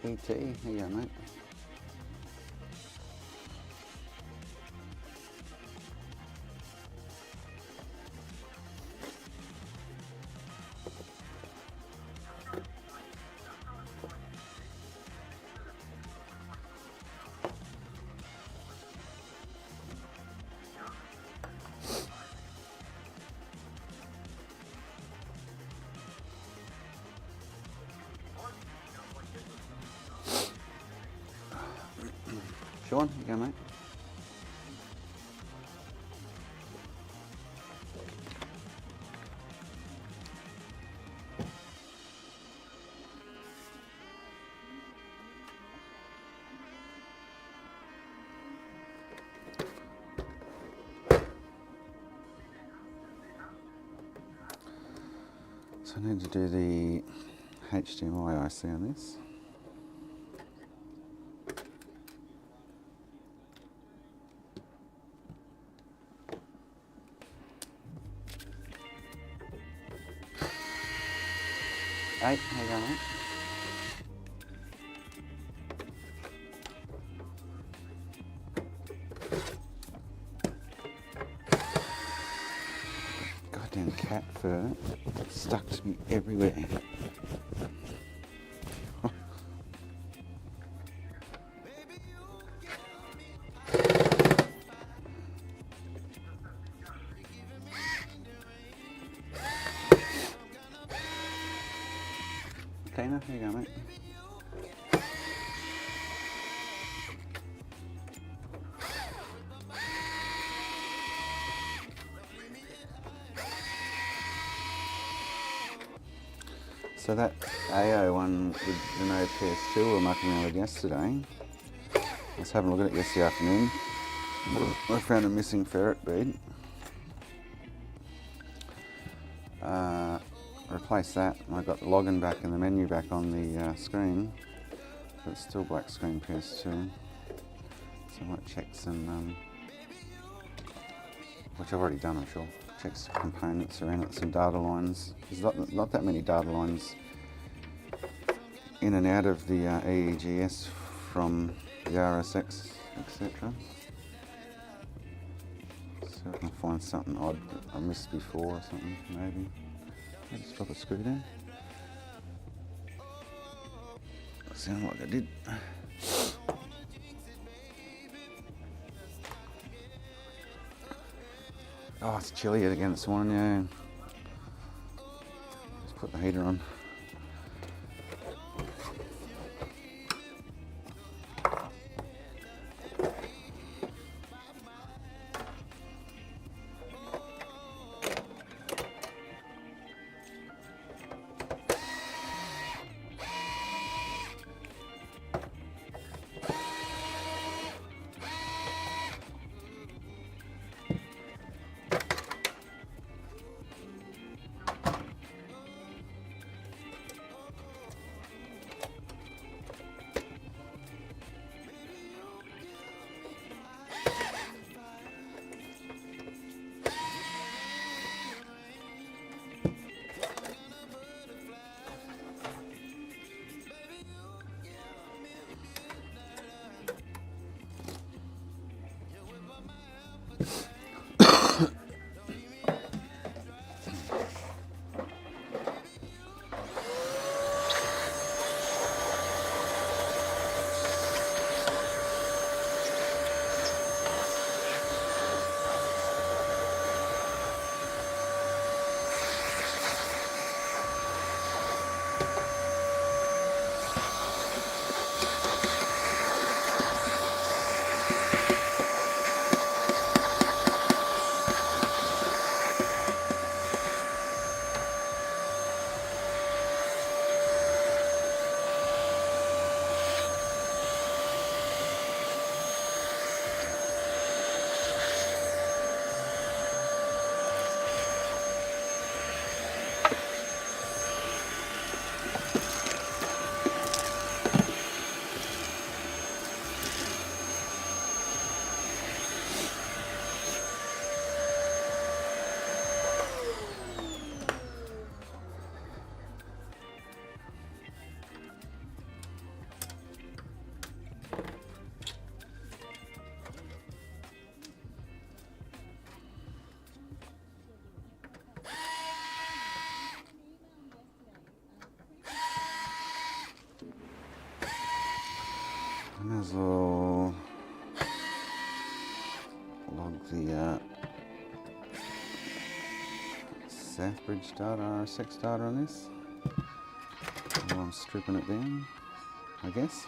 ET, here you go, mate. Sean, here you go, mate. So I need to do the HDMI IC on this. Hey, how you going, mate? Goddamn cat fur stuck to me everywhere. Dana, here you go, mate. So that AO one with the no PS2 we were mucking around with yesterday, I was having a look at it yesterday afternoon. I found a missing ferret bead. Replaced that, and I got the login back and the menu back on the screen, but it's still black screen PS2. So I might check some, which I've already done, I'm sure. Check some components around it, some data lines. There's not that many data lines in and out of the EEGS from the RSX, etc. So I can find something odd that I missed before or something, maybe. I'll just drop a screw down. Sound like I did. Oh, it's chilly again this morning, yeah. Let's put the heater on. May as well log the Southbridge data, RSX data on this while I'm stripping it down, I guess.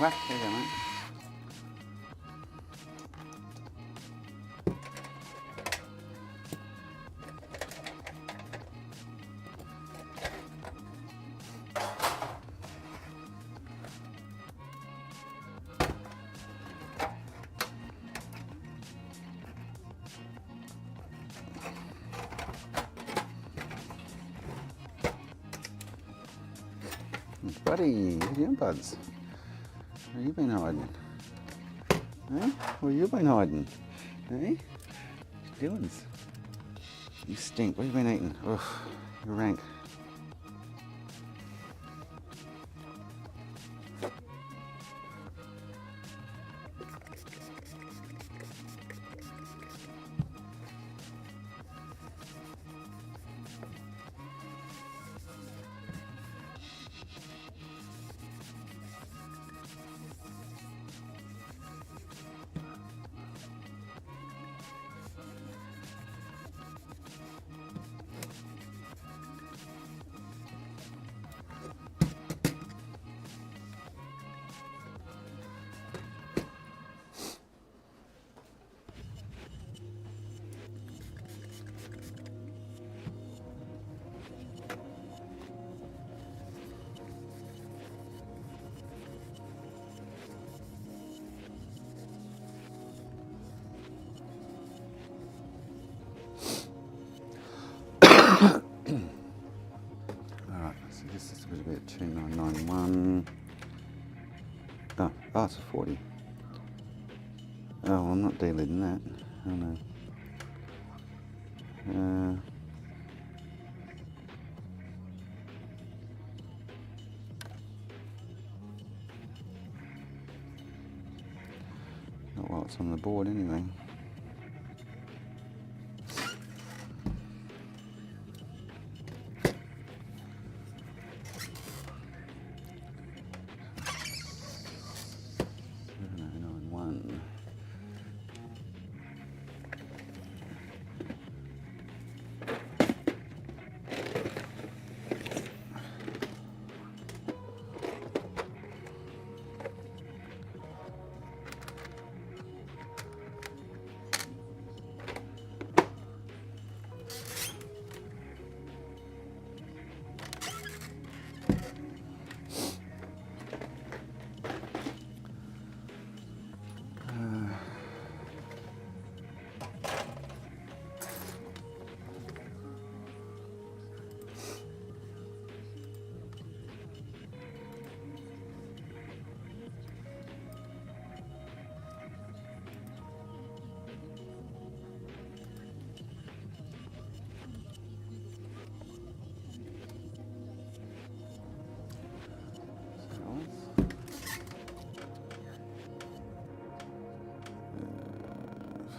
Whack, there you go, mate. Buddy, where you buds? Where you been hiding? Eh? Where you been hiding? Eh? What you doing? You stink. What have you been eating? Ugh, you're rank. Alright, so this is going to be at 2991. Oh, it's a 40. Oh, well, I'm not deleting that. Oh no. Not while it's on the board anyway.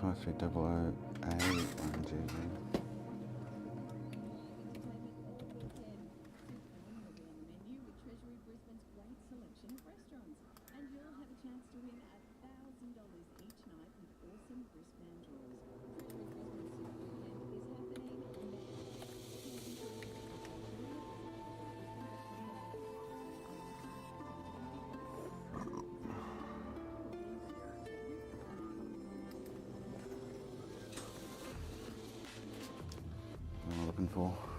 Five three double O A 1GB. looking for.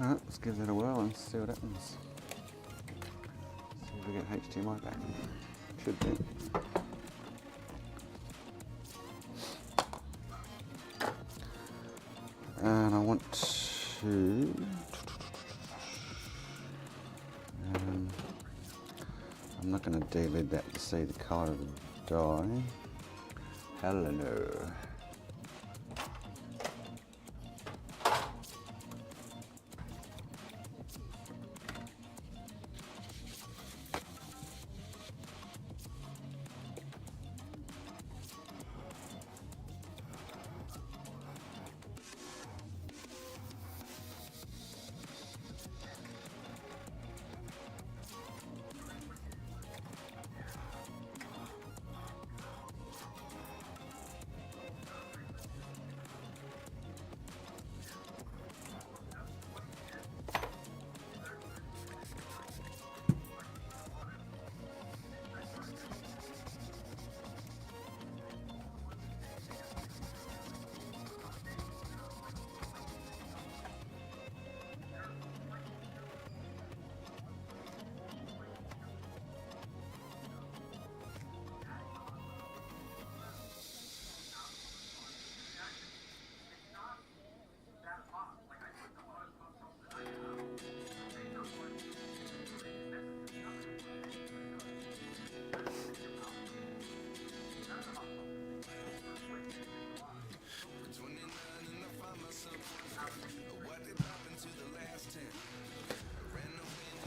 Alright, let's give that a whirl and see what happens. See if we get HDMI back. Should be. And I want to... I'm not going to delete that to see the colour of the dye. Hello.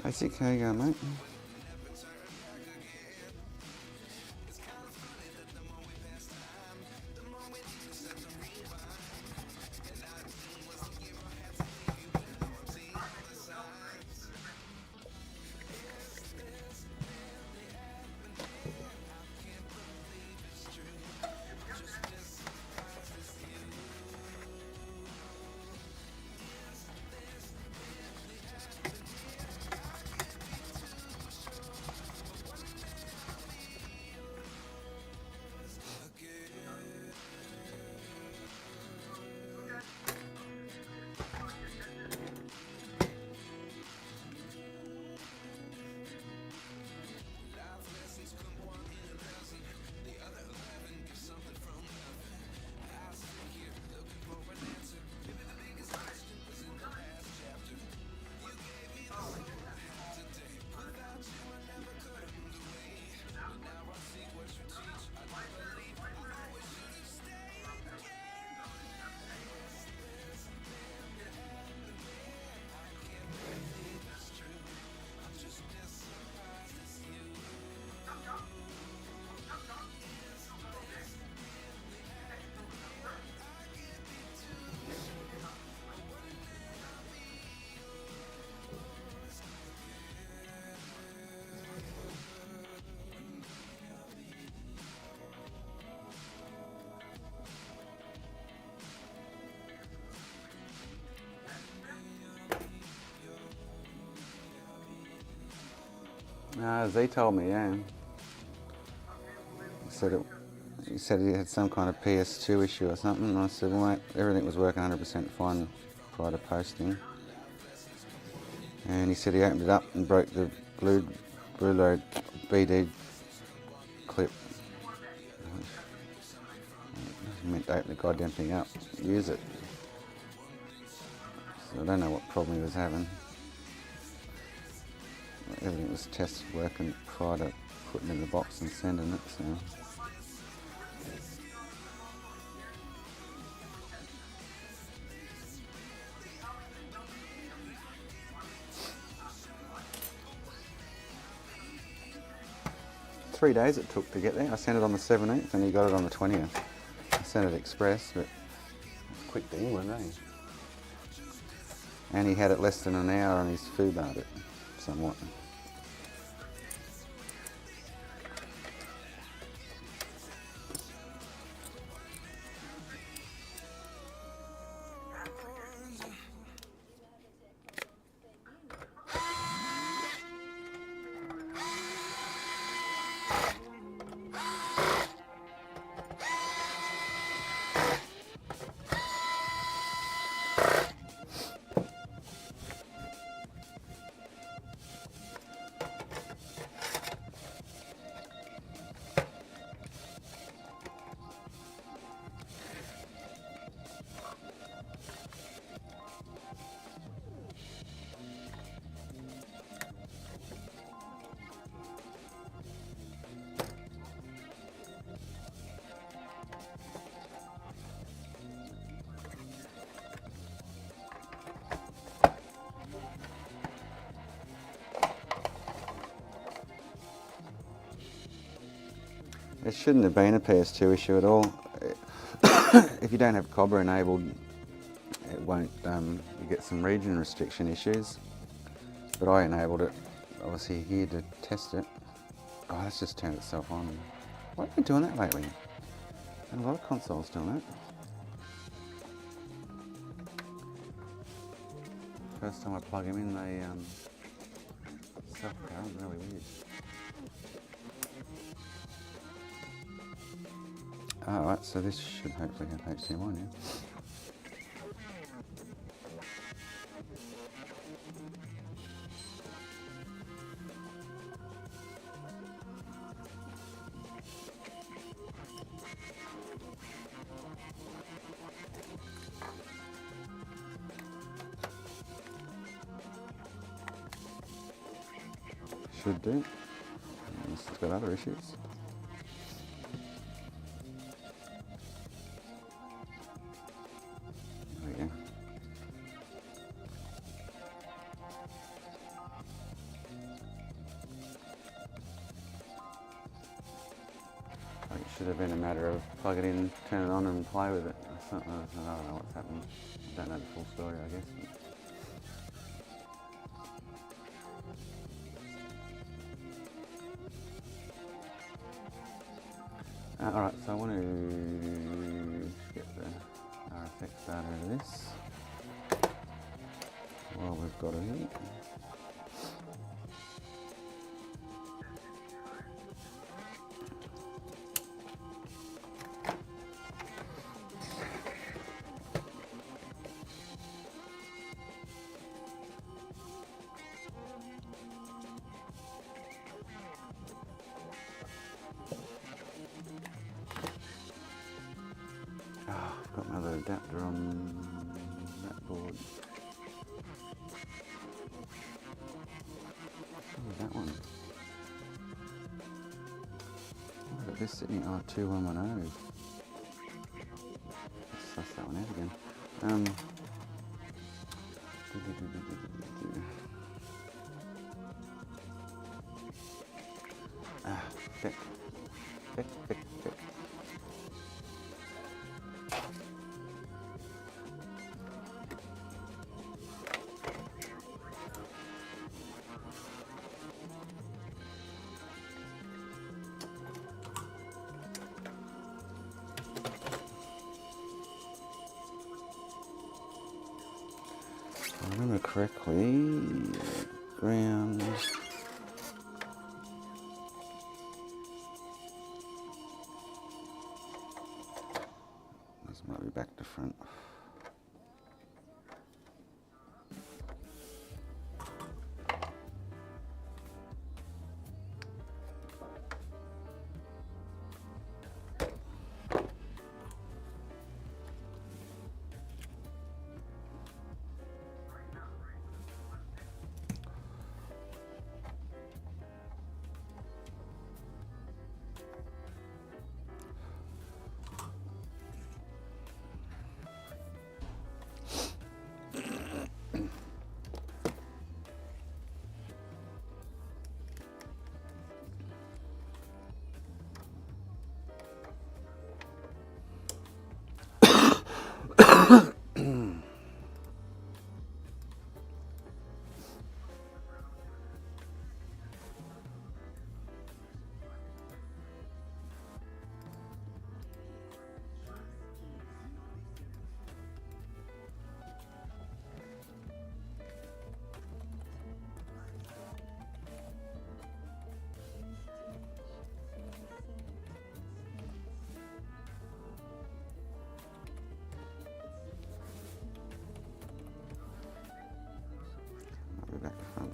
Basic, how you going, mate? Z told me, yeah. He said he had some kind of PS2 issue or something. And I said, well, mate, everything was working 100% fine prior to posting. And he said he opened it up and broke the Blu-ray BD clip. He meant to open the goddamn thing up, use it. So I don't know what problem he was having. Everything was tested working prior to putting it in the box and sending it, so. Three days it took to get there. I sent it on the 17th and he got it on the 20th. I sent it express, but it's quick to England, eh? And he had it less than an hour on his Foobarred it, somewhat. It shouldn't have been a PS2 issue at all. If you don't have Cobra enabled, it won't. You get some region restriction issues. But I enabled it, obviously here to test it. Oh, that's just turned itself on. Why have we been doing that lately? And a lot of consoles doing that. First time I plug them in, they self-current, really weird. Alright, so this should hopefully have HDMI now. Should do. Unless it's got other issues. There we go. It should have been a matter of plug it in, turn it on and play with it. I don't know what's happened. I don't know the full story, I guess. Alright, so I want to get the RFX out of this while we've got it here. Got another adapter on that board. Oh, that one. Look at this sitting at R2110. Let's suss that one out again. Check. If I remember correctly, ground. This might be back to front. Back to front.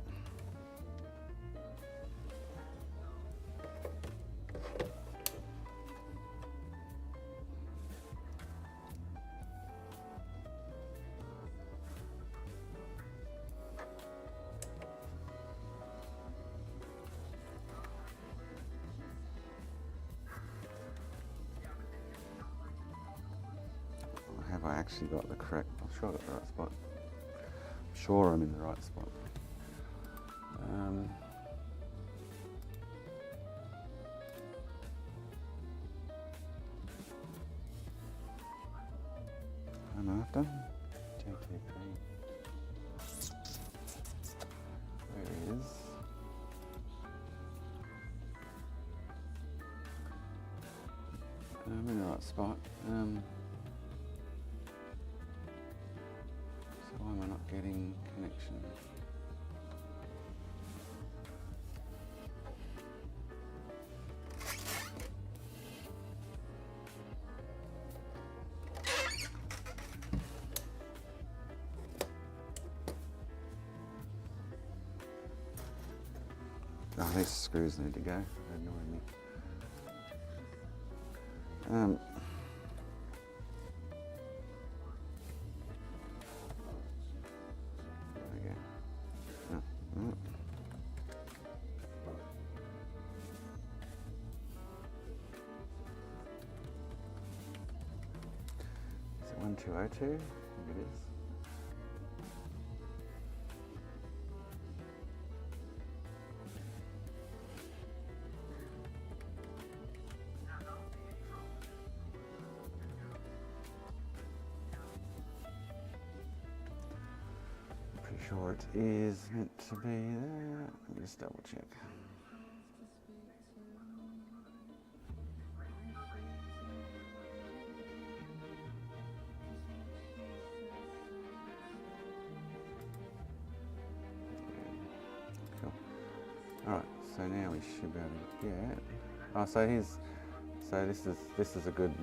Have I actually got the correct? I'm sure I got the right spot. I'm sure I'm in the right spot. I'm after. TTP. There he is. I'm in the right spot. So why am I not getting connection? Oh, these screws need to go. They're annoying me. There we go. Oh, oh. Is it 1202? I think it is. Pretty sure it is meant to be there. Let me just double check. Cool. Alright, so now we should be able to get. Oh, so here's. So this is a good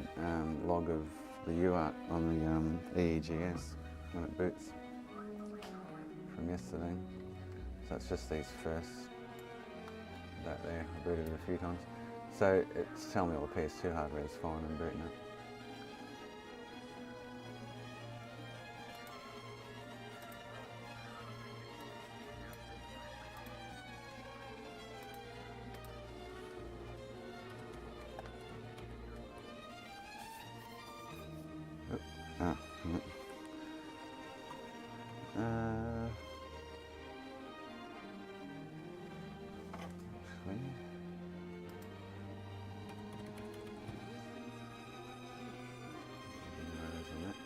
log of the UART on the EEGS when it boots from yesterday. So it's just these first, that there, I booted it a few times. So it's telling me all the PS2 hardware is fine and booting it. Ah, no. Actually, isn't it?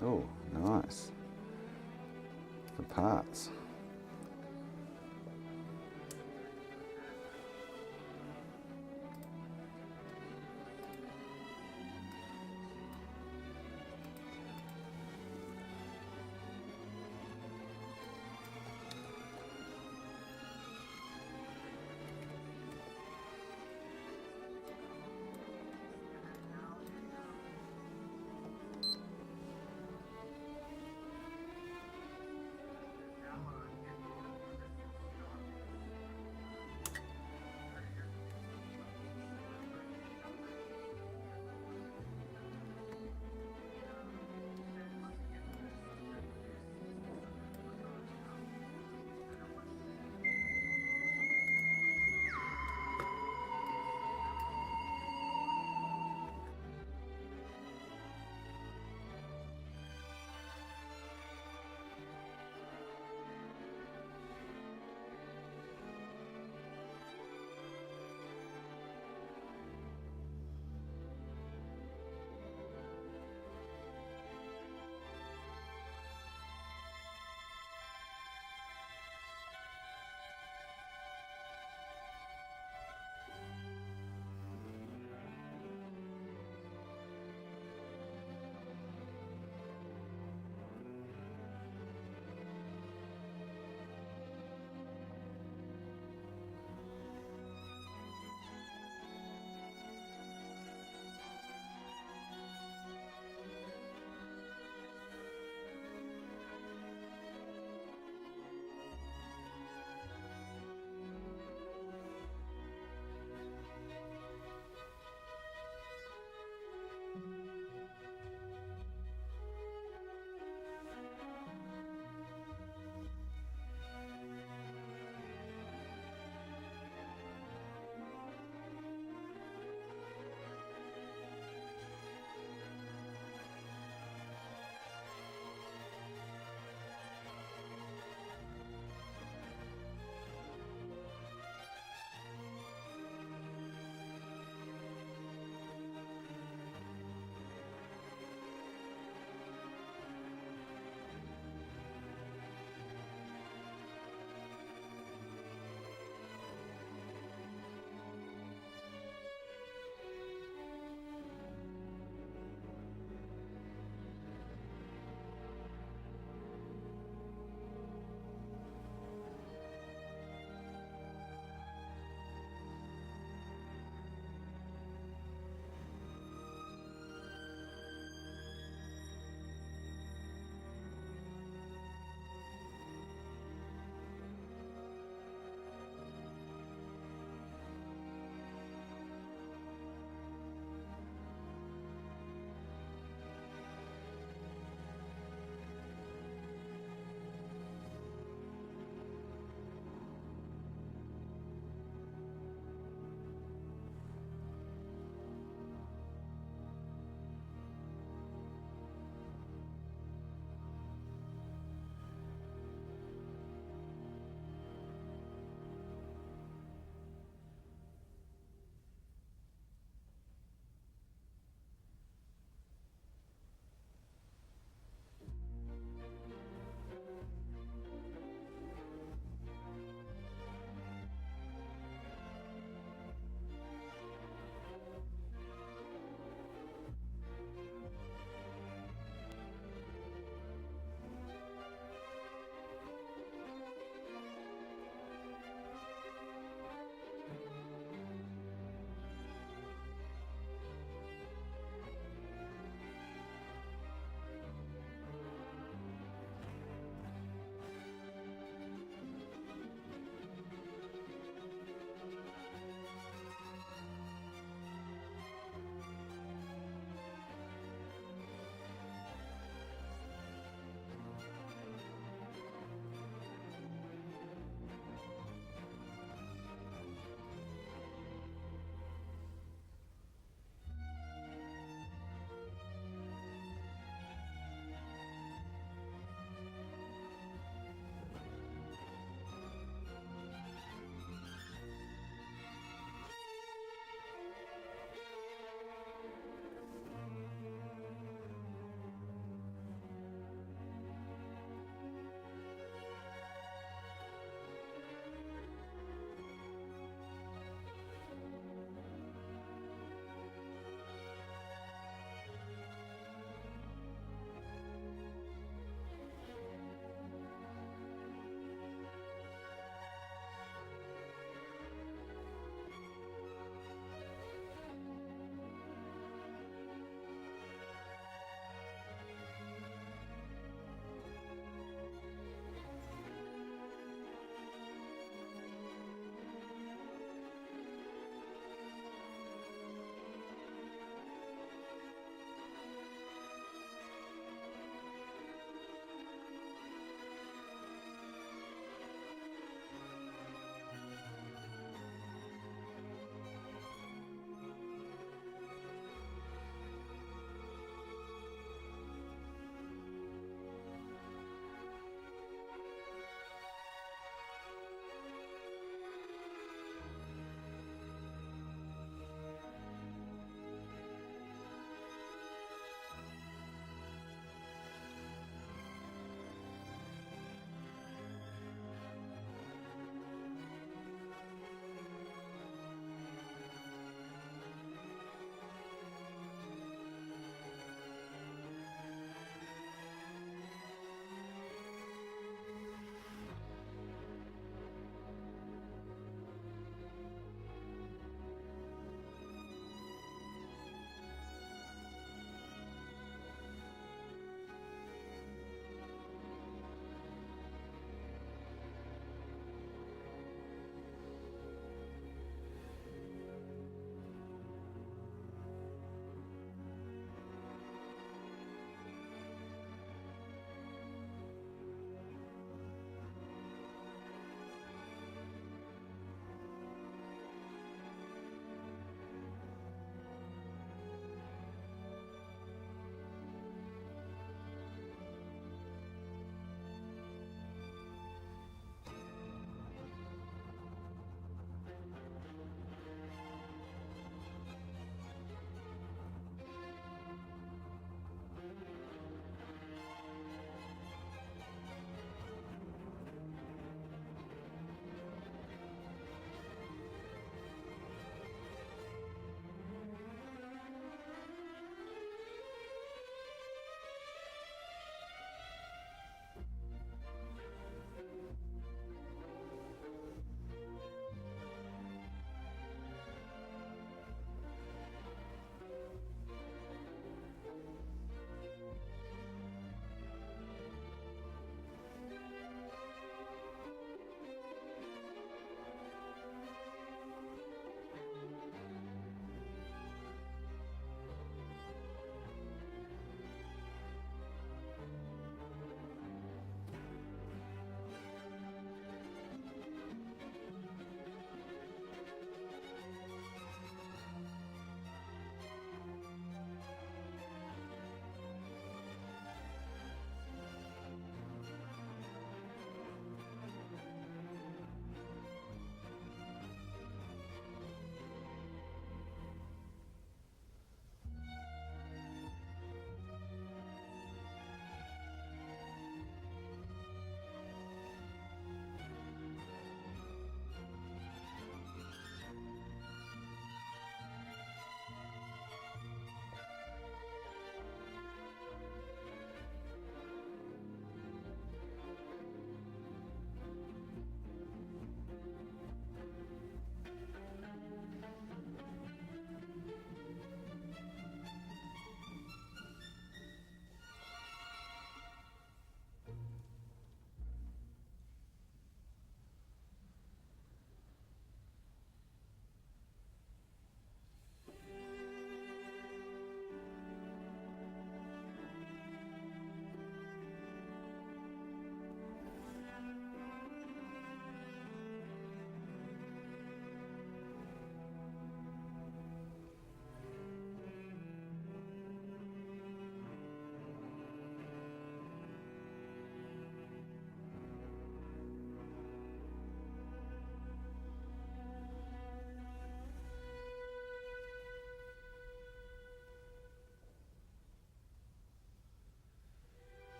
Oh, nice. The parts.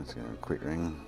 Let's give it a quick ring.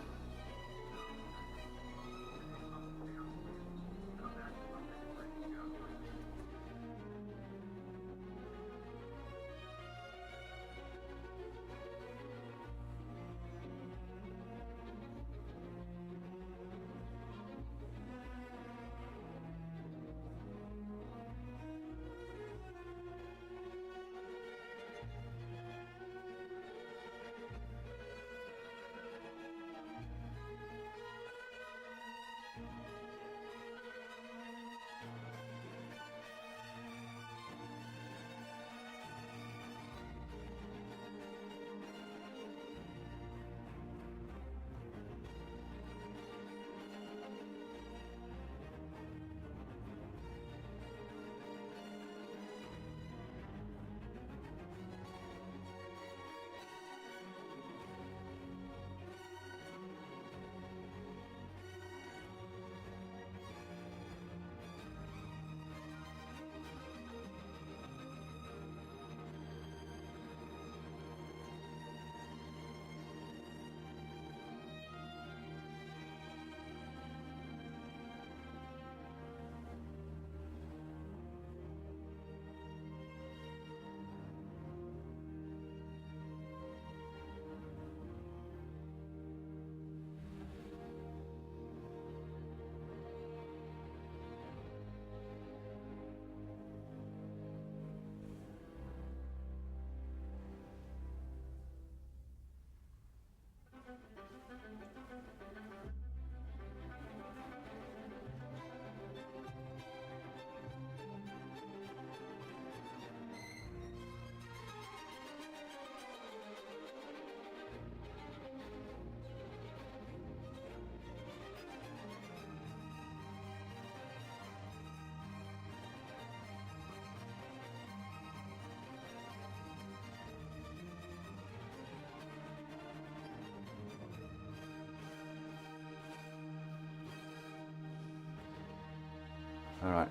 All right,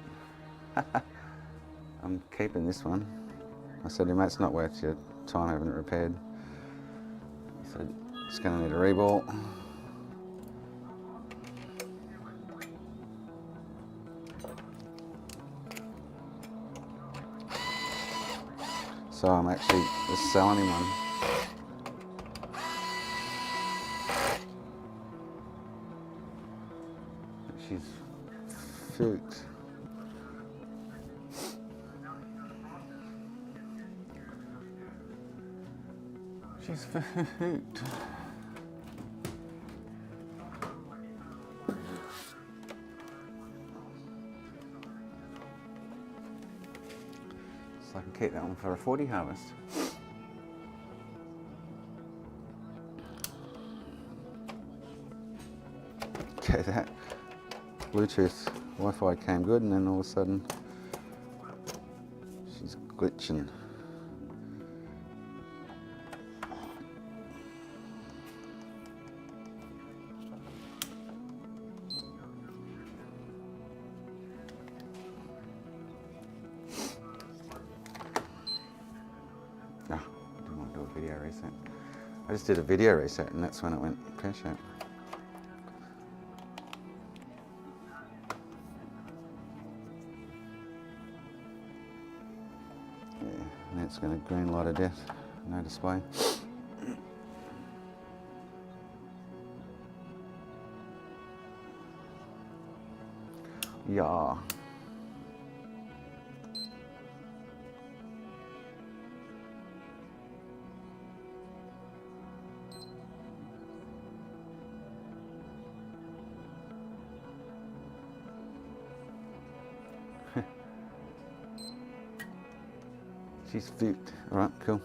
I'm keeping this one. I said to him, it's not worth your time having it repaired. He said, it's going to need a reball. So I'm actually just selling him one. She's fooked. She's fooked. So I can keep that one for a 40 harvest. Okay, that Bluetooth Wi-Fi came good, and then all of a sudden she's glitching. Ah, I didn't want to do a video reset. I just did a video reset, and that's when it went pear-shaped. Yeah, and that's going to green light of death. No display. Yeah. She's fooked. All right, cool.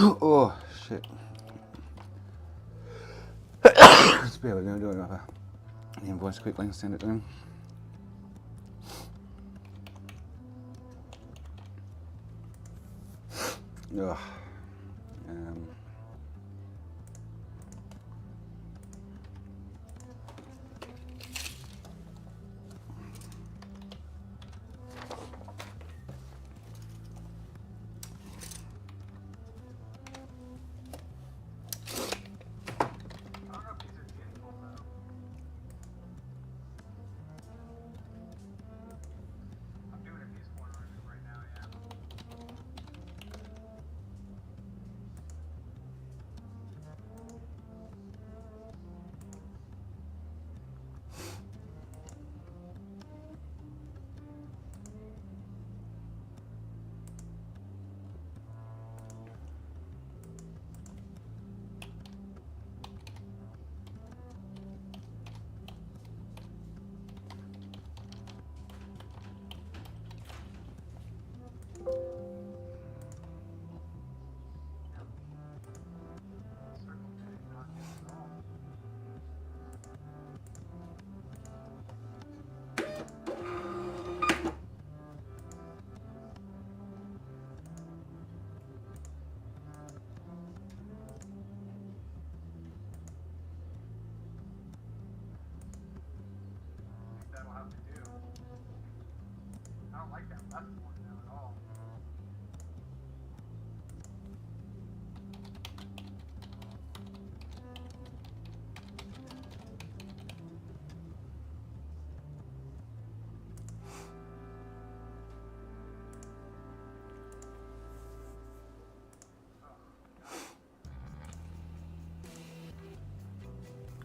Oh, shit. Just be able to do it off the invoice quickly and send it to him. Ugh.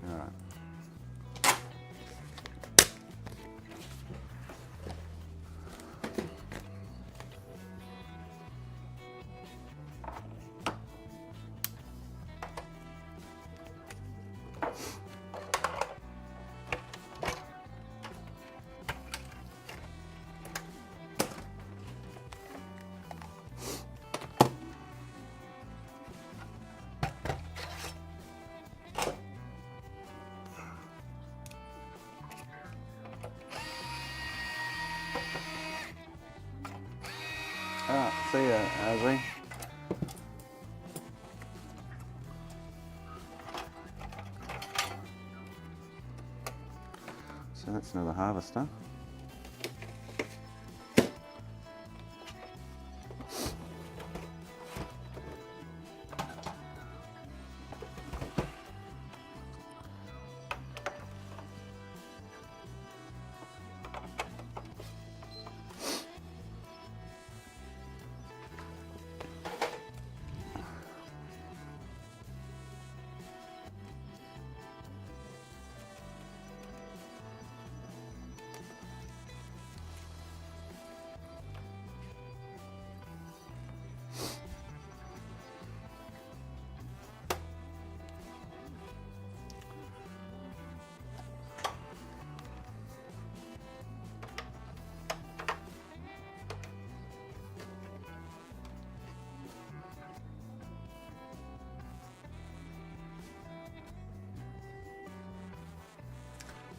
All right. See ya, Azzy. So that's another harvester.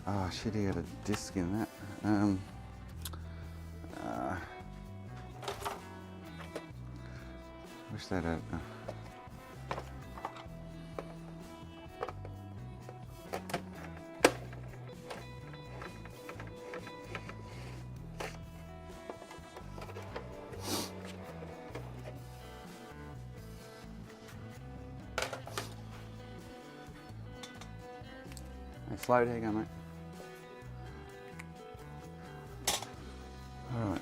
Oh shit, he had a disc in that. Wish they'd had. Hey, slow, here you go, mate. All right.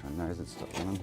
my nose had stopped running.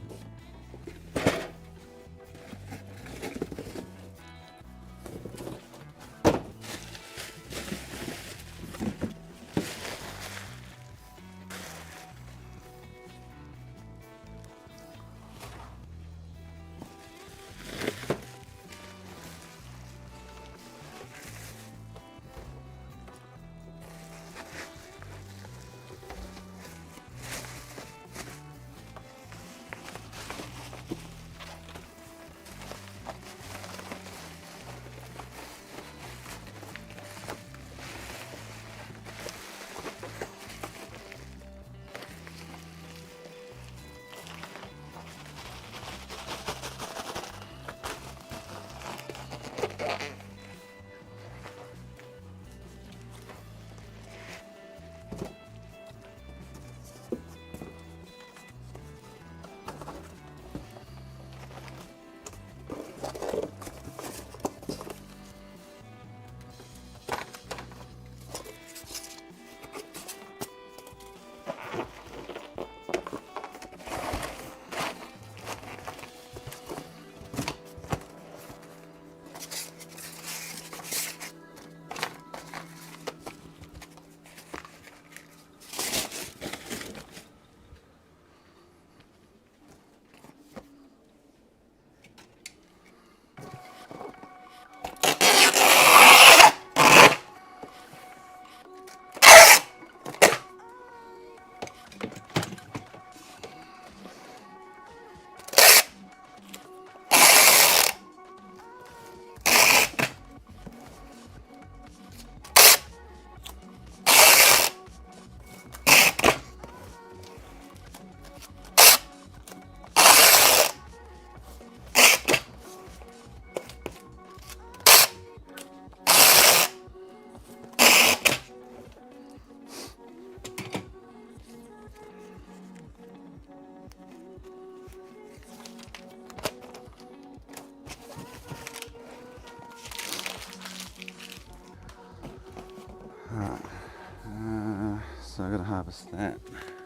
So I've got to harvest that,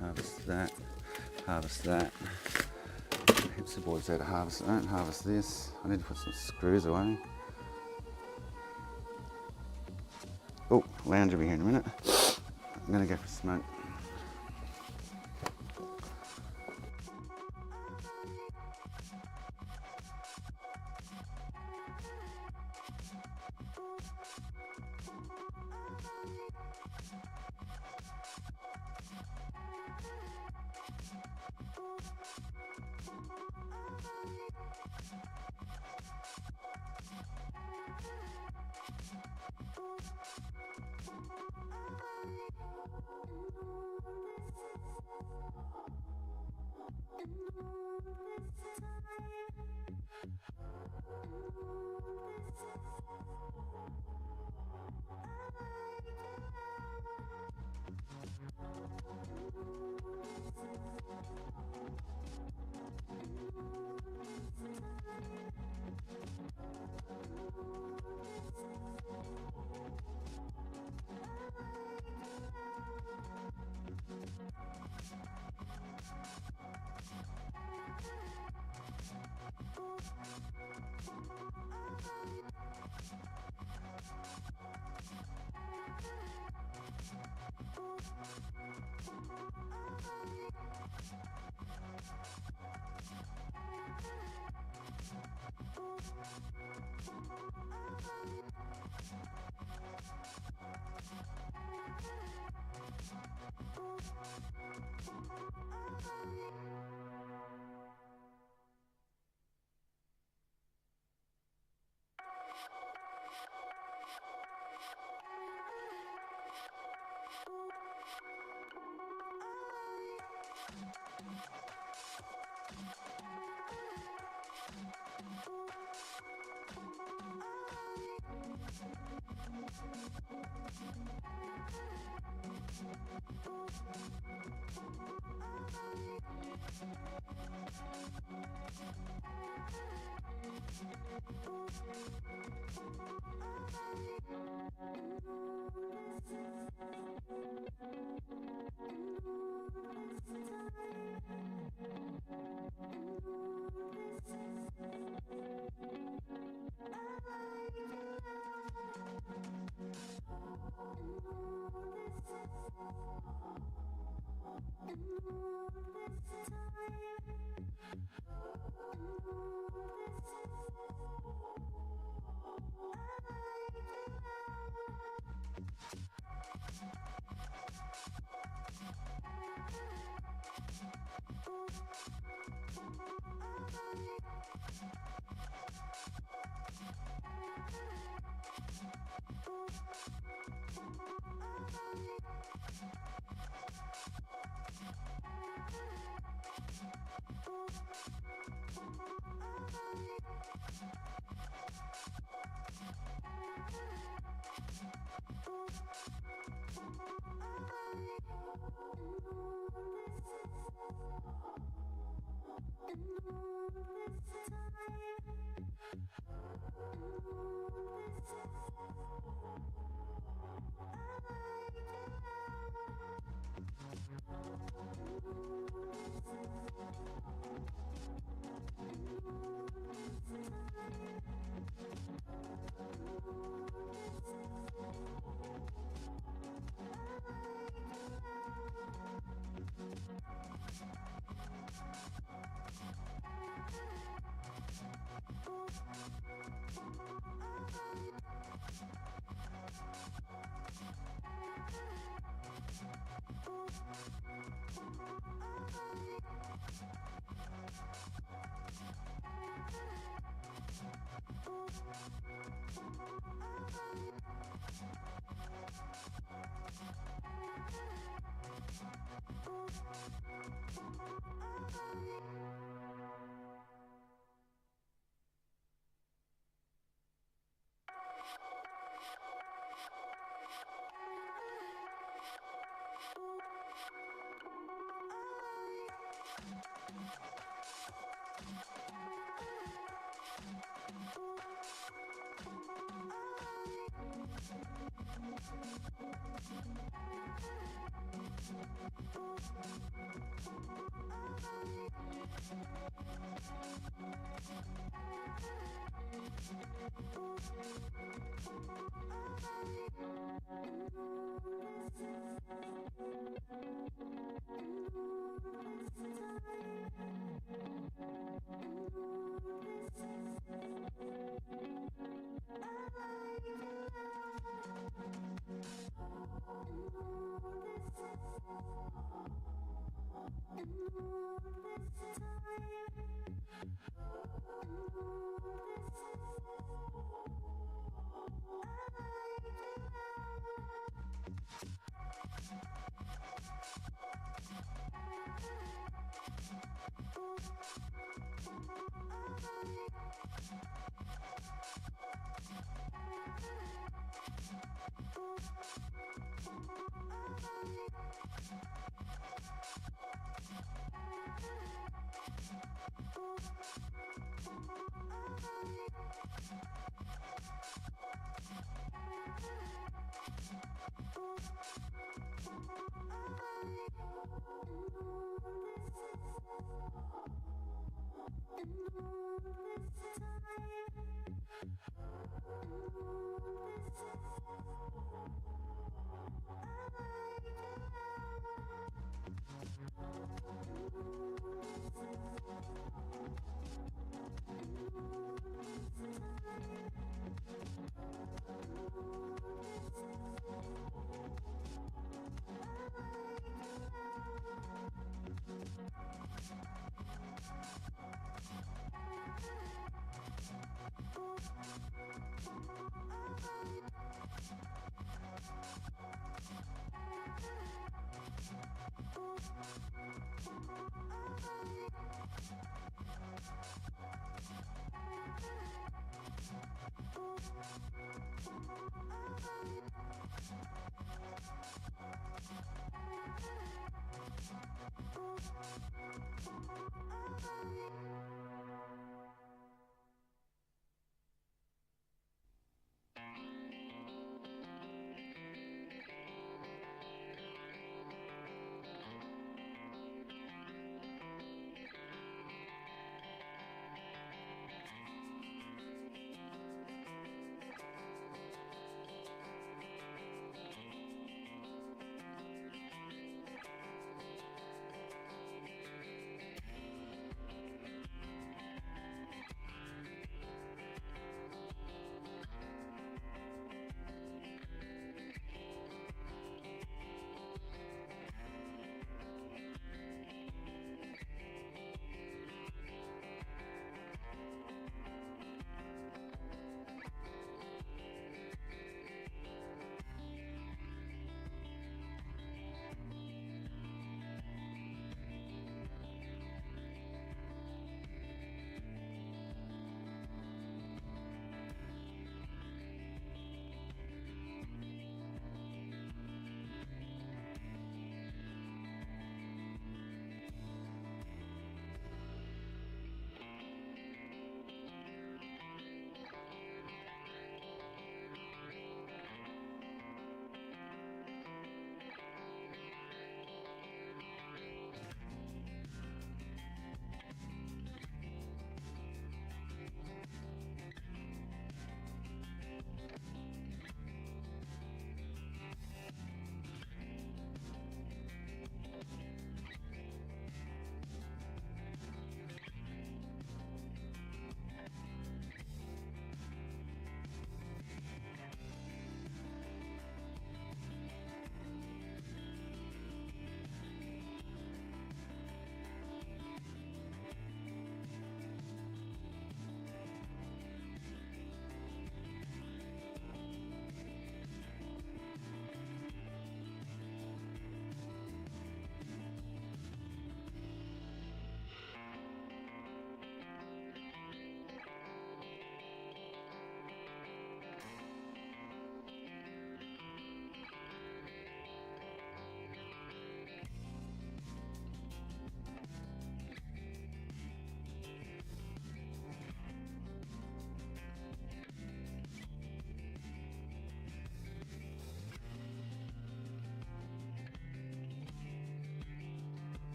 harvest that, harvest that. Heaps of boards there to harvest. I don't harvest this. I need to put some screws away. Oh, lounge will be here in a minute. I'm going to go for a smoke.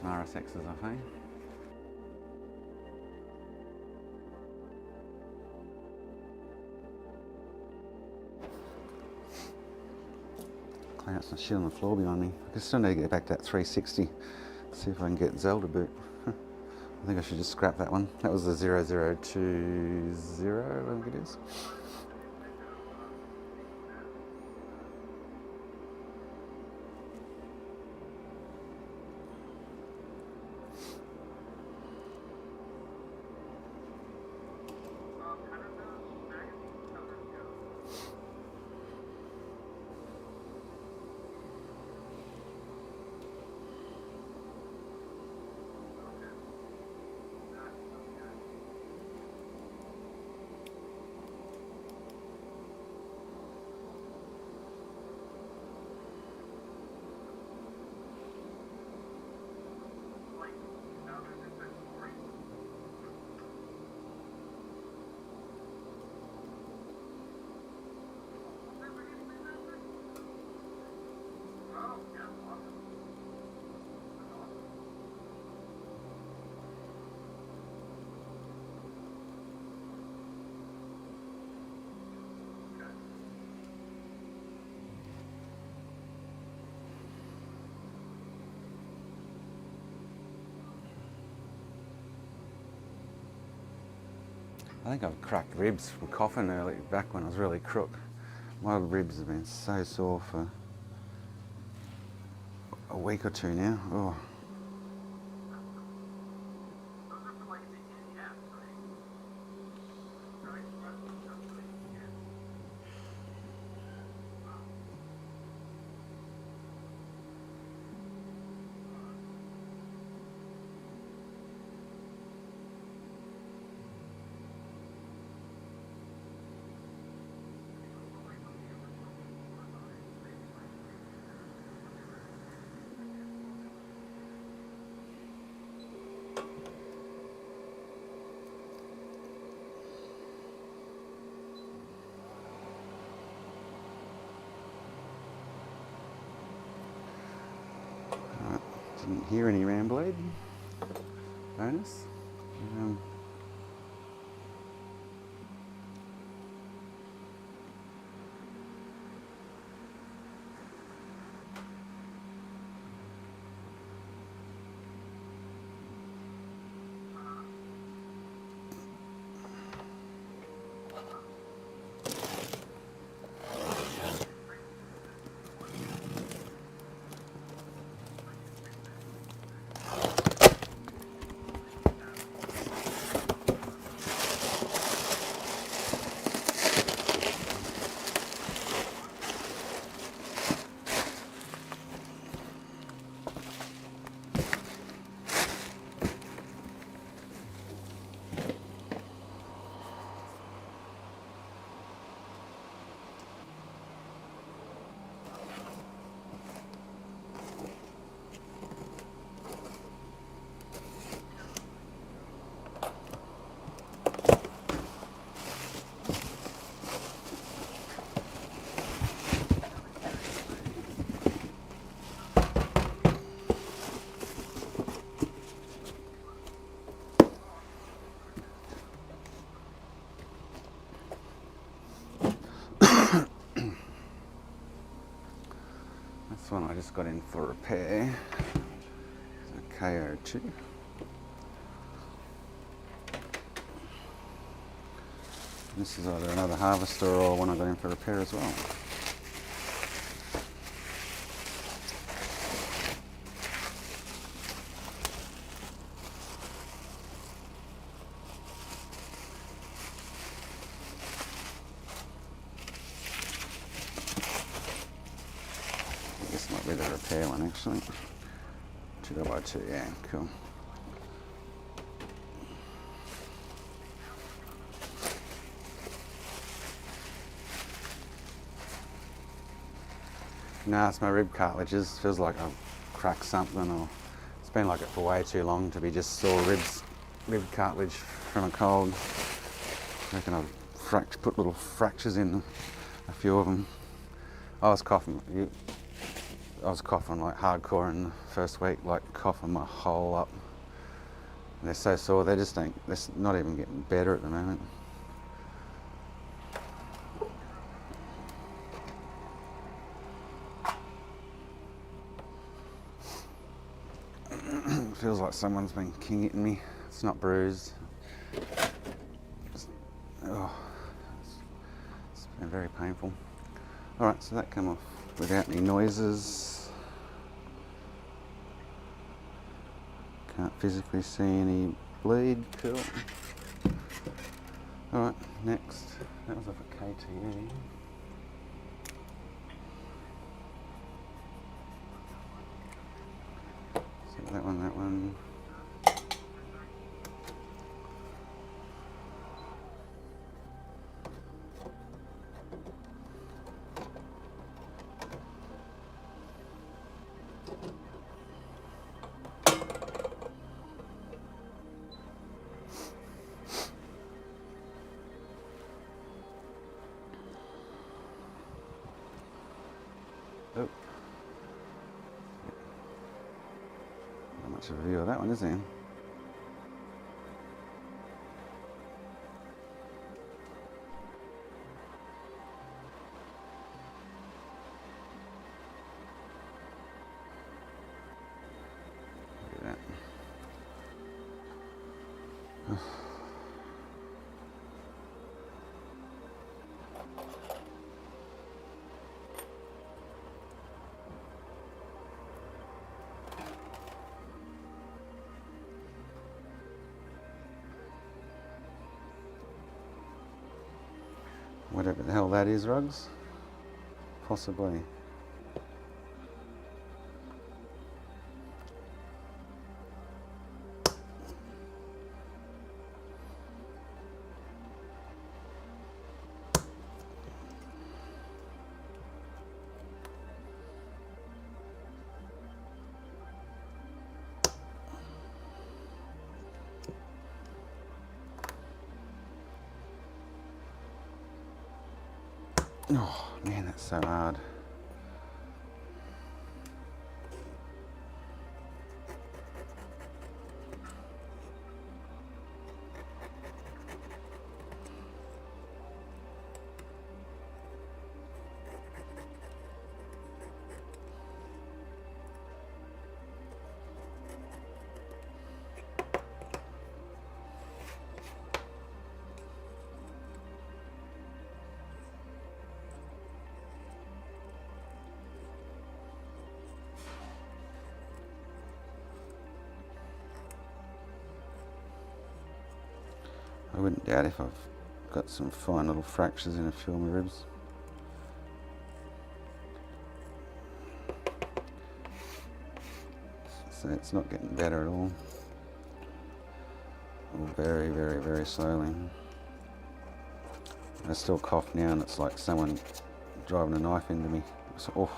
some RSXs off, eh? Clean out some shit on the floor behind me. I still need to get back to that 360. See if I can get Zelda boot. I think I should just scrap that one. That was the 0020, I think it is. I think I've cracked ribs from coughing early back when I was really crook. My ribs have been so sore for a week or two now. Oh. Didn't hear any ram bleed. Bonus. This one I just got in for repair. It's a KO2. This is either another harvester or one I got in for repair as well. This might be the repair one actually. 2x2, yeah, cool. Nah, it's my rib cartilages. Feels like I've cracked something, or it's been like it for way too long to be just sore rib cartilage from a cold. I reckon I've put little fractures in a few of them. I was coughing. I was coughing like hardcore in the first week, like coughing my hole up. And they're so sore, they're not even getting better at the moment. Feels like someone's been king hitting me. It's not bruised. It's been very painful. Alright, so that came off without any noises. Can't physically see any bleed. Cool. Alright, next. That was off a KTE. So that one. Oh. Not much of a view of that one, is there? Look at that. Whatever the hell that is, Rugs. Possibly. Oh man, that's so hard. I wouldn't doubt if I've got some fine little fractures in a few of my ribs. So it's not getting better at all. Very, very, very slowly. I still cough now and it's like someone driving a knife into me. It's, oh.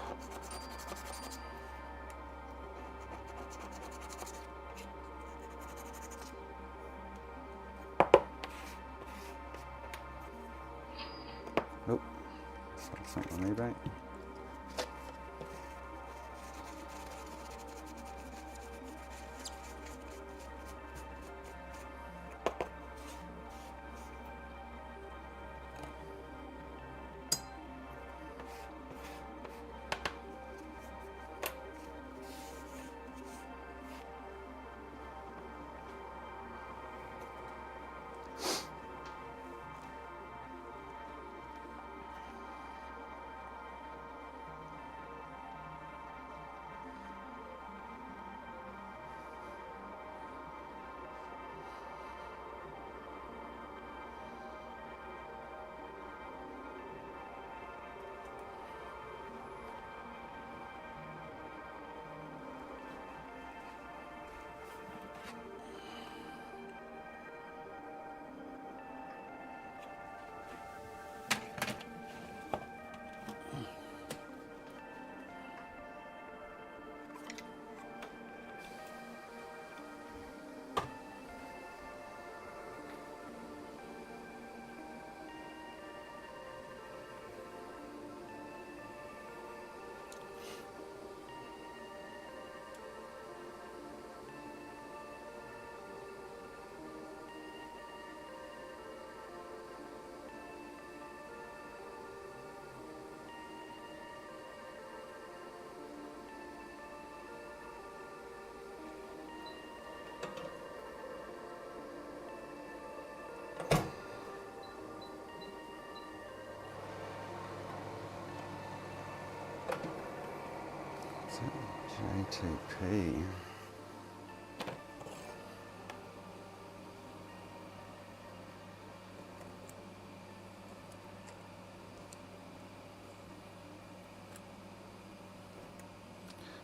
Nope. That's not on eBay. What's that? JTP.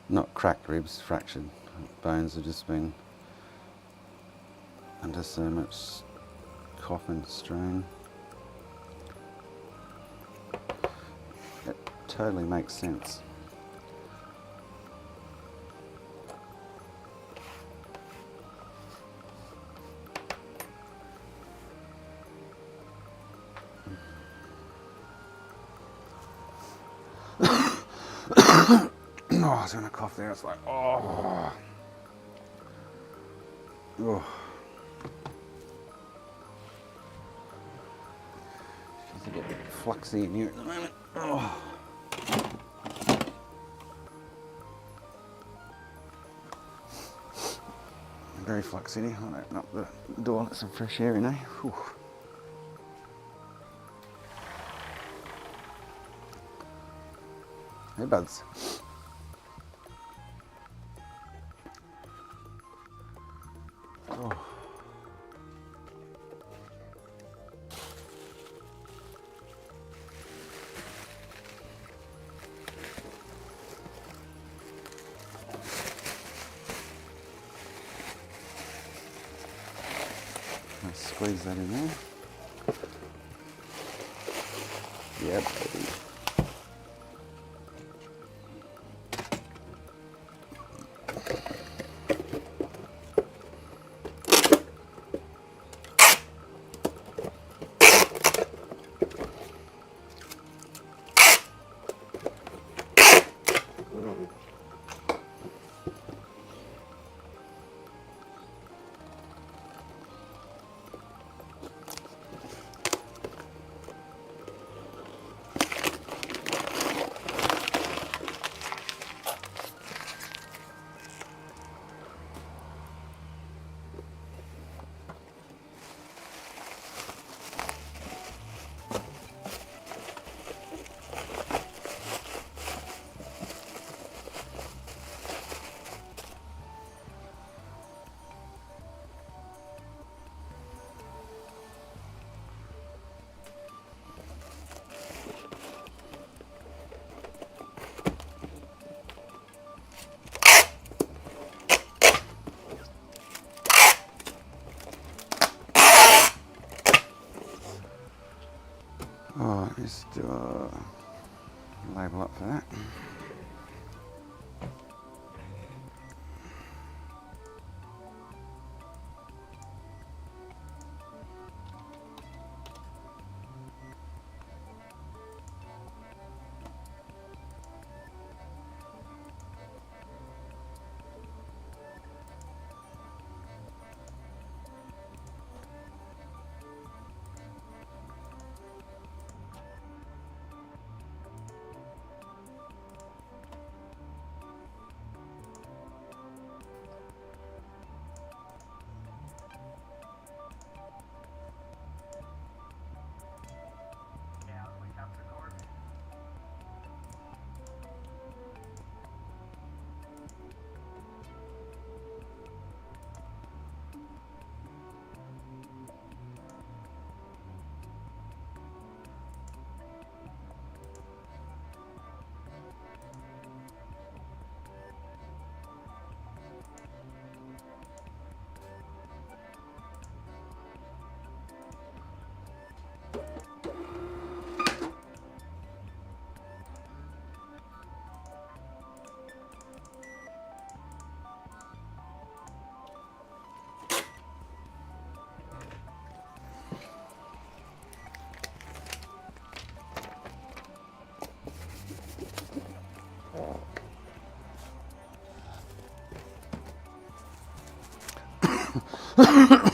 Not cracked ribs, fractured bones have just been under so much coffin strain. It totally makes sense. Oh, I was going to cough there. It's like, oh. Oh. Feels a bit fluxy in here at the moment. Oh. Very fluxy. I'll open up the door, let some fresh air in, eh? Whew. Hey, buds. Oh. I'll squeeze that in there. Yeah, baby. Oh, just do a label up for that.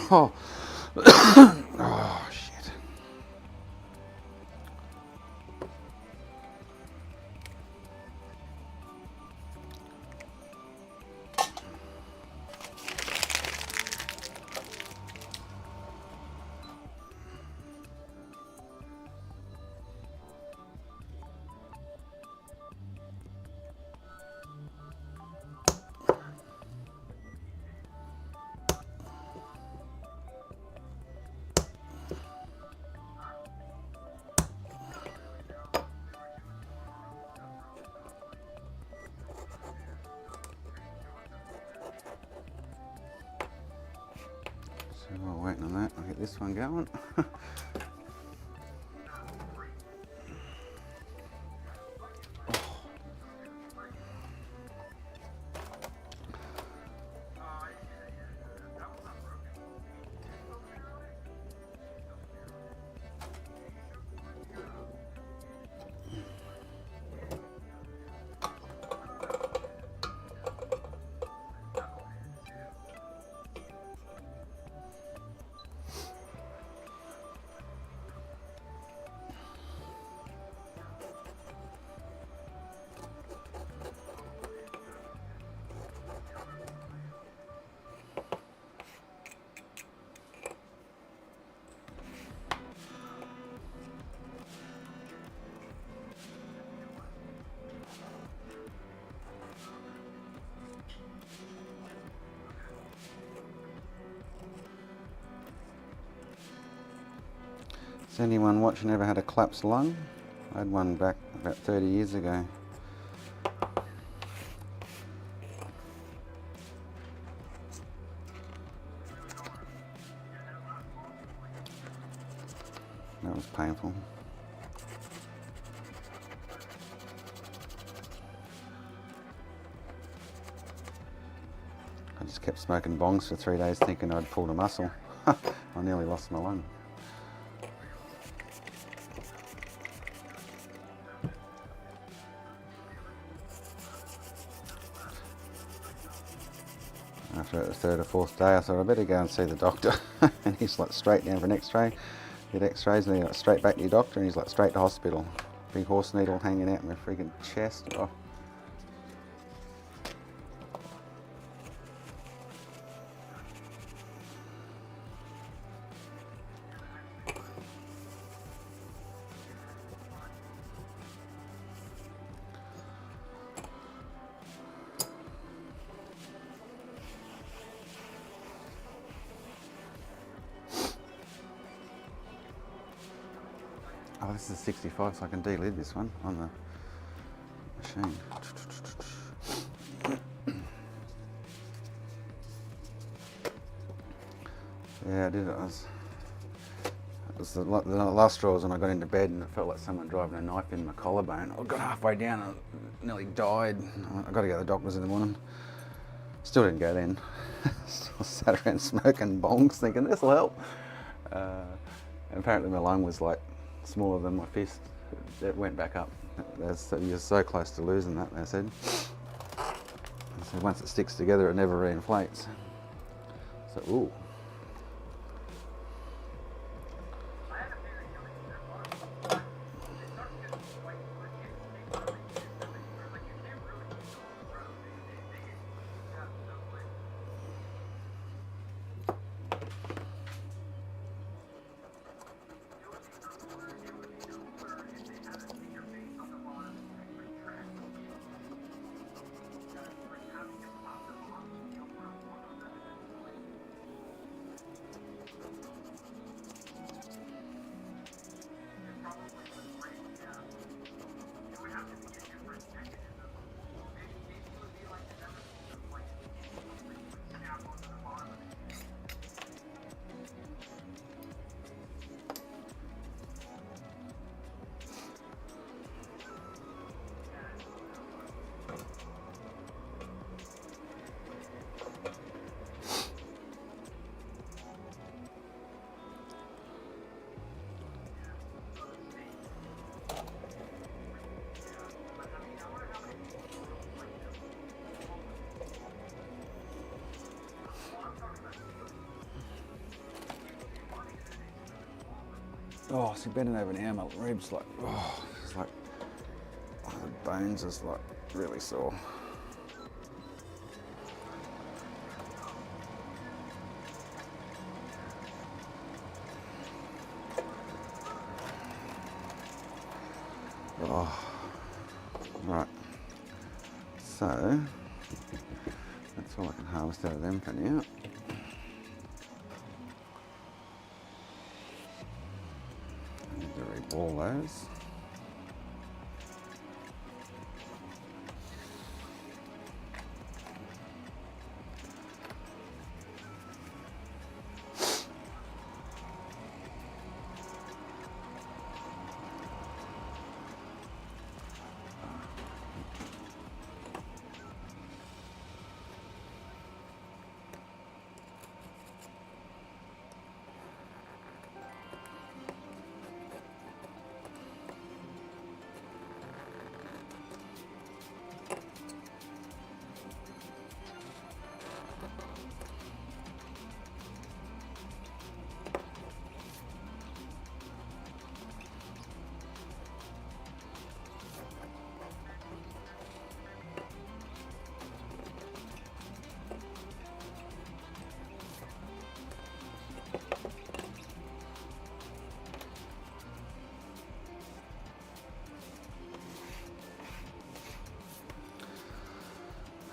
Oh. Oh, shit. on that. I'll get this one going. Has anyone watching ever had a collapsed lung? I had one back about 30 years ago. That was painful. I just kept smoking bongs for 3 days thinking I'd pulled a muscle. I nearly lost my lung. After the third or fourth day, I thought I better go and see the doctor. And he's like, straight down for an x-ray. Did x-rays and then straight back to your doctor, and he's like, straight to hospital. Big horse needle hanging out in my freaking chest. Oh. Oh, this is 65, so I can delid this one on the machine. Yeah, I did it. It was the last straw was when I got into bed and it felt like someone driving a knife in my collarbone. I got halfway down and nearly died. I got to go to the doctors in the morning. Still didn't go then. Still sat around smoking bongs thinking this will help. And apparently my lung was like smaller than my fist. It went back up. You're so close to losing that, they said. So once it sticks together, it never reinflates. So, ooh. Oh, see, bending over now, my ribs like, oh, it's like, oh, the bones is like really sore. Oh, right. So, that's all I can harvest out of them for now. All those.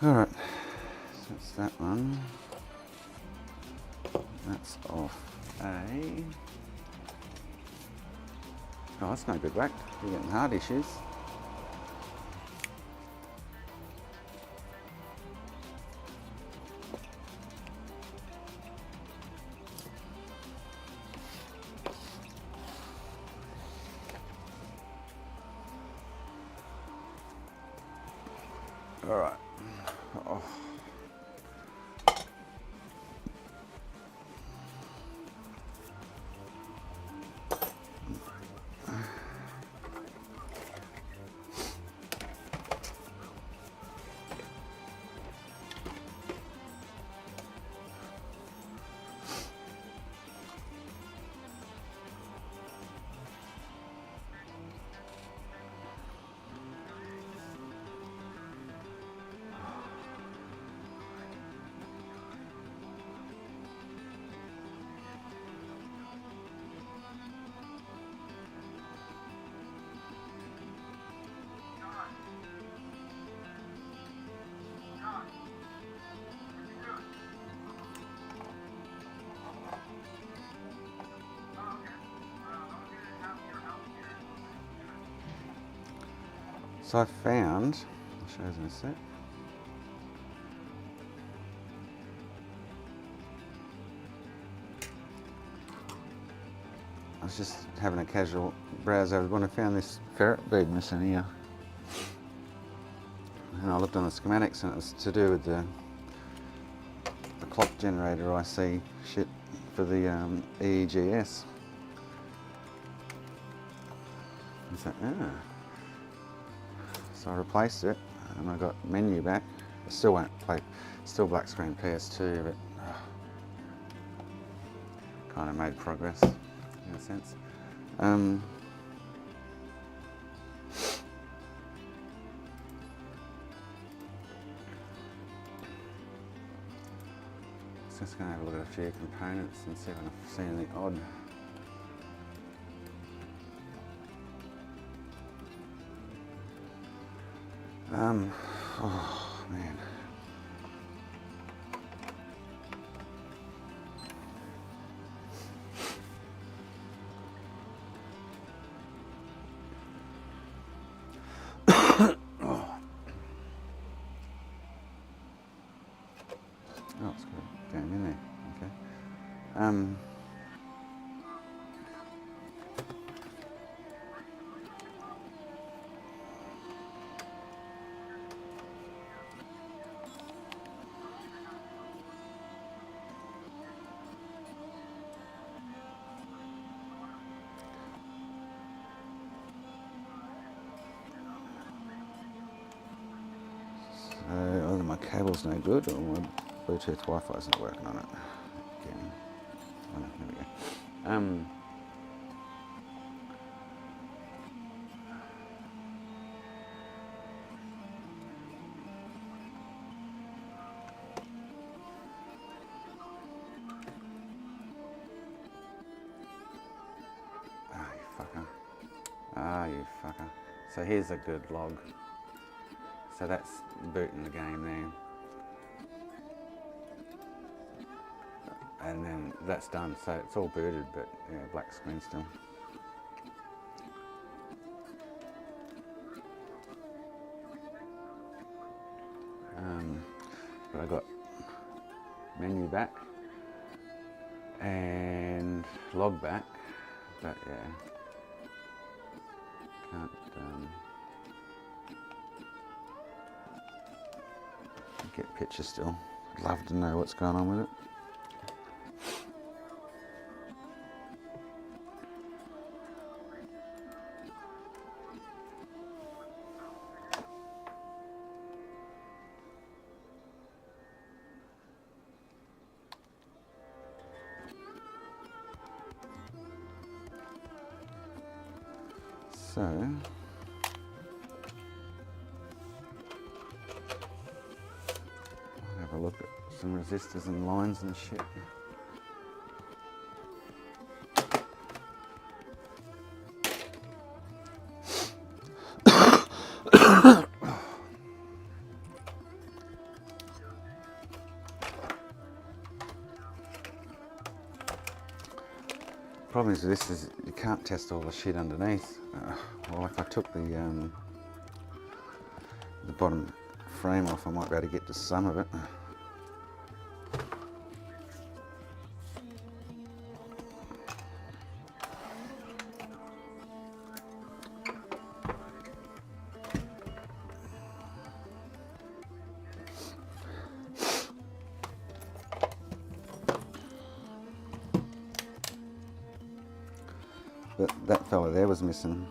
Alright, so that's that one. That's off A. Oh, that's no good whack. You're getting hard issues. Alright. Oh. So I found, I'll show you in a sec. I was just having a casual browse over when I found this ferret bead missing here. And I looked on the schematics and it was to do with the clock generator IC shit for the EEGS. I was like, ah. So I replaced it and I got menu back. I still won't play, still black screen PS2, but kind of made progress in a sense. Just going to have a look at a few components and see if I can see anything odd. Oh man. Oh, it's got down in there. Okay. So either my cable's no good or my Bluetooth Wi-Fi isn't working on it. Again. Oh, no, there we go. Ah, you fucker. Ah, you fucker. So here's a good log. So that's booting the game there. And then that's done, so it's all booted, but yeah, black screen still. But I got menu back and log back, but yeah, can't get pictures still. I'd love to know what's going on with it. So, I'll have a look at some resistors and lines and shit. Problem is with this is you can't test all the shit underneath. Well, if I took the bottom frame off, I might be able to get to some of it. But that fella there was missing.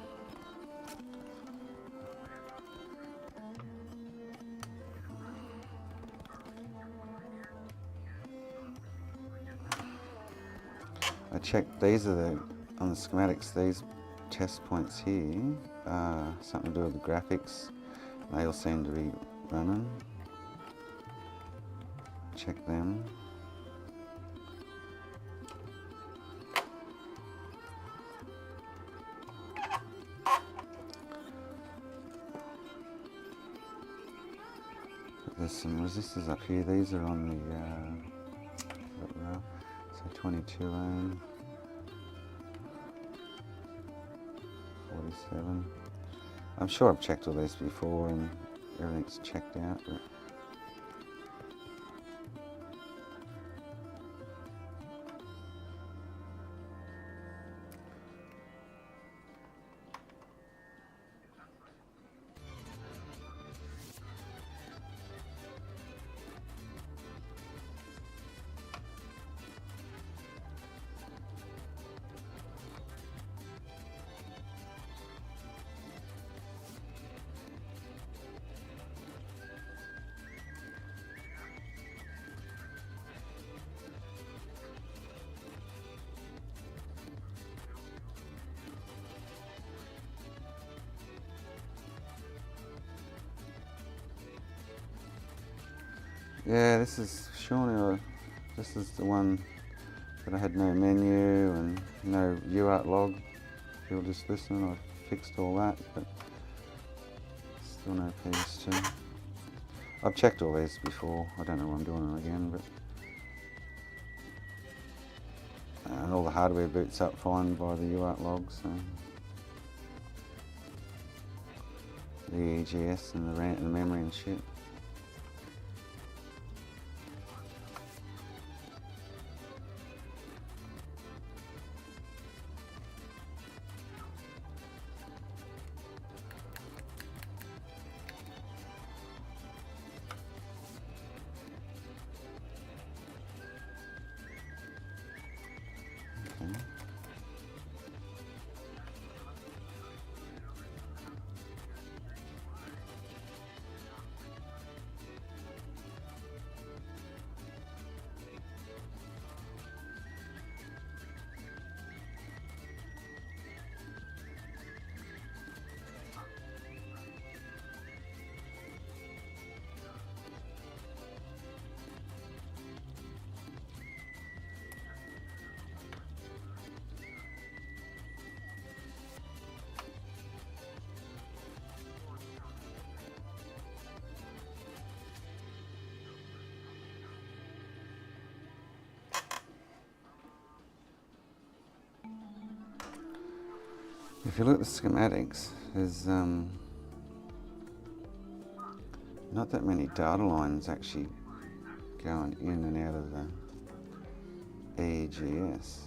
I checked, these are on the schematics, these test points here, something to do with the graphics. They all seem to be running. Check them. There's some resistors up here. These are on the so 22 ohm, 47. I'm sure I've checked all these before and everything's checked out. But yeah, this is surely this is the one that I had no menu and no UART log. If you'll just listen, I fixed all that, but still no PS2. I've checked all these before. I don't know why I'm doing them again, but and all the hardware boots up fine by the UART log, so the EGS and the RAM and the memory and shit. Okay. If you look at the schematics, there's not that many data lines actually going in and out of the EGS.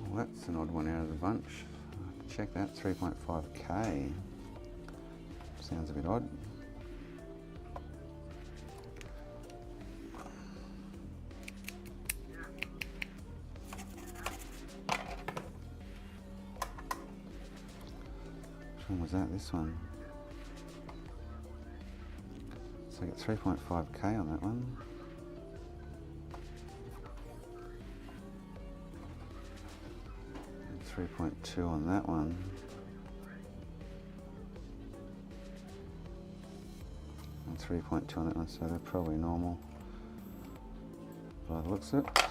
Well, that's an odd one out of the bunch. Check that, 3.5K. Sounds a bit odd. Which one was that? This one. So I get 3.5K on that one. 3.2 on that one. And 3.2 on that one, so they're probably normal by the looks of it.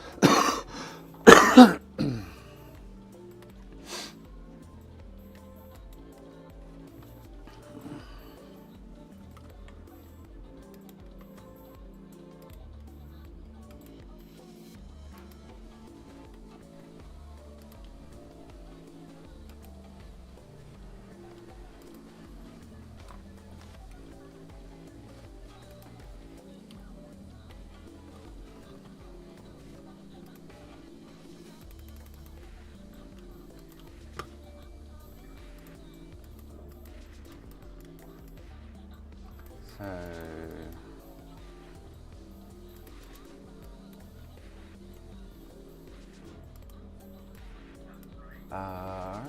So R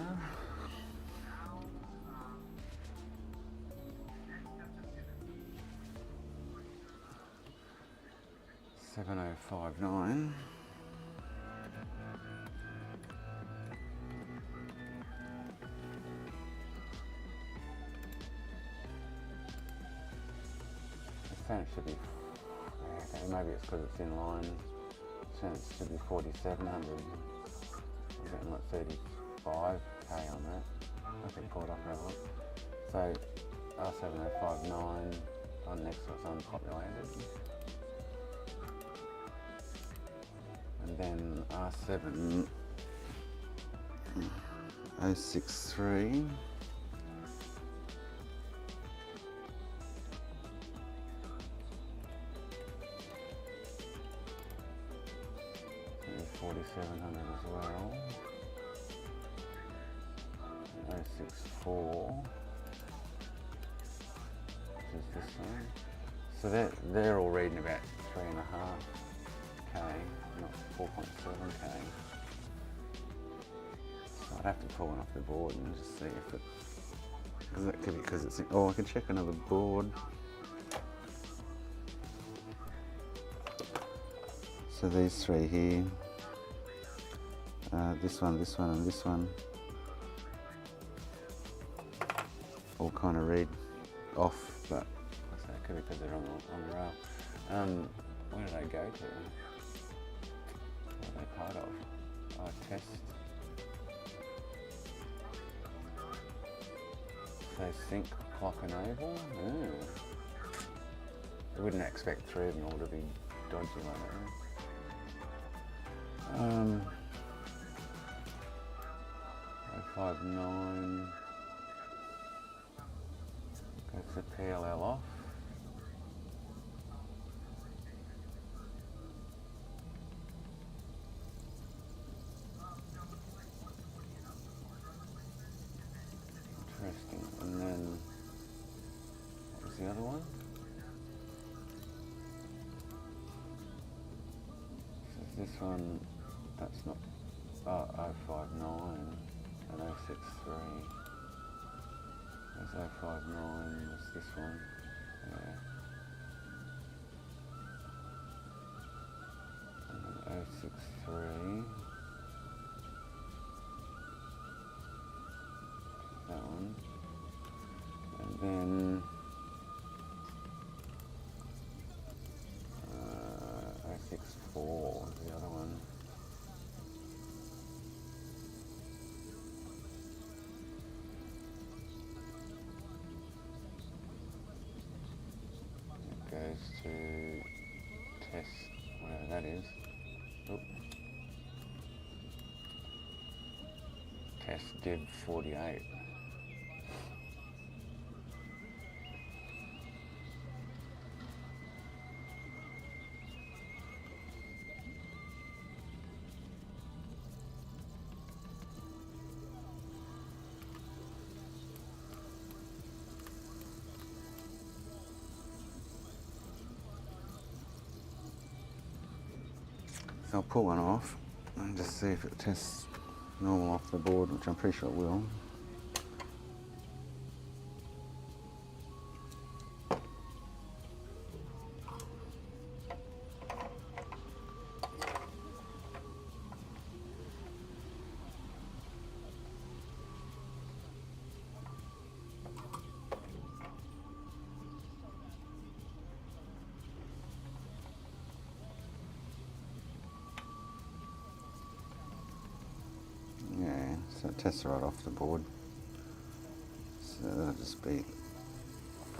7059. It should be, okay, maybe it's because it's in line. So it should be 4,700. I'm getting like 35k on that. I can pull it up and have a look. So R7059 on next was unpopulated. And then R7063. $4,700 as well. And 064, which is this one. So they're all reading about 3.5k, not 4.7k. So I'd have to pull one off the board and just see if it, because that could be because it's, oh, I can check another board. So these three here. This one, and this one all kind of read off, but I say it could be because they're on the rail. Where did I go to? What are they part of? Oh, test. So sync, clock, enable. Ooh. I wouldn't expect three of them all to be dodgy like that. 059 goes to PLL off. Interesting. And then what was the other one? So this one, that's not 059. And 063. There's 059, there's this one. Yeah. And then 063. That one. And then 064 is the other one. Goes to test, whatever that is. Oop. Test div 48. So I'll pull one off and just see if it tests normal off the board, which I'm pretty sure it will. So it tests right off the board. So that'll just be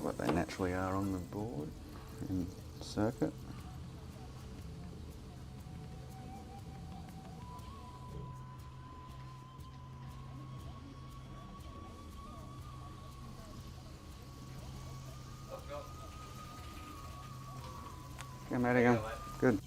what they naturally are on the board in circuit. Okay, Madigan. Good.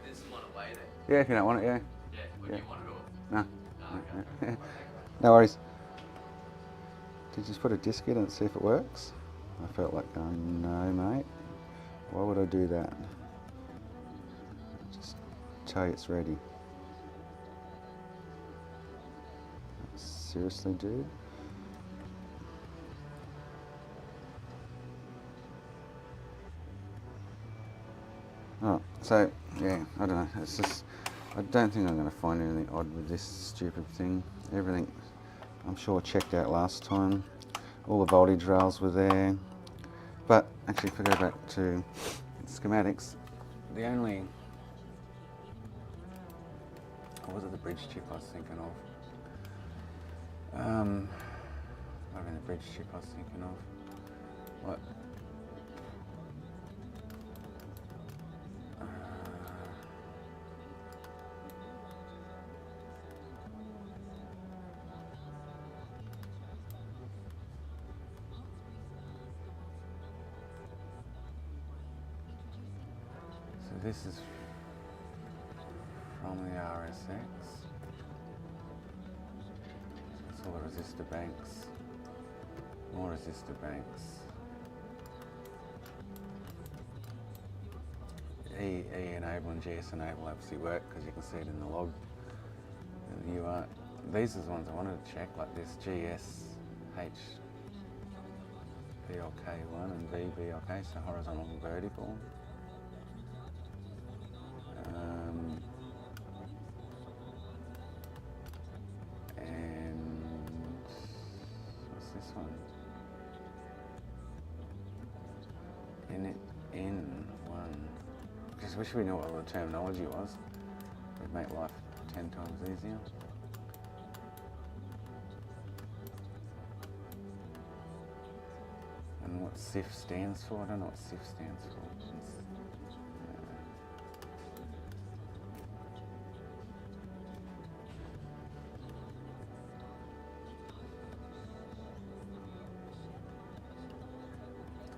This one away then? Yeah, if you don't want it, yeah. Yeah, would you want it all? No. Oh, okay. No worries. Did you just put a disc in and see if it works? I felt like going, no, mate. Why would I do that? Just tell you it's ready. Seriously, dude? Oh, so, yeah, I don't know. It's just, I don't think I'm going to find anything odd with this stupid thing. Everything, I'm sure, checked out last time. All the voltage rails were there. But, actually, if I go back to schematics, the only... Or was it the bridge chip I was thinking of? Might have been the bridge chip I was thinking of. What? So this is from the RSX. That's all the resistor banks. More resistor banks. E enable and GS enable obviously work because you can see it in the log. These are the ones I wanted to check, like this GS H BLK1 and VBLK, so horizontal and vertical. And what's this one? N1. Just wish we knew what the terminology was. It'd make life 10 times easier. And what SIF stands for? I don't know what SIF stands for.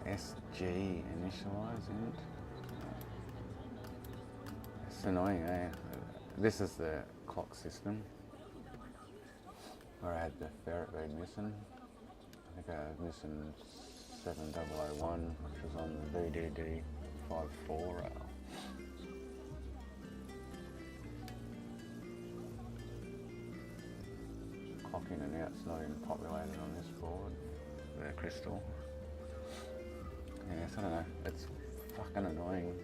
SG initialize in it. It's annoying, eh? This is the clock system where I had the ferret read missing. I think I was missing 7001, which was on the VDD 54 rail. Clock in and out's not even populated on this board. The crystal. Yes, I don't know. It's fucking annoying.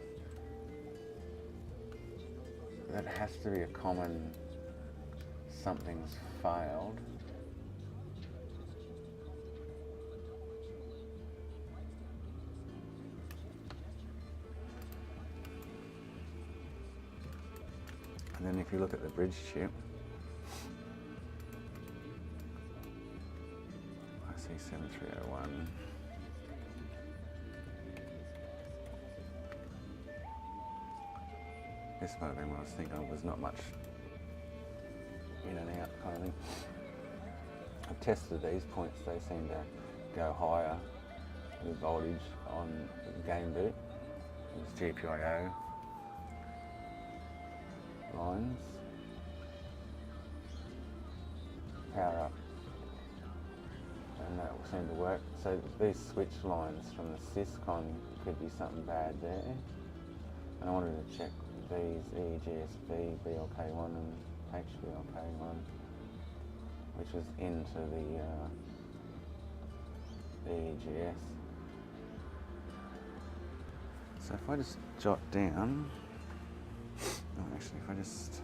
That has to be a common something's failed. And then if you look at the bridge chip, I see 7301. This might have been what I was thinking of, was not much in and out kind of thing. I've tested these points, they seem to go higher with voltage on game boot. There's GPIO lines, power up, and that will seem to work. So these switch lines from the Syscon could be something bad there. And I wanted to check these EEGSB BLK1 and HBLK1, which was into the EEGS. So if I just jot down, oh, actually if I just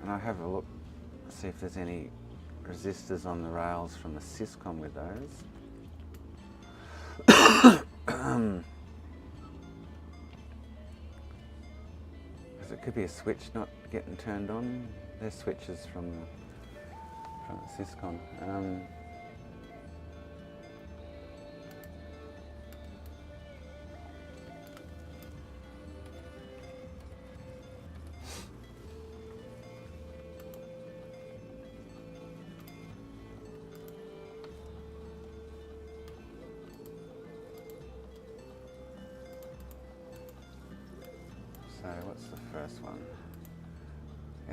and I have a look, see if there's any resistors on the rails from the Syscon with those. Because it could be a switch not getting turned on. There's switches from the Syscon. So what's the first one?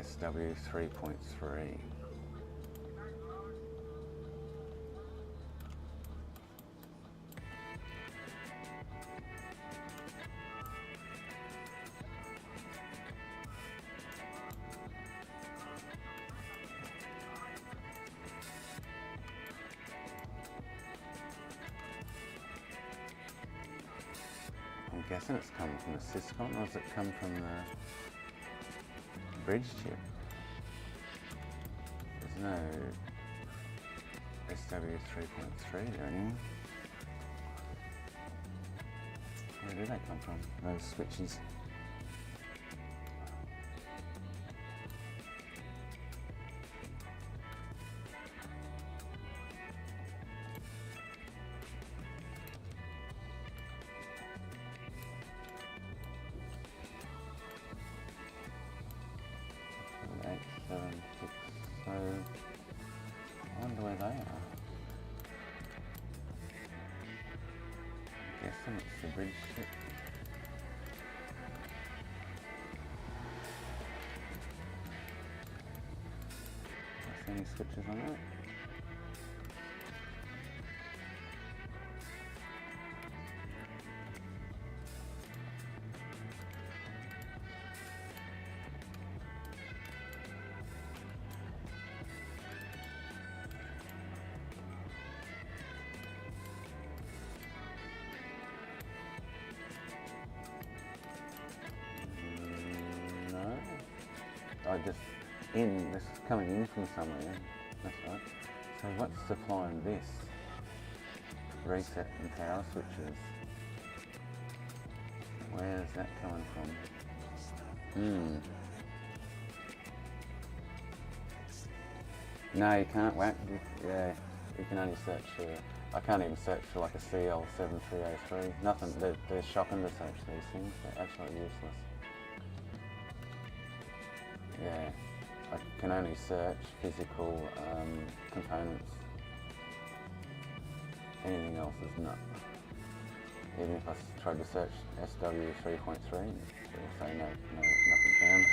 SW 3.3. I'm guessing it's coming from the Syscon, or does it come from the bridge chip? There's no SW 3.3 there anymore. Where do they come from, those switches? So, I wonder where they are. I'm guessing it's the bridge chip. I see any switches on that? This is coming in from somewhere, that's right. So what's supplying this? Reset and power switches. Where's that coming from? No, you can't whack, yeah, you can only search for, I can't even search for like a CL7303, nothing, they're shocking to search these things, they're absolutely useless. Yeah, I can only search physical components. Anything else is not. Even if I tried to search SW 3.3, it'll say no, nothing found.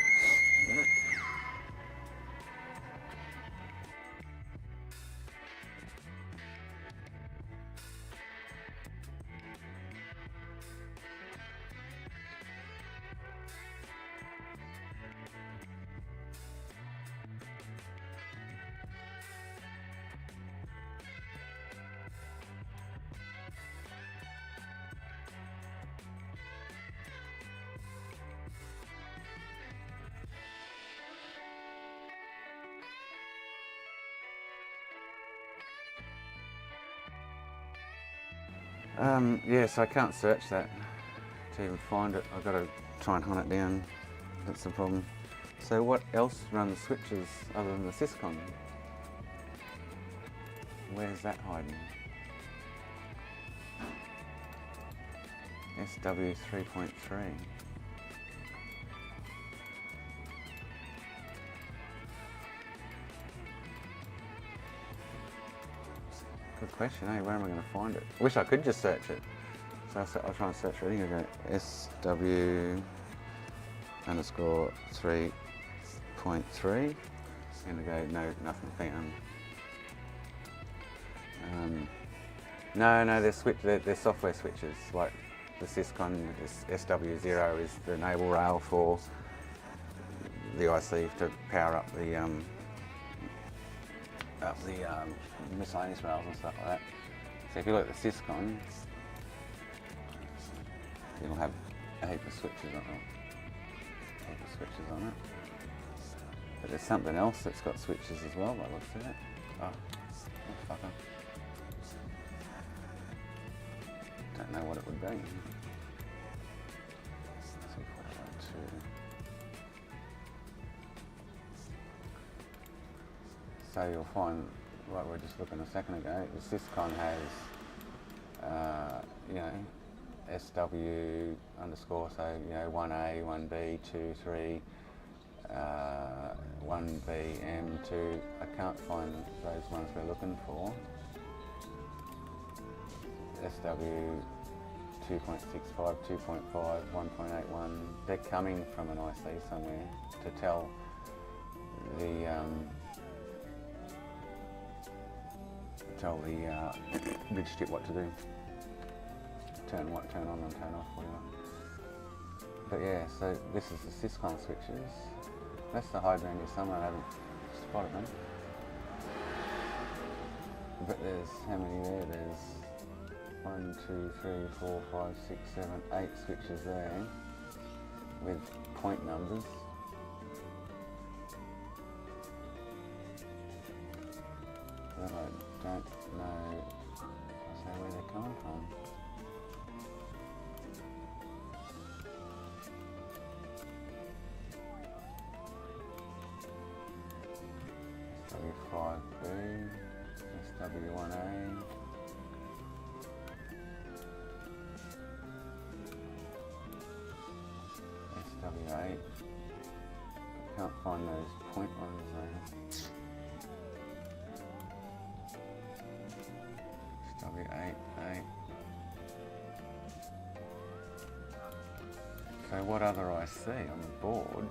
Yes, I can't search that to even find it. I've got to try and hunt it down. That's the problem. So what else runs switches other than the Syscon? Where's that hiding? SW 3.3. Good question, eh? Where am I going to find it? I wish I could just search it. So I'll try and search for it. I think I'll go SW underscore 3.3. And I go, no, nothing found. No, they're software switches. Like the Syscon SW0 is the enable rail for the IC to power up the miscellaneous rails and stuff like that. So if you look at the Syscon, it'll have a heap of switches on it. But there's something else that's got switches as well by the looks of it. Oh, fucker. Don't know what it would be. So you'll find, like we were just looking a second ago, the Syscon has, SW underscore, so 1A, 1B, 2, 3, 1B, M2. I can't find those ones we're looking for. SW 2.65, 2.5, 1.81. They're coming from an IC somewhere to tell the bridge chip what to do. Turn on and turn off, whatever. But yeah, so this is the Syscon switches. That's the hydrangea summer. I haven't spotted them. But there's how many there? There's 1, 2, 3, 4, 5, 6, 7, 8 switches there with point numbers. But I don't know where they're coming from. SW5B, SW1A. SW8. Can't find those point ones there. SW8, 8. So what other I see on the board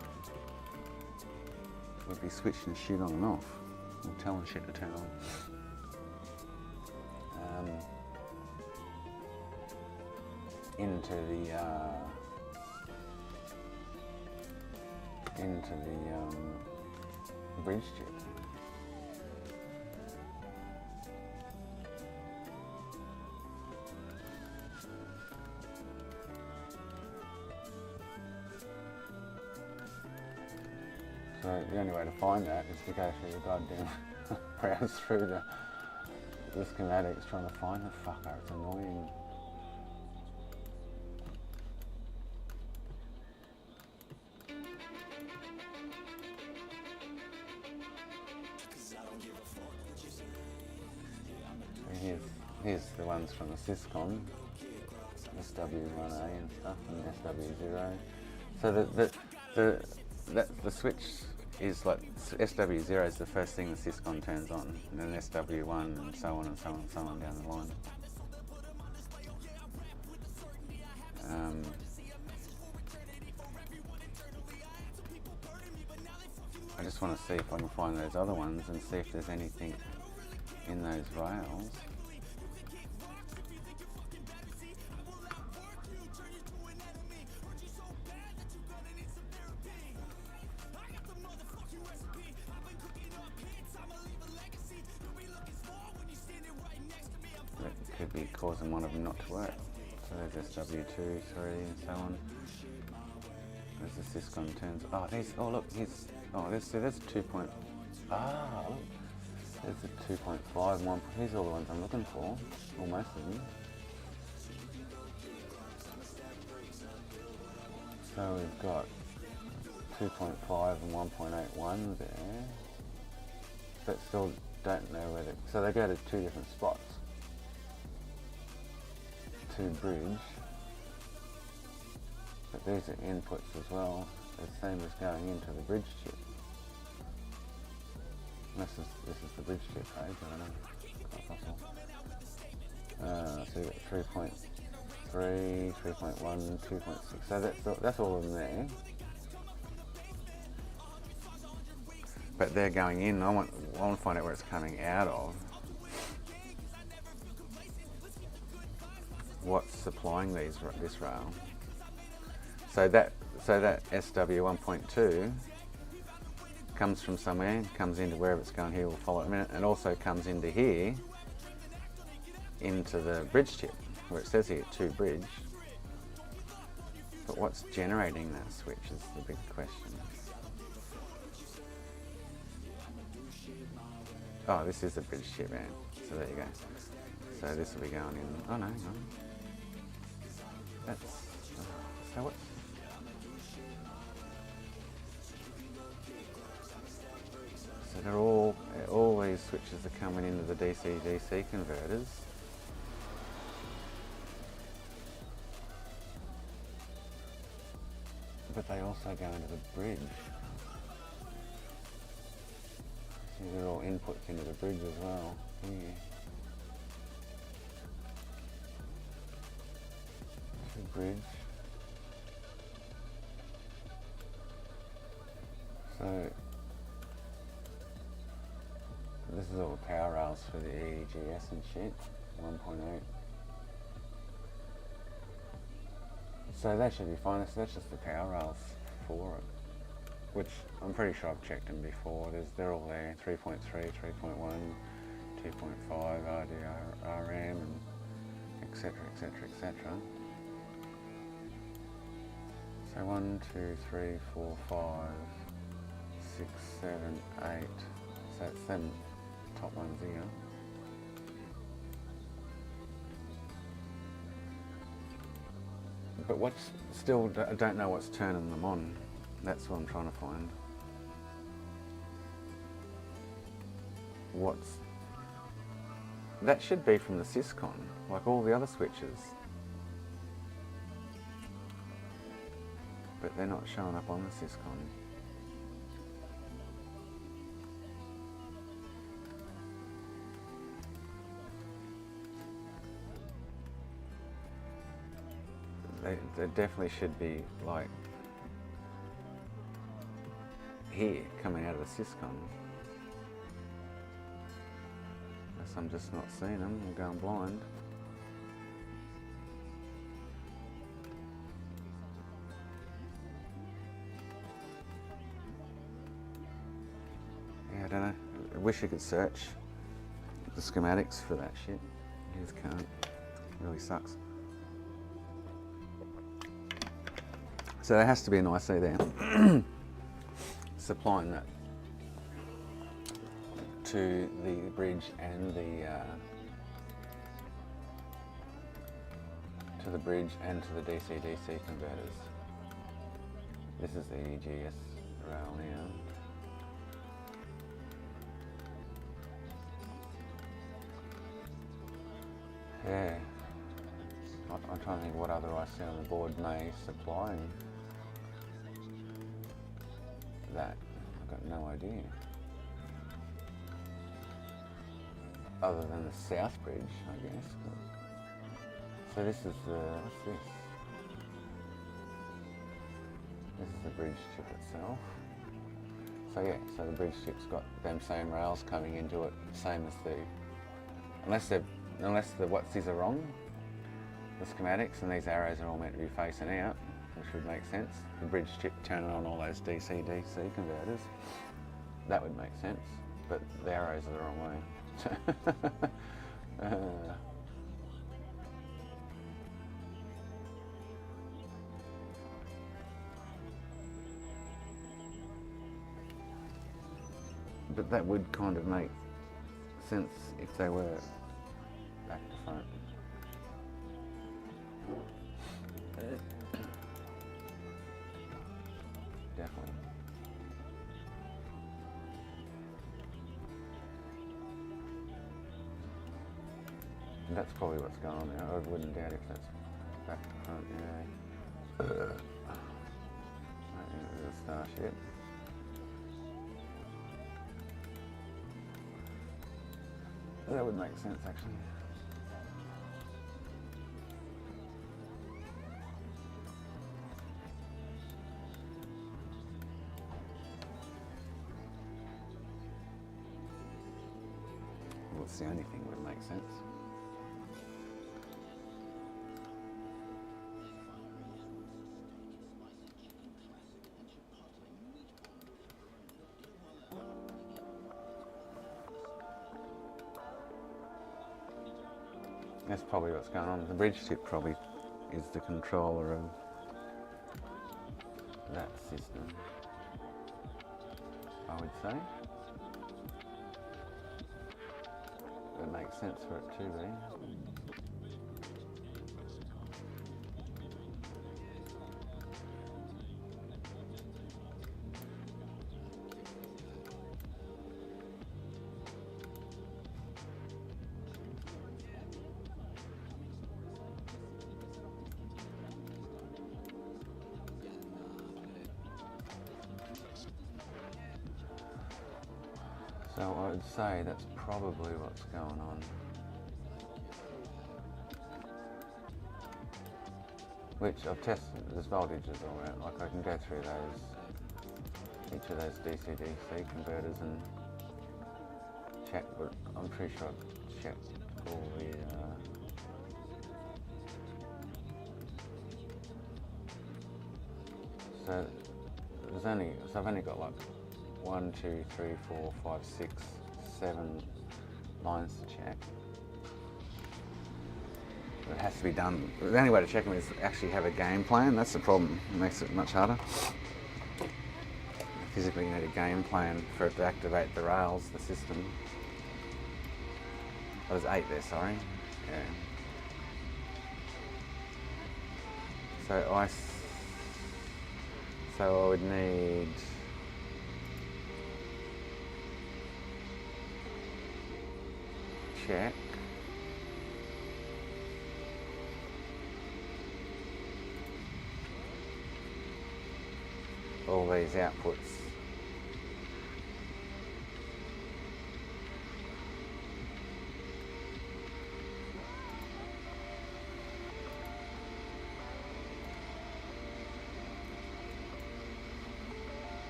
would be switching shit on and off, or telling shit to turn on. Into the bridge chip. So the only way to find that is to go through the goddamn browse through the schematics trying to find the fucker. It's annoying. Here's the ones from the Syscon, SW1A and stuff, and SW0. So the switch is like SW0 is the first thing the Syscon turns on, and then SW1 and so on and so on and so on down the line. I just want to see if I can find those other ones and see if there's anything in those rails. That could be causing one of them not to work. So there's SW2, 3 and so on. There's the Syscon turns. Oh, these. Oh, look. Here's. Oh, there's 2. Ah, look. There's the 2.5 1. These are all the ones I'm looking for. Or most of them. So we've got 2.5 and 1.81 there, but still don't know whether, so they go to two different spots. To bridge, but these are inputs as well, the same as going into the bridge chip. This is the bridge chip page, I don't know, quite possible. So you've got 3.3, 3.1, 2.6, so that's all in there. But they're going in, I want to find out where it's coming out of. What's supplying this rail? So that SW 1.2 comes from somewhere, comes into wherever it's going here, we'll follow it in a minute, and also comes into here, into the bridge chip, where it says here, to bridge. But what's generating that switch is the big question. Oh, this is the bridge chip, man. So there you go. So this will be going in, oh no, hang on. That's, so what's, so they're all these switches are coming into the DC-DC converters. But they also go into the bridge. These are all inputs into the bridge as well. Here. Bridge. So this is all the power rails for the EEGS and shit, 1.8. So that should be fine. So that's just the power rails for it, which I'm pretty sure I've checked them before. They're all there, 3.3, 3.1, 2.5 RDRM, and etc, etc, etc. So 1, 2, 3, 4, 5, 6, 7, 8. So it's them top ones here. But what's still, I don't know what's turning them on. That's what I'm trying to find. That should be from the Syscon, like all the other switches. But they're not showing up on the Syscon. They definitely should be like here, coming out of the Syscon. Unless I'm just not seeing them, I'm going blind. Yeah, I don't know. I wish you could search the schematics for that shit. You just can't. It really sucks. So there has to be an IC there supplying that to the bridge and to the DC-DC converters. This is the EGS rail now. Yeah, I'm trying to think what other IC on the board may supply that. I've got no idea. Other than the South Bridge, I guess. So this is the, what's this? This is the bridge chip itself. So yeah, so the bridge chip's got them same rails coming into it, same as the, unless the whatsies are wrong, the schematics, and these arrows are all meant to be facing out, which would make sense. The bridge chip turning on all those DC-DC converters, that would make sense, but the arrows are the wrong way. But that would kind of make sense if they were back to front. That's probably what's going on there. I wouldn't doubt if that's back to front, yeah. I don't think there's a starch yet. That would make sense actually. Well, it's the only thing that would make sense. That's probably what's going on. The bridge tip probably is the controller of that system, I would say. It makes sense for it to be. So I would say that's probably what's going on. Which I've tested, there's voltages all around, like I can go through those, each of those DC-DC converters and check, but I'm pretty sure I've checked all the so I've only got like 1, 2, 3, 4, 5, 6, 7 lines to check. It has to be done. The only way to check them is actually have a game plan. That's the problem. It makes it much harder. Physically, you need a game plan for it to activate the rails, the system. Oh, there's 8 there, sorry. Yeah. So I would need check all these outputs.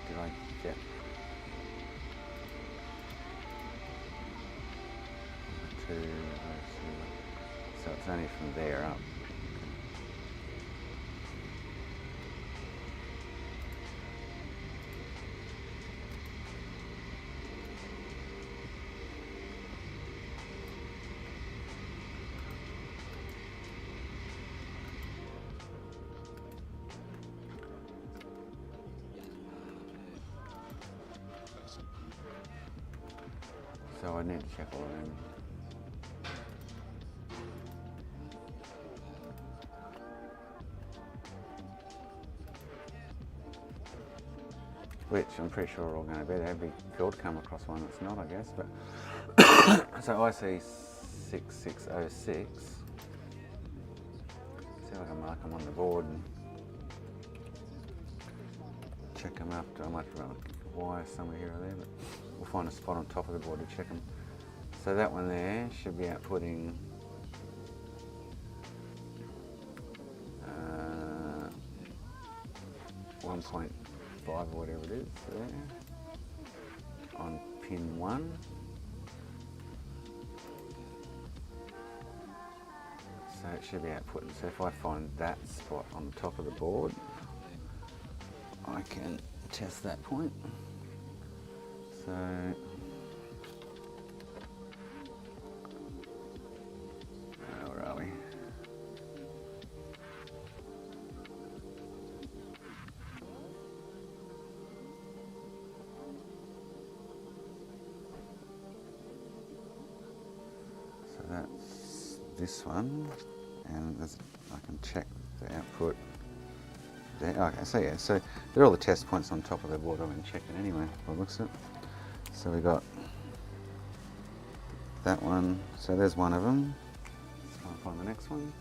Did I get? So it's only from there up. So I need to check all of them. Which I'm pretty sure are all going to be there. Every field come across one that's not, I guess. But so IC6606. See if I can mark them on the board and check them up. I might run a wire somewhere here or there, but we'll find a spot on top of the board to check them. So that one there should be outputting 1.5 or whatever it is there on pin 1. So it should be outputting. So if I find that spot on the top of the board, I can test that point. So where are we? So that's this one, and I can check the output there. Okay, so yeah, so they're all the test points on top of the board I've been checking anyway, by the looks of it. So we got that one. So there's one of them. Let's try and find the next one.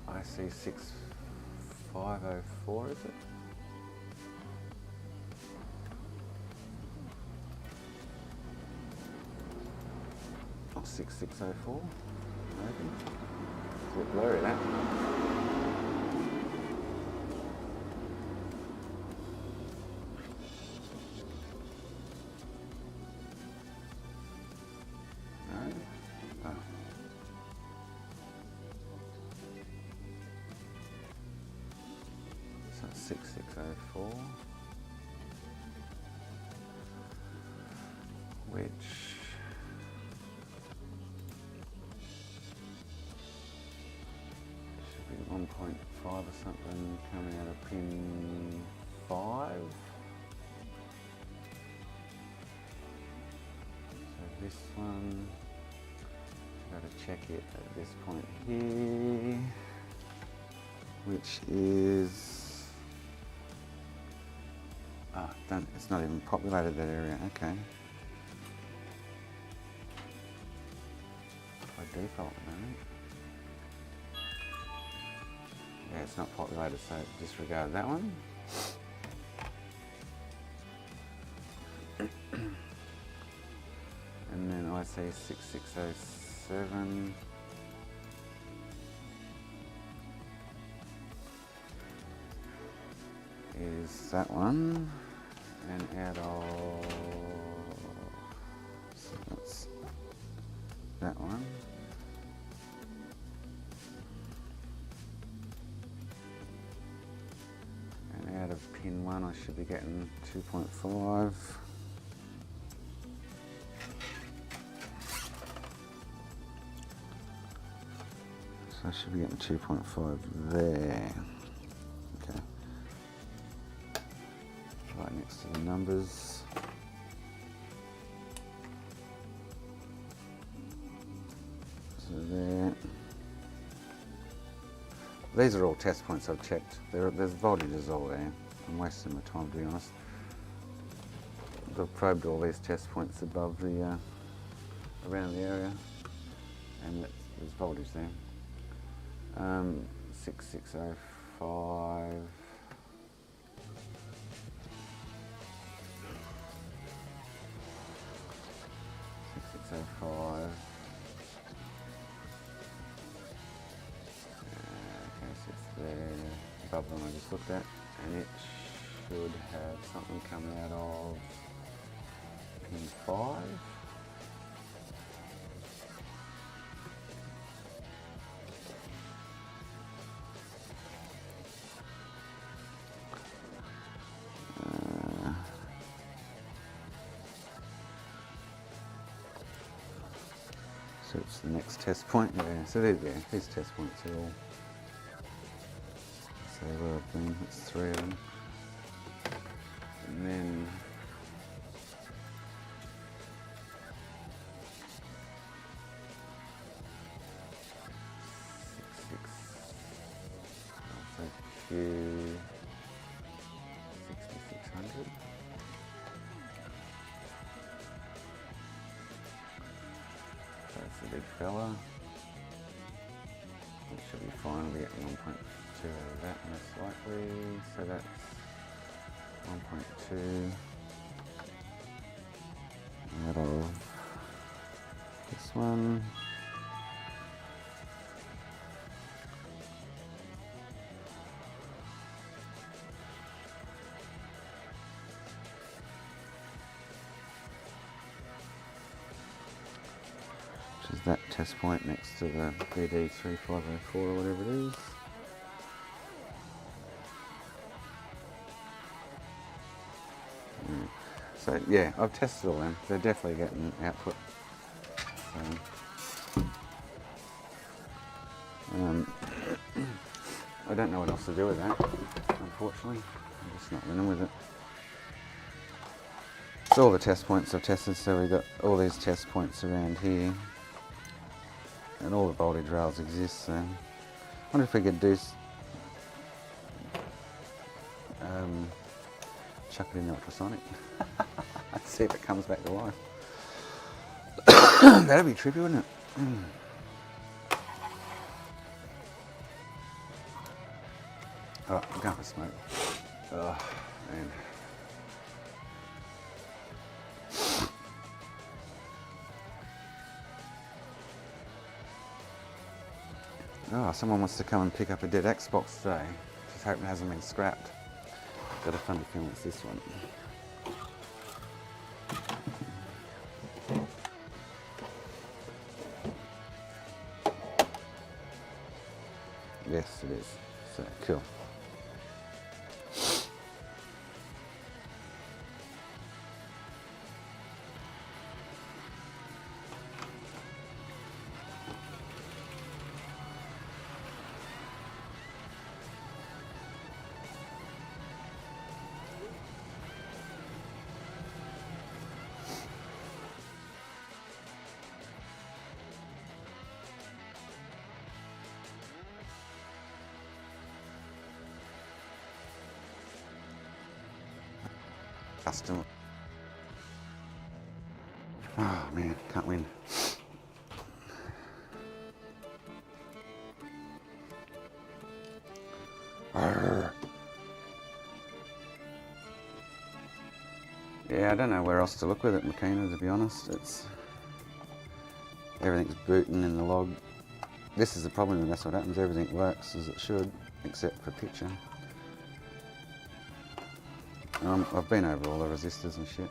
IC6504, is it? Or 6604, maybe. It's a bit blurry, that. No? Oh. So 6604, which should be 1.5 or something coming out of pin 5. So this one, got to check it at this point here, which is, it's not even populated, that area. Okay. By default, no. Yeah, it's not populated, so disregard that one. And then I say 6607. Is that one, and out of, so that's that one. And out of pin 1 I should be getting 2.5. So I should be getting 2.5 there. Okay. Right next to the numbers. So there. These are all test points I've checked. There's voltages all there. I'm wasting my time, to be honest. I've probed all these test points above the, around the area, and there's voltage there. 6605. 6605. Okay, so it's there, above the one I just looked at, and it should have something coming out of pin 5. So it's the next test point there. So there, these test points are all, so where I've been, it's 3 of them. And then Q 6600. That's the big fella. It should be fine. We get 1.2 out of that most likely. So that's 1.2 out of this one. Which is that test point next to the BD3504 or whatever it is. So yeah, I've tested all them. They're definitely getting output. So, I don't know what else to do with that, unfortunately. I'm just not running with it. So all the test points I've tested, so we've got all these test points around here. And all the voltage rails exist, so I wonder if we could do chuck it in the ultrasonic. See if it comes back to life. That'd be trippy, wouldn't it? Oh, I'm going for smoke. Oh, man. Oh, someone wants to come and pick up a dead Xbox today. Just hope it hasn't been scrapped. Got a funny feeling it's this one. Yes, it is. So, cool. Custom. Oh man, can't win. Arrgh. Yeah, I don't know where else to look with it, Makina, to be honest. It's everything's booting in the log. This is the problem, and that's what happens. Everything works as it should, except for picture. I've been over all the resistors and shit.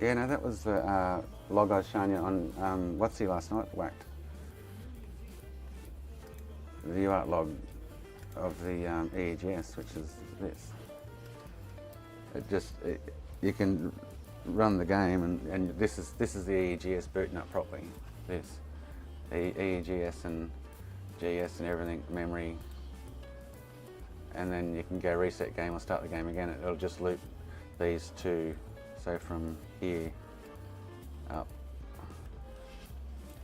Yeah, no, that was the log I was showing you on Whatsy last night, Whacked. The UART log of the EEGS, which is this. You can run the game, and this is the EEGS booting up properly. This, the EEGS and GS and everything, memory, and then you can go reset game or start the game again. It'll just loop these two. So from here up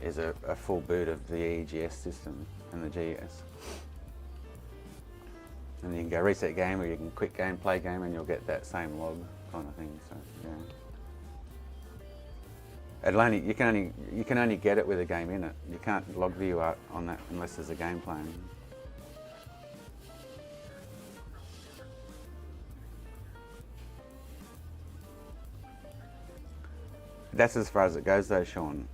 is a full boot of the EEGS system and the GS. And you can go reset game, or you can quit game, play game, and you'll get that same log kind of thing. So yeah, you can only get it with a game in it. You can't log view out on that unless there's a game playing. That's as far as it goes though, Sean.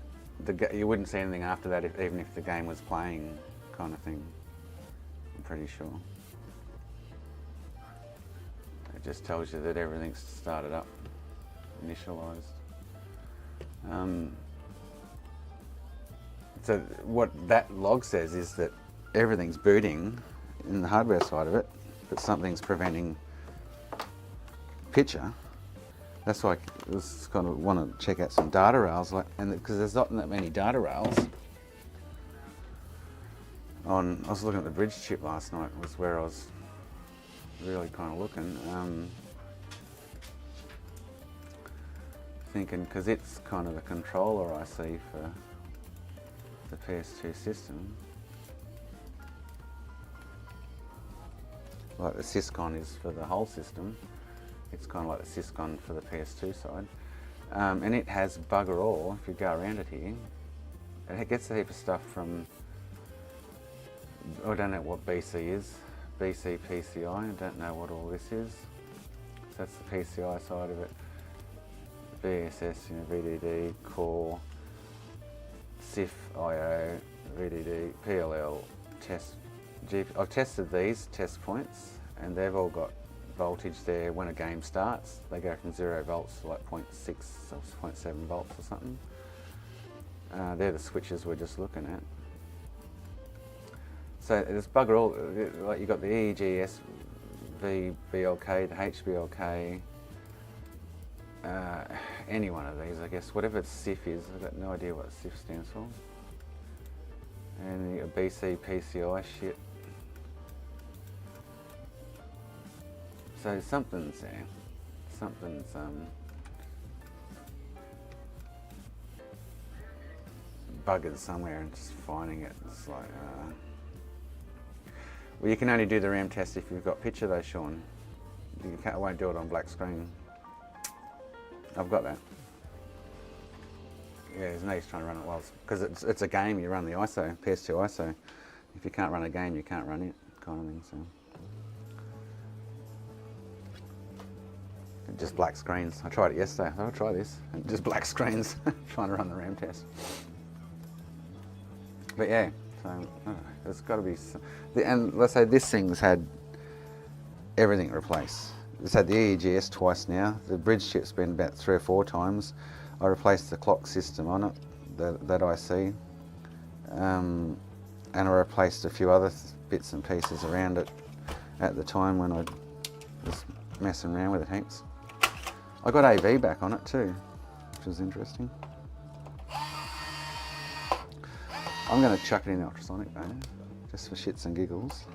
You wouldn't see anything after that even if the game was playing, kind of thing. I'm pretty sure. It just tells you that everything's started up, initialized. So what that log says is that everything's booting in the hardware side of it, but something's preventing picture. That's why I was kind of want to check out some data rails, and because there's not that many data rails. I was looking at the bridge chip last night. Was where I was really kind of looking, thinking because it's kind of the controller I see for the PS2 system. Like the Syscon is for the whole system. It's kind of like the Syscon for the PS2 side. And it has bugger all, if you go around it here. It gets a heap of stuff from, I don't know what BC is, BC PCI, I don't know what all this is. So that's the PCI side of it. BSS, VDD, Core, CIF, IO, VDD, PLL, test. I've tested these test points and they've all got voltage there when a game starts. They go from 0 volts to like 0.6 or 0.7 volts or something. They're the switches we're just looking at. So it's bugger all, like you've got the EEGS, VBLK, the HBLK, any one of these I guess, whatever CIF is, I've got no idea what CIF stands for. And you got BC, PCI shit. So something's there, something's buggered somewhere and just finding it. It's like, well, you can only do the RAM test if you've got picture though, Sean. You won't do it on black screen. I've got that. Yeah, there's no use trying to run it while because it's a game. You run the ISO, PS2 ISO. If you can't run a game, you can't run it, kind of thing. So. Just black screens. I tried it yesterday. I'll try this. And just black screens, trying to run the RAM test. But yeah, so I don't know. There's got to be. And let's say this thing's had everything replaced. It's had the EEGS twice now. The bridge chip's been about 3 or 4 times. I replaced the clock system on it, that IC, and I replaced a few other bits and pieces around it at the time when I was messing around with it heaps. I got AV back on it too, which was interesting. I'm going to chuck it in the ultrasonic though, just for shits and giggles.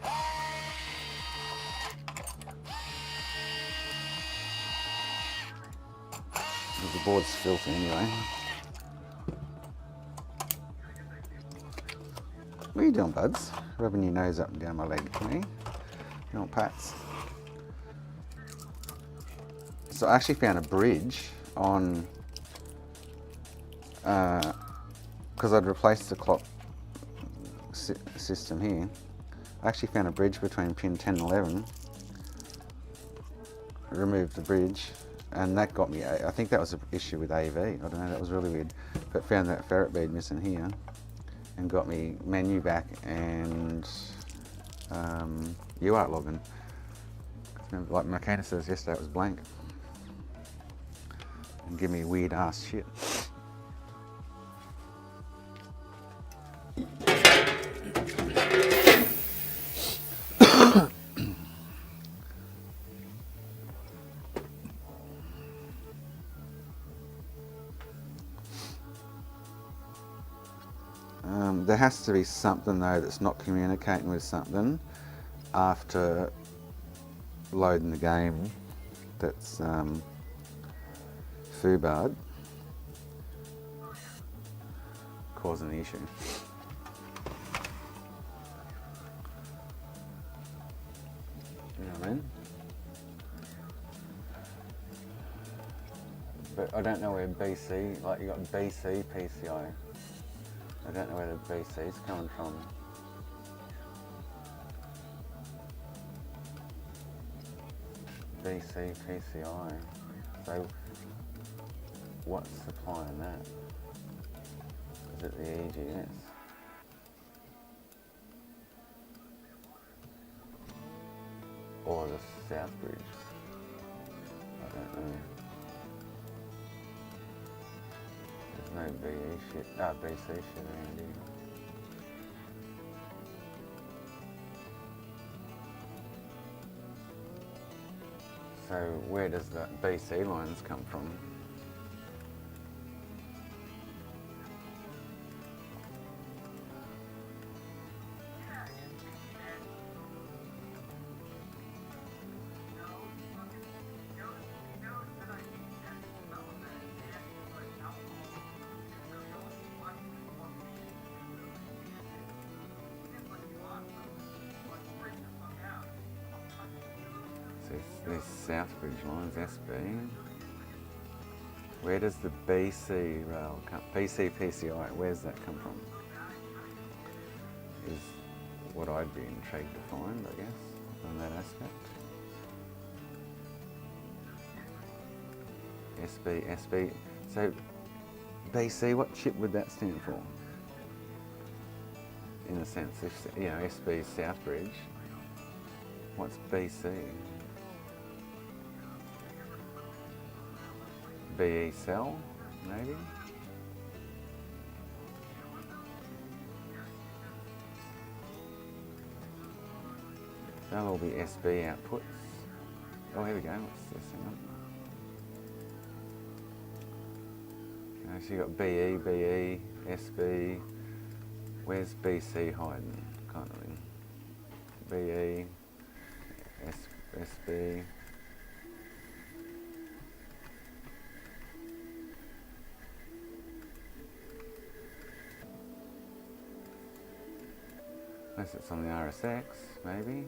The board's filthy anyway. What are you doing, buds? Rubbing your nose up and down my leg for me. You want pats? So I actually found a bridge on, because I'd replaced the clock system here. I actually found a bridge between pin 10 and 11. Removed the bridge. And that got me, I think that was an issue with AV, I don't know, that was really weird. But found that ferret bead missing here and got me menu back and UART login. Like Makena says yesterday, it was blank. And give me weird ass shit. There has to be something though that's not communicating with something after loading the game that's foobarred, causing the issue. You know what I mean? But I don't know where BC, like you got BC PCI. I don't know where the BC is coming from. BC PCI. So what's supplying that? Is it the EGS? Or the South Bridge. I don't know. There's no BC shit around here. So where does the BC lines come from? So there's Southbridge lines, SB. Where does the BC rail come? BC PCI, where's that come from? Is what I'd be intrigued to find, I guess, on that aspect. SB. So BC, what chip would that stand for? In a sense, if SB is Southbridge, what's BC? BE cell, maybe? They'll all be SB outputs. Oh, here we go. What's this? Hang on. Okay, so you've got BE, SB. Where's BC hiding? Kind of thing. BE, SB. Unless it's on the RSX, maybe.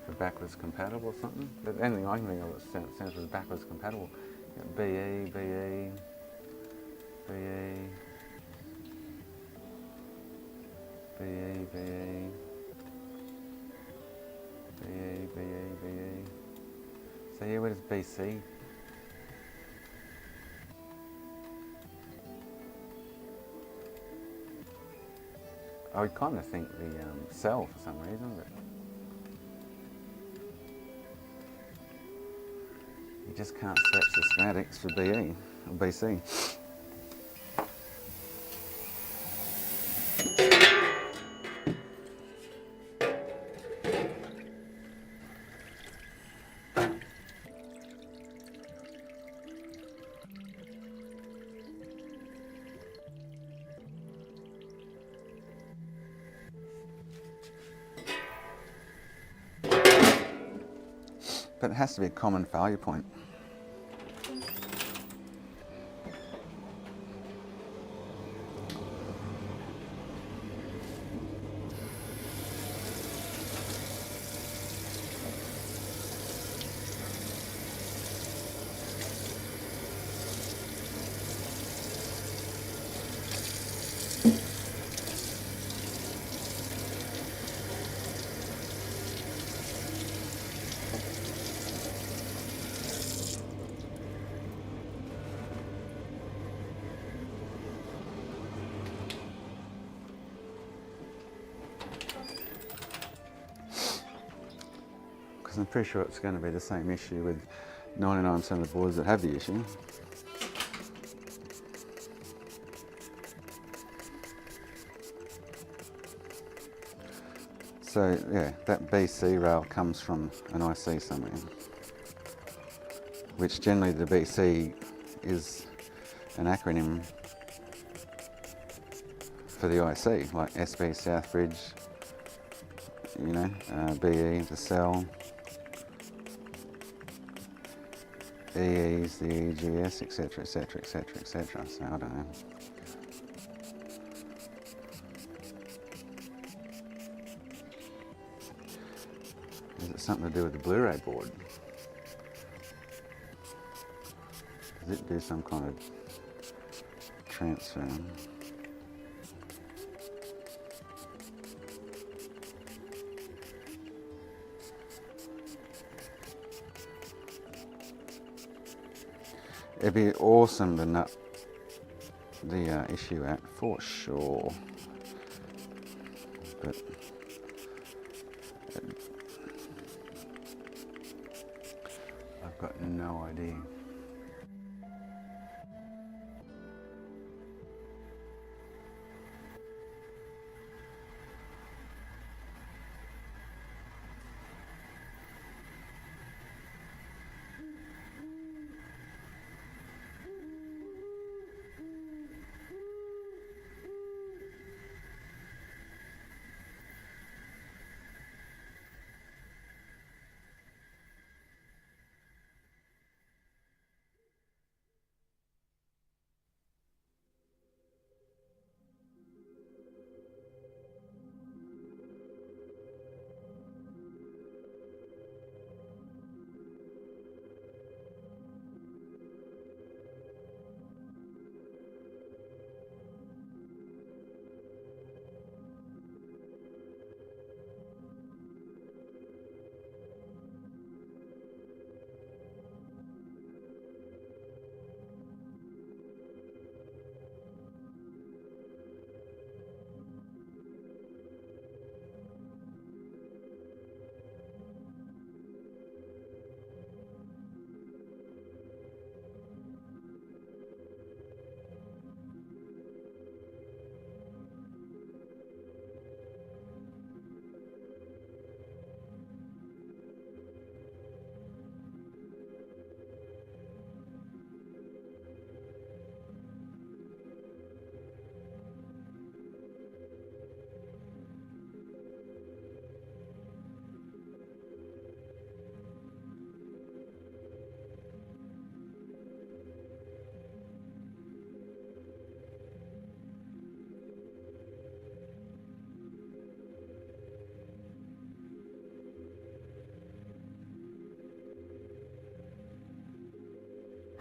For backwards compatible or something. But anything I can think of that sounds as backwards compatible. BE, BE, BE, BE, BE, BE, BE, BE. So yeah, where does BC? I would kind of think the cell for some reason, but you just can't search the schematics for BE or BC. But it has to be a common failure point. Because I'm pretty sure it's going to be the same issue with 99% of the boards that have the issue. So yeah, that BC rail comes from an IC somewhere, which generally the BC is an acronym for the IC, like SB Southbridge, BE the cell, EE's the EGS, etc, etc, etc, etc. So I don't know. Is it something to do with the Blu-ray board? Does it do some kind of transfer? It'd be awesome to nut the issue out for sure, but I've got no idea.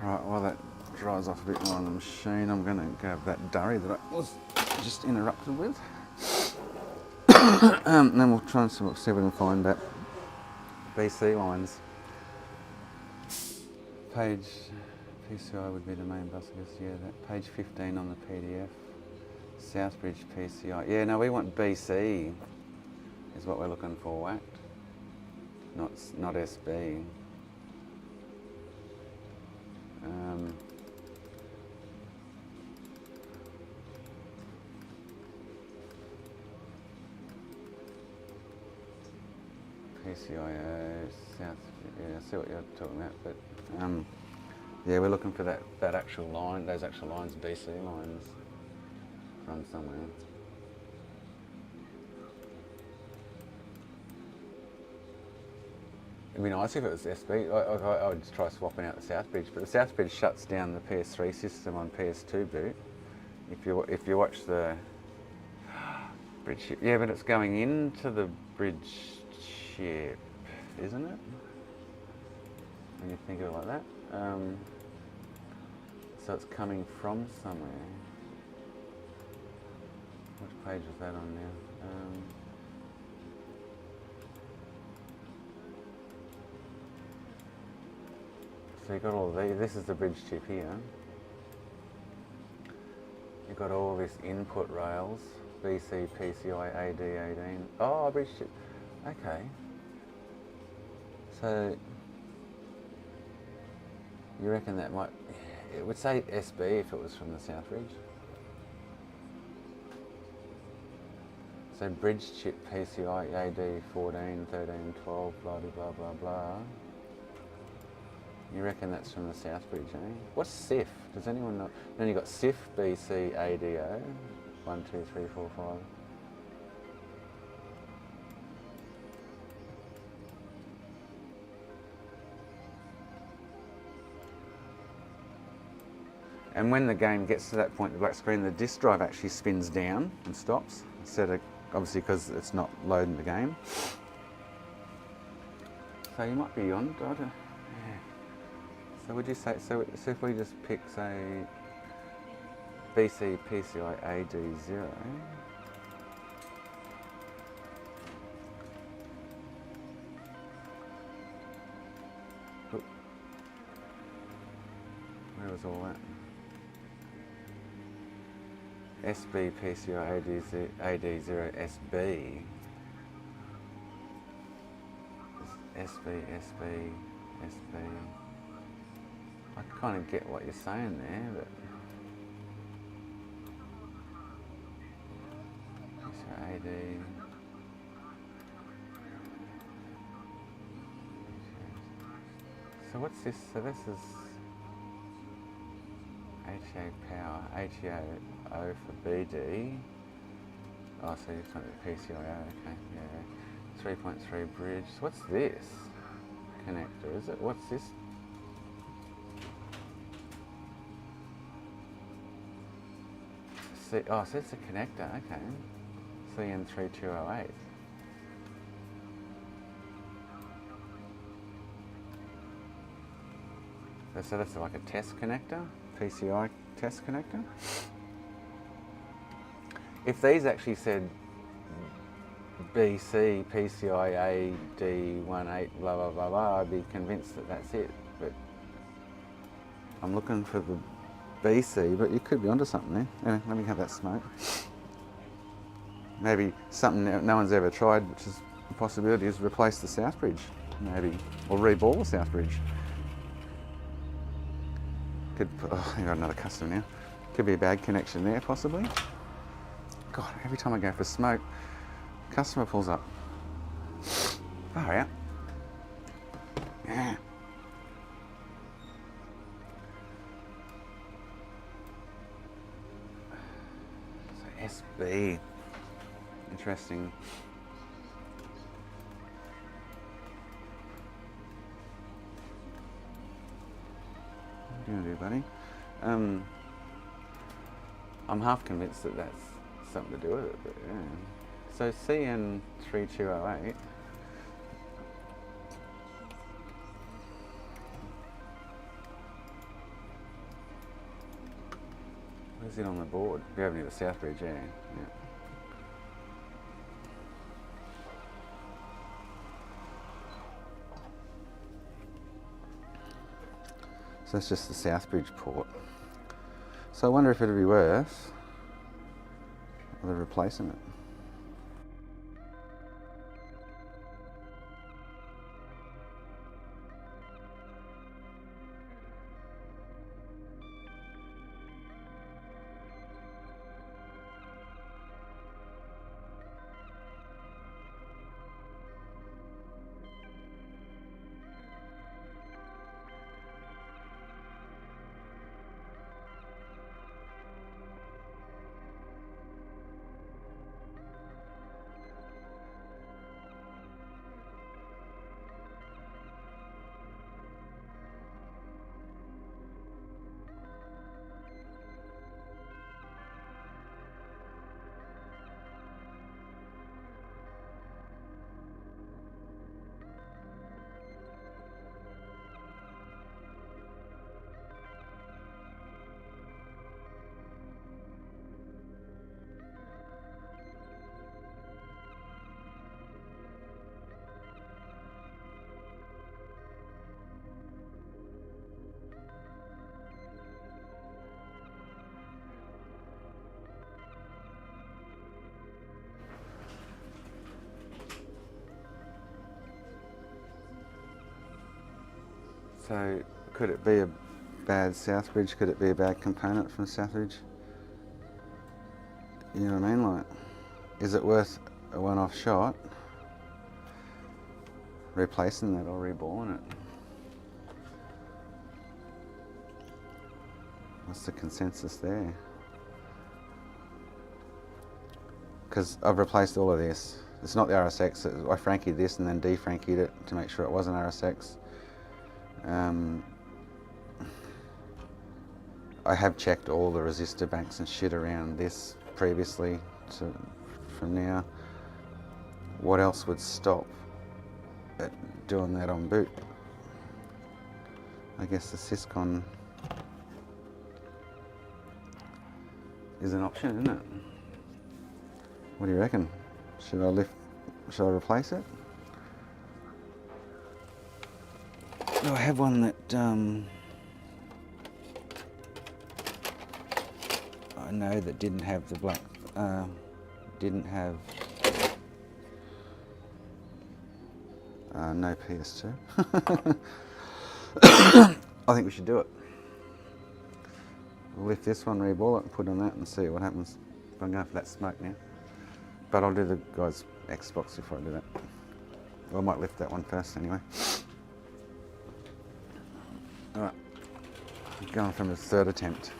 Right, while that dries off a bit more on the machine, I'm going to grab that durry that I was just interrupted with. And then we'll try and see if we can find that BC lines. Page PCI would be the main bus, I guess, yeah, that page 15 on the PDF. Southbridge PCI. Yeah, no, we want BC is what we're looking for, whacked. Not SB. PCIO, South, yeah, I see what you're talking about, but yeah, we're looking for that actual line, those actual lines, BC lines from somewhere. It'd be nice if it was SB. I would just try swapping out the Southbridge, but the Southbridge shuts down the PS3 system on PS2 boot. If you watch the bridge ship, yeah, but it's going into the bridge ship, isn't it? When you think of it like that. So it's coming from somewhere. Which page is that on now? So you've got all these, this is the bridge chip here. You've got all this input rails, BC, PCI, AD18. Oh, bridge chip, okay. So, you reckon that might, it would say SB if it was from the Southbridge. So bridge chip PCI, AD 14, 13, 12, blah, blah, blah, blah. You reckon that's from the Southbridge, eh? What's CIF? Does anyone know? Then you've got CIF, BC, ADO, 1, 2, 3, 4, 5. And when the game gets to that point, the black screen, the disk drive actually spins down and stops, instead of, obviously because it's not loading the game. So you might be on, I don't know. Yeah. So would you say, so if we just pick, say, BC PCI AD0, where was was all that? SB PCI AD0SB. SB, SB. I kind of get what you're saying there, but PCI AD. So what's this? So this is HEA power, HEO for BD. Oh, so you're talking about PCIO, okay, yeah. 3.3 bridge. So what's this connector, is it? What's this? Oh, so it's a connector, okay. CN3208. So that's like a test connector, PCI test connector. If these actually said BC, PCI AD18, blah, blah, blah, blah, I'd be convinced that that's it. But I'm looking for the BC, but you could be onto something there. Anyway, let me have that smoke. Maybe something no one's ever tried, which is a possibility, is replace the South Bridge, maybe, or reball the South Bridge. Could, oh, I got another customer now. Could be a bad connection there, possibly. God, every time I go for smoke, customer pulls up. Far out. Yeah. So SB. Interesting. What are you going to do, buddy? I'm half convinced that that's something to do with it, but yeah. So CN3208. Where's it on the board? We have near the South Bridge, yeah. So that's just the South Bridge port. So I wonder if it'd be worth replacing it. So could it be a bad South Bridge? Could it be a bad component from South Bridge? You know what I mean? Like, is it worth a one-off shot replacing that or reballing it? What's the consensus there? Because I've replaced all of this. It's not the RSX. I Frankied this and then de-Frankied it to make sure it wasn't RSX. I have checked all the resistor banks and shit around this previously from now. What else would stop it doing that on boot? I guess the Syscon is an option, isn't it? What do you reckon? Should I replace it? Do I have one that know that didn't have the black, didn't have no PS2. I think we should do it. We'll lift this one, reball it, and put on that and see what happens. I'm going for that smoke now. But I'll do the guy's Xbox before I do that. Well, I might lift that one first anyway. Alright, going from the third attempt.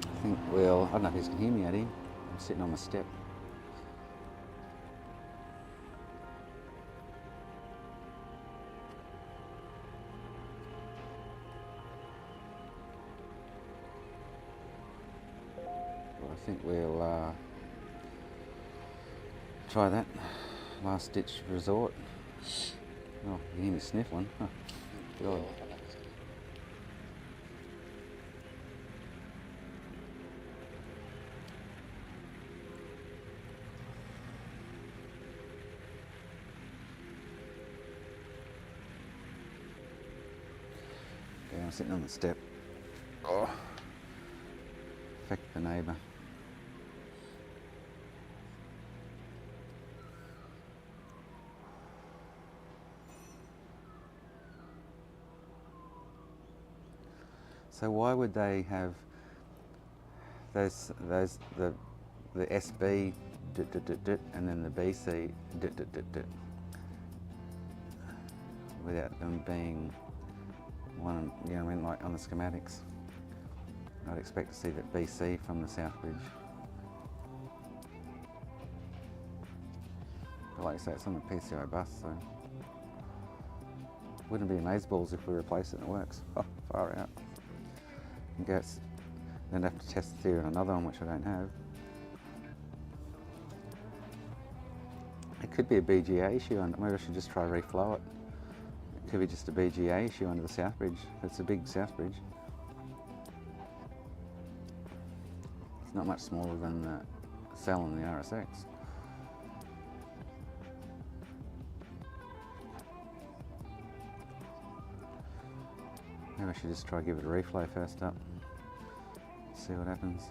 I think we'll, I don't know if you can hear me out here. I'm sitting on my step. Well, I think we'll try that. Last ditch resort. Oh, you can hear me sniffling. Huh. God. Okay, I'm sitting on the step. Oh, affect the neighbour. So why would they have those the SB and then the BC without them being one, you know what I mean, like on the schematics? I'd expect to see that BC from the South Bridge. But like I say, it's on the PCI bus, so wouldn't be amazeballs if we replace it and it works. Oh, far out. I guess then have to test the theory on another one, which I don't have. It could be a BGA issue, and maybe I should just try reflow it. It could be just a BGA issue under the South Bridge. It's a big South Bridge. It's not much smaller than the cell in the RSX. Maybe I should just try give it a reflow first up. See what happens.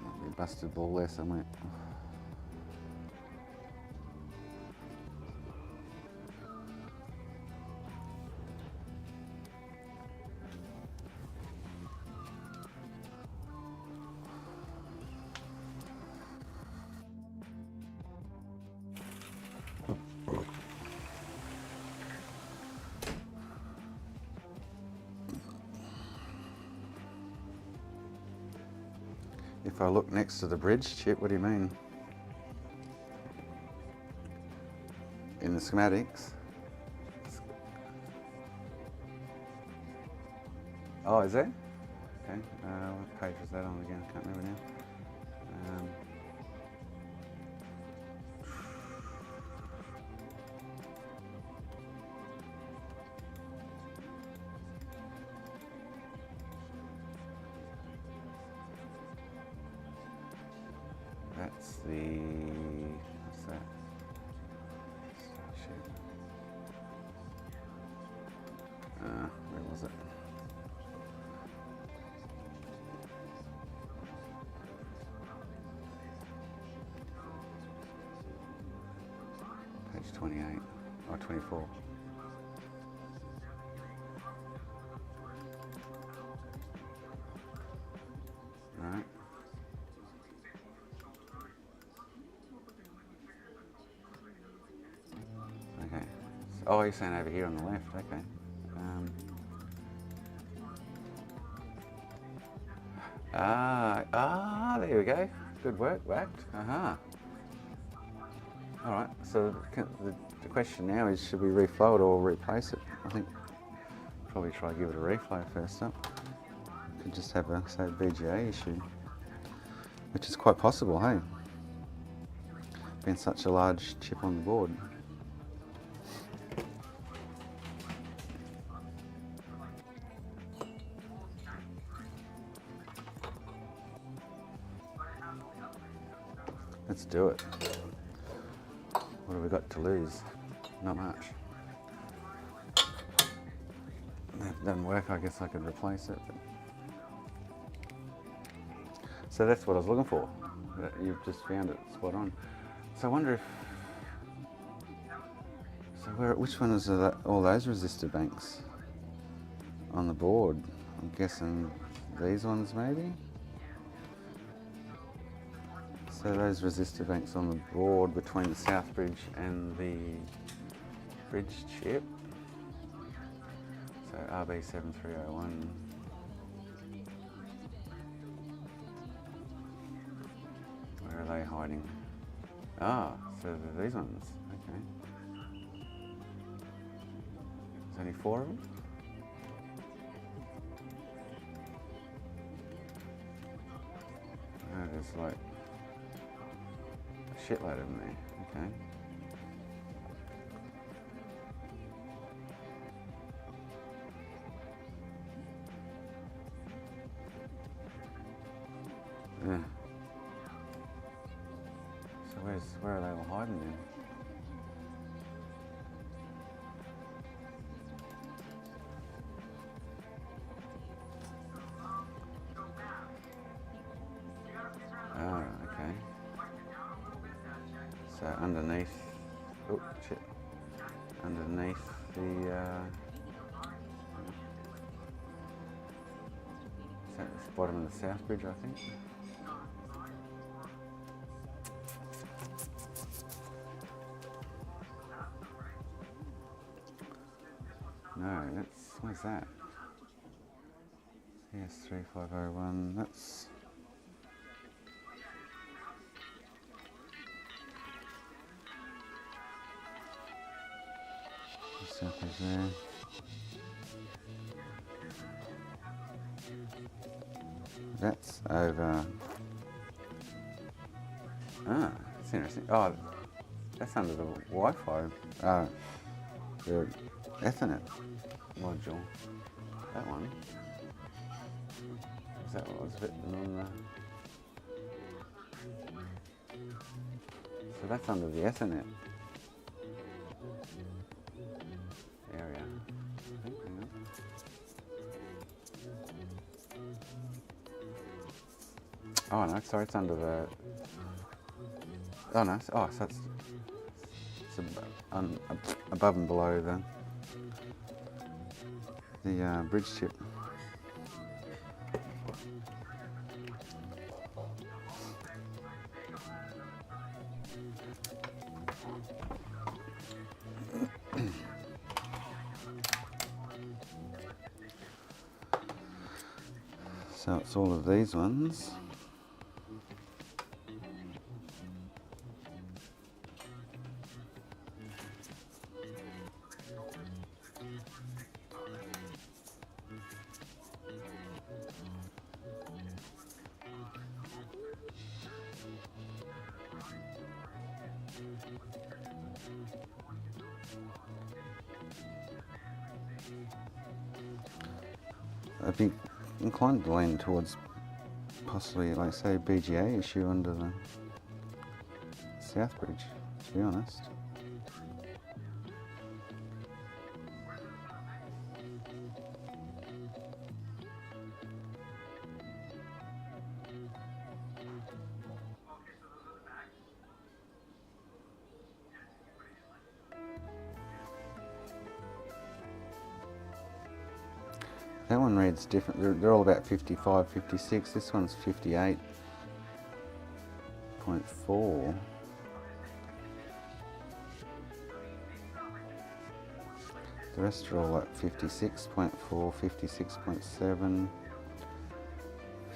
Might be a busted ball there somewhere. If I look next to the bridge chip, what do you mean? In the schematics? Oh, is there? Okay, what page was that on again? I can't remember now. That's the, what's that? Starship. Where was it? Page 28 or 24. Right. Okay. Oh, you're saying over here on the left. Okay. There we go. Good work, whacked. All right. So the question now is, should we reflow it or replace it? I think probably try to give it a reflow first up. Could just have a, say, BGA issue, which is quite possible, hey? Being such a large chip on the board. Let's do it. What have we got to lose? Not much. If it doesn't work, I guess I could replace it. But... So that's what I was looking for. You've just found it spot on. So I wonder if... So which one is all those resistor banks on the board? I'm guessing these ones maybe? So those resistor banks on the board between the south bridge and the bridge chip. So RB7301. Where are they hiding? Ah, so they're these ones. Okay. There's only 4 of them? Oh, there's like a shitload of them there. Okay. Yeah. So where are they all hiding then? Oh, okay. So underneath, oh shit, underneath the, is that the bottom of the south bridge, I think? No, where's that? ES3501, that's... South is there. That's over... Ah, that's interesting. Oh, that's under the Wi-Fi, the Ethernet module. That one. Is that what was written on the... So that's under the Ethernet area. I think, hang on. Oh no, sorry, it's under the... Oh no, so it's above and below the bridge chip. So it's all of these ones. I'd be inclined to lean towards possibly, like say, a BGA issue under the South Bridge, to be honest. That one reads different. They're all about 55, 56. This one's 58.4. The rest are all like 56.4, 56.7,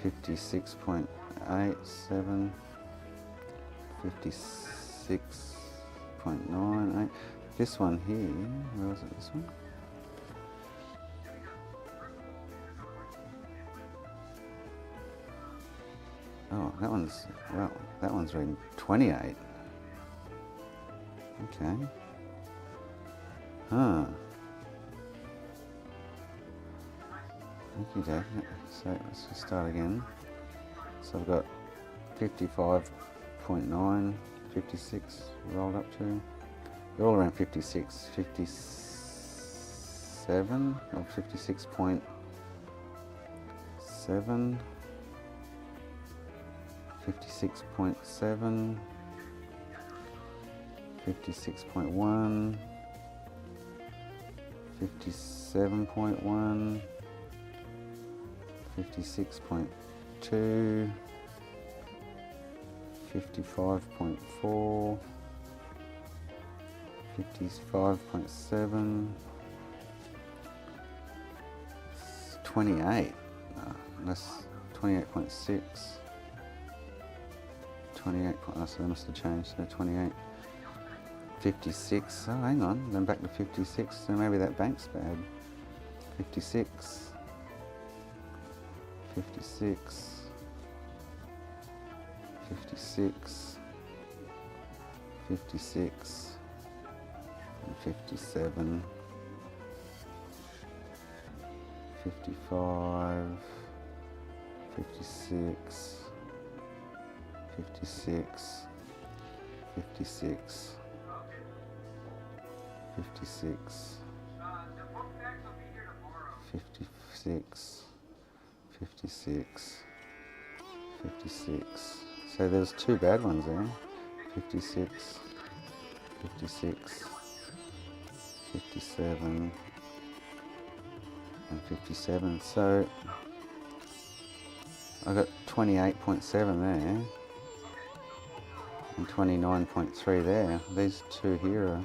56.87, 56.98. This one here, where was it, this one? Oh, that one's reading 28. Okay. Huh. Okay, so let's just start again. So I've got 55.9, 56 rolled up to. They're all around 56, 57 or 56.7. 56.7, 56.1, 57.1, 56.2, 55.4, 55.7, 28, that's 28.6. 28, so they must have changed, so 28, 56, oh hang on, then back to 56, so maybe that bank's bad. 56, 56, 56, 56, and 57, 55, 56, 56, 56, 56, 56, 56, 56. So there's two bad ones there. 56, 56, 57, and 57. So I got 28.7 there. And 29.3 there. These two here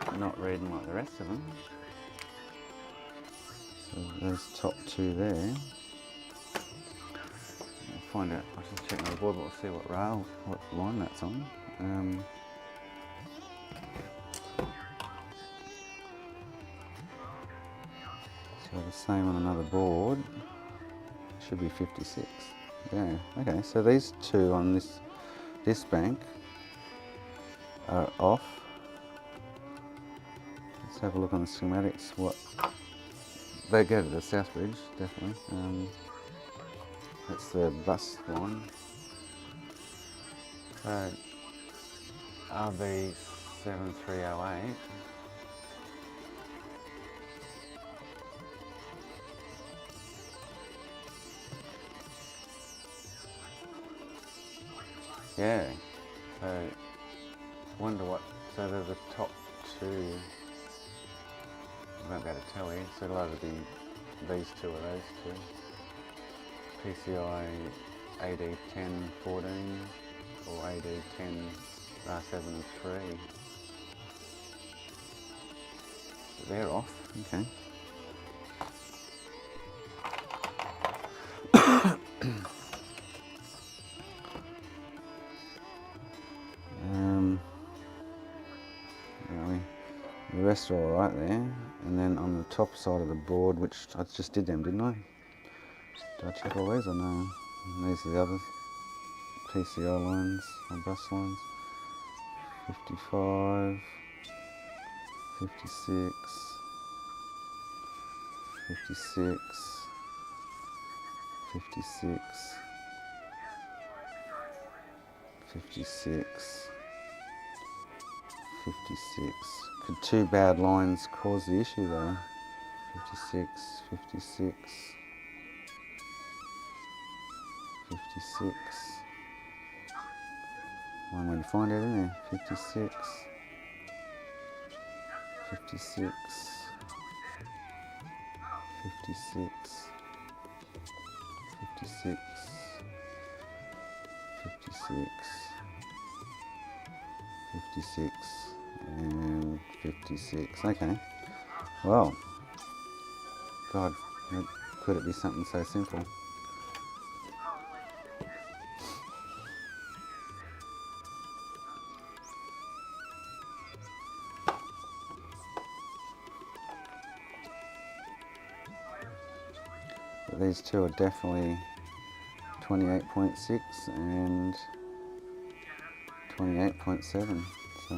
are not reading like the rest of them. So those top two there. I'll find out, I should check my board, but we'll see what rail, what line that's on. So the same on another board. Should be 56. Yeah, okay, so these two on this bank are off. Let's have a look on the schematics. What they go to the South Bridge, definitely. That's the bus line. So RB7308. Yeah, so wonder what, so they're the top two, I won't be able to tell you, so it'll either be these two or those two. PCI AD1014 or AD10R73. They're off, okay. The rest are alright there, and then on the top side of the board, which I just did them, didn't I? Did I check all these or no? And these are the others. PCI lines, or bus lines. 55, 56, 56, 56, 56, 56. Could two bad lines cause the issue though? 56, 56, 56. One way to find out, isn't there? 56, 56, 56, 56, 56, 56, and 56. Okay. Well, God, could it be something so simple? But these two are definitely 28.6 and 28.7. So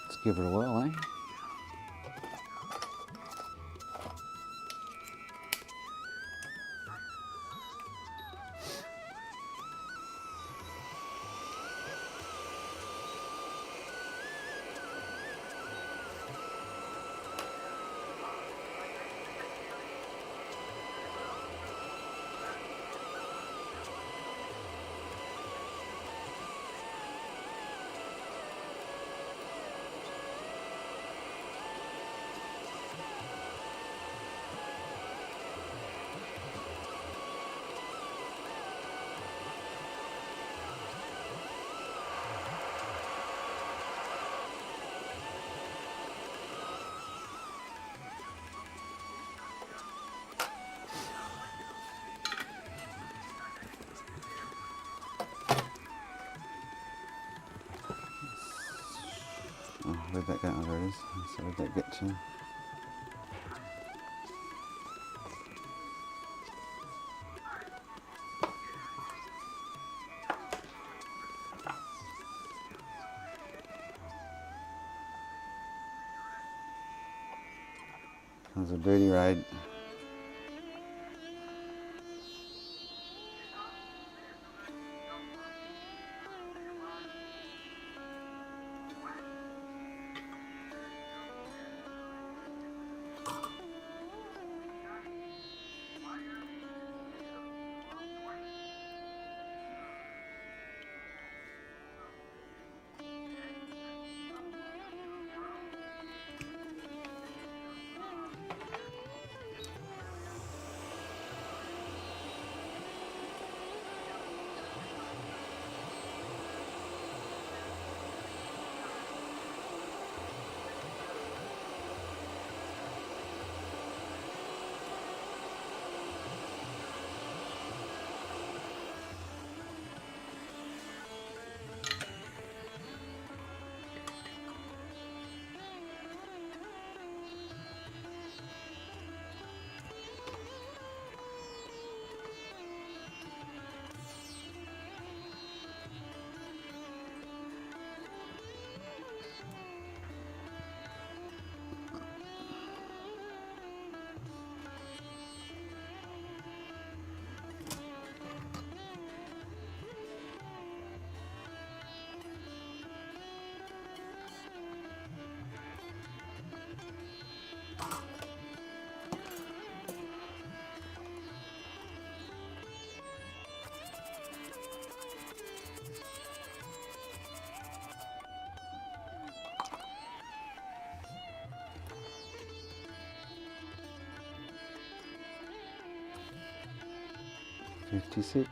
let's give it a whirl, eh? Oh, where'd that go? Oh, there it is. So where'd that get to? Comes a dirty raid. $56.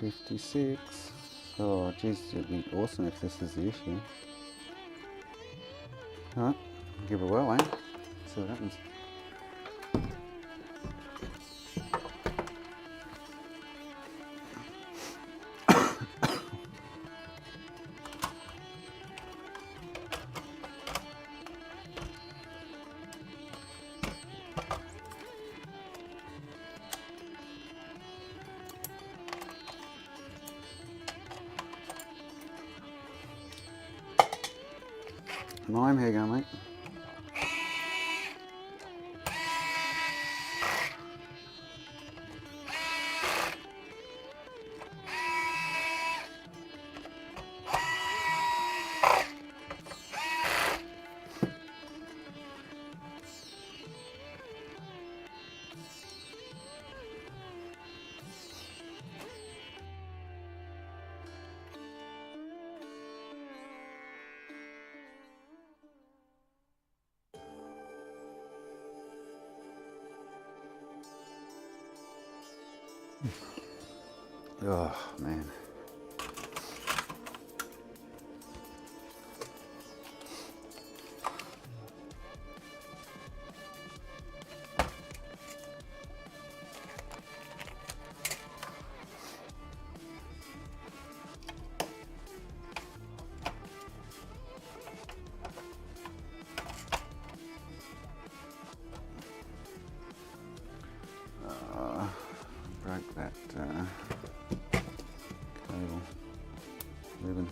$56. Oh, geez, it'd be awesome if this is the issue. Alright, give it a whirl, eh? See what happens. Mime, here you go, mate. Oh, man. Broke that cable ribbon.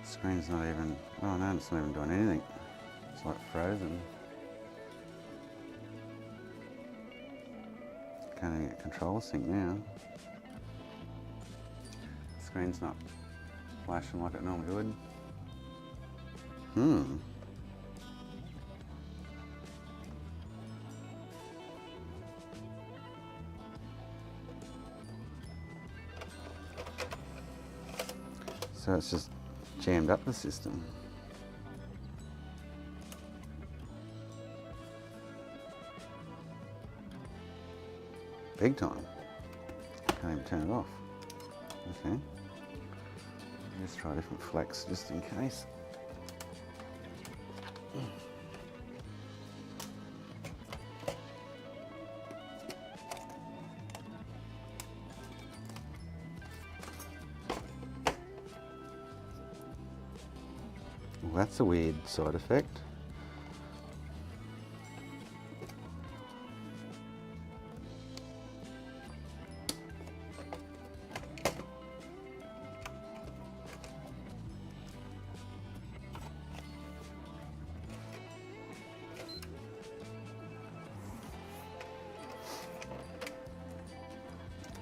Screen's not even, oh no, it's not even doing anything. It's like frozen. Can't even get control sync now. Screen's not flashing like it normally would. So it's just jammed up the system. Big time. Can't even turn it off. Okay. Let's try a different flex just in case. Well, that's a weird side effect.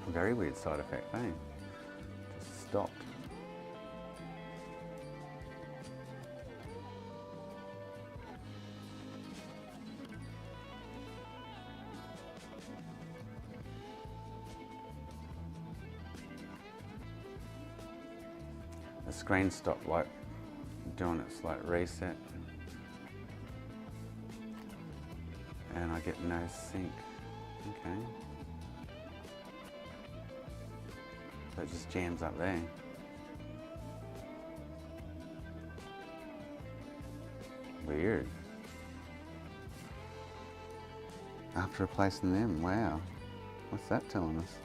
Very weird side effect, eh? Just stopped. The screen stopped like doing its like reset, and I get no sync. Okay. So it just jams up there. Weird. After replacing them, wow. What's that telling us?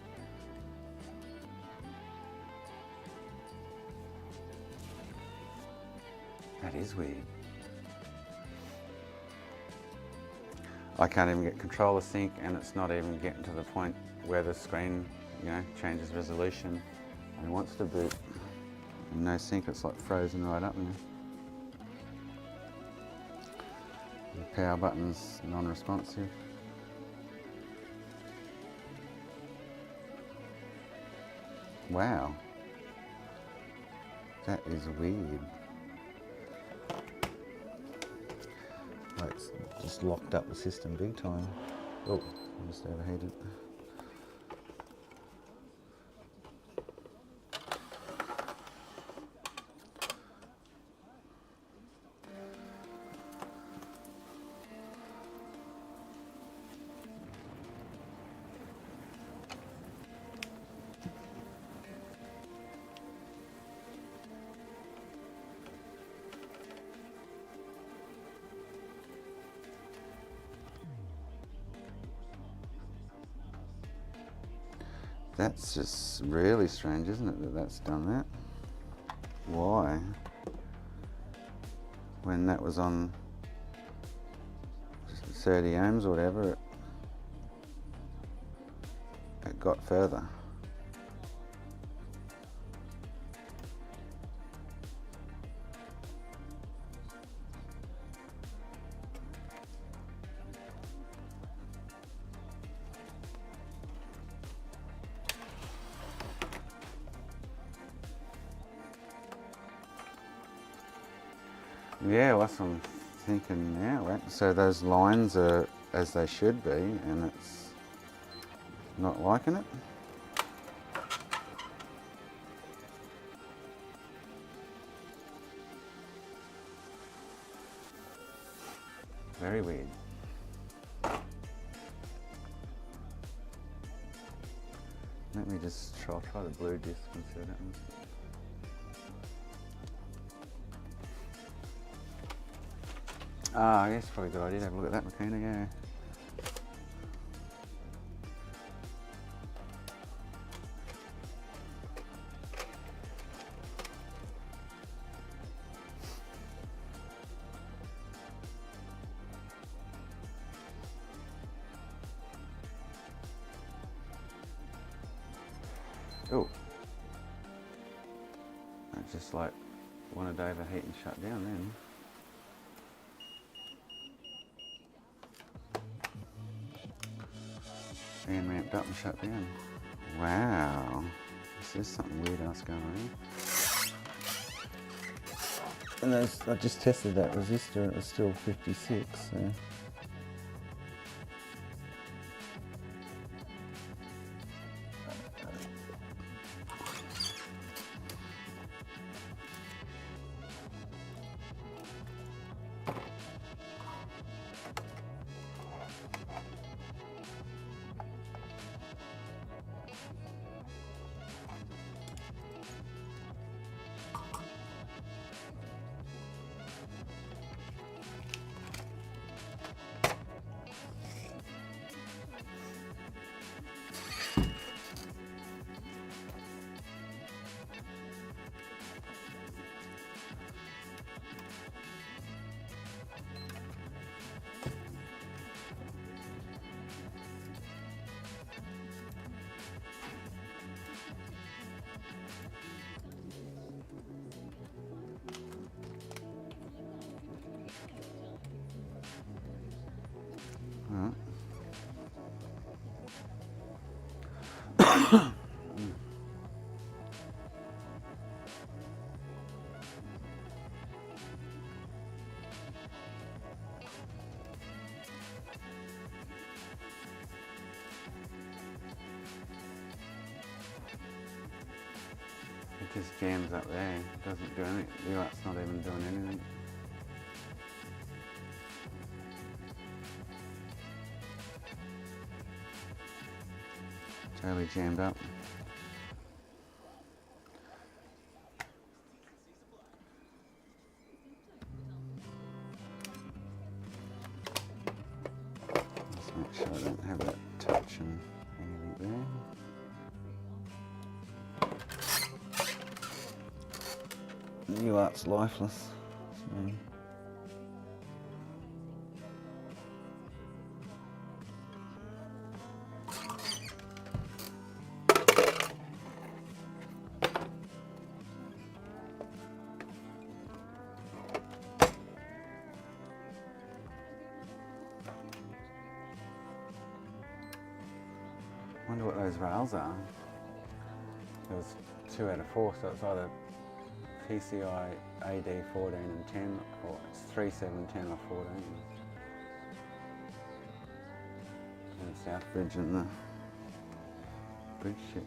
is weird. I can't even get controller sync, and it's not even getting to the point where the screen, you know, changes resolution and it wants to boot. And no sync, it's like frozen right up now. The power button's non-responsive. Wow. That is weird. Like it's just locked up the system big time. Oh, I just overheated. That's just really strange, isn't it, that that's done that? Why? When that was on 30 ohms or whatever, it got further. Yeah, well, that's what I'm thinking now, right? So those lines are as they should be, and it's not liking it. Very weird. Let me just I'll try the blue disc and see what happens. Ah, I guess probably a good idea to have a look at that Makina, yeah. Oh. I just like wanted to overheat and shut down then. And ramped up and shut down. Wow. This is something weird else going on. And those, I just tested that resistor, it was still 56, so. It just jams up there, it doesn't do anything. The light's not even doing anything. Totally jammed up. Let's make sure I don't have that touch and anything there. UART's lifeless. Wonder what those rails are. There was 2 out of 4, so it's either PCI AD 14 and 10, or it's 3, 7, 10 or 14. And the South Bridge and the bridge ship.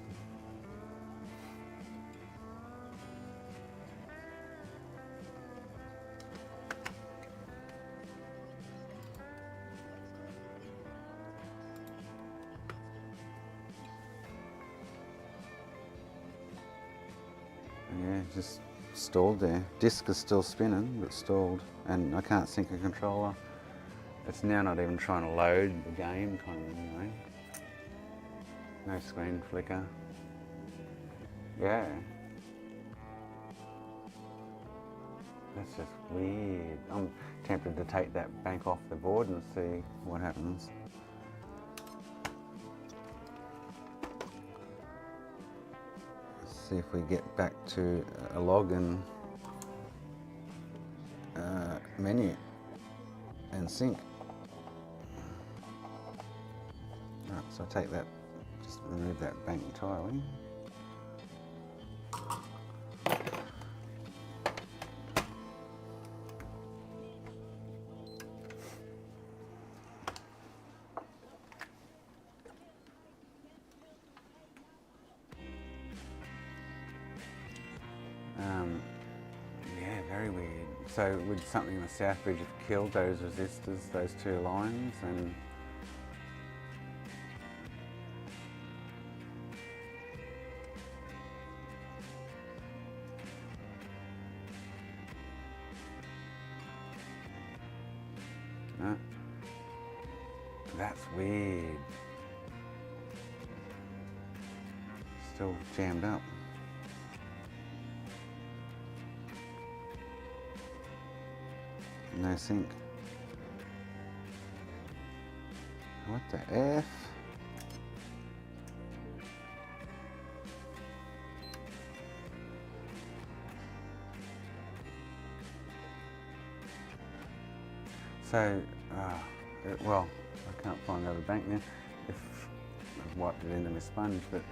Yeah, just stalled there. Disc is still spinning, but stalled. And I can't sync a controller. It's now not even trying to load the game, kind of, you know. No screen flicker. Yeah. That's just weird. I'm tempted to take that bank off the board and see what happens. See if we get back to a login menu and sync. Right, so I take that, just remove that bank entirely. Yeah, very weird. So would something in the South Bridge have killed those resistors, those 2 lines, and no? That's weird. Still jammed up. No sync. What the F? So, well, I can't find the other bank now. If I've wiped it into my sponge, but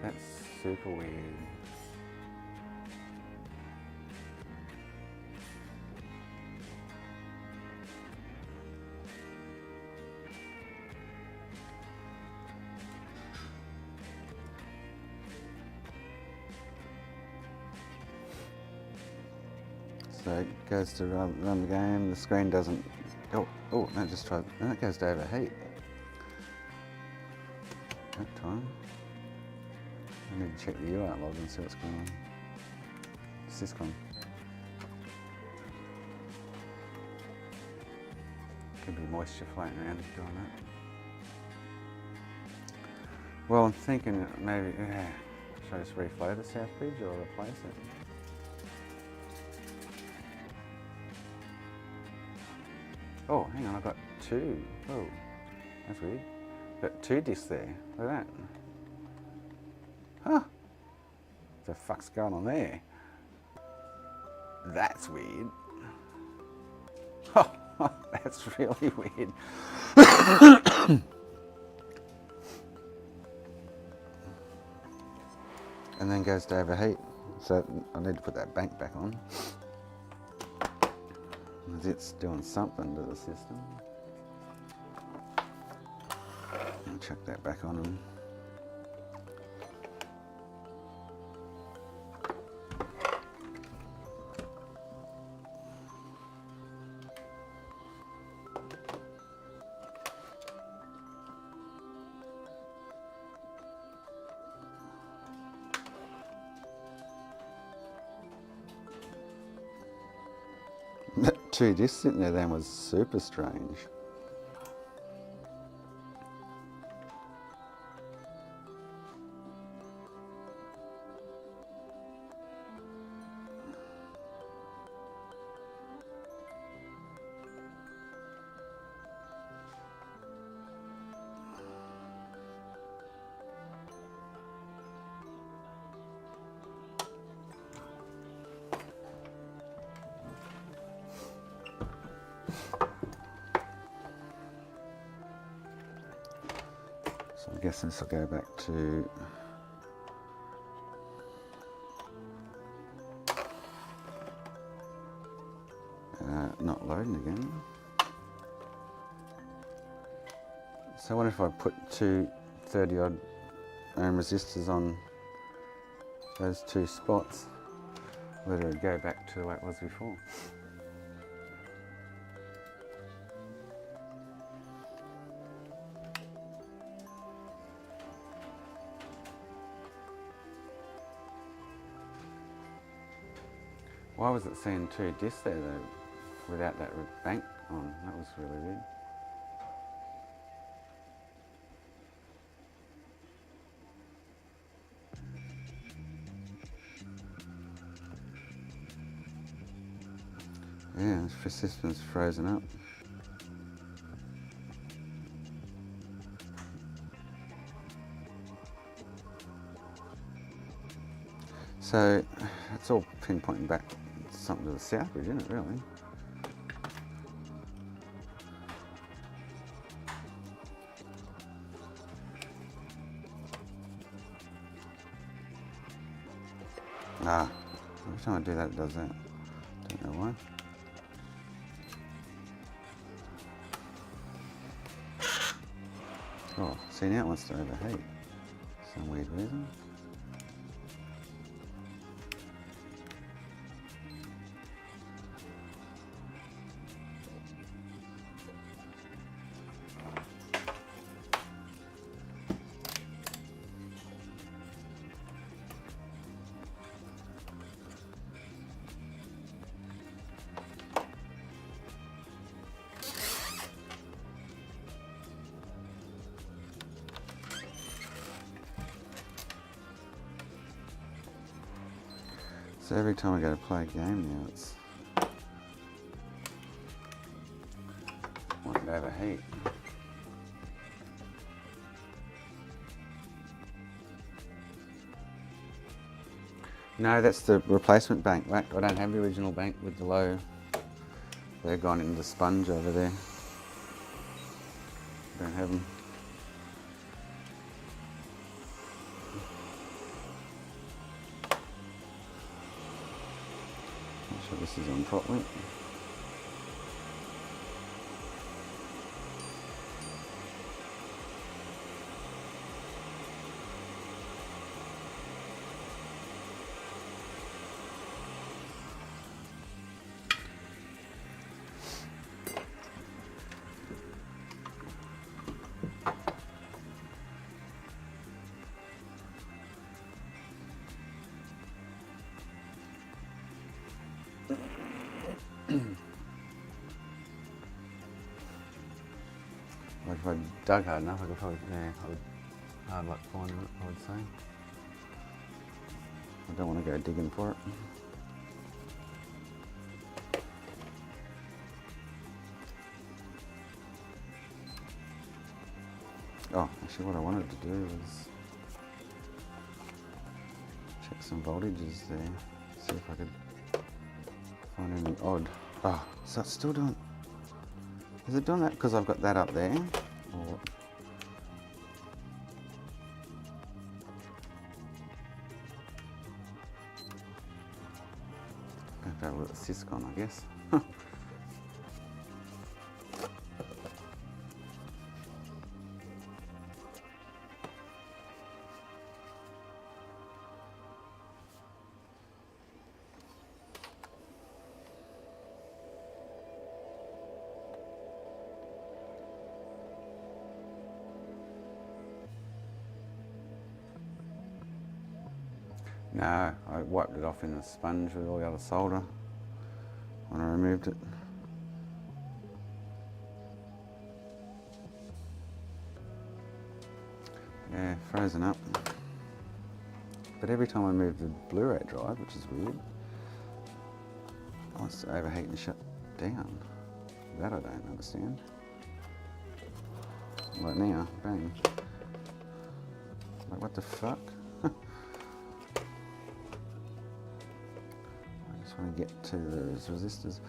that's super weird. So it goes to run the game, the screen doesn't, no, just try, no, it goes to overheat. That time. I need to check the UART log and see what's going on. Syscon. Could be moisture floating around if doing that. Well, I'm thinking that maybe, should I just reflow the South Bridge or replace it? Oh, hang on, I've got 2. Oh, that's weird. Got 2 discs there. Look at that. Huh. What the fuck's going on there? That's weird. Oh, that's really weird. And then goes to overheat. So I need to put that bank back on. It's doing something to the system. I'll chuck that back on and that 2 discs sitting there then was super strange. guess this will go back to not loading again. So what if I put two 30 odd ohm resistors on those two spots, whether it would go back to the way it was before? Why was it seeing two discs there though, without that bank on? That was really weird. Yeah, the system's frozen up. So it's all pinpointing back something to the south bridge, isn't it, really? Ah, every time I do that, it does that. Don't know why. Oh, see now it wants to overheat. Some weird reason. So every time I go to play a game now, it's wanting to overheat. No, that's the replacement bank. Right? I don't have the original bank with the low. They're gone into the sponge over there. Don't have them. Make sure this is on properly. Like if I dug hard enough, I could probably, I would hard luck finding it, I would say. I don't want to go digging for it. Oh, actually what I wanted to do was check some voltages there, see if I could find any odd. Oh, so it's still doing, is it doing that because I've got that up there? Or I have to have a little Cisco on, I guess. No, I wiped it off in a sponge with all the other solder when I removed it. Yeah, frozen up. But every time I move the Blu-ray drive, which is weird, it wants to overheat and shut down. That I don't understand. Like now, bang. Like what the fuck? I just want to get to those resistors.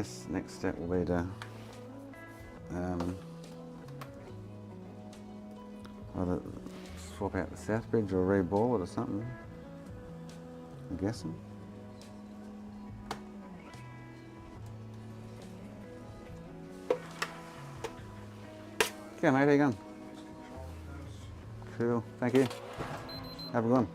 guess next step will be to either swap out the south bridge or re-ball it or something. I'm guessing. Okay, mate, how you going? Cool, thank you. Have a good one.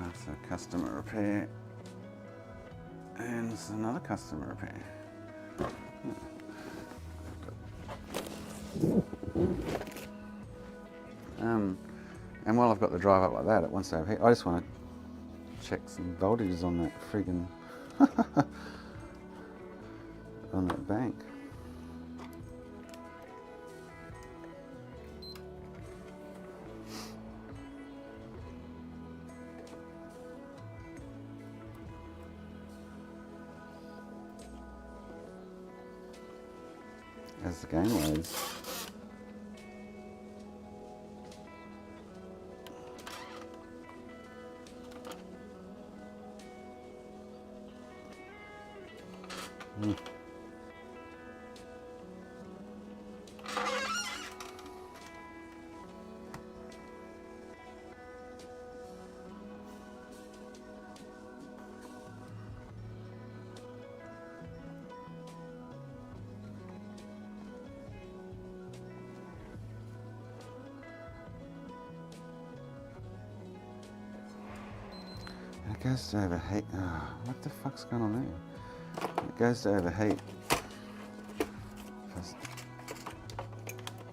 That's a customer repair. And it's another customer repair. And while I've got the drive up like that, it wants to overheat. I just want to check some voltages on that friggin' on that bank. As the game loads. It goes to overheat. Oh, what the fuck's going on there? It goes to overheat.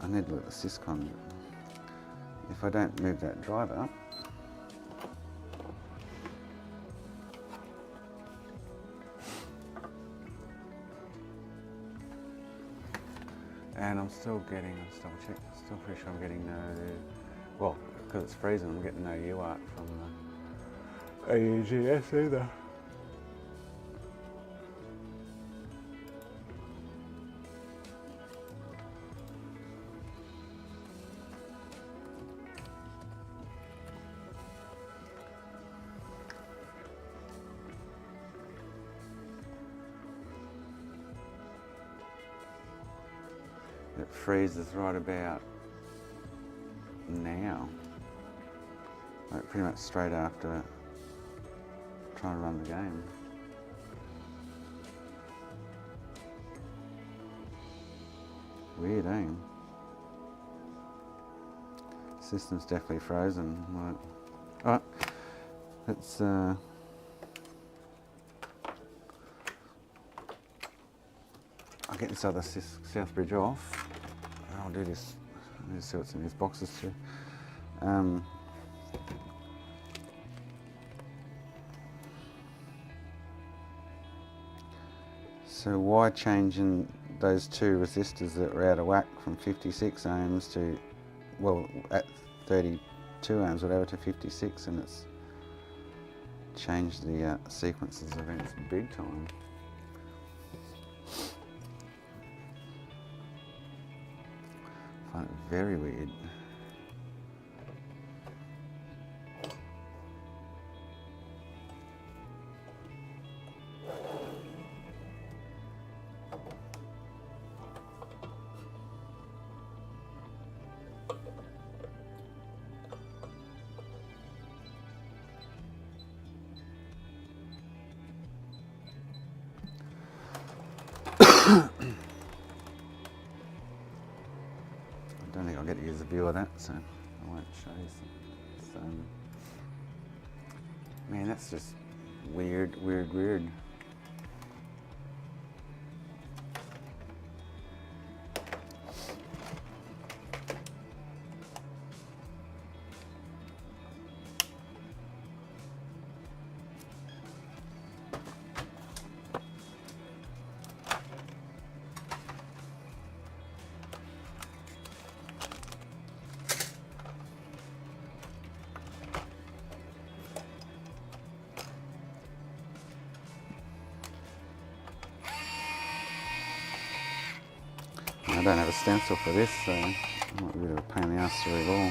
I need to look at the Syscon. If I don't move that drive up, and I'm still pretty sure I'm getting no, well, because it's freezing, I'm getting no UART from the AEGS either. It freezes right about now, like pretty much straight after trying to run the game. Weird, eh? System's definitely frozen. Right. Alright, let's I'll get this other south bridge off. I'll do this. I need to see what's in these boxes too. So why changing those two resistors that were out of whack from 56 ohms to, well, at 32 ohms, whatever, to 56, and it's changed the sequences of events big time. I find it very weird. I don't think I'll get to use a view of that, so I won't show you some. Man, that's just weird. don't have a stencil for this, so it might be a bit of a pain in the ass to read all.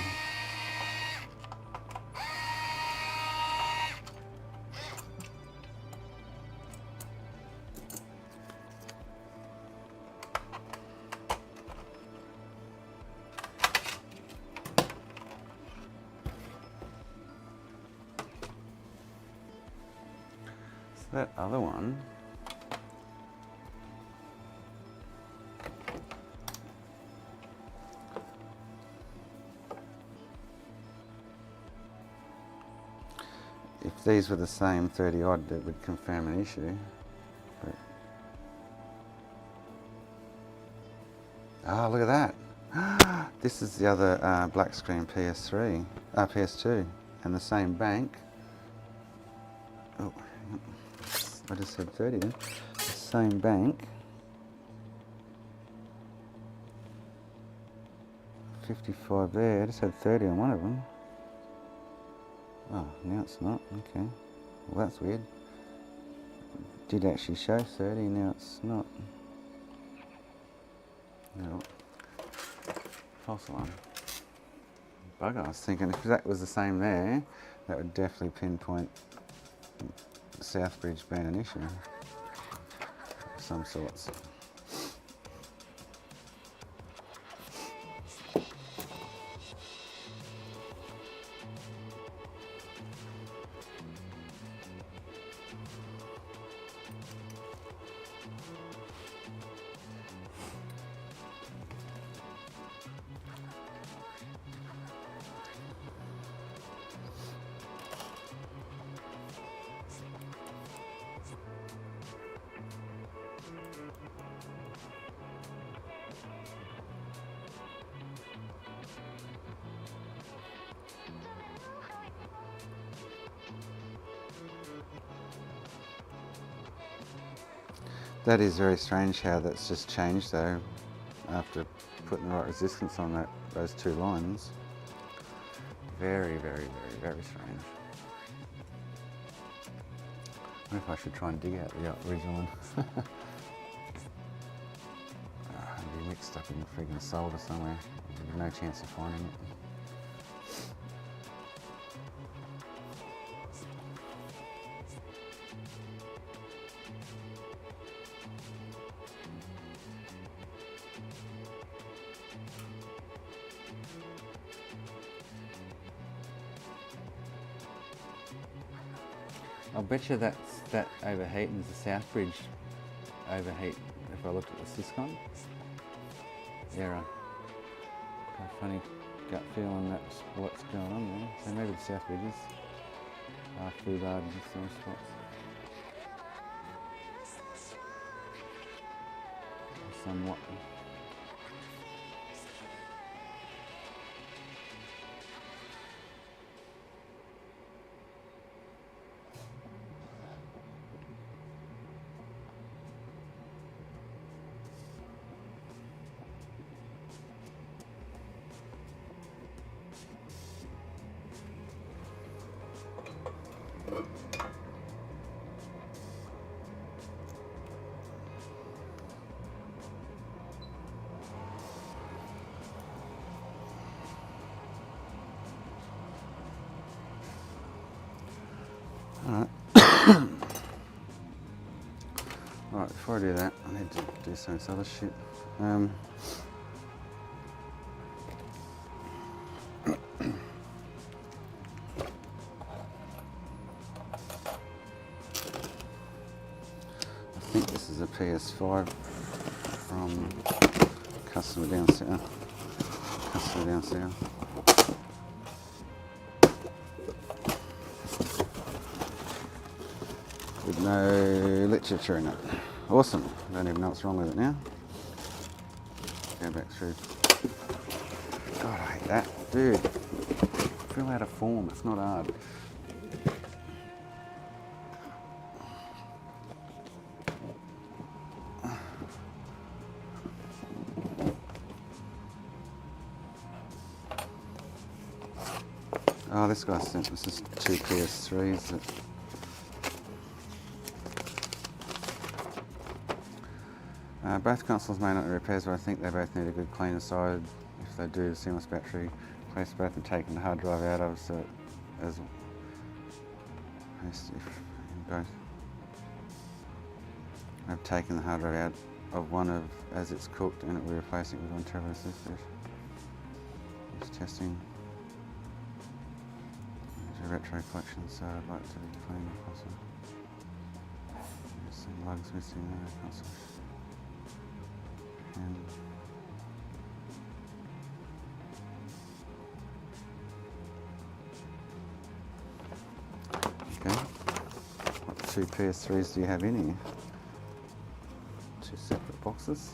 That other one, if these were the same 30 odd, it would confirm an issue. But look at that. This is the other black screen PS2, and the same bank. Oh, I just said 30 then. The same bank. 55 there. I just had 30 on one of them. Oh, now it's not. Okay. Well, that's weird. Did actually show 30, now it's not. No. False alarm. Bugger, I was thinking if that was the same there, that would definitely pinpoint Southbridge being an issue of some sorts. That is very strange how that's just changed though, after putting the right resistance on those two lines. Very, very, very, very strange. I wonder if I should try and dig out the original one. I'd be mixed up in friggin' solder somewhere. There's no chance of finding it. I'll bet you that overheating is the Southbridge overheat. If I looked at the Syscon error, got a funny gut feeling that's what's going on there. So maybe the Southbridge is foobarred in some spots. Somewhat. Alright. Alright, before I do that, I need to do some of this other shit. I think this is a PS5 from customer down south. Customer down south. With no literature in it. Awesome. Don't even know what's wrong with it now. Go back through. God, I hate that. Dude, fill out a form. It's not hard. Oh, this guy sent us just two PS3s that Both consoles may not need repairs, but I think they both need a good clean aside. If they do, the seamless battery, replace both and taking the hard drive out of, so as if both. I've taken the hard drive out of one of as it's cooked, and we're replacing it with one Turbo SSD. Just testing. It's a retro collection, so I'd like to clean the console. There's some lugs missing in the console. And okay. What two PS3s do you have in here? Two separate boxes.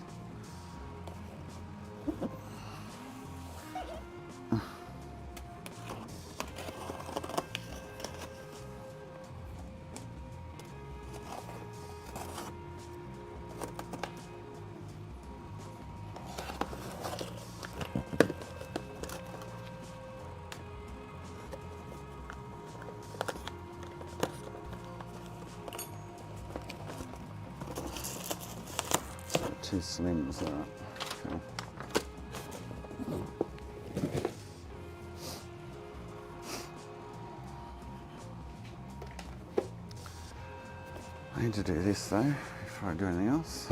Two slims, alright. Cool. I need to do this though before I do anything else.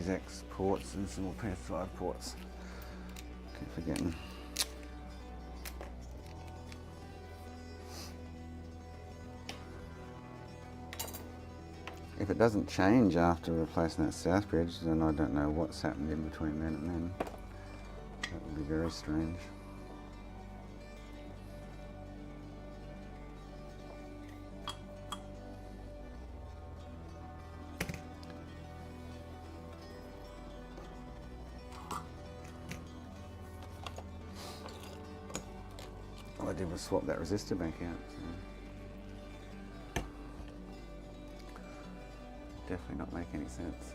Series X ports and some more PS5 ports. Keep forgetting. If it doesn't change after replacing that south bridge, then I don't know what's happened in between then and then. That would be very strange. All I did was swap that resistor back out. So. Definitely not make any sense.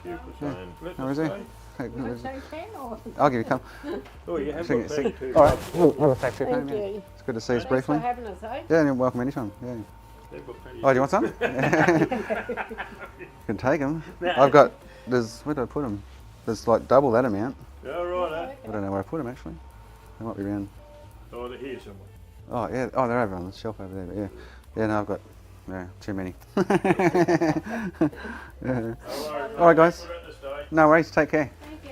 you for saying. Let How us is he? stay. I'll give you a couple. Oh, you have Sing got it, sing. 32. All right, we'll take two. Thank yeah. you. It's good to see us Thanks briefly. for having us, eh? Yeah, you're welcome anytime. Yeah. They've got plenty. Oh, do you want some? You can take them. I've got. Where did I put them? There's like double that amount. Yeah, right, I don't know where I put them actually. They might be around. Oh, they're here somewhere. Oh yeah. Oh, they're over on the shelf over there. But yeah. Yeah. No, I've got. Yeah, too many. Yeah. All right, guys. We're at the stay. No worries. Take care. Thank you.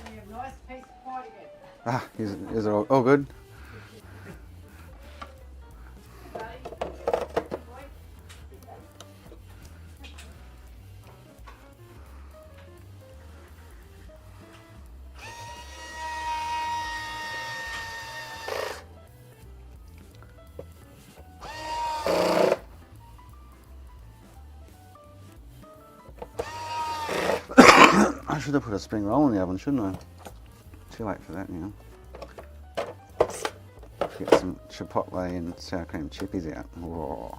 We have a nice piece of pie together. Ah, is it all good? I should have put a spring roll in the oven, shouldn't I? Too late for that now. Get some chipotle and sour cream chippies out. Whoa.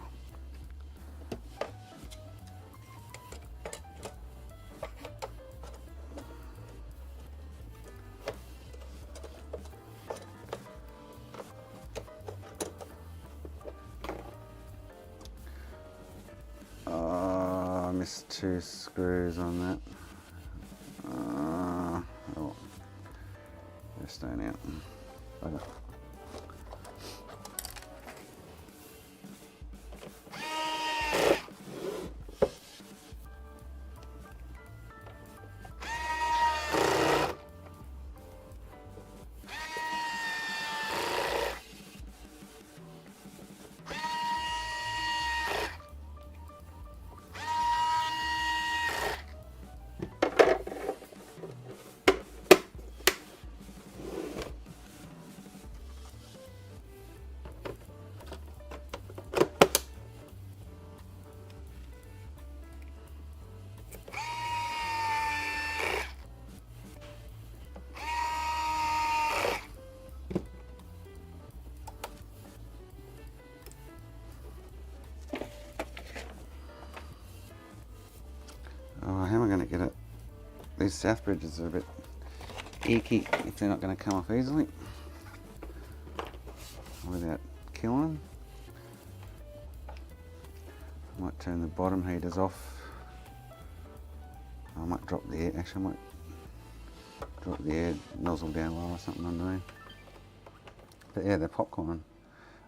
I missed 2 screws on that. Oh, they're staying out. Bugger. Oh, how am I going to get it? These south bridges are a bit icky if they're not going to come off easily without killing them. I might turn the bottom heaters off. I might drop the air. Actually, I might drop the air nozzle down low or something underneath. But yeah, they're popcorn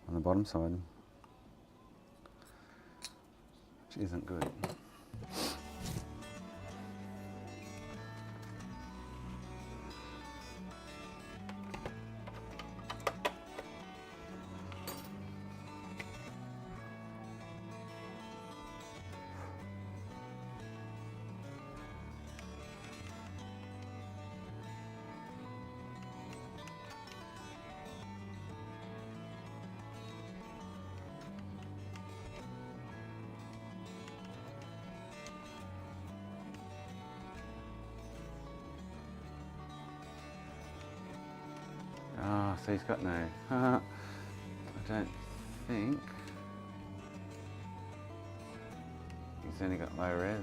on the bottom side, which isn't good. Oh, so he's got no. I don't think. He's only got low res.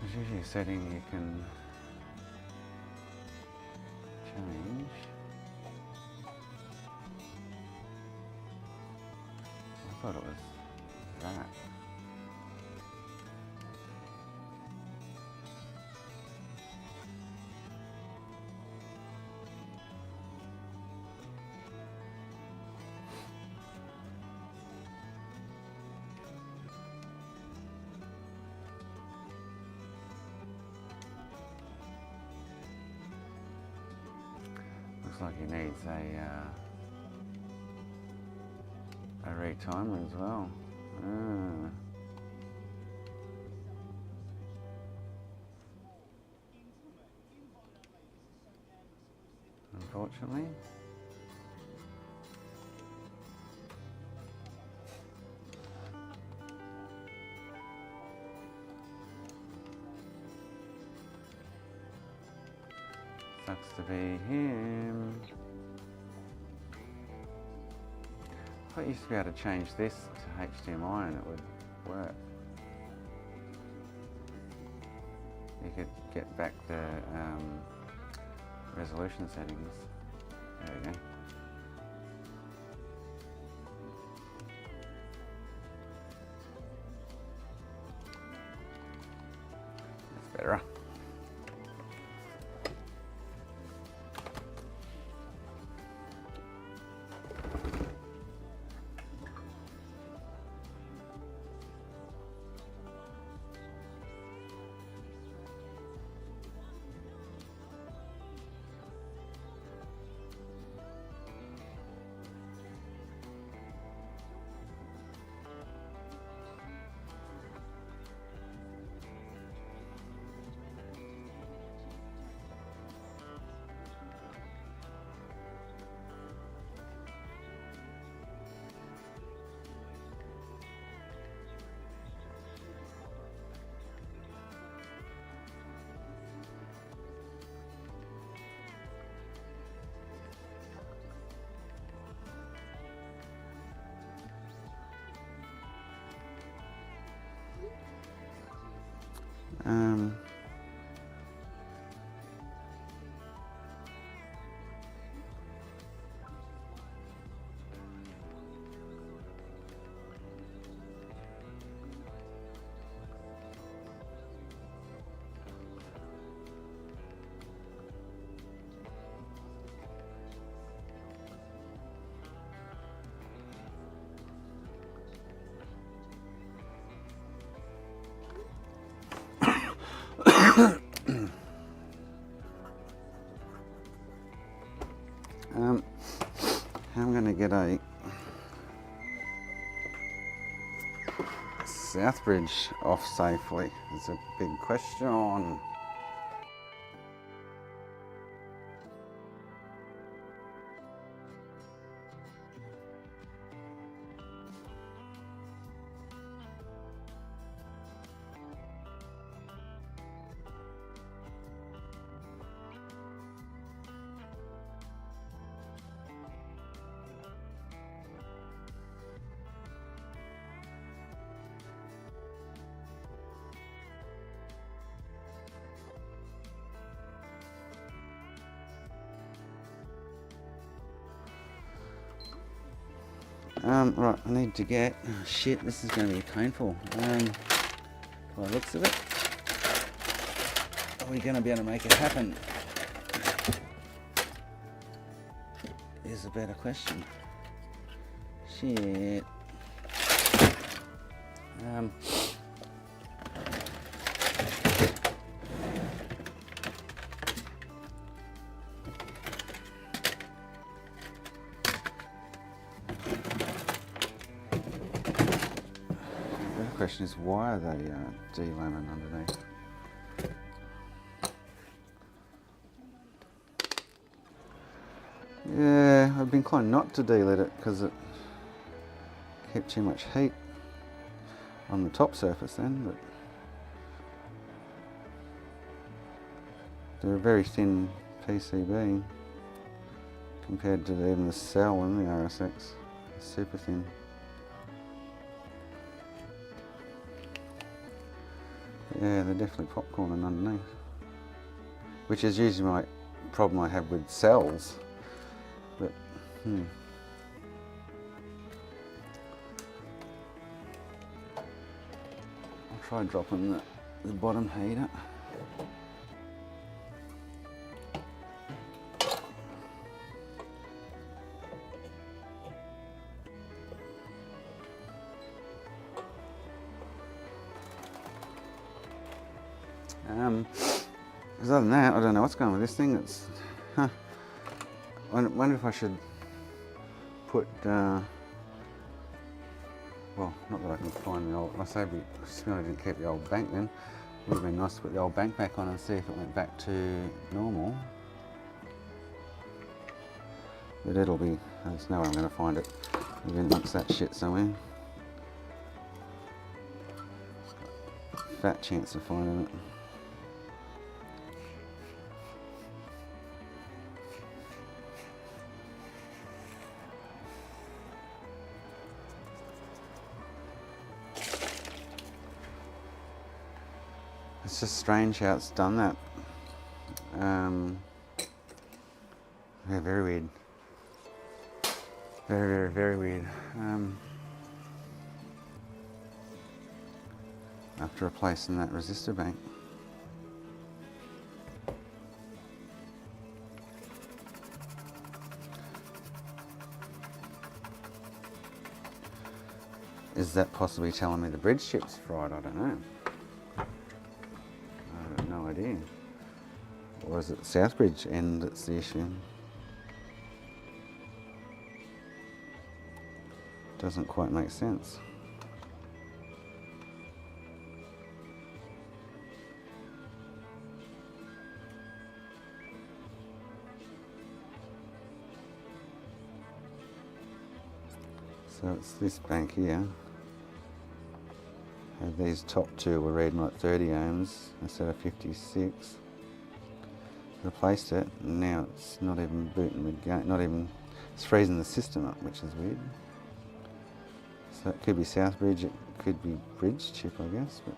There's usually a setting you can change. I thought it was that. Looks like he needs a retimer as well. Ah. Unfortunately. Sucks to be him. I thought you used to be able to change this to HDMI and it would work. You could get back the resolution settings. There we go. That's better. Um, how I'm going to get a Southbridge off safely is a big question. Right, I need to get, oh shit, this is going to be painful. By the looks of it, are we going to be able to make it happen? Is a better question. Shit. The question is, why are they de-lamming underneath? Yeah, I've been inclined not to de-lit it because it kept too much heat on the top surface then, but they're a very thin PCB compared to even the cell in the RSX. It's super thin. Yeah, they're definitely popcorning underneath, which is usually my problem I have with cells. But I'll try dropping the bottom heater. Because other than that, I don't know what's going on with this thing. It's, I wonder if I should put, well, not that I can find the old, I say we really didn't keep the old bank then. It would have been nice to put the old bank back on and see if it went back to normal. But it'll be, there's no way I'm going to find it. We've amongst that shit somewhere. Fat chance of finding it. It's just strange how it's done that. Yeah, very weird. Very weird. After replacing that resistor bank. Is that possibly telling me the bridge chip's fried? I don't know. I have no idea. Or is it Southbridge end that's the issue? Doesn't quite make sense. So it's this bank here. And these top two were reading like 30 ohms instead of 56. Replaced it, and now it's not even booting the gate, not even, it's freezing the system up, which is weird. So it could be Southbridge, it could be bridge chip, I guess, but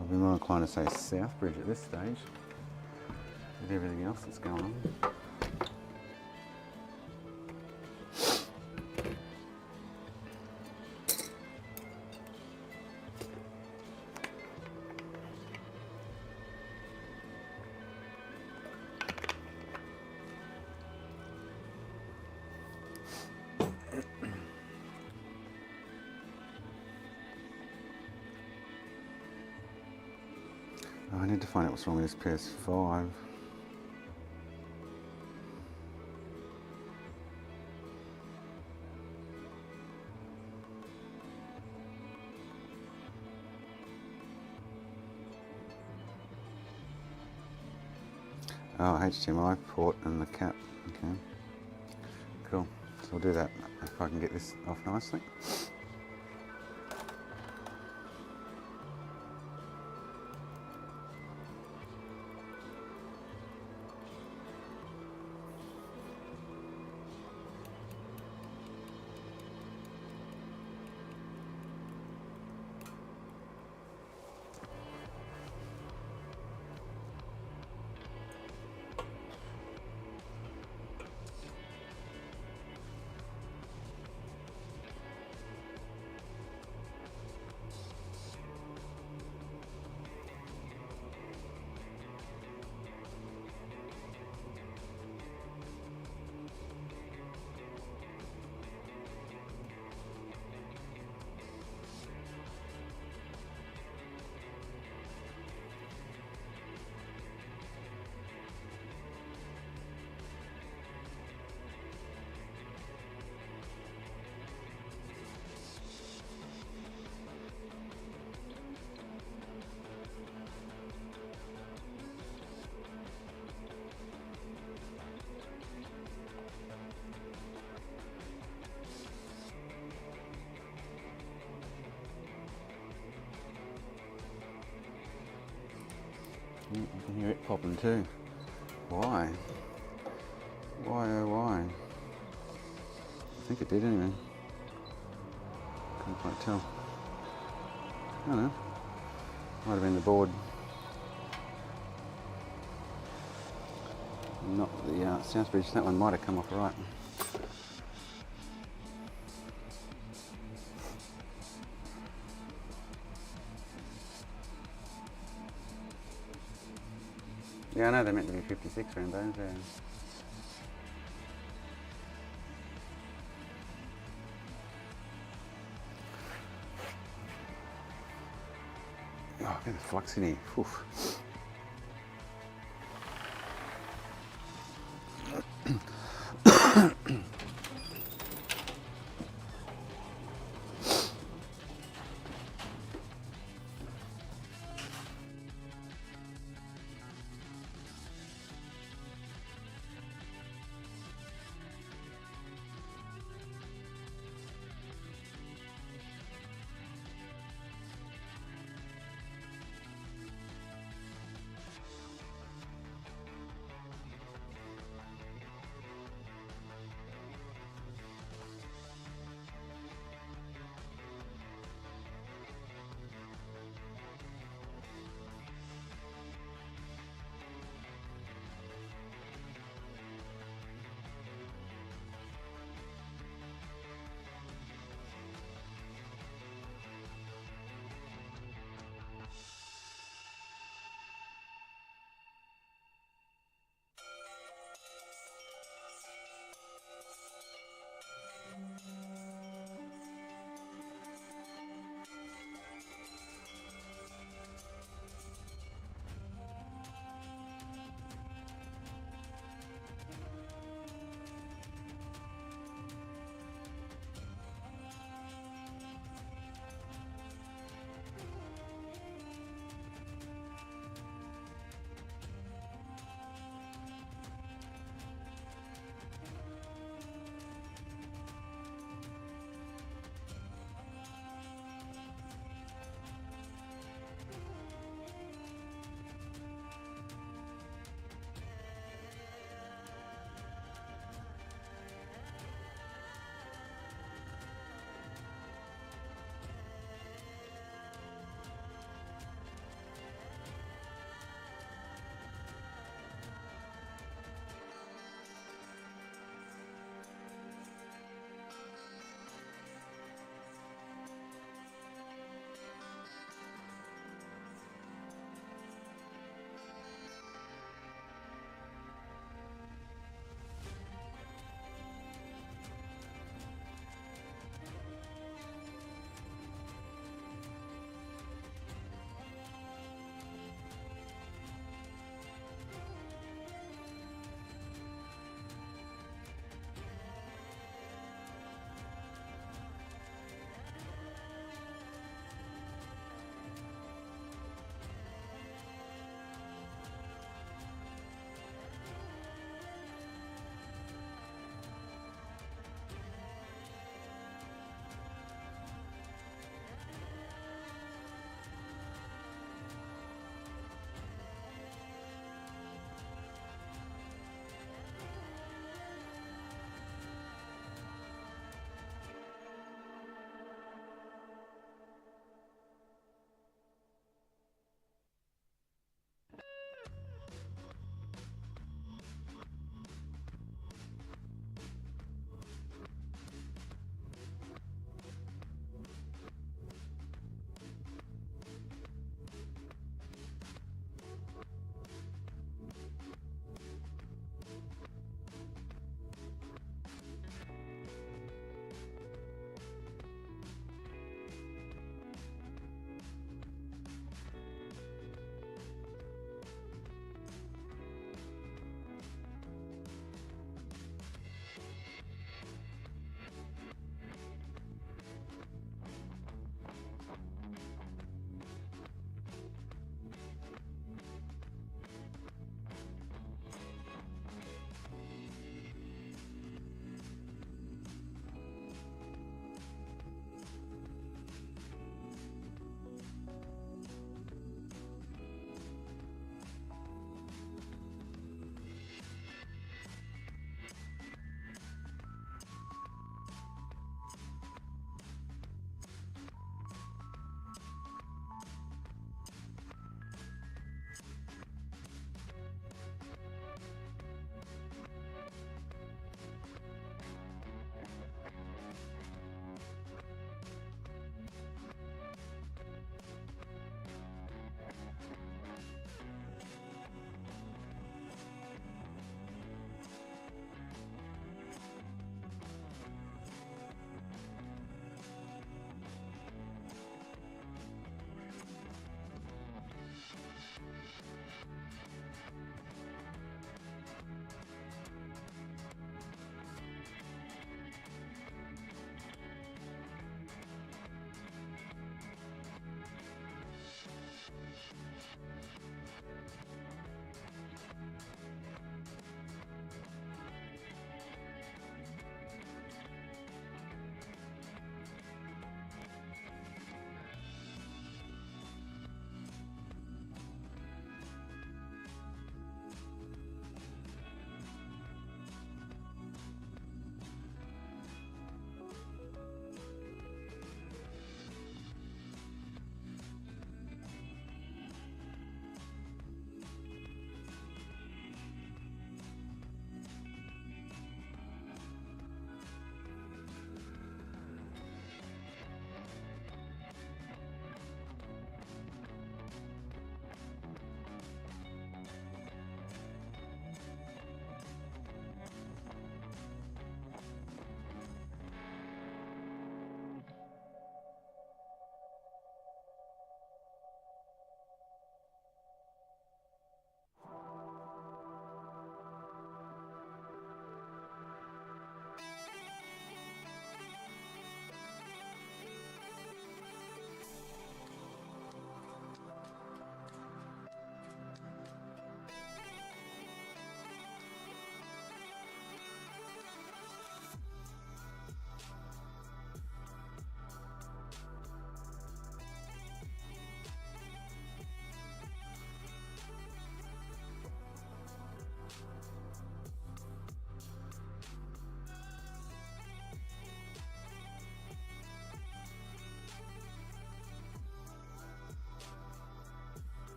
I'll be more inclined to say Southbridge at this stage, with everything else that's going on. I need to find out what's wrong with this PS5. Oh, HDMI port and the cap. Okay. Cool. So we'll do that if I can get this off nicely. I can hear it popping too. Why? Why, oh why? I think it did anyway. Couldn't quite tell. I don't know. Might have been the board. Not the Southbridge. That one might have come off right. Yeah, I know they're meant to be 56 round those. Oh, get the flux in here. Oof.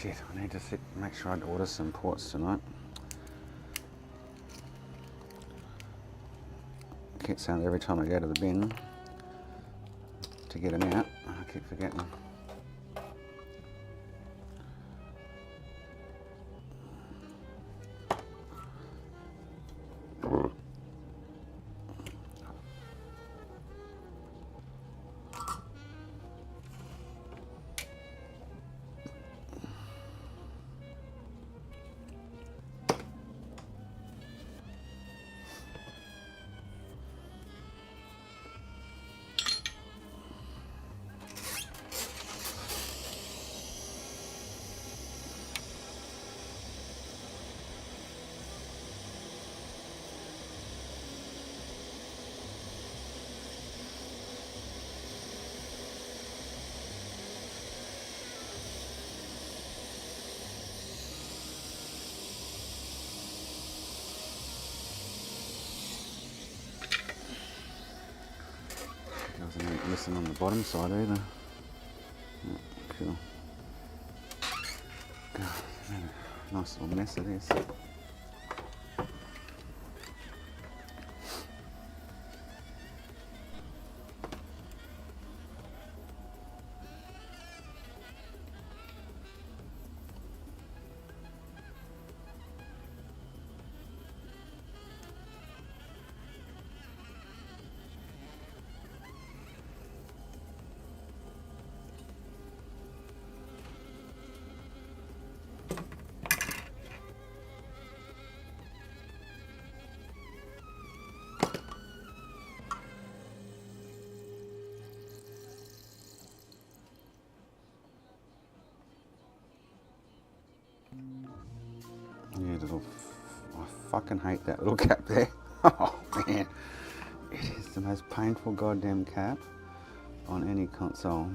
Shit, I need to make sure I order some ports tonight. keep saying that every time I go to the bin to get them out. I keep forgetting. Doesn't listen on the bottom side either. Yeah, cool. God, nice little mess it is. Yeah, I fucking hate that little cap there. Oh man, it is the most painful goddamn cap on any console.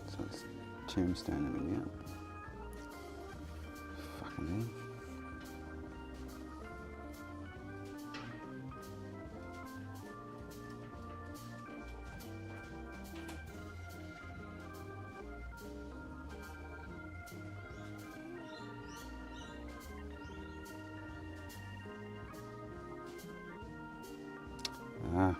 So it's tombstone in it, yeah. Fucking hell. Ah.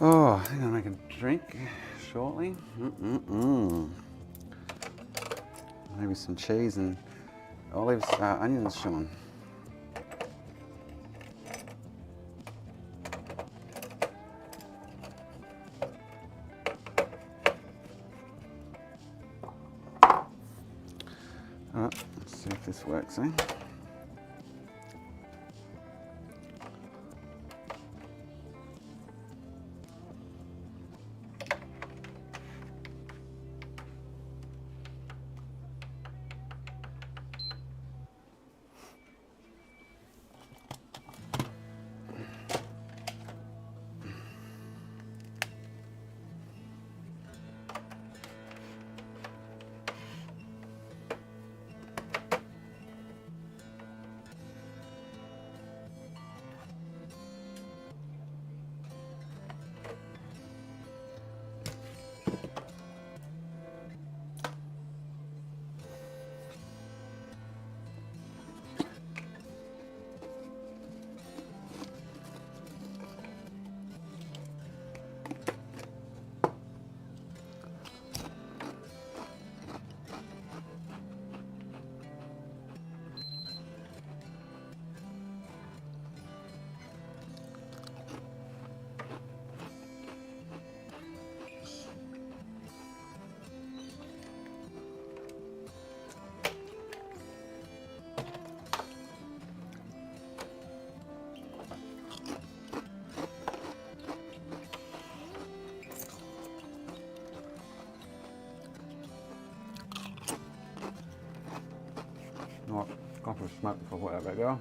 Oh, I think I'll make a drink shortly. Maybe some cheese and olives, onions, Sean. Alright, let's see if this works, eh? Right, gone for a smoke before I let that go.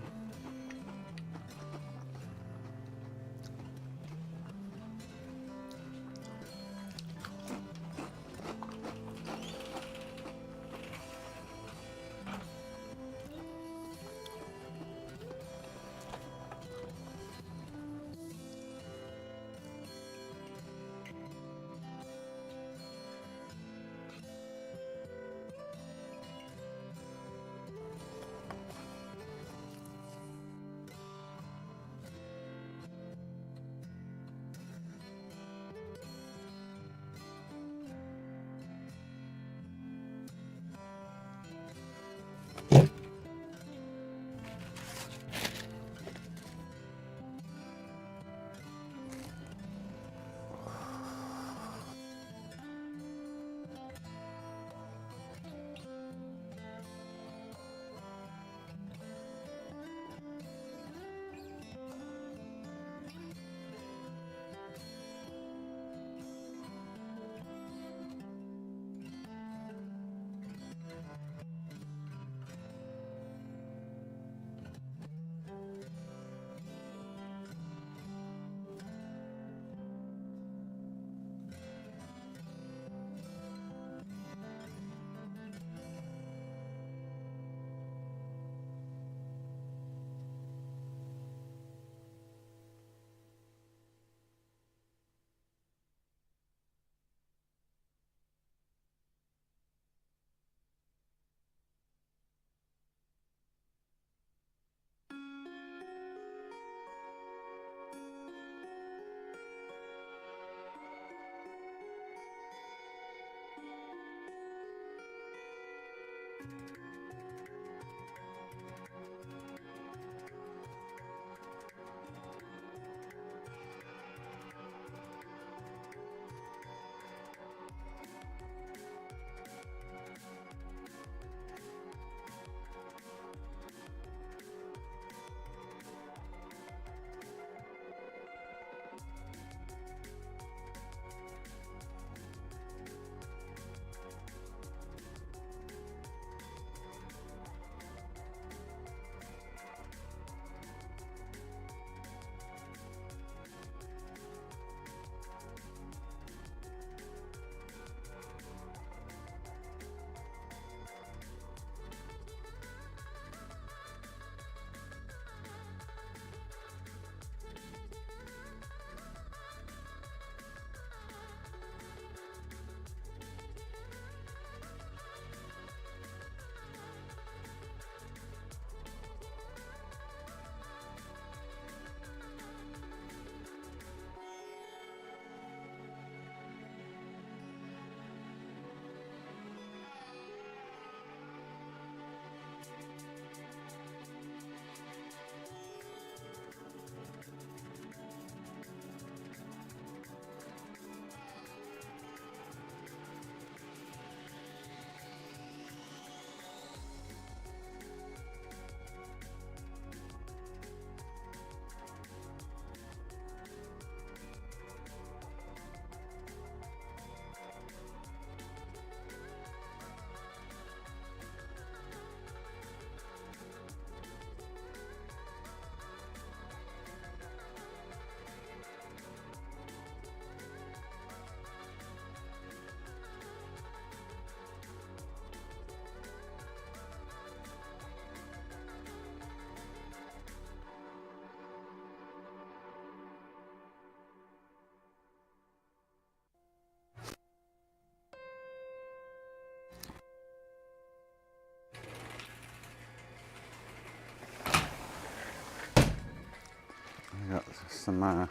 some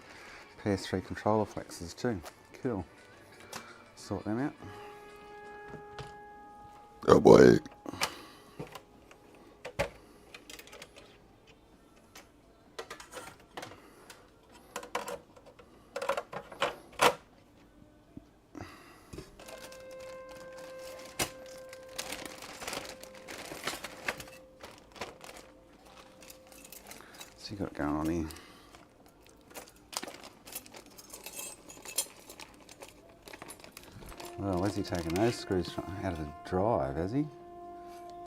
PS3 controller flexes too. Cool. Sort them out. Oh boy. So you got going on here. Well, where's he taking those screws from, out of the drive, has he?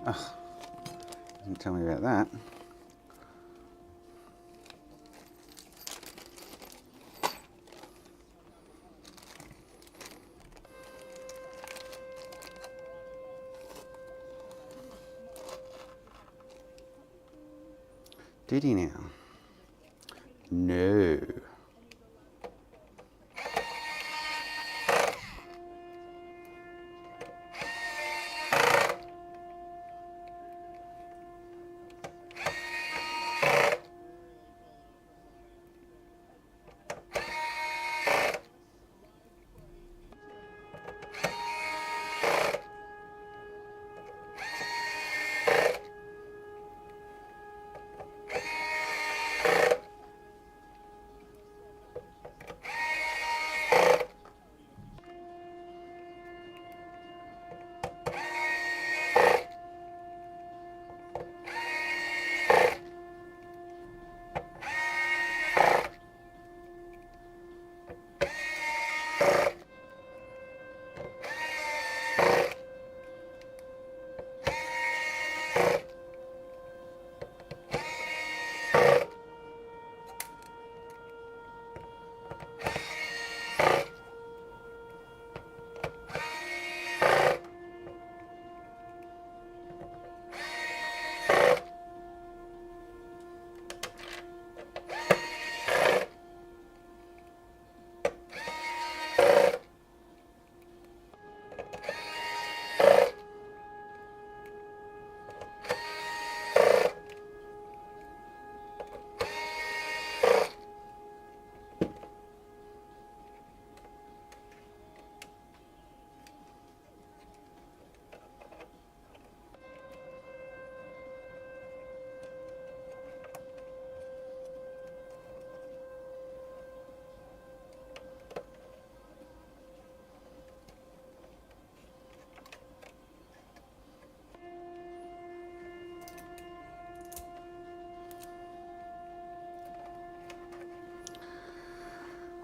Ugh, didn't tell me about that. Did he now? No.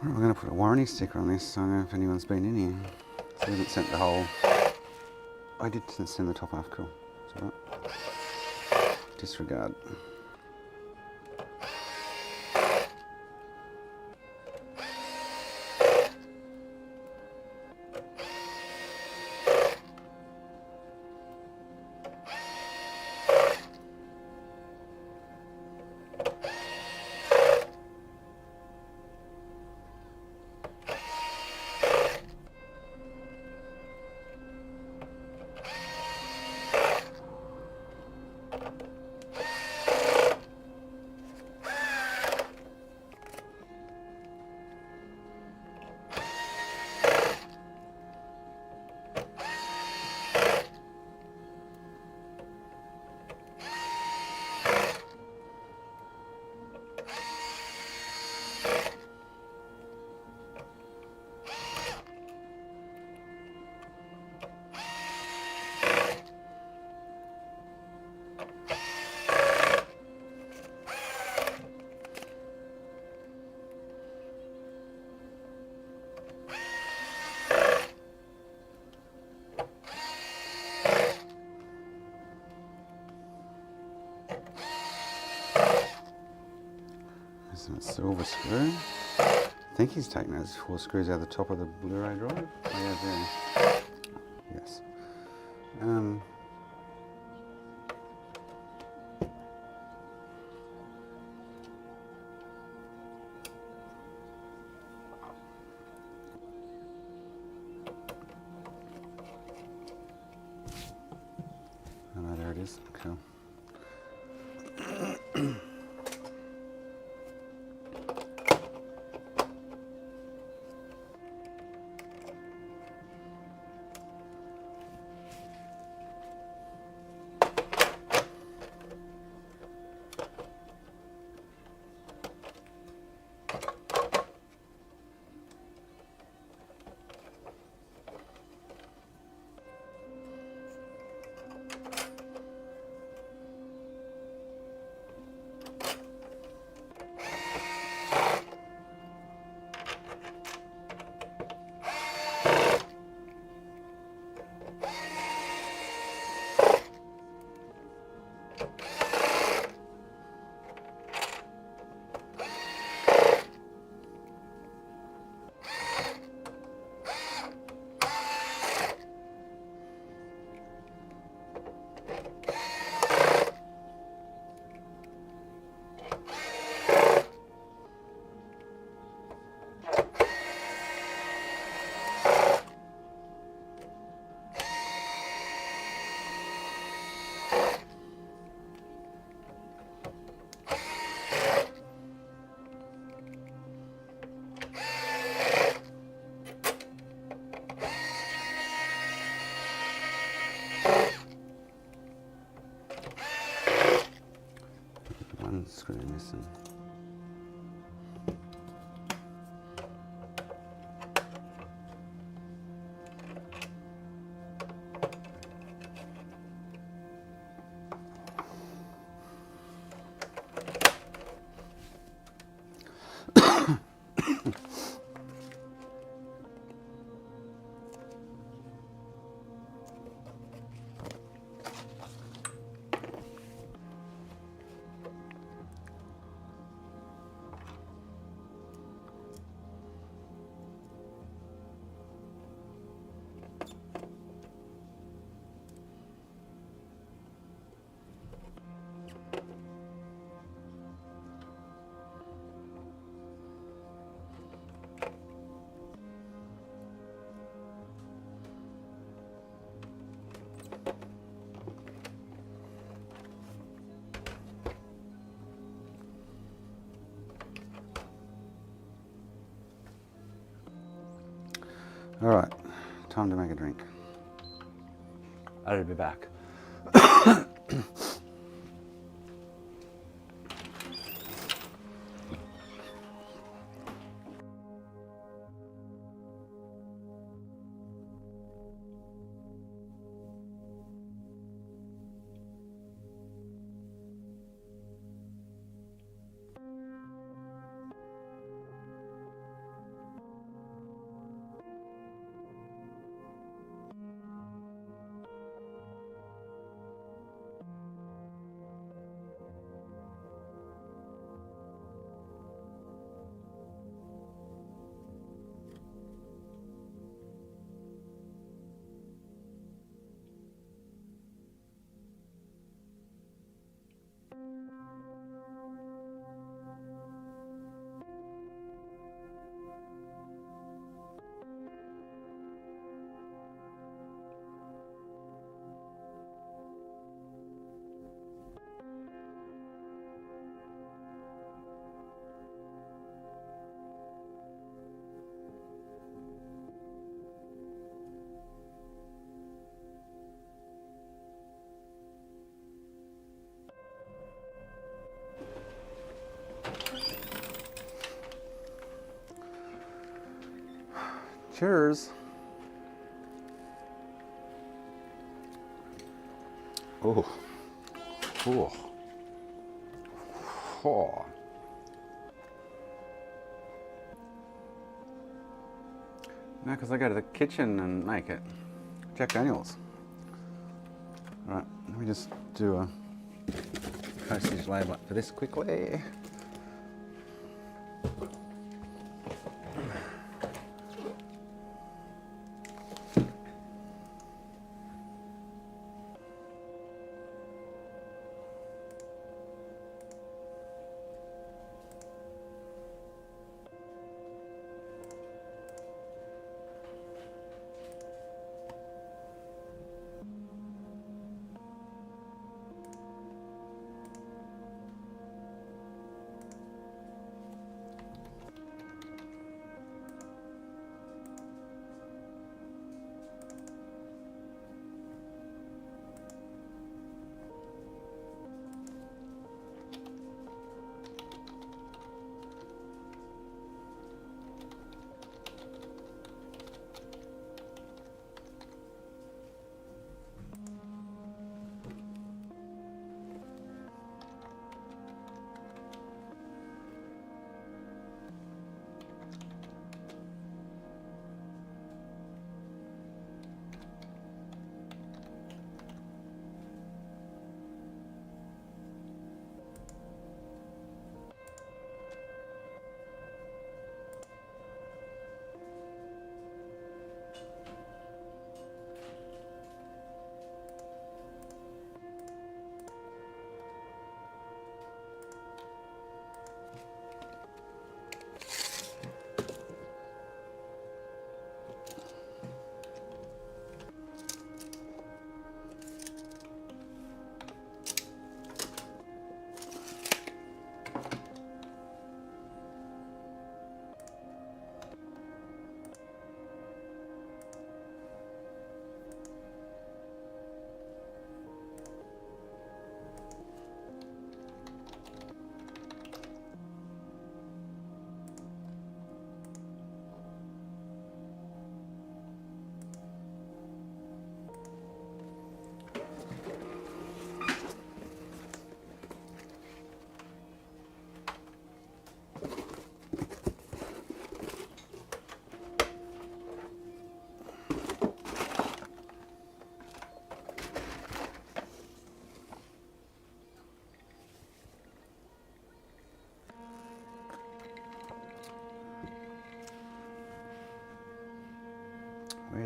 We're going to put a warranty sticker on this. I don't know if anyone's been in here. So we haven't sent the whole. I did send the top half. Cool. It's alright. Disregard. There's a silver screw. I think he's taken those 4 screws out of the top of the Blu-ray drive. Oh yeah, there. Yes. Oh, there it is. Cool. one screw missing. All right, time to make a drink. I'll be back. Cheers. Oh. Oh. Oh. No, because I go to the kitchen and make it. Jack Daniels. All right, let me just do a postage label up for this quickly.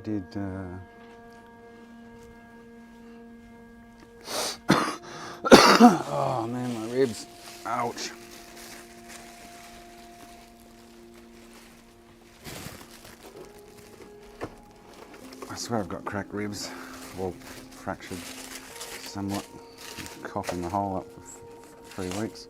did. Oh man, my ribs. Ouch. I swear I've got cracked ribs. Well, fractured somewhat. Coughing the hole up for 3 weeks.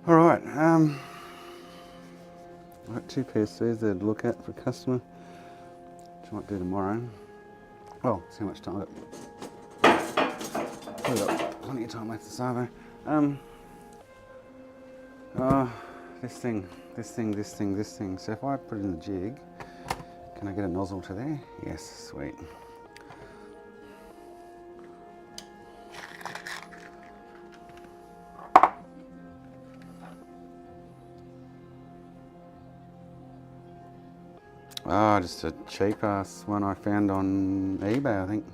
All right, I've got 2 PS3s there to look at for a customer, which I might do tomorrow. Well, see how much time I've got. We've got plenty of time left this Savo. This thing. So if I put it in the jig, can I get a nozzle to there? Yes, sweet. Ah, just a cheap ass one I found on eBay, I think.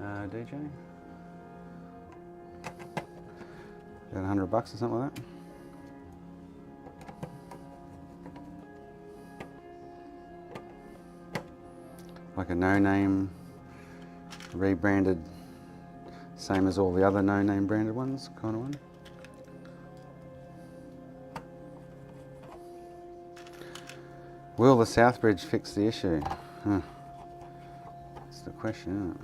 DJ. About $100 or something like that. Like a no-name, rebranded, same as all the other no-name branded ones, kind of one. Will the South Bridge fix the issue? Huh. That's the question, isn't it?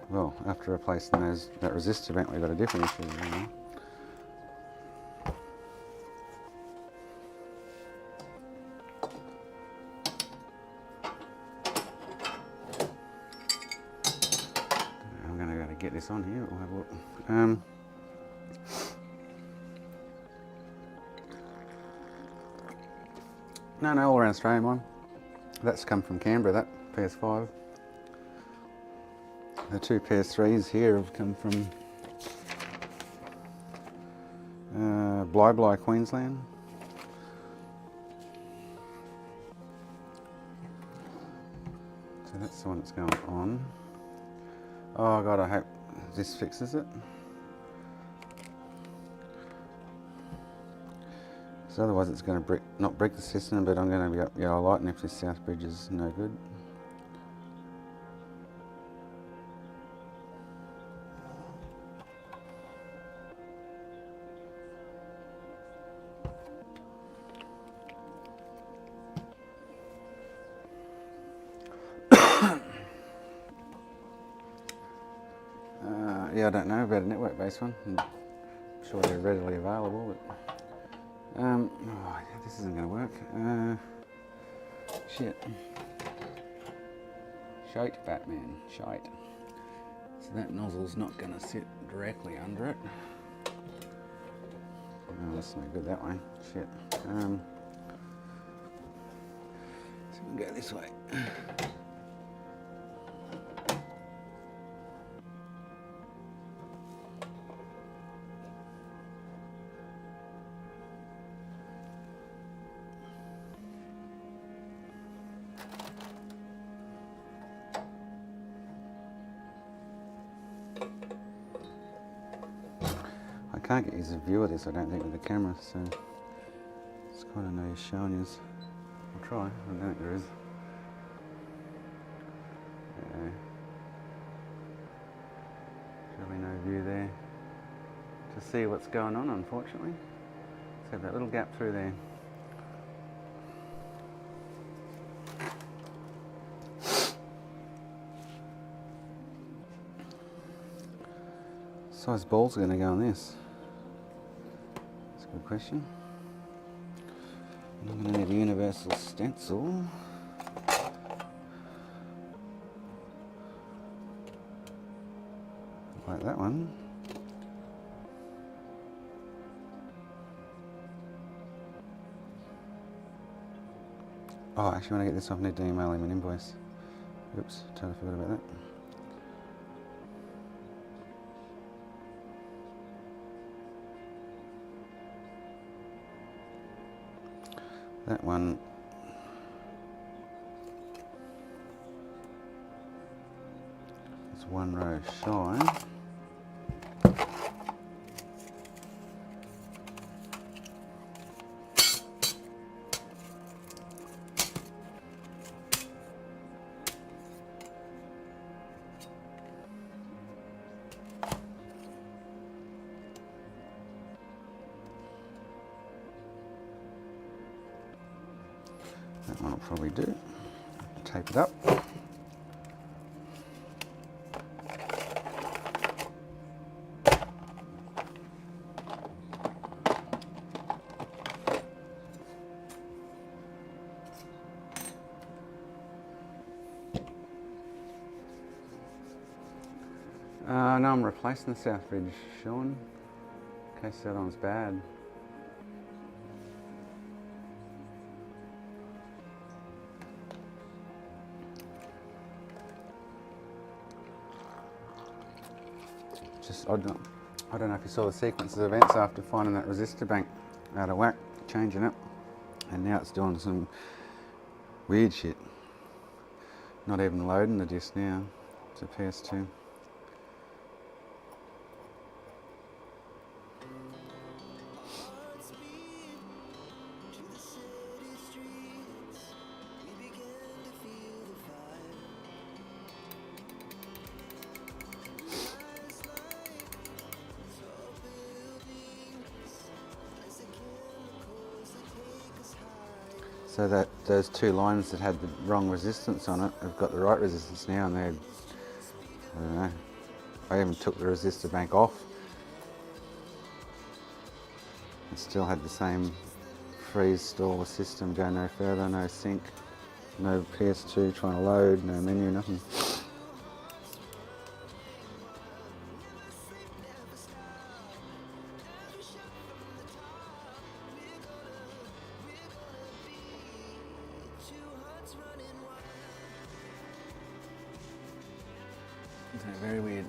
Well, after replacing that resistor vent, we've got a different issue. You know? I'm going to go to get this on here. We'll have a look. No, all around Australian one. That's come from Canberra, that PS5. The 2 PS3s here have come from Bli, Queensland. So that's the one that's going on. Oh God, I hope this fixes it. So otherwise it's going to not brick the system, but I'm going to be yellow lighting if this South Bridge is no good. Yeah, I don't know about a network-based one. I'm sure they're readily available, but oh, yeah, this isn't going to work. Shit. Shite, Batman. Shite. So that nozzle's not going to sit directly under it. Oh, that's no good that way. Shit. So we can go this way. can't get you a view of this, I don't think, with the camera, so it's kind of no use showing you. I'll try, I don't think there is. Yeah. Really no view there to see what's going on, unfortunately. Let's have that little gap through there. Size balls are going to go on this? That's a good question. I'm going to need a universal stencil. Like that one. Oh, actually when I get this off I need to email him an invoice. Oops, totally forgot about that. That one is one row shy. That one will probably do. Tape it up. No, I'm replacing the South Bridge, Sean, in case the other one's bad. I don't know if you saw the sequence of events after finding that resistor bank out of whack, changing it, and now it's doing some weird shit. Not even loading the disc now. It's a PS2. So that those two lines that had the wrong resistance on it have got the right resistance now, and they're, I don't know, I even took the resistor bank off and still had the same freeze stall system, go no further, no sync, no PS2 trying to load, no menu, nothing. Isn't it very weird?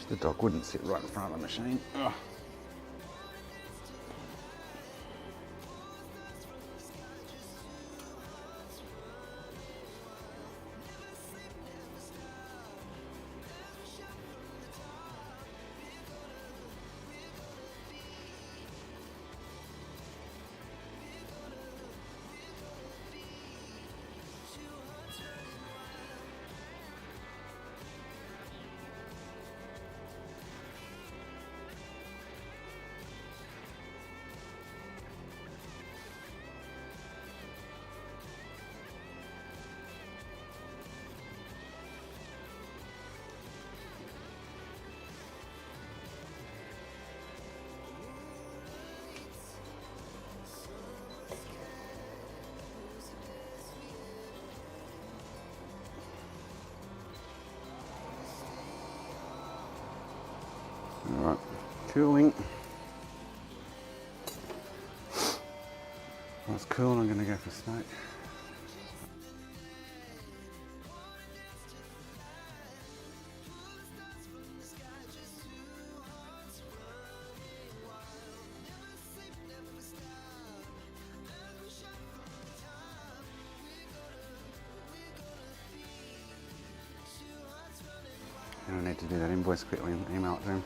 The dog wouldn't sit right in front of the machine. Ugh. All right, cooling. That's cool. I'm going to go for smoke. I need to do that invoice quickly and email it to him.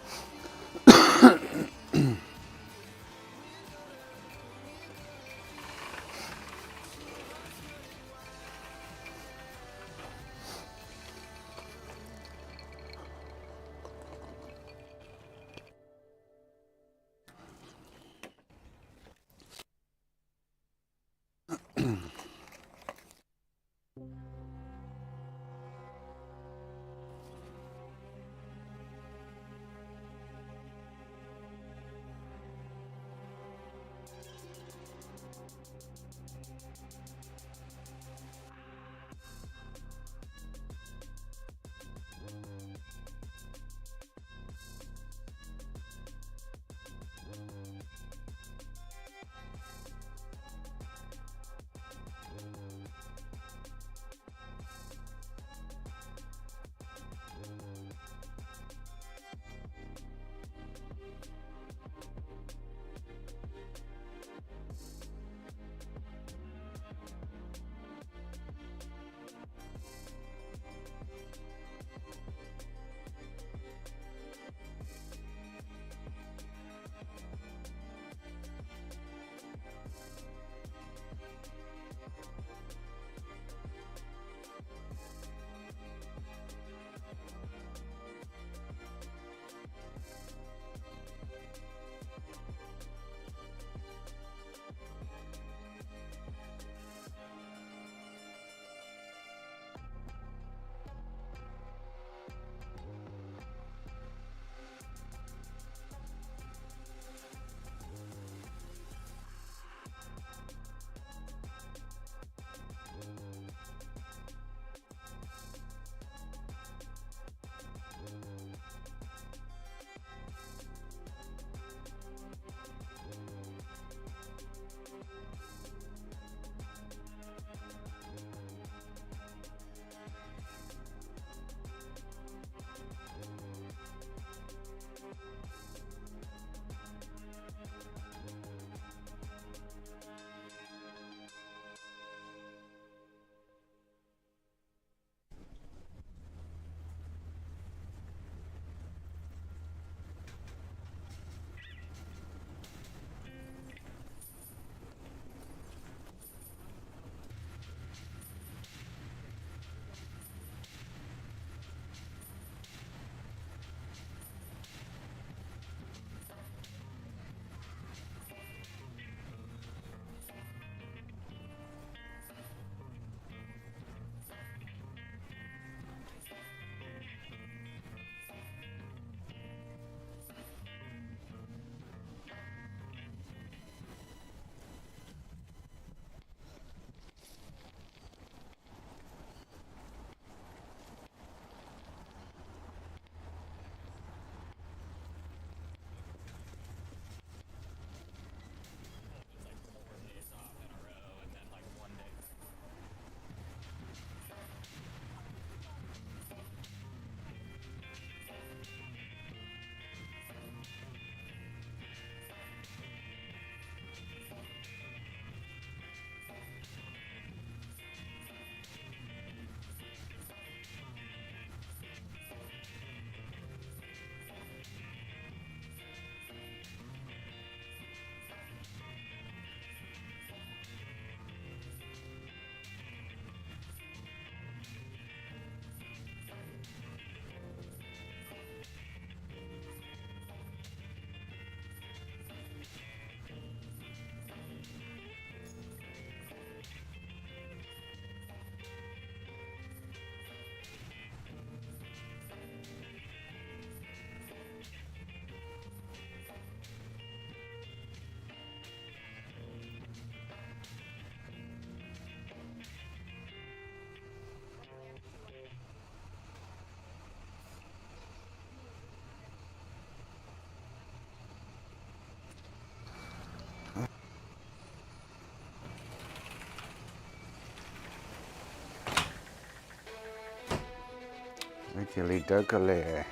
Chili dokole.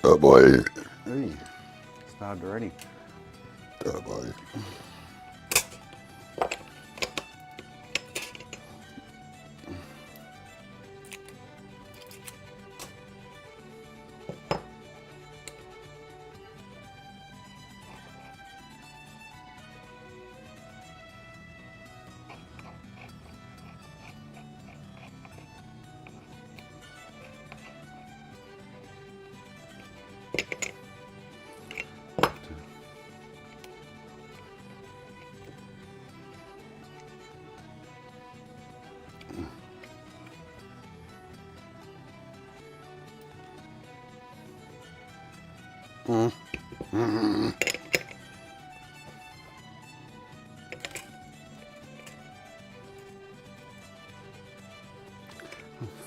Oh boy. Ooh, started already. Oh boy.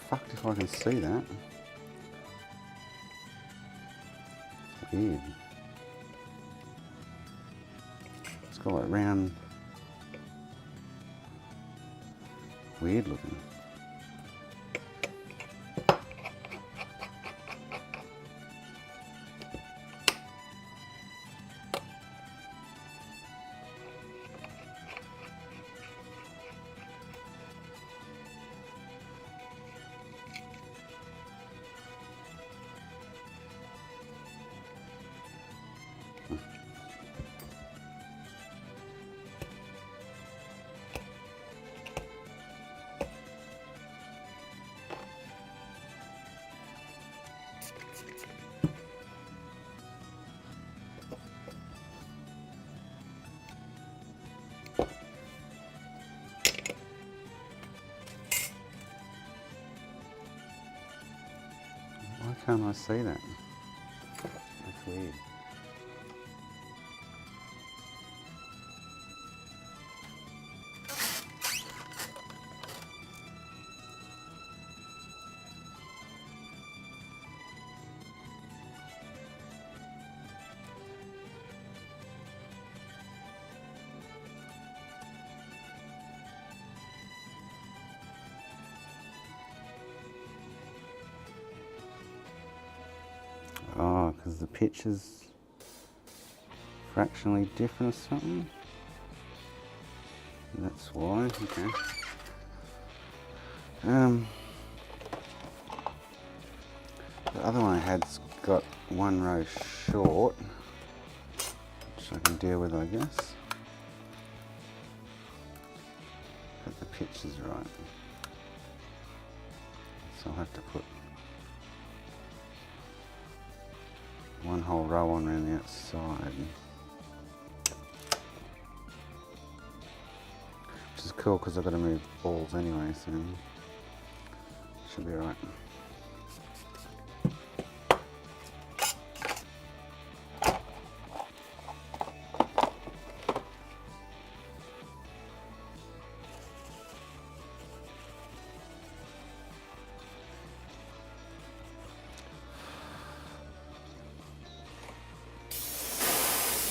Fucked if I can see that. Weird. It's got like round. Weird looking. Why can't I see that? That's weird. Oh, because the pitch is fractionally different or something? That's why, okay. The other one I had's got one row short, which I can deal with, I guess. But the pitch is right. So I'll have to put one whole row on around the outside. Which is cool because I've got to move balls anyway, so should be alright.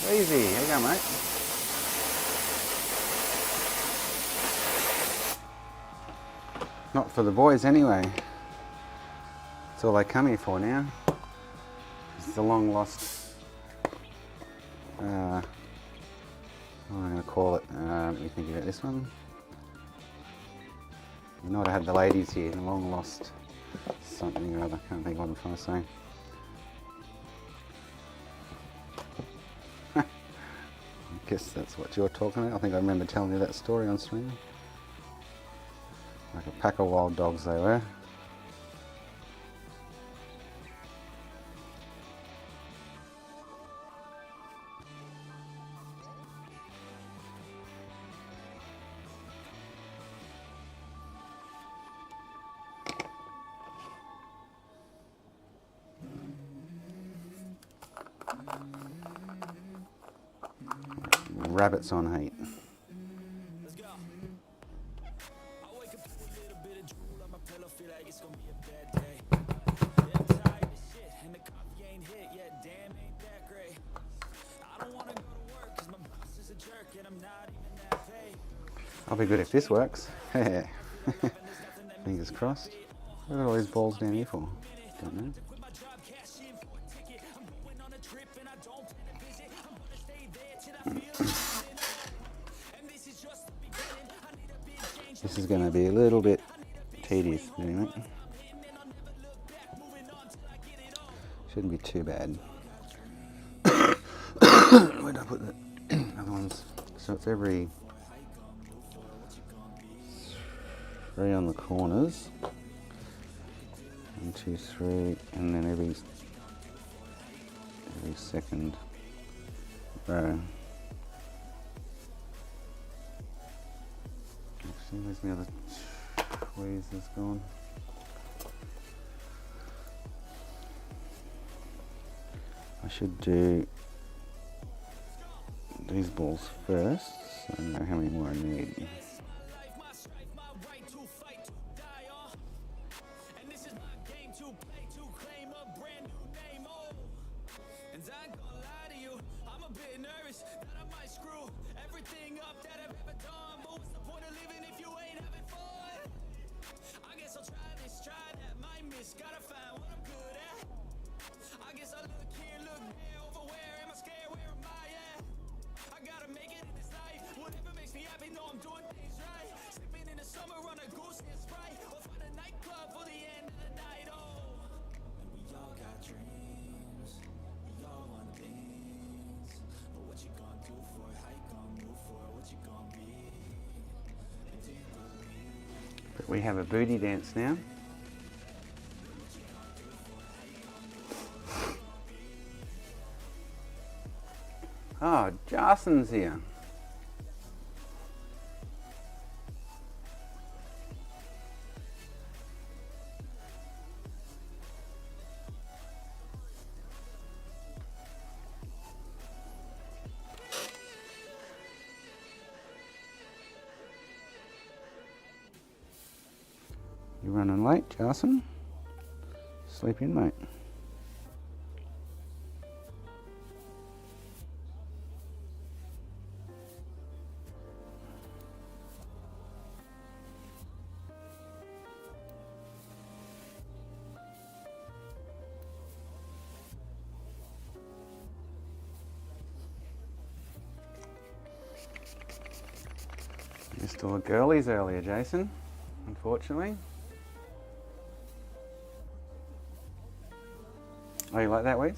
Easy, here you go, mate. Not for the boys anyway. That's all they come here for now. It's the long lost, what am I going to call it? Let me think about this one. You know what, I had the ladies here, the long lost something or other, can't think what I'm trying to say. I guess that's what you're talking about. I think I remember telling you that story on stream. Like a pack of wild dogs they were. Rabbits on heat. I'll be good if this works. Fingers crossed. What are all these balls down here for? Don't know. This is going to be a little bit tedious doing it. Shouldn't be too bad. Where did I put the other ones? So it's every 3 on the corners. 1, 2, 3, and then every second row. Actually, where's the other tweezers gone? I should do these balls first, so I know how many more I need. But we have a booty dance now. Oh, Jason's here. You running late, Jason? Sleep in, mate. Missed all the girlies earlier, Jason, unfortunately. Oh, you like that, Wes?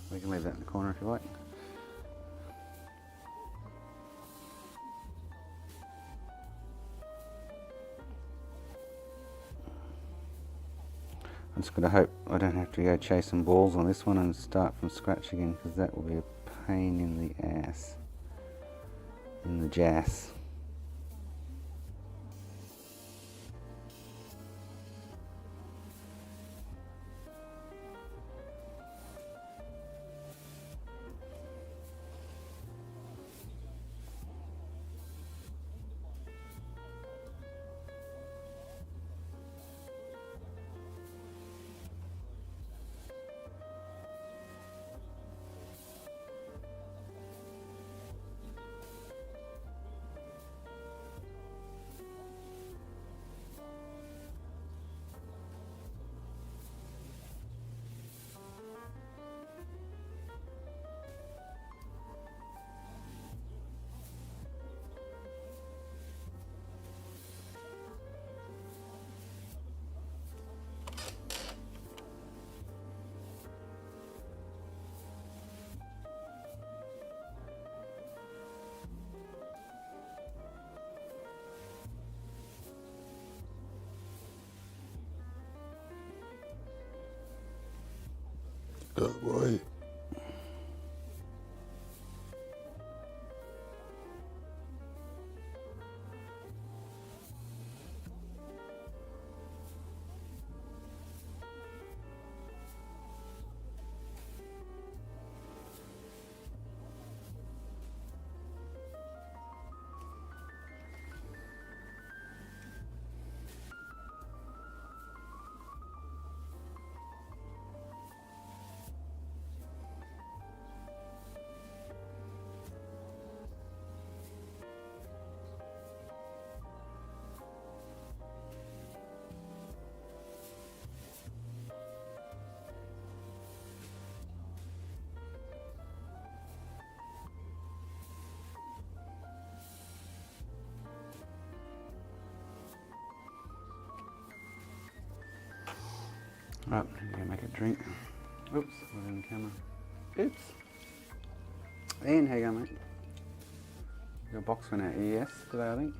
We can leave that in the corner if you like. I'm just going to hope I don't have to go chasing balls on this one and start from scratch again, because that will be a pain in the ass. In the jass. Oh boy. Right, I'm gonna make a drink. Oops, we're in the camera. Oops. Ian, how you going, mate? Your box went out ES today, I think.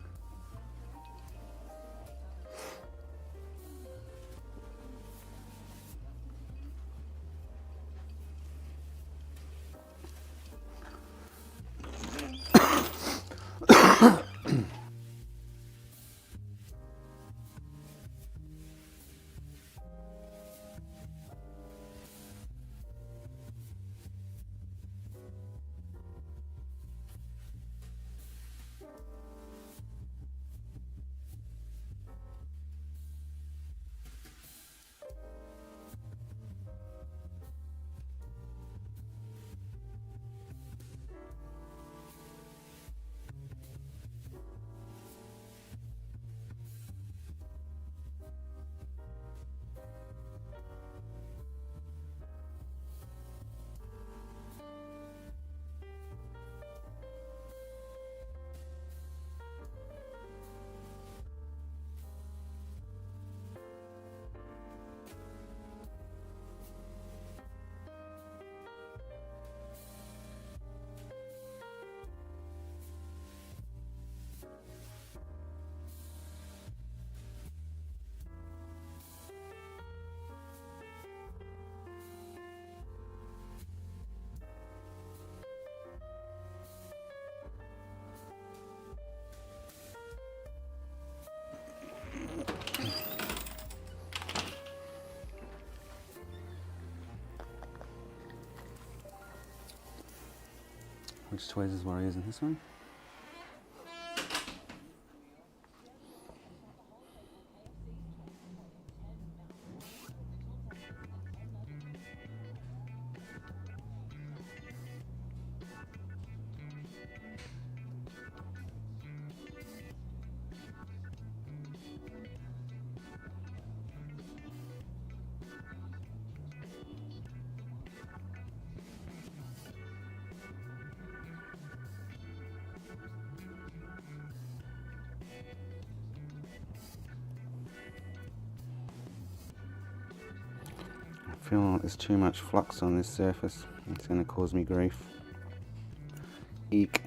Which tweezers were I using? This one? I feel like there's too much flux on this surface. It's going to cause me grief. Eek.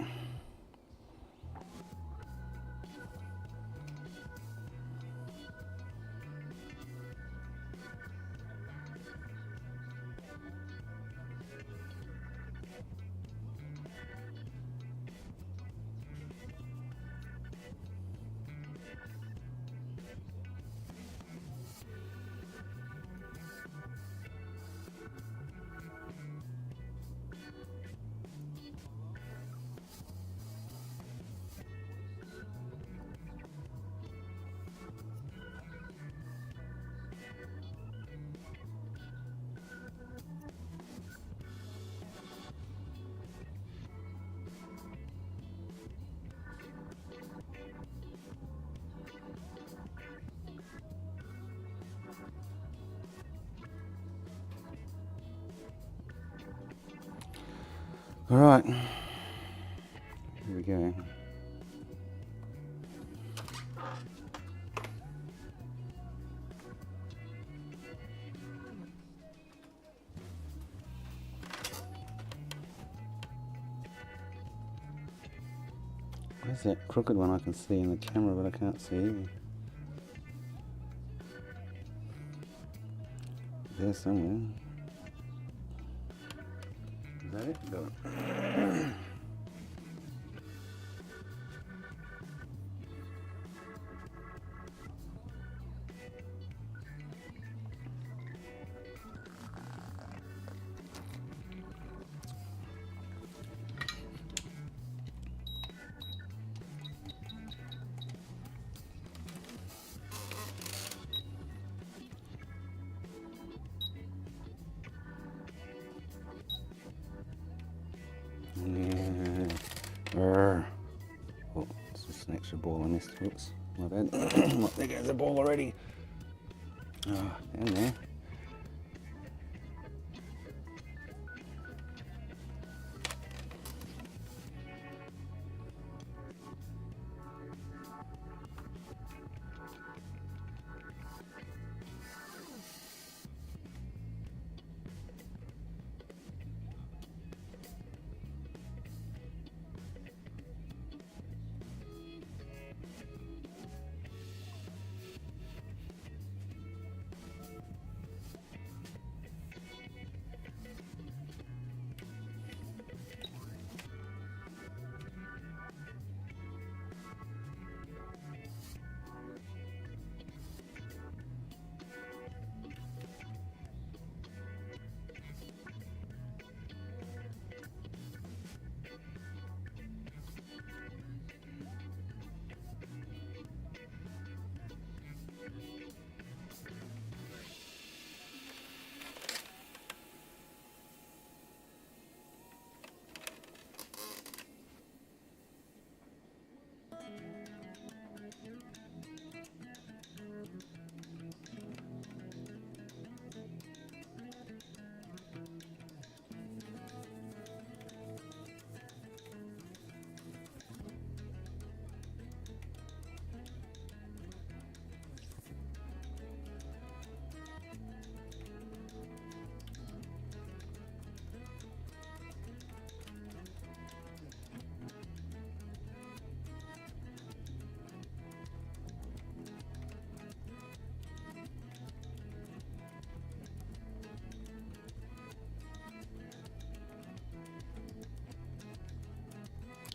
All right, here we go. Where's that crooked one I can see in the camera, but I can't see? There somewhere. Is that it? Got it. Oh, it's just an extra ball I missed. Whoops, my bad. Look, there goes the ball already. Oh, down there.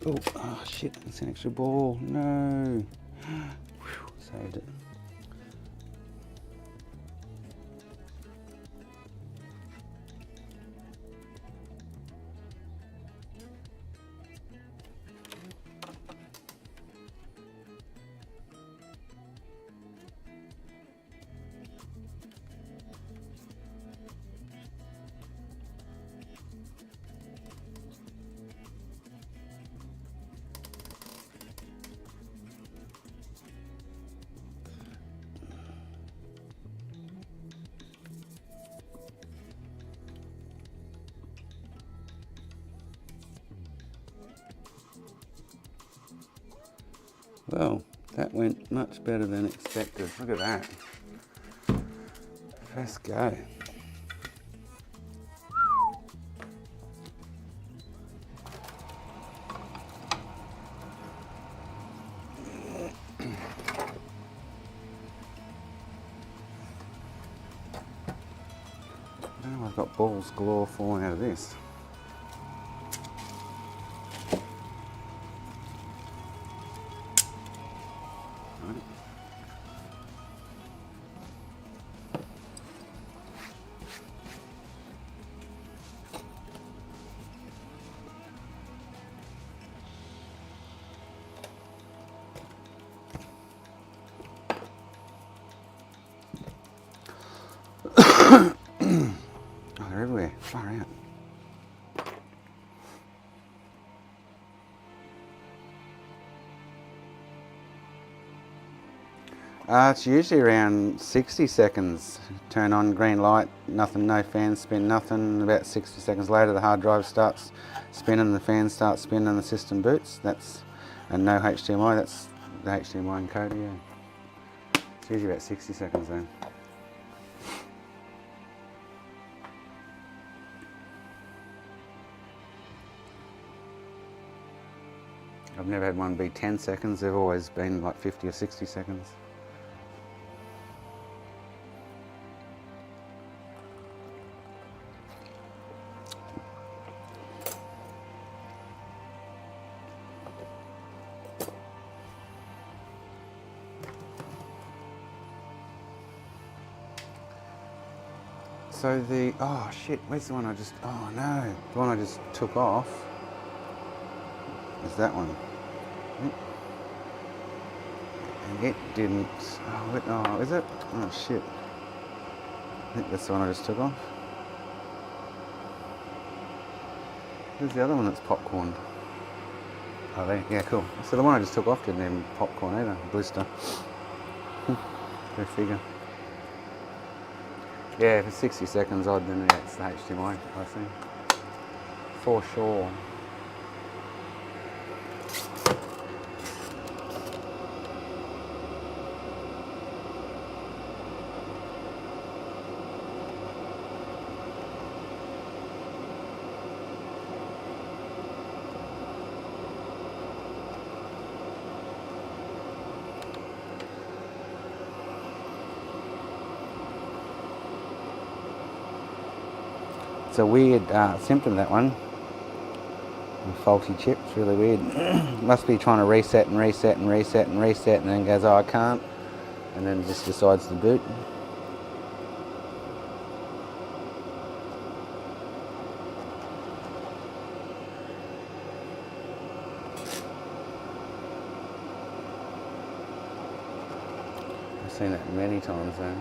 Oh shit, it's an extra ball. No. Whew, saved it. Well, that went much better than expected. Look at that. First go. Now I've got balls galore falling out of this. Oh, they're everywhere. Far out. It's usually around 60 seconds. Turn on green light, nothing, no fan spin, nothing. About 60 seconds later, the hard drive starts spinning, the fan starts spinning, and the system boots. And no HDMI. That's the HDMI encoder. Yeah, it's usually about 60 seconds then. I've never had one be 10 seconds. They've always been like 50 or 60 seconds. So oh shit, where's the one I just, oh no, the one I just took off is that one. And it didn't, oh, is it? Oh shit. I think that's the one I just took off. Where's the other one that's popcorned? Oh, there, yeah, cool. So the one I just took off didn't even popcorn either, blister. Go figure. Yeah, if it's 60 seconds odd, then yeah, it's the HDMI, I think. For sure. It's a weird symptom, that one. A faulty chip, it's really weird. Must be trying to reset and reset and reset and reset, and then goes, oh, I can't, and then just decides to boot. I've seen that many times though.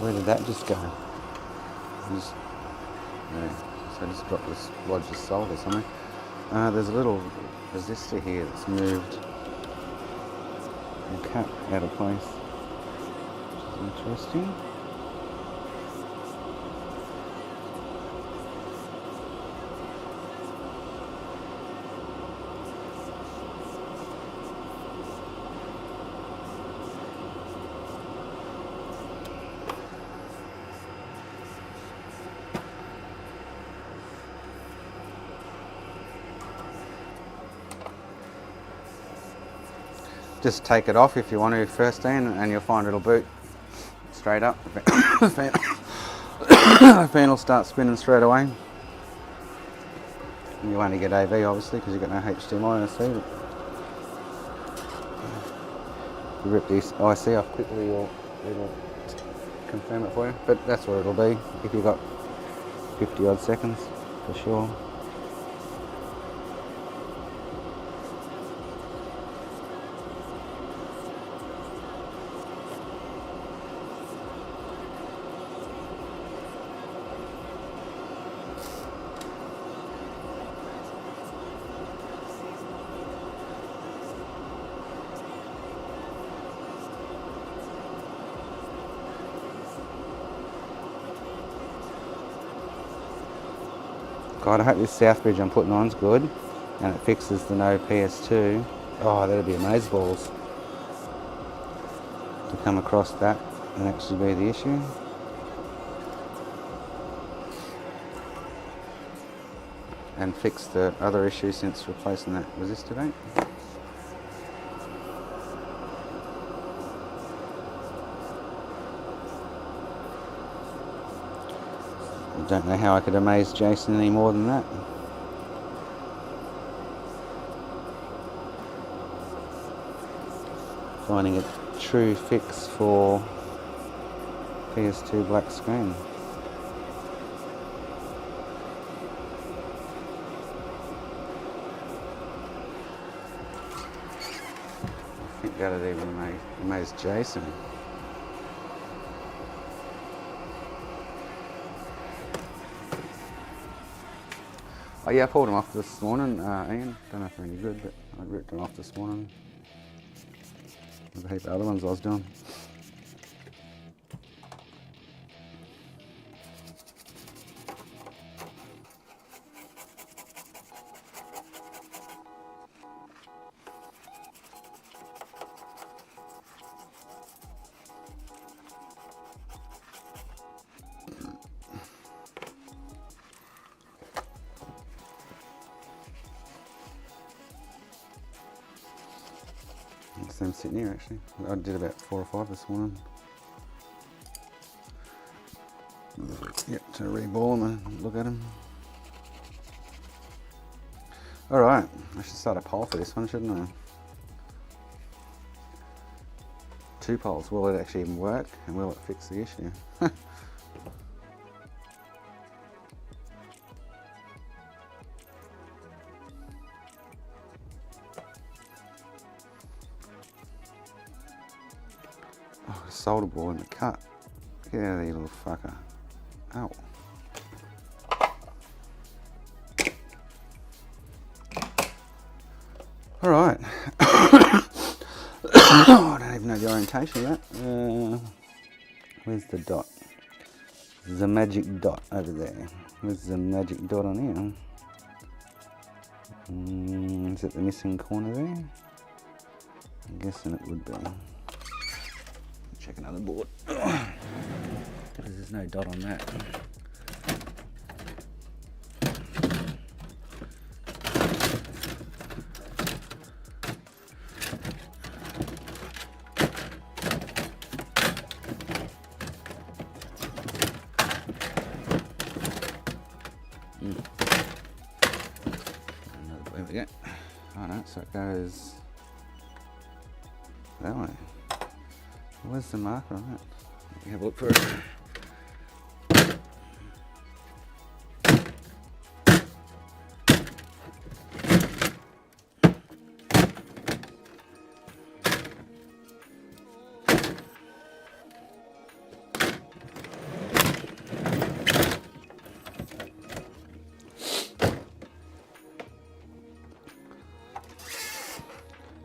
Where did that just go? Yeah, so I just dropped this Rogers Salt or something. There's a little resistor here that's moved. the cap out of place, which is interesting. Just take it off if you want to first, Ian, and you'll find it'll boot straight up. The fan will start spinning straight away. And you only get AV obviously because you've got no HDMI IC. If you rip this IC off quickly, it'll confirm it for you. But that's where it'll be if you've got 50 odd seconds for sure. God, I hope this south bridge I'm putting on's good and it fixes the no PS2. Oh, that'd be amazeballs to come across that and actually be the issue. And fix the other issue since replacing that resistor bank. I don't know how I could amaze Jason any more than that. Finding a true fix for PS2 black screen. I think that'd even amaze Jason. Oh yeah, I pulled them off this morning, Ian. Don't know if they're any good, but I ripped them off this morning. There's a heap of other ones I was doing. Same sitting here actually. I did about 4 or 5 this morning. Yep, to reball them and look at them. Alright, I should start a poll for this one, shouldn't I? 2 polls. Will it actually even work? And will it fix the issue? Oh, a solder ball in the cut. Get out of there, you little fucker. Ow. Alright. I don't even know the orientation of that. Where's the dot? There's a magic dot over there. Where's the magic dot on here? Is it the missing corner there? I'm guessing it would be. Check another board. Because there's no dot on that. There we go. Alright, so it goes that way. Where's the marker on that? Let me have a look for it.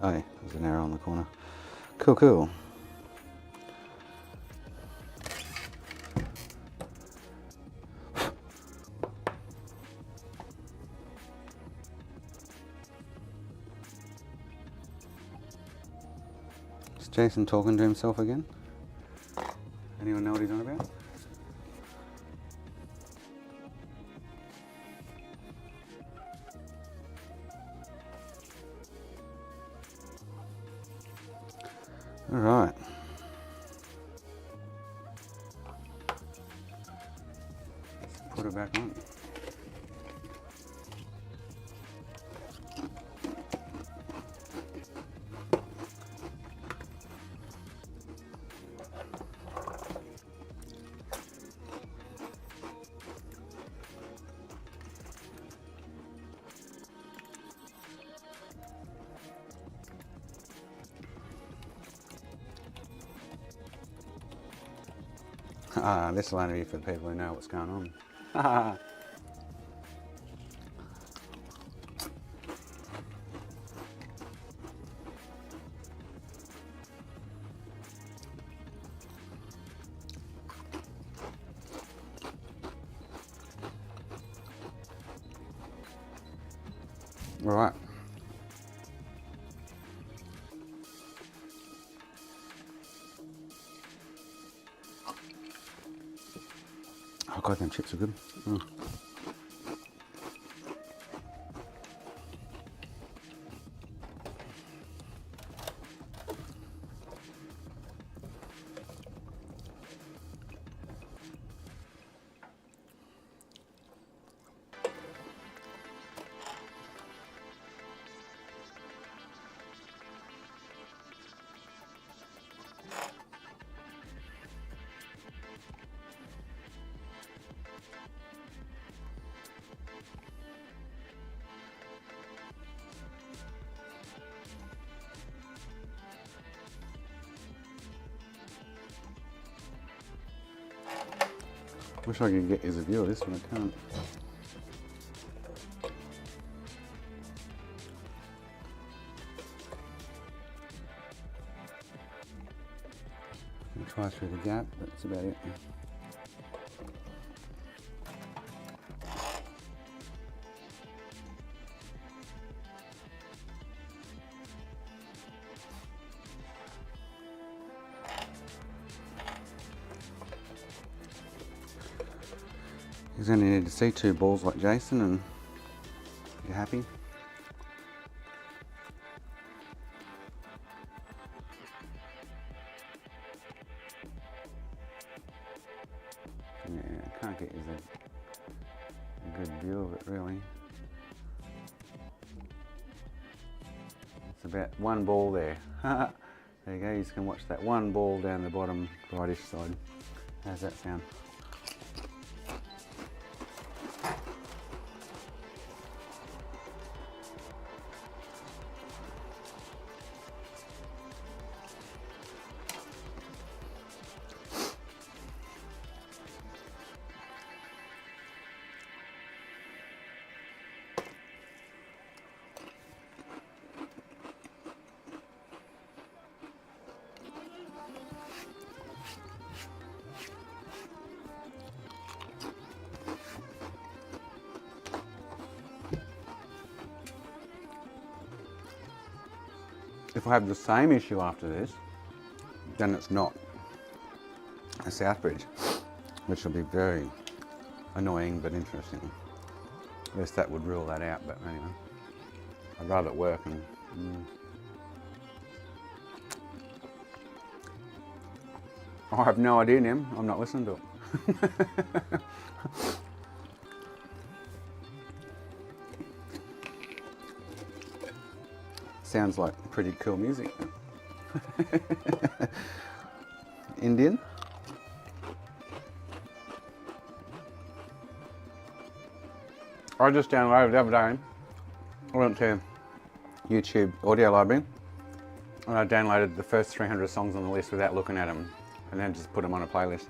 Oh yeah, there's an arrow on the corner. Cool, cool. Is Jason talking to himself again? Anyone know what he's on about? All right. Let's put it back on. This will only be for the people who know what's going on. All right. Oh god, them chips are good. Mm. Wish I could get you a view of this, but I can't. I'll try through the gap, but that's about it. You only need to see 2 balls like Jason and you're happy. Yeah, I can't get you a good view of it really. It's about 1 ball there. There you go, you can watch that 1 ball down the bottom rightish side. How's that sound? If I have the same issue after this, then it's not a Southbridge, which will be very annoying but interesting. At least that would rule that out, but anyway. I'd rather it work and... I have no idea, Nim. I'm not listening to it. Sounds like pretty cool music. Indian. I just downloaded the other day. I went to YouTube audio library and I downloaded the first 300 songs on the list without looking at them and then just put them on a playlist.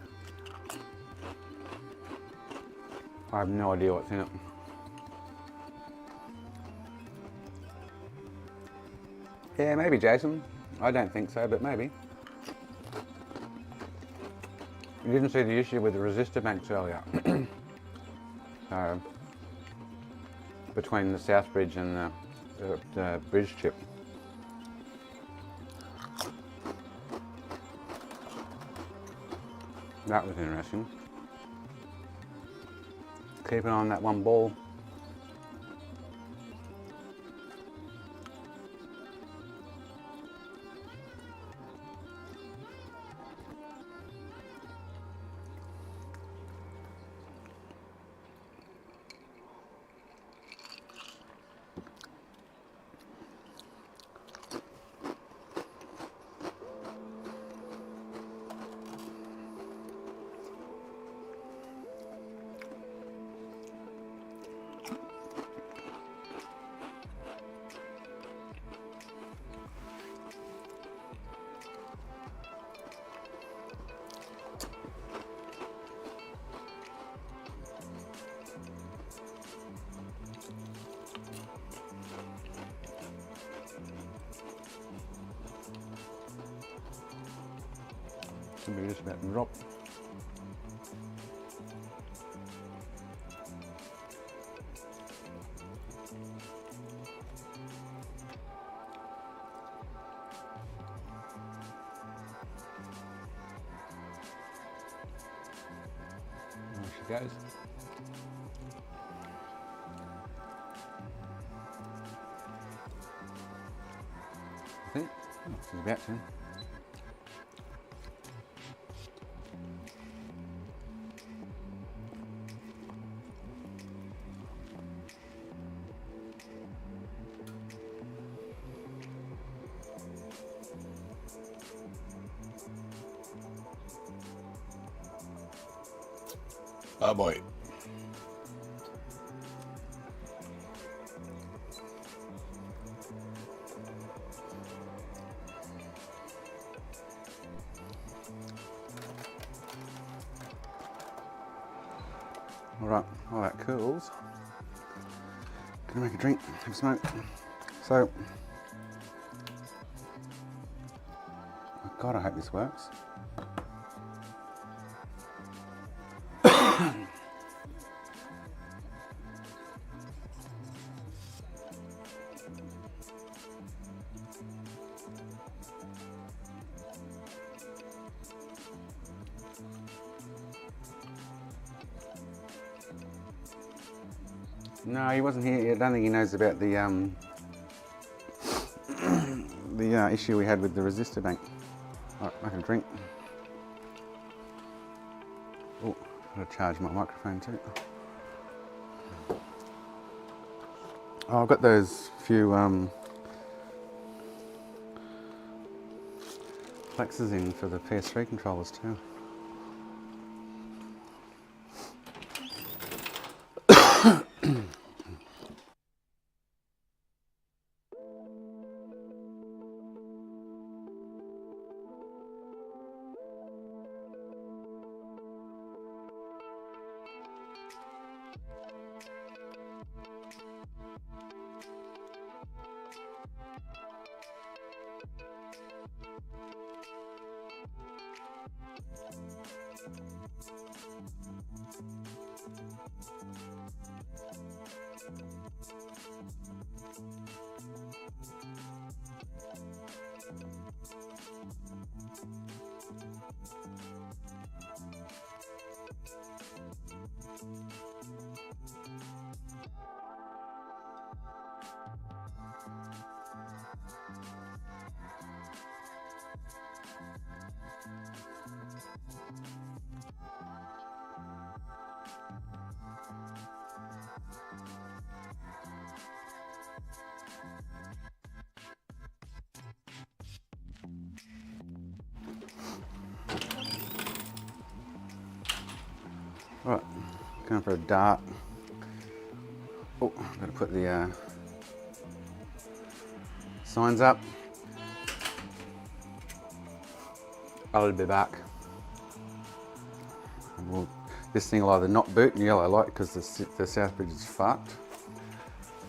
I have no idea what's in it. Yeah, maybe Jason. I don't think so, but maybe. You didn't see the issue with the resistor banks earlier. Between the South Bridge and the bridge chip. That was interesting. Keeping on that one ball. Should be just about to drop. There she goes. I think she's about to. Oh boy. Alright, while that cools, gonna make a drink, have a smoke. So, God, I hope this works. No, he wasn't here. I don't think he knows about the issue we had with the resistor bank. Right, I can drink. Oh, gotta charge my microphone too. Oh, I've got those few flexes in for the PS3 controllers too. Right, going for a dart. Oh, I've got to put the signs up. I'll be back. Well, this thing will either not boot in yellow light because the South Bridge is fucked,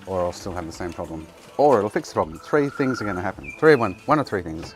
or I'll still have the same problem. Or it'll fix the problem. 3 things are going to happen. 3 of 1. 1 of 3 things.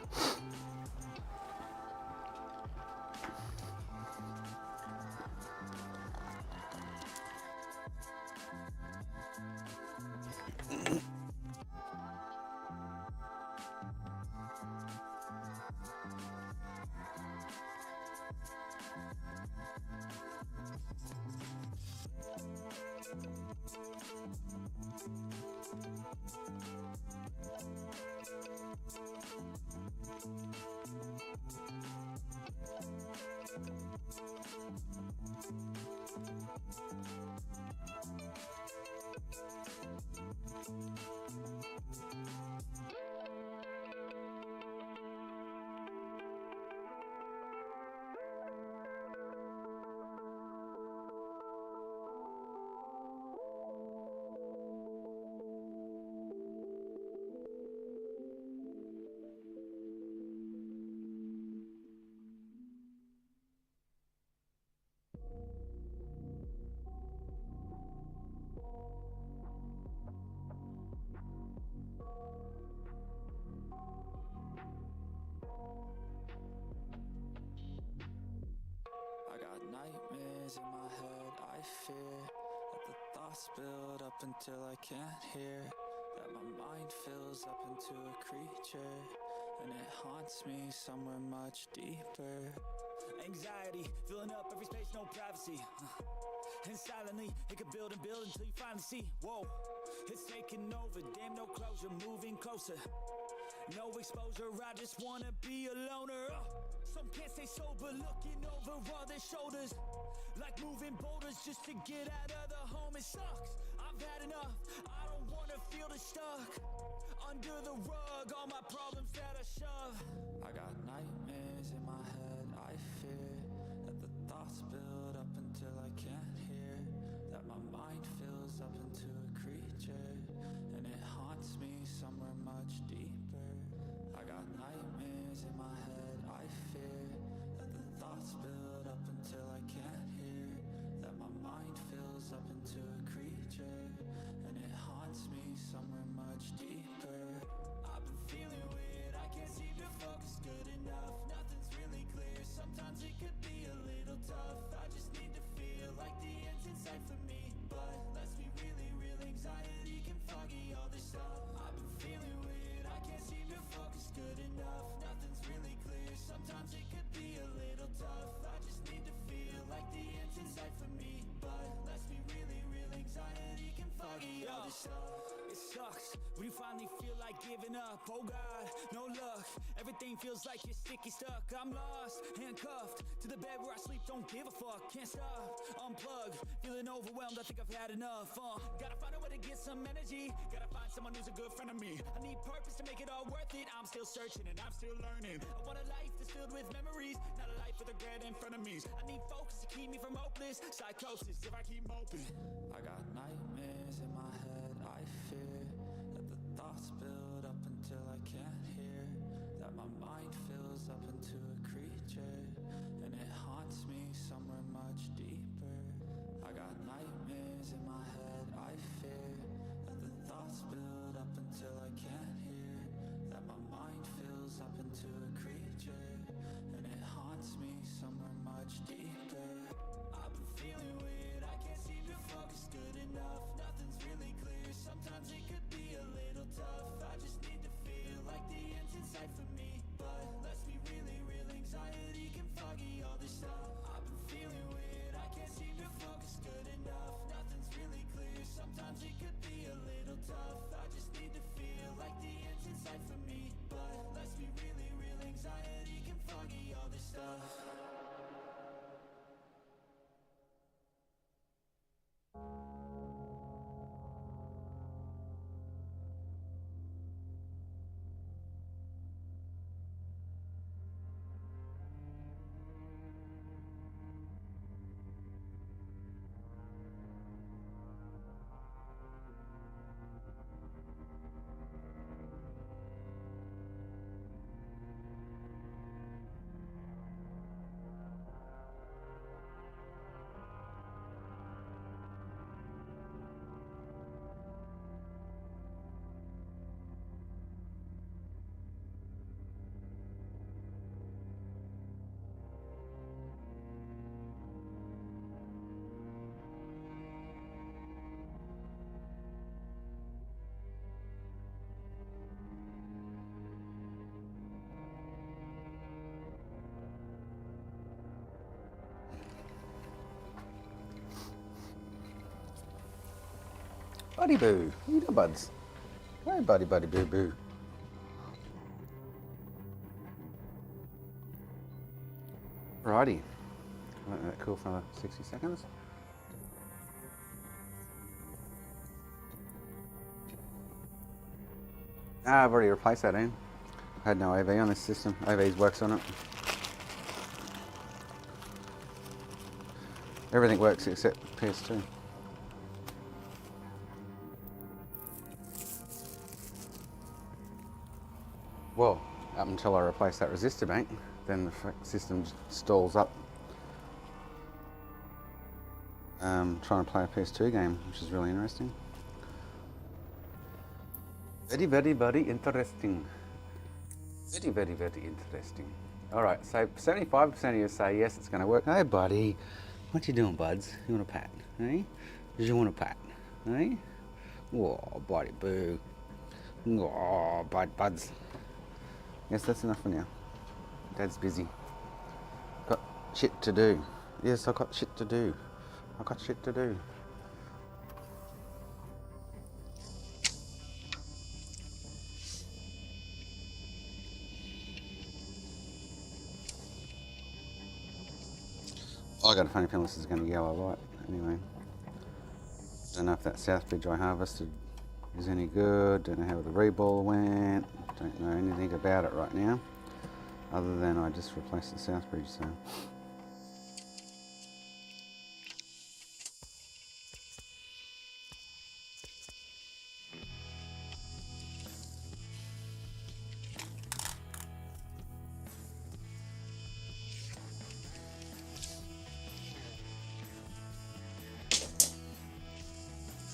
I got nightmares in my head, I fear that the thoughts build up until I can't hear, that my mind fills up into a creature, and it haunts me somewhere much deeper. Anxiety, filling up every space, no privacy. And silently, it could build and build until you finally see, whoa, it's taking over, damn no closure, moving closer. No exposure, I just wanna be a loner. Some can't stay sober, looking over all their shoulders, like moving boulders just to get out of the home. It sucks, I've had enough, I don't wanna feel the stuck under the rug, all my problems that I shove. I got nightmares in my head, I fear that the thoughts build up until I can't hear, that my mind fills up into a creature, and it haunts me somewhere much deeper. I got nightmares in my head, I fear that the thoughts build up until I can't hear, that my mind fills up into a creature, and it haunts me somewhere much deeper. I've been feeling weird, I can't seem to focus good enough, nothing's really clear, sometimes it could be a little tough, I just need to feel like the end's in sight for me, but let's be really real, anxiety can foggy all this stuff. I've been feeling weird, I can't seem to focus good enough, nothing's really clear, sometimes it could be a little tough, I just need to feel like the end's in sight for me, but let's be really real, anxiety can foggy all this stuff. It sucks when you finally feel like giving up, oh God, no luck, everything feels like you're sticky stuck, I'm lost, handcuffed to the bed where I sleep, don't give a fuck, can't stop, unplug, feeling overwhelmed, I think I've had enough, gotta find a way to get some energy, gotta find someone who's a good friend of me, I need purpose to make it all worth it, I'm still searching and I'm still learning, I want a life that's filled with memories, not a life with regret and frenemies, I need focus to keep me from hopeless psychosis if I keep moping. I got nightmares in my head, I fear that the thoughts build up until I can't hear, that my mind fills up into a creature, and it haunts me somewhere much deeper. I got nightmares in my head, I fear that the thoughts build up until I can't hear, that my mind fills up into a creature, and it haunts me somewhere much deeper. I've been feeling weird, I can't seem to focus good enough, Buddy boo. How you doing, buds? Hey, buddy boo boo. Righty. Let that cool for 60 seconds. I've already replaced that in. I had no AV on this system. AV's works on it. Everything works except PS2. Well, up until I replace that resistor bank, then the system stalls up. Trying to play a PS2 game, which is really interesting. Very interesting. Very interesting. All right, so 75% of you say yes, it's going to work. Hey, buddy, what you doing, buds? You want a pat? Hey, you want a pat? Hey, oh, buddy, boo. Oh, buds. Yes, that's enough for now. Dad's busy. Got shit to do. Yes, I got shit to do. I got shit to do. I got a funny feeling this is going to yellow light. Anyway, don't know if that south bridge I harvested is any good. Don't know how the reball went. Don't know anything about it right now, other than I just replaced the south bridge. So.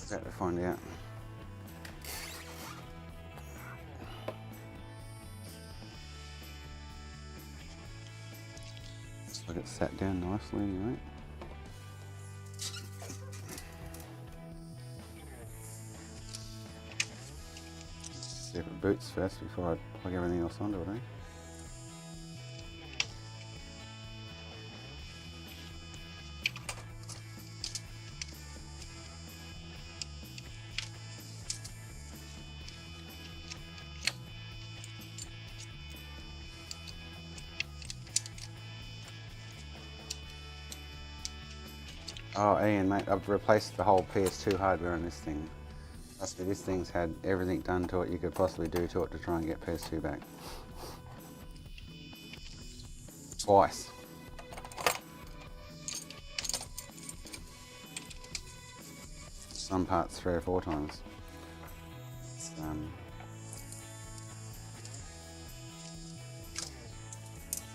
About to find out. Looks like it's sat down nicely anyway. See if it boots first before I plug everything else onto it, eh? Oh, Ian, mate, I've replaced the whole PS2 hardware on this thing. Trust me, this thing's had everything done to it you could possibly do to it to try and get PS2 back. Twice. Some parts 3 or 4 times. It's,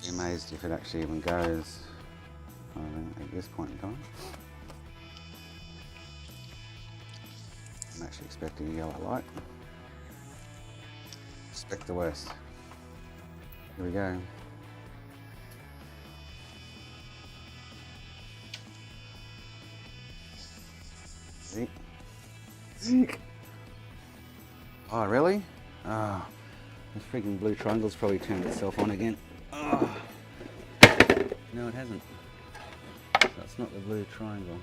be amazed if it actually even goes, I think, at this point in time. I'm actually expecting a yellow light. Expect the worst. Here we go. Zeke. Zeke. Oh, really? Oh, the freaking blue triangle's probably turned itself on again. Oh. No, it hasn't. That's not the blue triangle.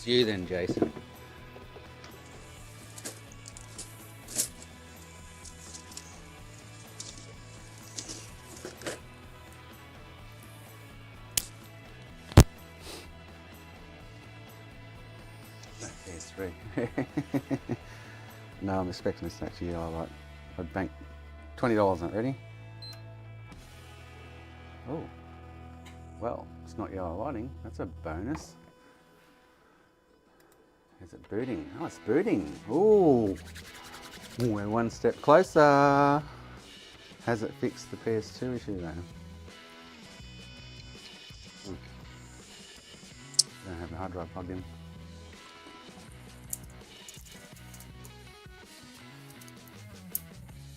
It's you then, Jason. PS3. No, I'm expecting this to actually yellow light. I'd bank $20 on it. Ready? Oh, well, it's not yellow lighting. That's a bonus. Is it booting? Oh, it's booting. Ooh, we're one step closer. Has it fixed the PS2 issue though? Don't have the hard drive plugged in.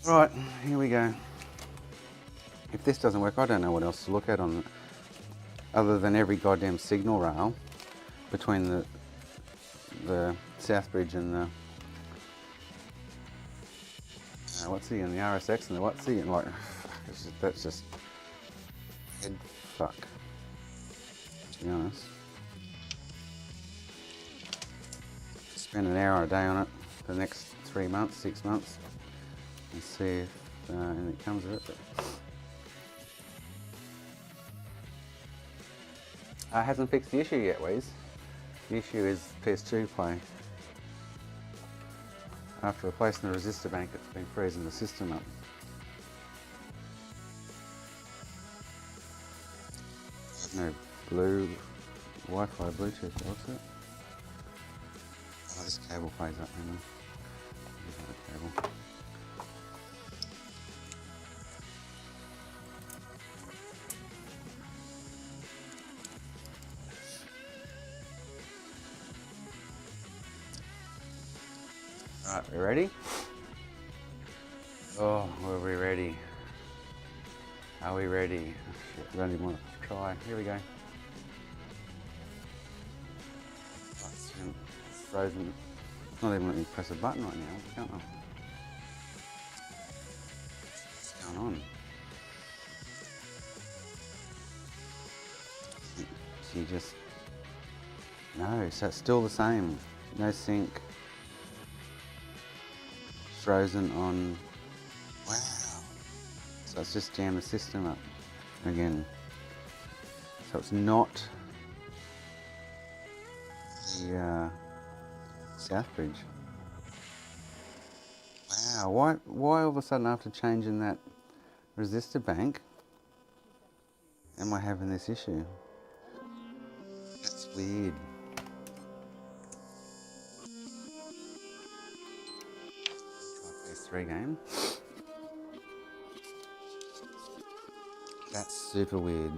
Right, here we go. If this doesn't work, I don't know what else to look at on it, other than every goddamn signal rail between the South Bridge and the what's he and the RSX and the what's he and like that's just head fuck, to be honest. spend an hour a day on it for the next 3 months, 6 months, and see if anything comes of it. But hasn't fixed the issue yet, Weez. The issue is PS2 play. After replacing the resistor bank, it's been freezing the system up. No blue Wi-Fi Bluetooth, what's it? Oh, this cable plays up, hang on. Here's another cable. Alright, we ready? Oh, are we ready? Are we ready? Oh, shit, we don't even want to try. Here we go. Oh, it's frozen. It's not even letting me press a button right now. Can't I? What's going on? She just... No, so it's still the same. No sync. Frozen on... Wow. So it's just jammed the system up again. So it's not the Southbridge. Wow, why all of a sudden after changing that resistor bank am I having this issue? That's weird. Try PS3 game. That's super weird.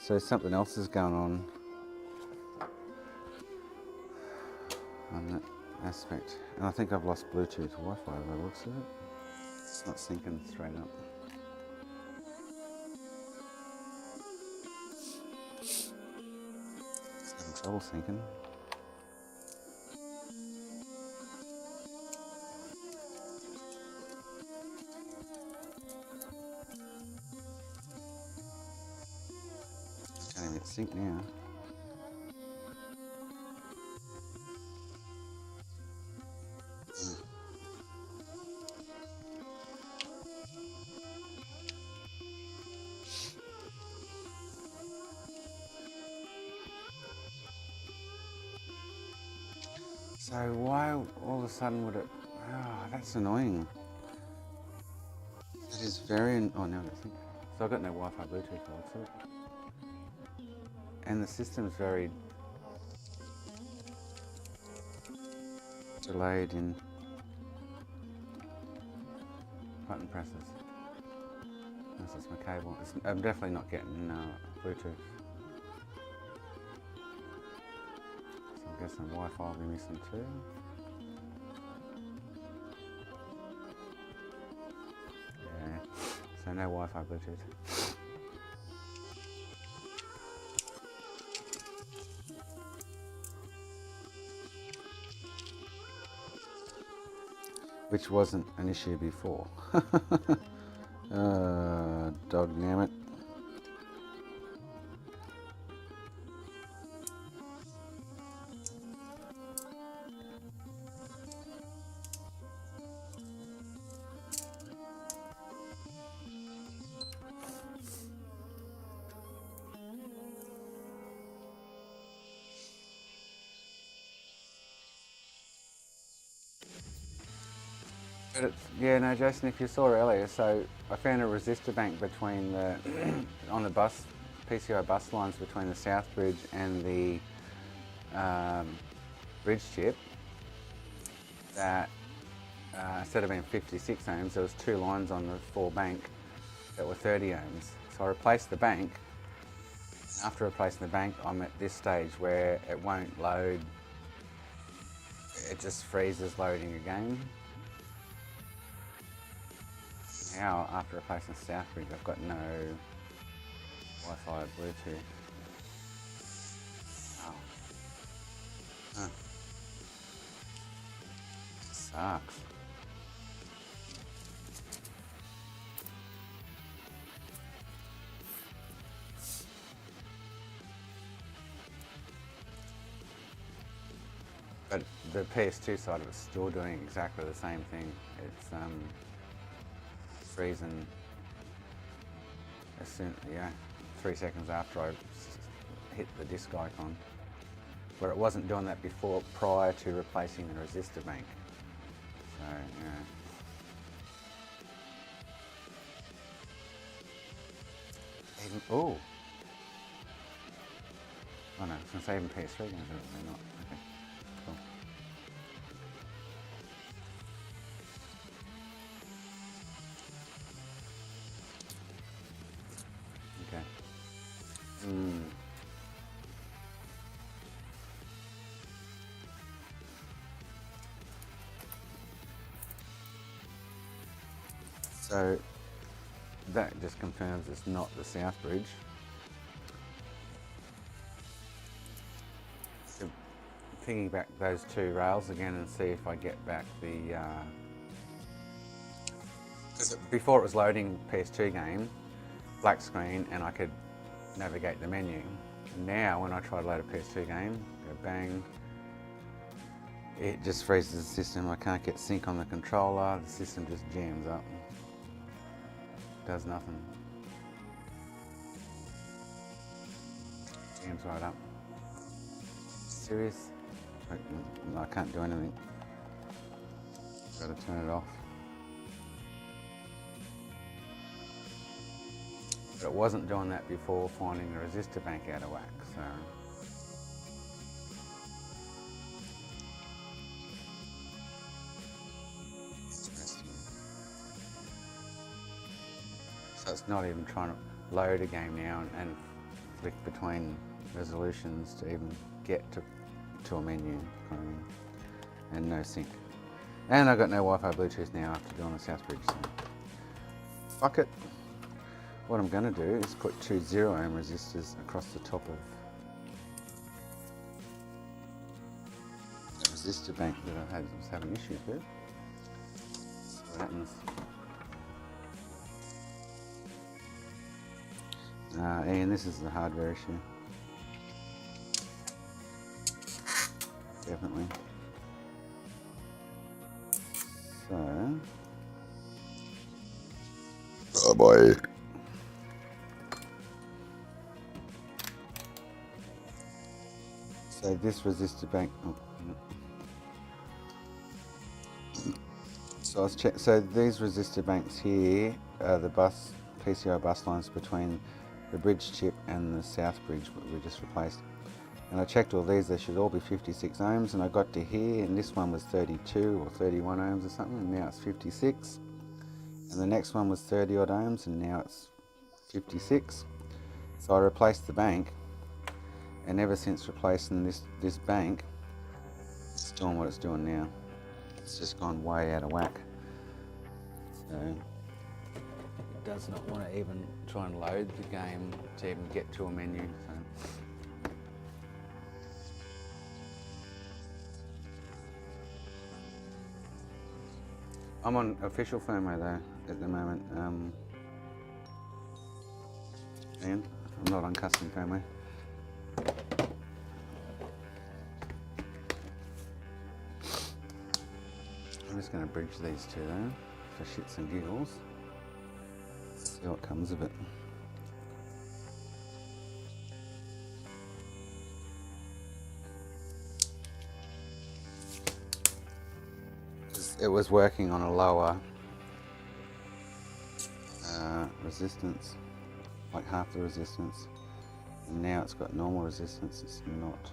So something else is going on that aspect. And I think I've lost Bluetooth Wi-Fi by the looks of it. It's not syncing straight up. It's having trouble syncing. Can't even sync now. So why all of a sudden would it... Oh, that's annoying. That is very... Oh, no, I think... So I've got no Wi-Fi Bluetooth by the looks of it. And the system's very delayed in button presses. This is my cable. I'm definitely not getting Bluetooth. So I'm guessing Wi-Fi will be missing too. Yeah, so no Wi-Fi Bluetooth. Which wasn't an issue before. Dog damn it. But it's, yeah, no, Jason, if you saw earlier, so I found a resistor bank between the, on the bus, PCI bus lines between the Southbridge and the bridge chip that instead of being 56 ohms, there was 2 lines on the 4 bank that were 30 ohms. So I replaced the bank. After replacing the bank, I'm at this stage where it won't load. It just freezes loading again. Now, after replacing Southbridge, I've got no Wi-Fi or Bluetooth. Oh. Huh. Sucks. But the PS2 side of it's still doing exactly the same thing. It's freezing as soon, 3 seconds after I hit the disk icon. Where it wasn't doing that before, prior to replacing the resistor bank. So, Even, oh no, I was going to say even PS3 games, they're not. Okay, cool. Okay. So that just confirms it's not the South Bridge. So piggyback those two rails again and see if I get back the. Because before it was loading PS2 game, black screen, and I could navigate the menu. Now when I try to load a PS2 game, go bang, it just freezes the system. I can't get sync on the controller, the system just jams up. Does nothing. Jams right up. Serious? I can't do anything. Got to turn it off. But it wasn't doing that before finding the resistor bank out of whack, so. So it's not even trying to load a game now and flick between resolutions to even get to a menu, kind of thing. And no sync. And I've got no Wi-Fi Bluetooth now after doing the South Bridge, so fuck it. What I'm going to do is put two 0 ohm resistors across the top of the resistor bank that I was having issues with. See what happens. And this is the hardware issue. Definitely. So. Oh boy. So this resistor bank. Oh, no. So I was check. So these resistor banks here are the PCI bus lines between the bridge chip and the South Bridge that we just replaced. And I checked all these, they should all be 56 ohms, and I got to here and this one was 32 or 31 ohms or something, and now it's 56. And the next one was 30 odd ohms and now it's 56. So I replaced the bank, and ever since replacing this bank, it's doing what it's doing now. It's just gone way out of whack. So it does not want to even try and load the game to even get to a menu. So. I'm on official firmware though at the moment, and I'm not on custom firmware. I'm just going to bridge these two though, for shits and giggles. See what comes of it. It was working on a lower resistance, like half the resistance, and now it's got normal resistance. It's not.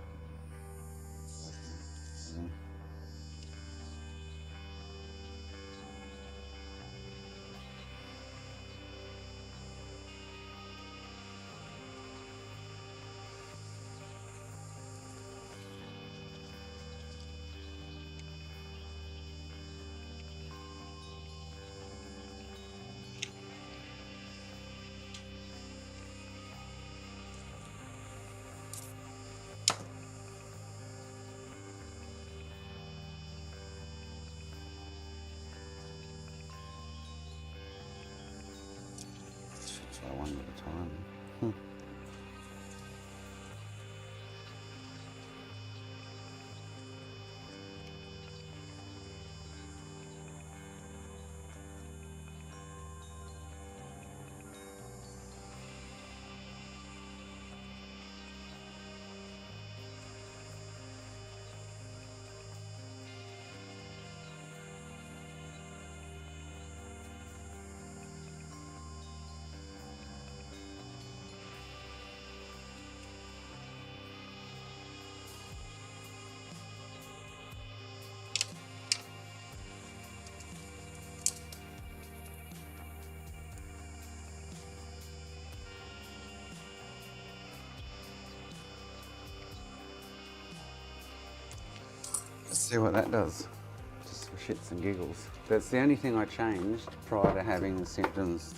Try one at a time. See what that does, just for shits and giggles. That's the only thing I changed prior to having the symptoms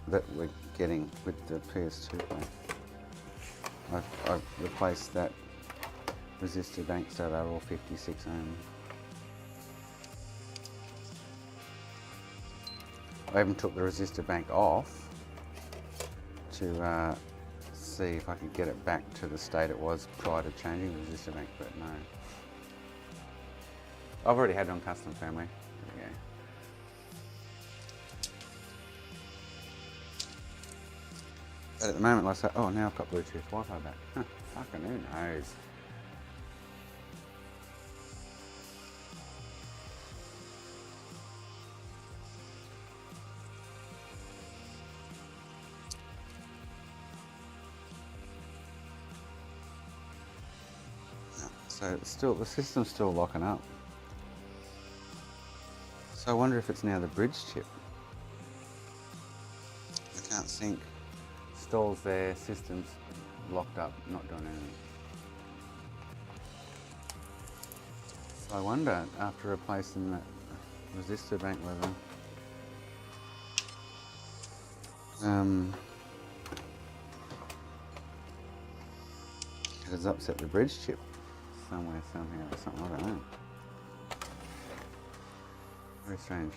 that we're getting with the PS2 plate. I've replaced that resistor bank so they're all 56 ohm. I even took the resistor bank off to see if I could get it back to the state it was prior to changing the resistor bank, but no. I've already had it on custom firmware. There we go. But at the moment, like I say, oh, now I've got Bluetooth Wi-Fi back. Huh, fucking who knows? So it's still, the system's still locking up. So I wonder if it's now the bridge chip. I can't sync. Stalls there, system's locked up, not doing anything. So I wonder, after replacing that resistor bank whether it has upset the bridge chip somewhere, somehow, or something, I don't know. Very strange.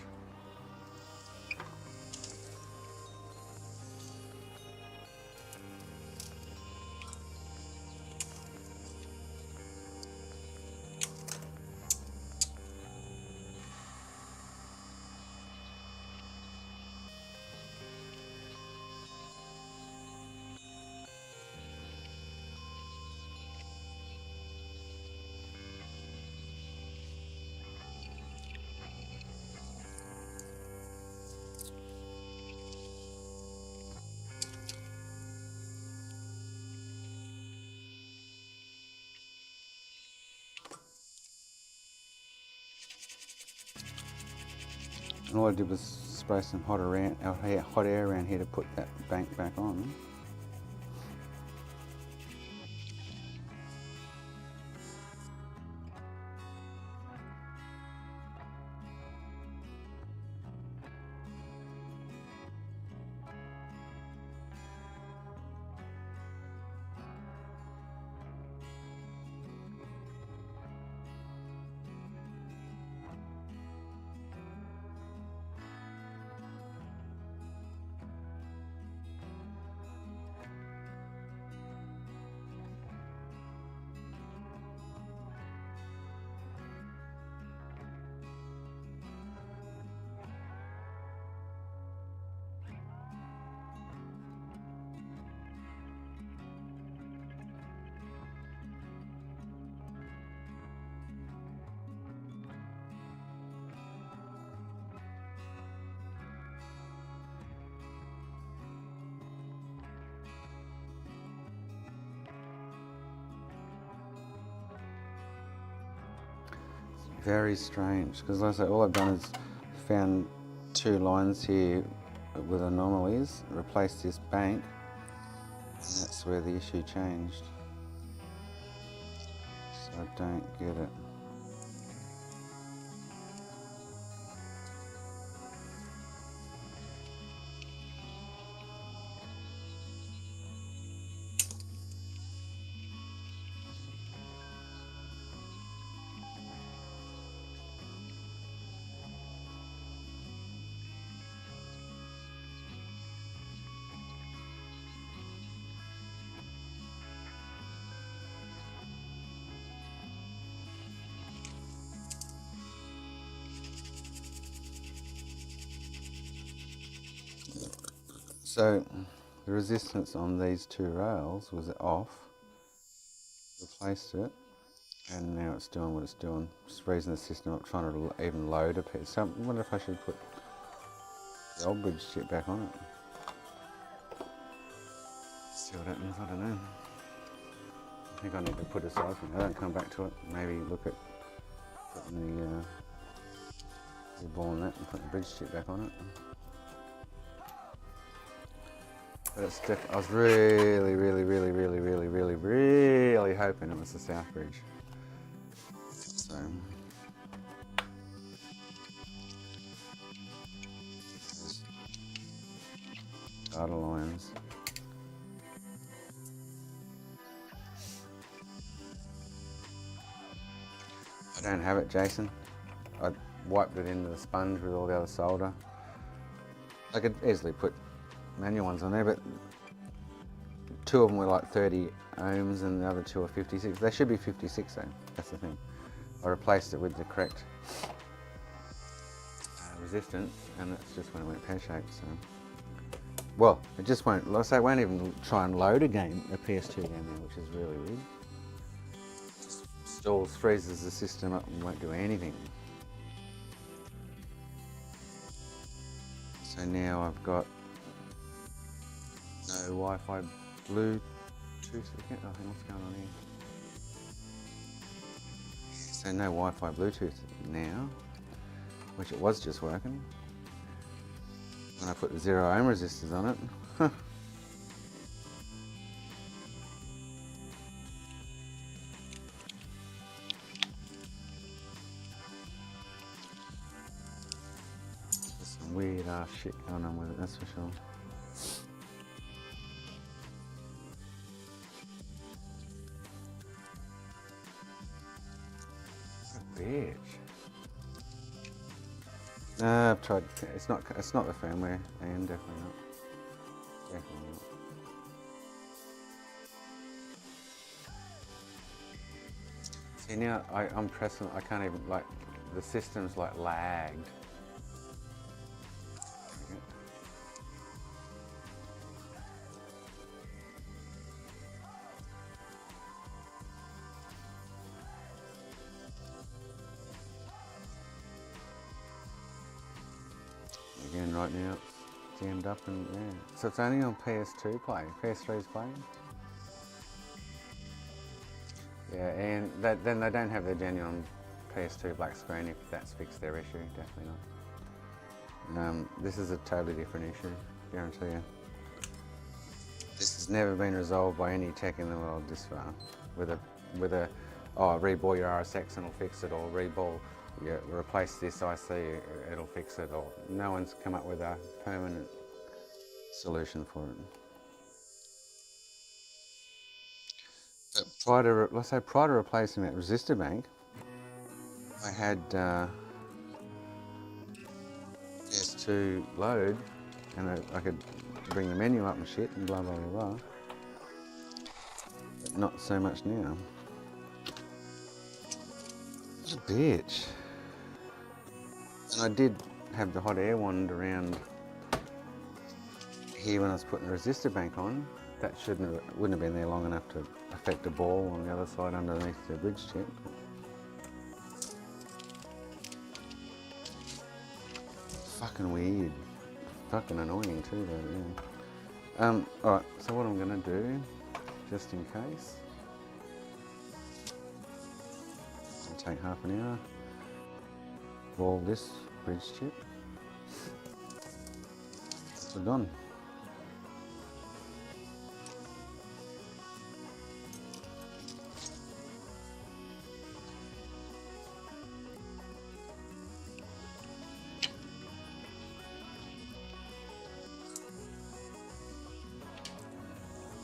And all I did was spray some hot air around here to put that bank back on. Very strange, because like I say, all I've done is found two lines here with anomalies, replaced this bank, and that's where the issue changed. So I don't get it. So the resistance on these two rails was off, replaced it, and now it's doing what it's doing. Just raising the system up, trying to even load a piece. So I wonder if I should put the old bridge chip back on it. See what happens, I don't know. I think I need to put it aside for now. I don't come back to it. Maybe look at putting the ball on that and put the bridge chip back on it. But it's I was really hoping it was the south bridge. So data lines. I don't have it, Jason. I wiped it into the sponge with all the other solder. I could easily put manual ones on there, but 2 of them were like 30 ohms and the other 2 are 56. They should be 56 though, that's the thing. I replaced it with the correct resistance, and that's just when it went pear-shaped, so. Well, it just won't, like I say, it won't even try and load a PS2 game now, which is really weird. Stalls, freezes the system up and won't do anything. So now I've got no Wi-Fi Bluetooth again. Oh, what's going on here? So no Wi-Fi Bluetooth now, which it was just working. When I put the 0 ohm resistors on it, there's some weird ass shit going on with it, that's for sure. Bitch. No, I've tried. It's not the firmware, and definitely not. Definitely not. See now, I'm pressing. I can't even like. The system's like lagged. Again, right now it's jammed up and yeah. So it's only on PS2 play. PS3's playing. Yeah, and then they don't have their genuine PS2 black screen if that's fixed their issue. Definitely not. This is a totally different issue, guarantee you. This has never been resolved by any tech in the world this far. With a reball your RSX and it'll fix it, or reball. Yeah, replace this IC, it'll fix it, or no one's come up with a permanent solution for it. But prior to replacing that resistor bank, I had PS2 load, and I could bring the menu up and shit and blah blah blah blah. But not so much now. What a bitch. And I did have the hot air wand around here when I was putting the resistor bank on. That wouldn't have been there long enough to affect a ball on the other side underneath the bridge chip. Fucking weird. Fucking annoying too though, yeah. Alright, so what I'm gonna do, just in case, it'll take half an hour. Roll this bridge chip. So done.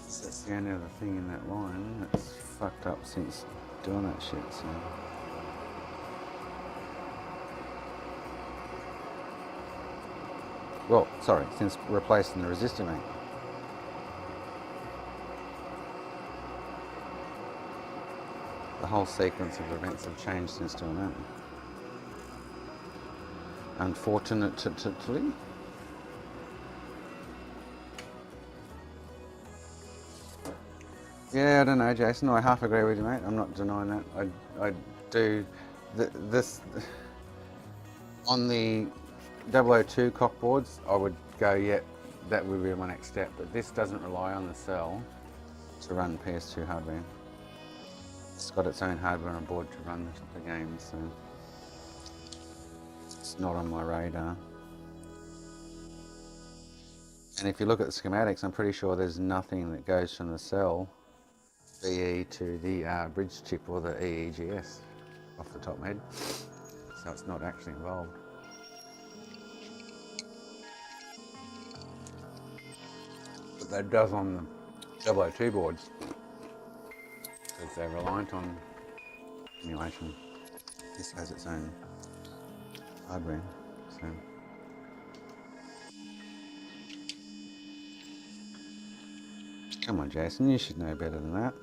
So that's the only other thing in that line that's fucked up since doing that shit, so. Well, sorry, since replacing the resistor bank. The whole sequence of events have changed since doing that. Unfortunately. Yeah, I don't know, Jason. I half agree with you, mate. I'm not denying that. I do this on the 002 cockboards. I would go, yeah, that would be my next step. But this doesn't rely on the cell to run PS2 hardware. It's got its own hardware on board to run the games, so it's not on my radar. And if you look at the schematics, I'm pretty sure there's nothing that goes from the cell BE to the bridge chip or the EEGS off the top of my head, so it's not actually involved. that it does on the 002 boards, because they're reliant on emulation. This has its own hardware, so. Come on, Jason, you should know better than that.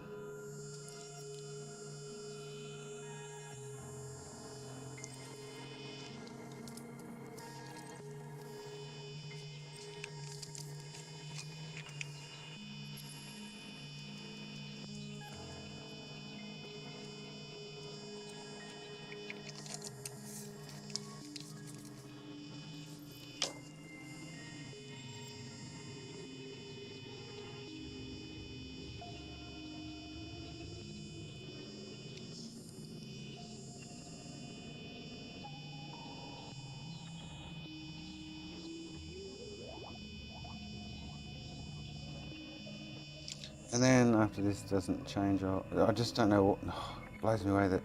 And then after this doesn't change, I just don't know what, it blows me away that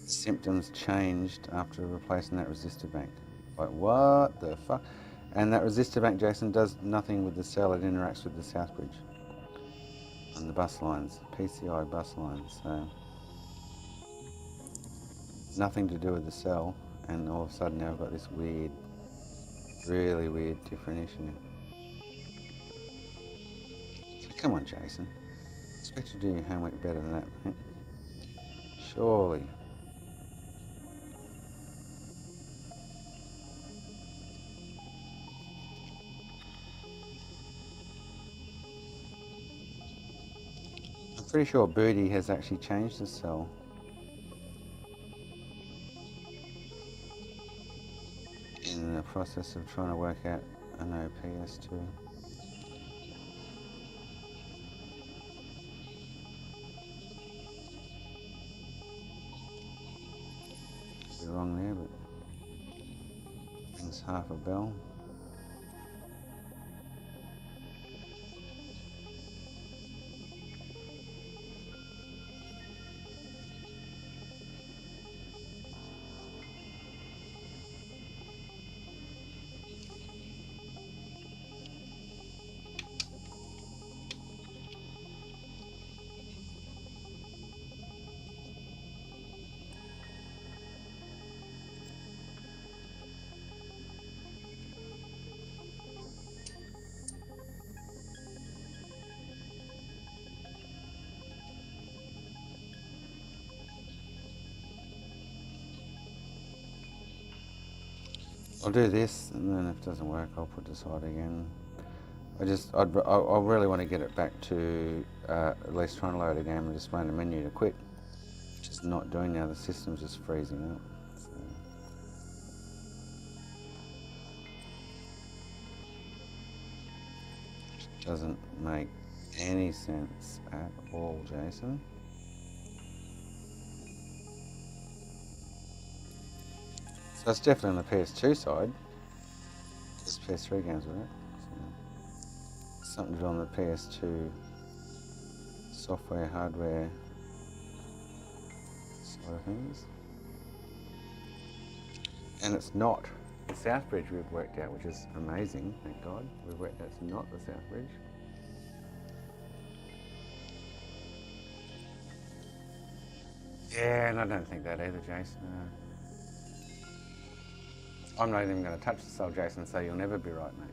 the symptoms changed after replacing that resistor bank. Like, what the fuck? And that resistor bank, Jason, does nothing with the cell. It interacts with the south bridge and the bus lines, PCI bus lines. So nothing to do with the cell. And all of a sudden now I've got this weird, really weird different issue. So come on, Jason. I expect you to do your homework better than that, mate. Surely. I'm pretty sure Booty has actually changed the cell. In the process of trying to work out an OPS2. Be wrong there, but rings half a bell. I'll do this, and then if it doesn't work, I'll put this on again. I really want to get it back to at least trying to load a game and displaying the menu to quit, which is not doing now. The system's just freezing up. So. Which doesn't make any sense at all, Jason. So it's definitely on the PS2 side. There's PS3 games with it. So something to do on the PS2 software, hardware side of things. And it's not the Southbridge we've worked out, which is amazing, thank God. We've worked out it's not the Southbridge. Yeah, and I don't think that either, Jason. I'm not even going to touch the cell, Jason, so you'll never be right, mate.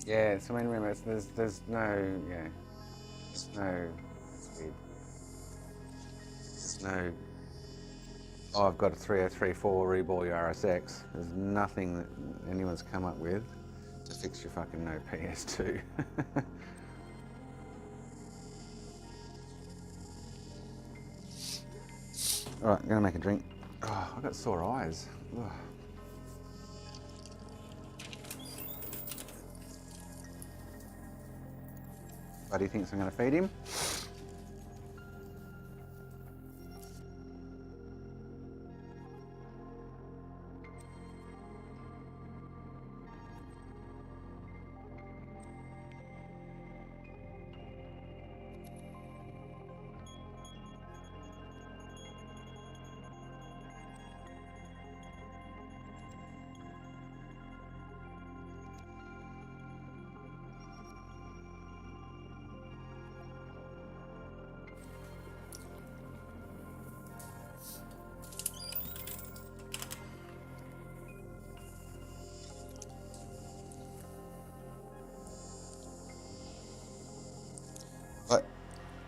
Yeah, so I mean, remember, there's no, yeah, there's no, it's weird. There's no, oh, I've got a 3034 reball your RSX. There's nothing that anyone's come up with to fix your fucking no PS2. Alright, I'm gonna make a drink. Oh, I've got sore eyes. Ugh. Buddy thinks I'm gonna feed him.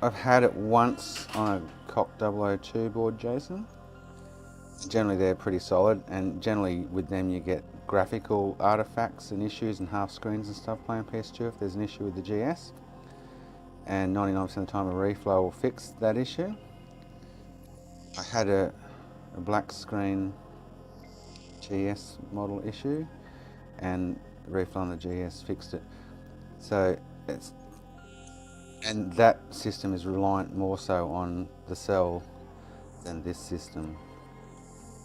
I've had it once on a Cock 002 board, Jason. Generally they're pretty solid, and generally with them you get graphical artifacts and issues and half screens and stuff playing PS2 if there's an issue with the GS. And 99% of the time a reflow will fix that issue. I had a black screen GS model issue, and the reflow on the GS fixed it. So and that system is reliant more so on the cell than this system.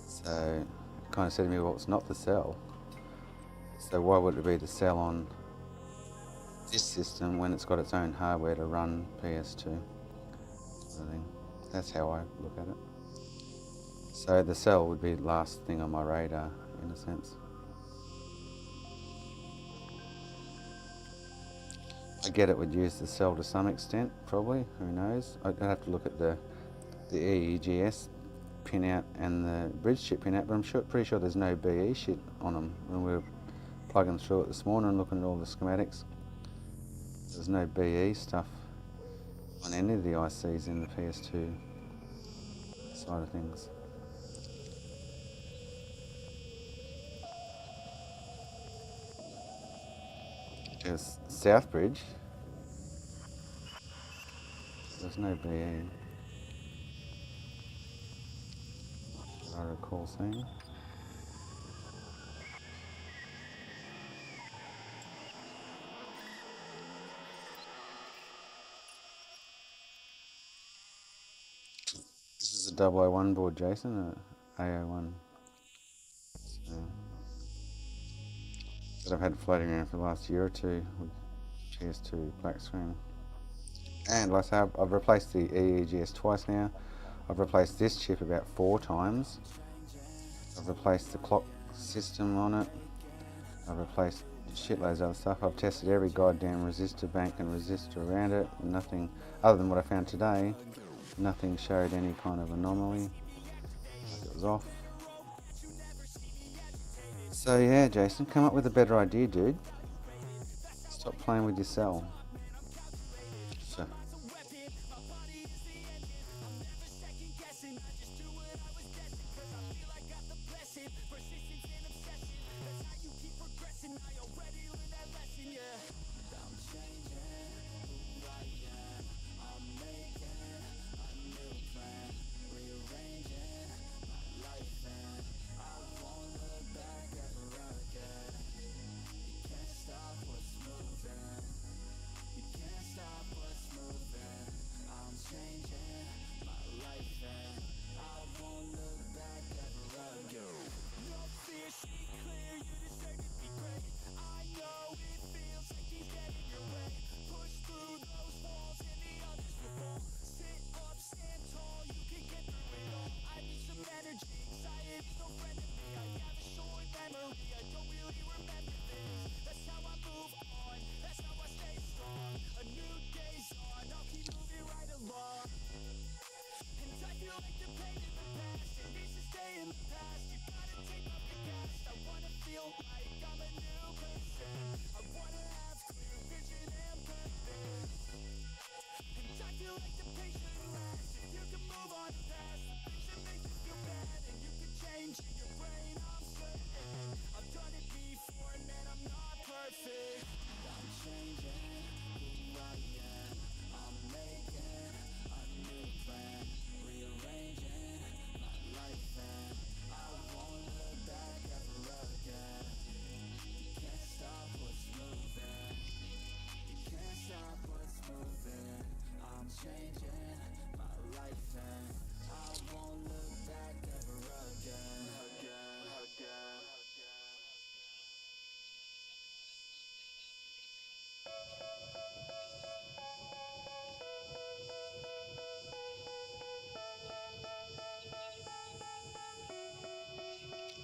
So it kind of said to me, well, it's not the cell. So why would it be the cell on this system when it's got its own hardware to run PS2? Sort of thing. That's how I look at it. So the cell would be the last thing on my radar, in a sense. I get it would use the cell to some extent, probably, who knows. I'd have to look at the EEGS pinout and the bridge chip pinout, but I'm pretty sure there's no BE shit on them. When we were plugging through it this morning and looking at all the schematics, there's no BE stuff on any of the ICs in the PS2 side of things. There's Southbridge. There's no BE. I recall seeing. This is a 001 board, Jason, a A01. So, that I've had floating around for the last year or two with PS2 black screen. And like I say, I've replaced the EEGS twice now. I've replaced this chip about 4 times. I've replaced the clock system on it. I've replaced shitloads of other stuff. I've tested every goddamn resistor bank and resistor around it. Nothing, other than what I found today, nothing showed any kind of anomaly. It was off. So yeah, Jason, come up with a better idea, dude. Stop playing with your cell. So.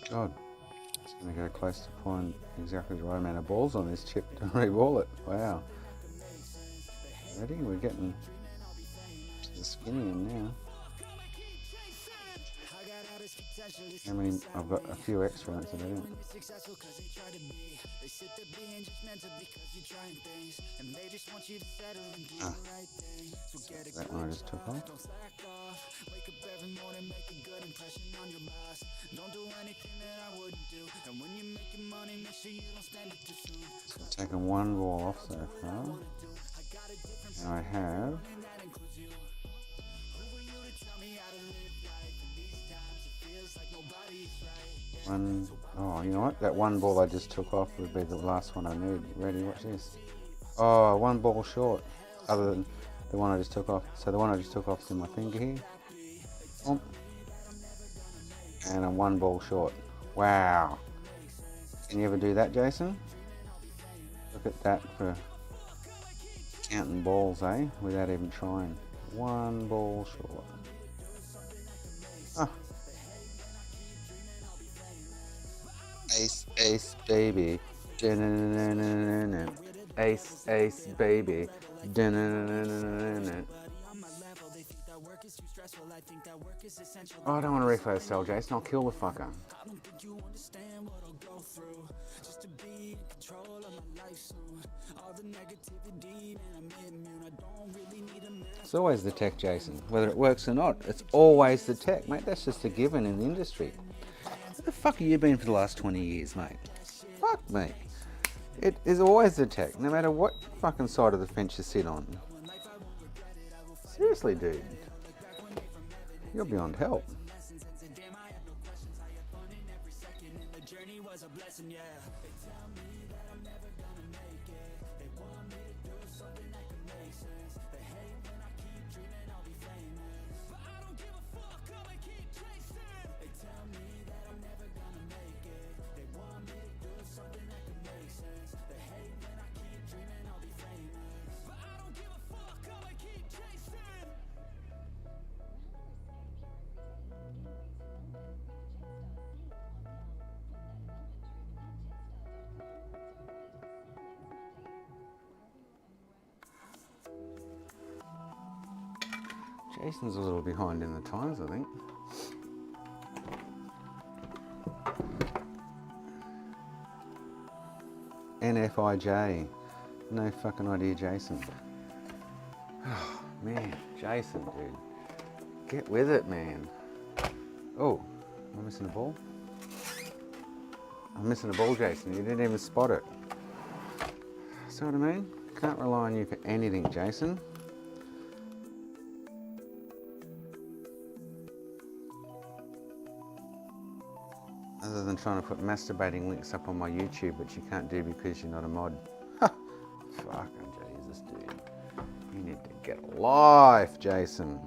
God, it's going to go close to pouring exactly the right amount of balls on this chip to re-ball it. Wow. Ready? We're getting to the skinny end now. I mean, I've got a few extra ones that I didn't. Ah. That one I just took off. So I've taken one ball off so far. And I have one. Oh, you know what? That one ball I just took off would be the last one I need. Ready? Watch this. Oh, one ball short, other than the one I just took off. So the one I just took off is in my finger here. Oh. And I'm one ball short. Wow. Can you ever do that, Jason? Look at that for counting balls, eh? Without even trying. One ball short. Ah. Ace, ace, baby. Ace, ace, baby. Oh, I don't want to refill cell, Jason. I'll kill the fucker. It's always the tech, Jason. Whether it works or not, it's always the tech, mate. That's just a given in the industry. Where the fuck have you been for the last 20 years, mate? Fuck me. It is always the tech, no matter what fucking side of the fence you sit on. Seriously, dude. You're beyond help. Jason's a little behind in the times, I think. NFIJ. No fucking idea, Jason. Oh, man, Jason, dude. Get with it, man. Oh, am I missing a ball? I'm missing a ball, Jason. You didn't even spot it. See what I mean? Can't rely on you for anything, Jason. Other than trying to put masturbating links up on my YouTube, which you can't do because you're not a mod. Fucking Jesus, dude. You need to get a life, Jason.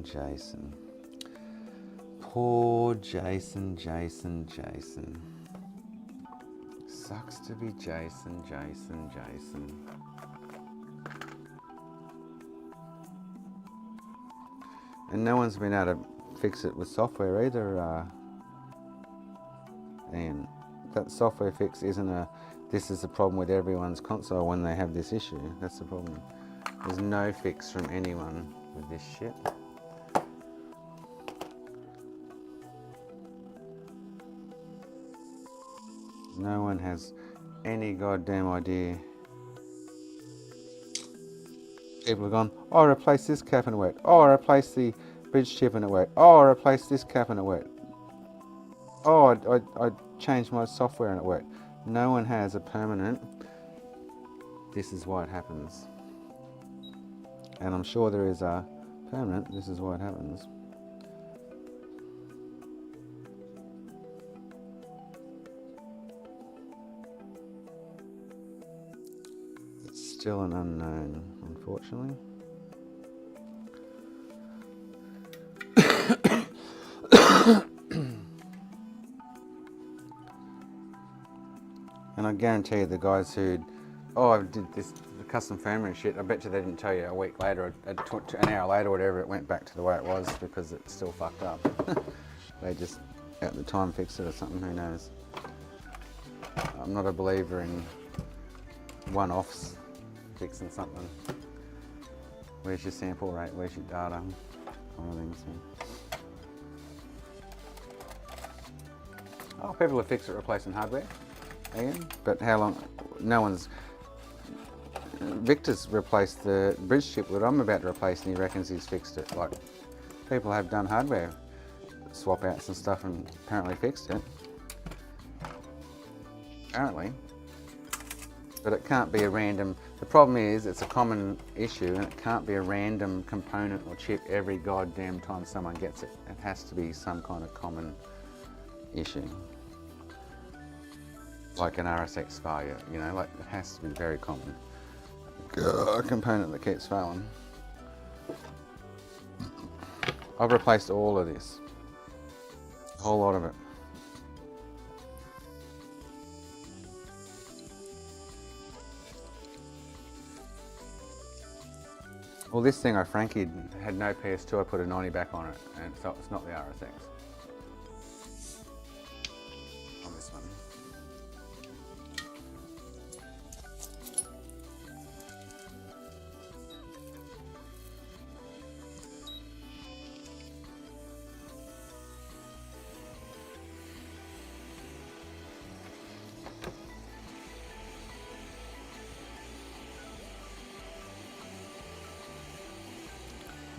Jason. Poor Jason. Sucks to be Jason. And no one's been able to fix it with software either, and that software fix isn't this is the problem with everyone's console when they have this issue. That's the problem. There's no fix from anyone with this shit. No one has any goddamn idea. People have gone, oh, I replaced this cap and it worked. Oh, I replaced the bridge chip and it worked. Oh, I replaced this cap and it worked. Oh, I changed my software and it worked. No one has a permanent, this is why it happens. And I'm sure there is a permanent, this is why it happens. Still an unknown, unfortunately. And I guarantee you the guys who, I did this custom firmware shit, I bet you they didn't tell you a week later, an hour later or whatever, it went back to the way it was because it's still fucked up. They just at the time fixed it or something, who knows. I'm not a believer in one-offs fixing something. Where's your sample rate? Where's your data? Kind of things. Oh, people have fixed it replacing hardware, Ian. But how long? No one's. Victor's replaced the bridge chip that I'm about to replace, and he reckons he's fixed it. Like, people have done hardware swap outs and stuff and apparently fixed it. Apparently. But it can't be a random. The problem is it's a common issue, and it can't be a random component or chip every goddamn time someone gets it. It has to be some kind of common issue. Like an RSX failure, you know, like it has to be very common. A component that keeps failing. I've replaced all of this. A whole lot of it. Well, this thing I Frankied had no PS2, I put a 90 back on it, and so it's not the RSX. On this one.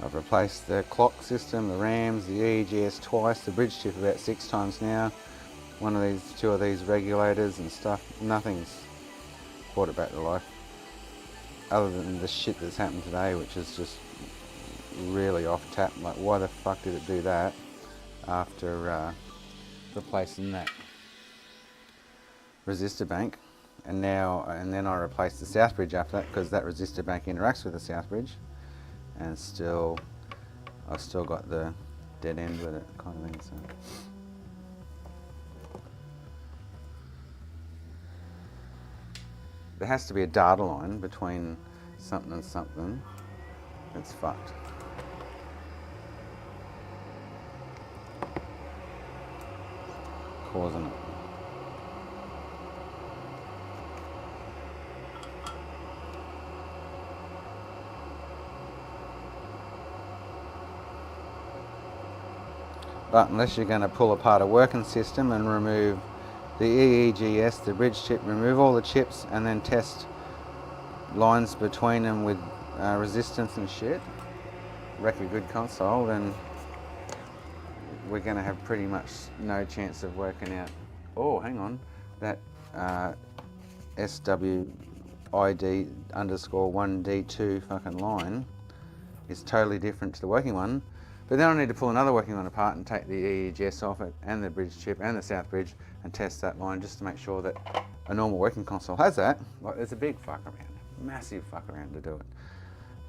I've replaced the clock system, the RAMs, the EEGS twice, the bridge chip about 6 times now. Two of these regulators and stuff. Nothing's brought it back to life. Other than the shit that's happened today, which is just really off tap. Like, why the fuck did it do that after replacing that resistor bank? And then I replaced the south bridge after that, because that resistor bank interacts with the south bridge. And I've still got the dead end with it, kind of thing. So. There has to be a data line between something and something. It's fucked. Causing it. But unless you're going to pull apart a working system and remove the EEGS, the bridge chip, remove all the chips and then test lines between them with resistance and shit, wreck a good console, then we're going to have pretty much no chance of working out. Oh, hang on, that SWID_1D2 fucking line is totally different to the working one. But then I need to pull another working one apart and take the EEGS off it and the bridge chip and the south bridge and test that line just to make sure that a normal working console has that. Like, there's a big fuck around, massive fuck around to do it.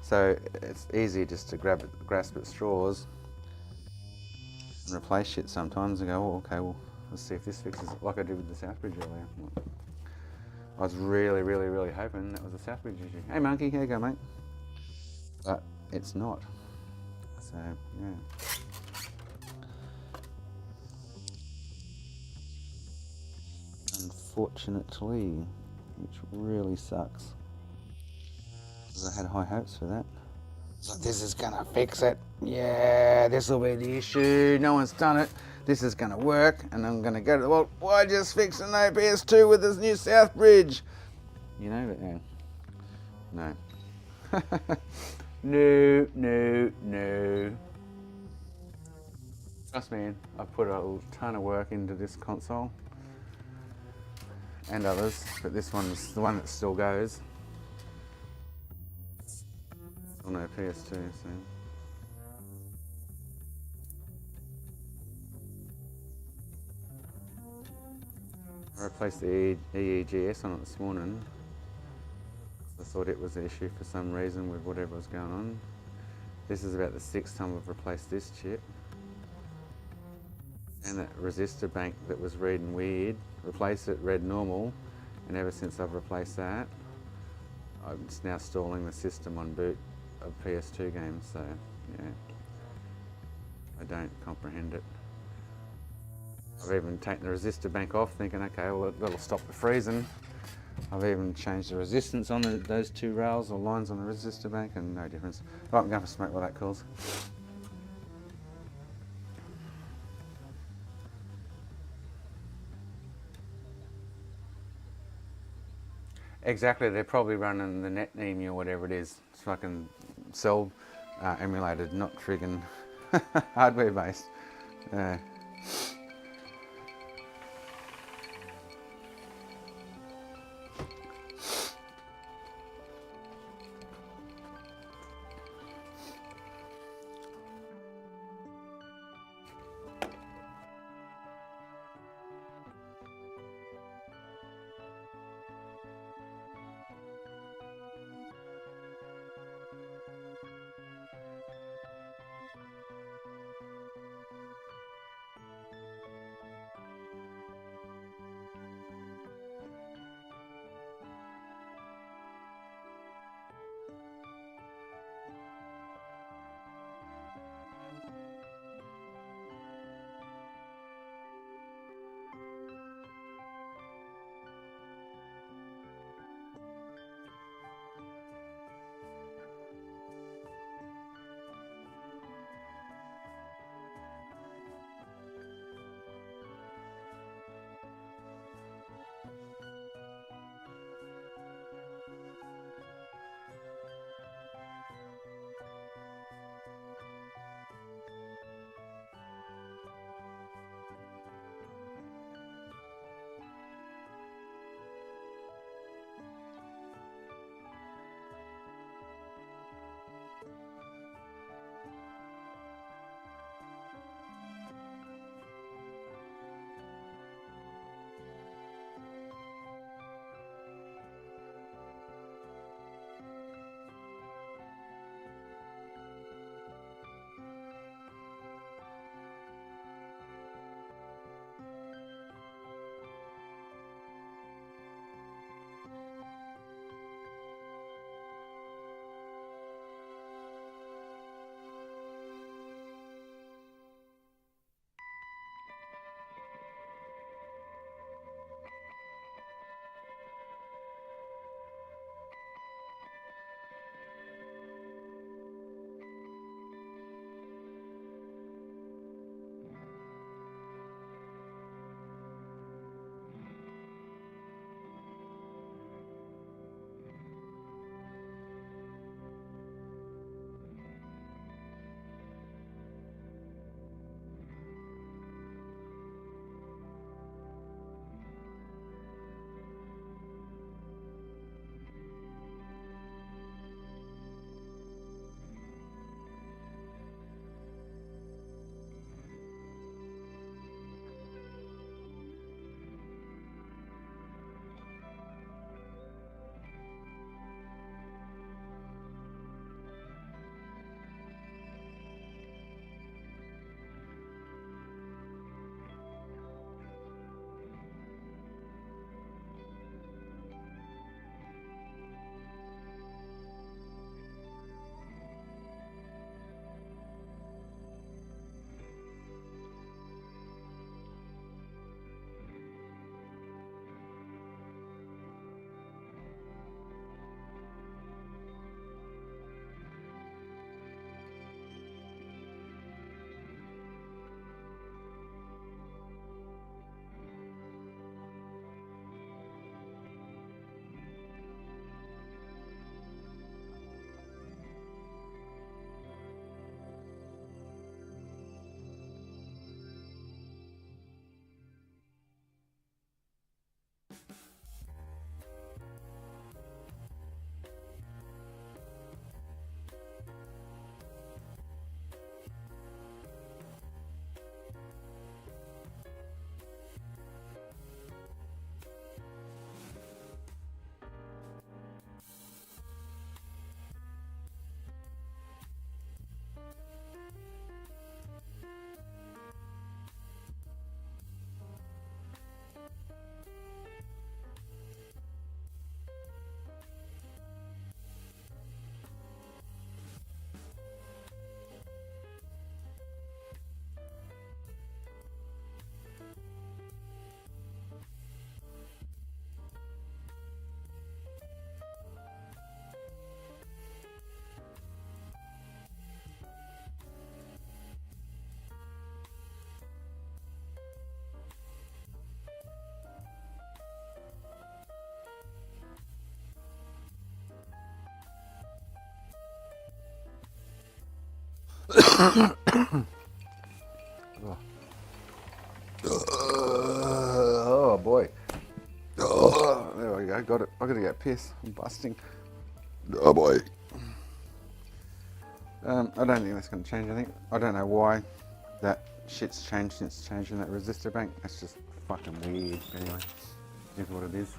So it's easy just to grasp at straws and replace shit sometimes and go, oh, okay, well, let's see if this fixes it, like I did with the south bridge earlier. I was really, really, really hoping that was a south bridge issue. Hey monkey, here you go, mate. But it's not. So, yeah. Unfortunately, which really sucks. Because I had high hopes for that. So this is gonna fix it. Yeah, this will be the issue. No one's done it. This is gonna work, and I'm gonna go to the well. Why just fix an PS2 with this new south bridge? You know, but no. No. Trust me, I've put a ton of work into this console and others, but this one's the one that still goes. Oh no, PS2, so. I replaced the EEGS on it this morning. I thought it was the issue for some reason with whatever was going on. This is about the 6th time I've replaced this chip. And that resistor bank that was reading weird, replaced it, read normal, and ever since I've replaced that, I'm just now stalling the system on boot of PS2 games, so yeah, I don't comprehend it. I've even taken the resistor bank off, thinking, okay, well that'll stop the freezing. I've even changed the resistance on those two rails or lines on the resistor bank, and no difference. Right, I'm going for smoke while that cools. Exactly, they're probably running the NetEmu or whatever it is. It's fucking cell emulated, not friggin' hardware based. Oh boy. Oh, there we go. Got it. I gotta get piss. I'm busting. Oh boy. I don't think that's going to change anything. I don't know why that shit's changed since changing that resistor bank. That's just fucking weird. Anyway, is what it is.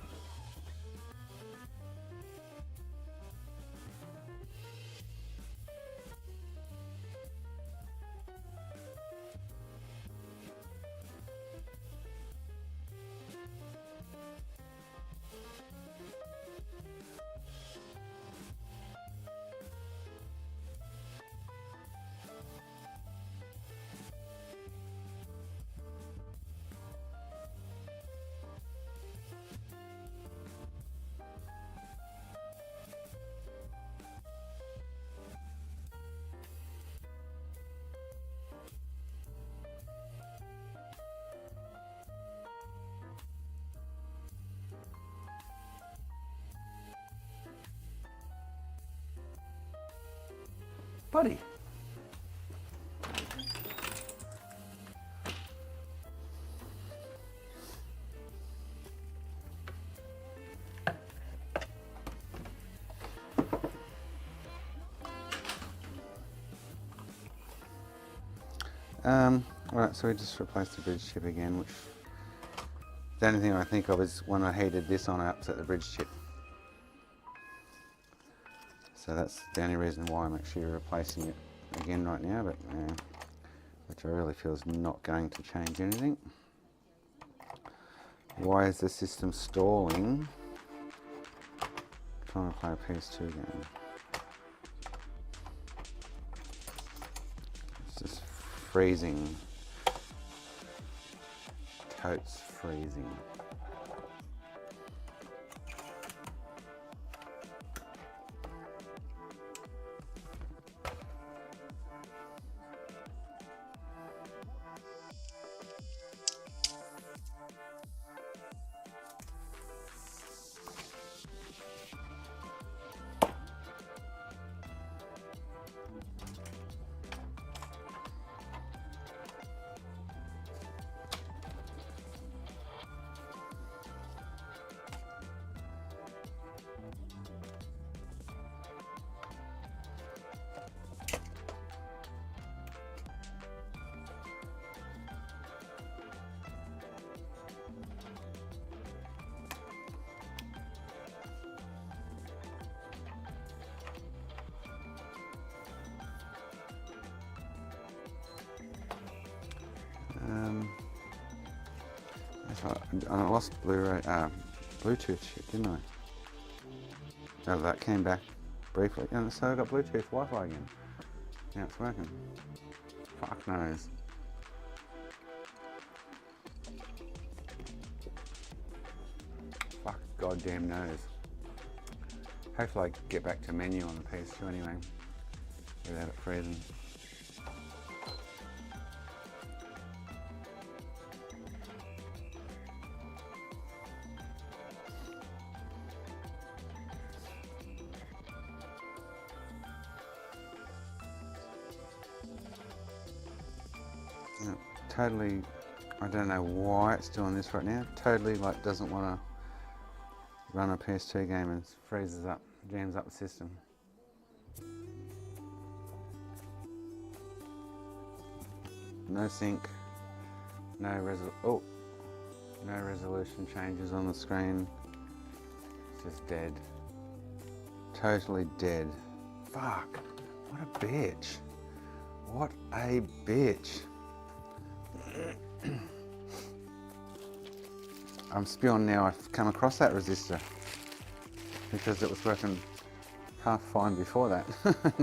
Buddy. Alright, so we just replaced the bridge chip again, which the only thing I think of is when I heated this on, I upset the bridge chip. So that's the only reason why I'm actually replacing it again right now, but which I really feel is not going to change anything. Why is the system stalling? Trying to play a PS2 game. It's just freezing. Totes freezing. I lost Bluetooth shit, didn't I? Oh, that came back briefly. And so I got Bluetooth Wi-Fi again. Now it's working. Fuck knows. Fuck goddamn knows. Hopefully I get back to menu on the PS2 anyway, without it freezing. Totally, I don't know why it's doing this right now. Totally like doesn't want to run a PS2 game and freezes up, jams up the system. No sync, no resolution changes on the screen. It's just dead. Totally dead. Fuck, what a bitch. What a bitch. I'm spewing now. I've come across that resistor because it was working half fine before that.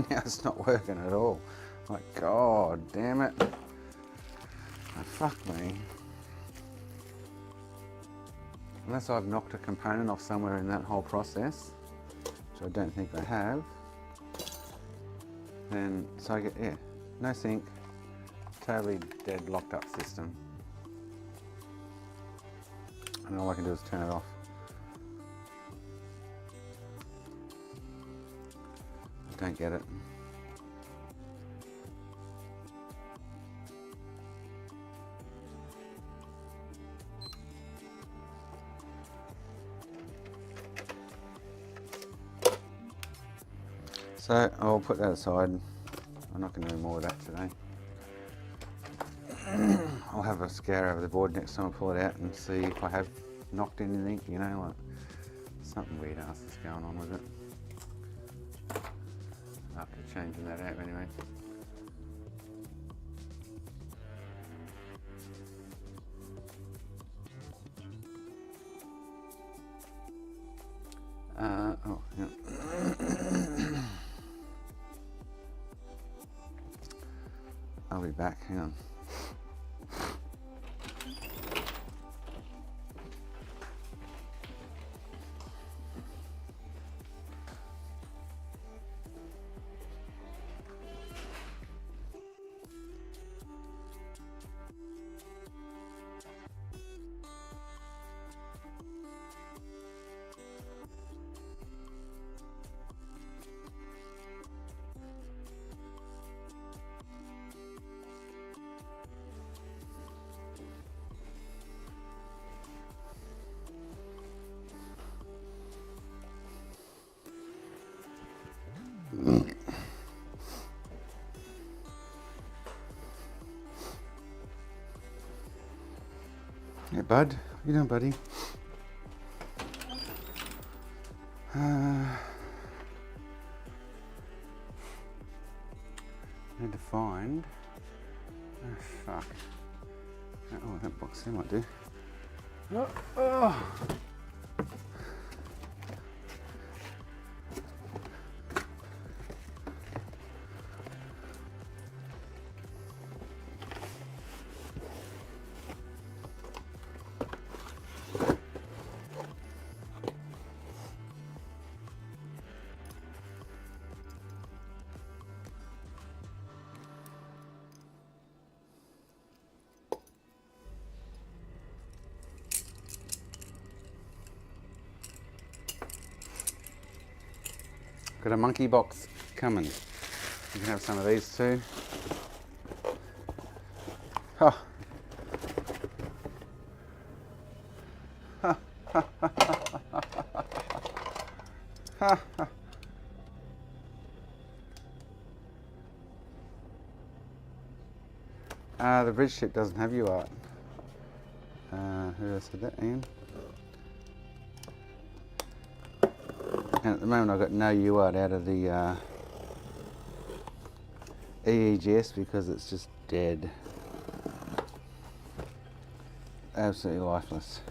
Now it's not working at all. Like, god damn it. Oh, fuck me. Unless I've knocked a component off somewhere in that whole process, which I don't think I have, then so I get, yeah, no sync, totally dead locked up system. And all I can do is turn it off. I don't get it. So I'll put that aside. I'm not going to do more of that today. I'll have a scour over the board next time I pull it out and see if I have knocked anything, you know, like something weird ass is going on with it. After changing that out anyway. Oh, yeah. I'll be back, hang on. Hey bud, how you doing, buddy? Need to find. Oh fuck. Oh, that box there might do. Oh. Got a monkey box coming. You can have some of these too. Oh. The bridge ship doesn't have UART. Who else said that, Ian? And at the moment I've got no UART out of the EEGS because it's just dead. Absolutely lifeless.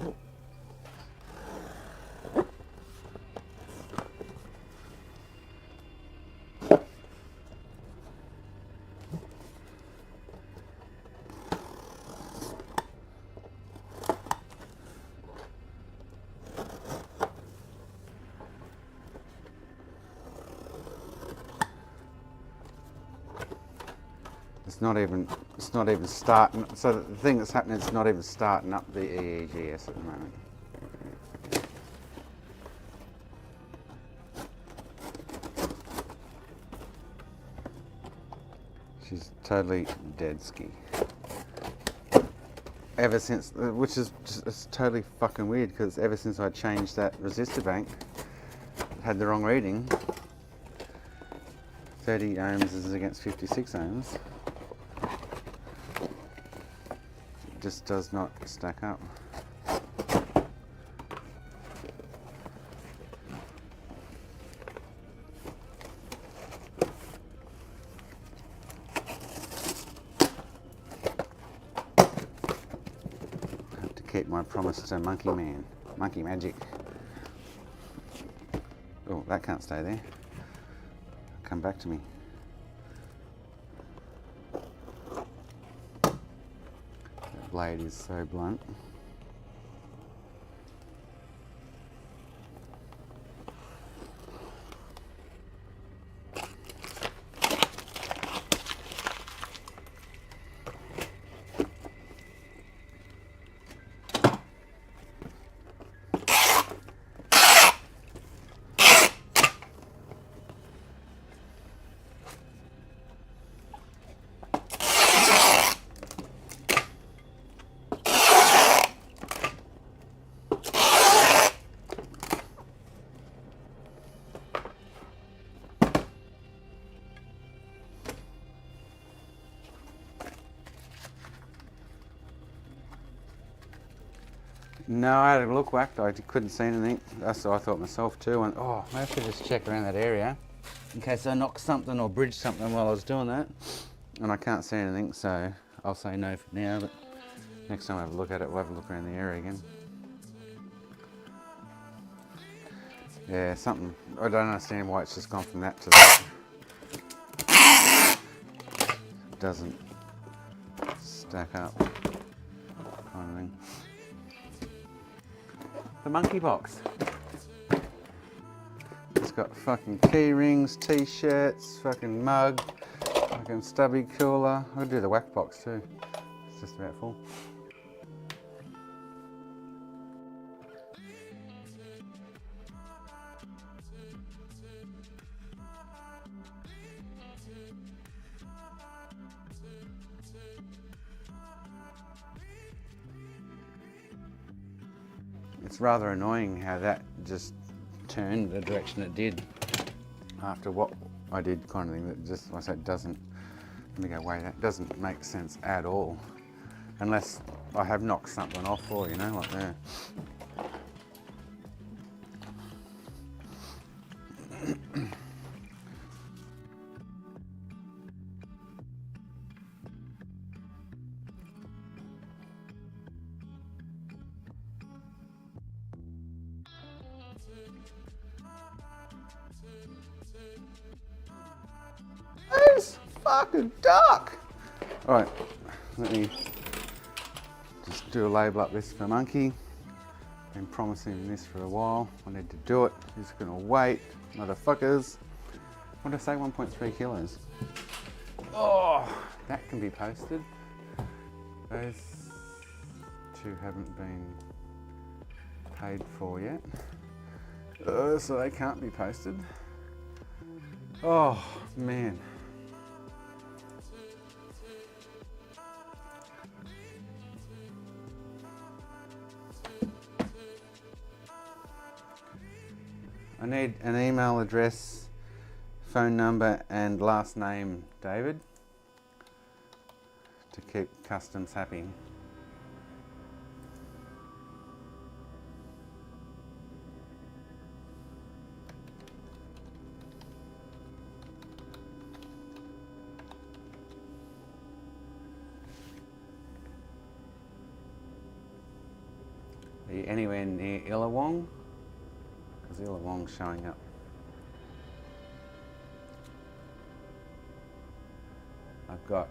It's not even starting. So the thing that's happening is it's not even starting up the EEGS at the moment. She's totally dead ski. Ever since, which is just, it's totally fucking weird because ever since I changed that resistor bank, it had the wrong reading. 30 ohms is against 56 ohms. Just does not stack up. I have to keep my promise to Monkey Man, Monkey Magic. Oh, that can't stay there. Come back to me. Blade is so blunt. No, I had a look whacked. I couldn't see anything. That's what I thought myself too. And oh, maybe I should just check around that area in case I knocked something or bridged something while I was doing that. And I can't see anything, so I'll say no for now. But next time I have a look at it, we'll have a look around the area again. Yeah, something. I don't understand why it's just gone from that to that. It doesn't stack up, kind of thing. The monkey box. It's got fucking key rings, t-shirts, fucking mug, fucking stubby cooler. I'll do the whack box too. It's just about full. It's rather annoying how that just turned the direction it did after what I did, kind of thing. That just, I said, doesn't, let me go away, that doesn't make sense at all. Unless I have knocked something off or, you know, like there. It's fucking dark. All right, let me just do a label up this for Monkey. Been promising him this for a while. I need to do it. He's gonna wait, motherfuckers. What did I say? 1.3 kilos. Oh, that can be posted. Those two haven't been paid for yet, so they can't be posted. Oh man. I need an email address, phone number and last name, David, to keep customs happy. Are you anywhere near Illawong? Because Illawong's showing up. I've got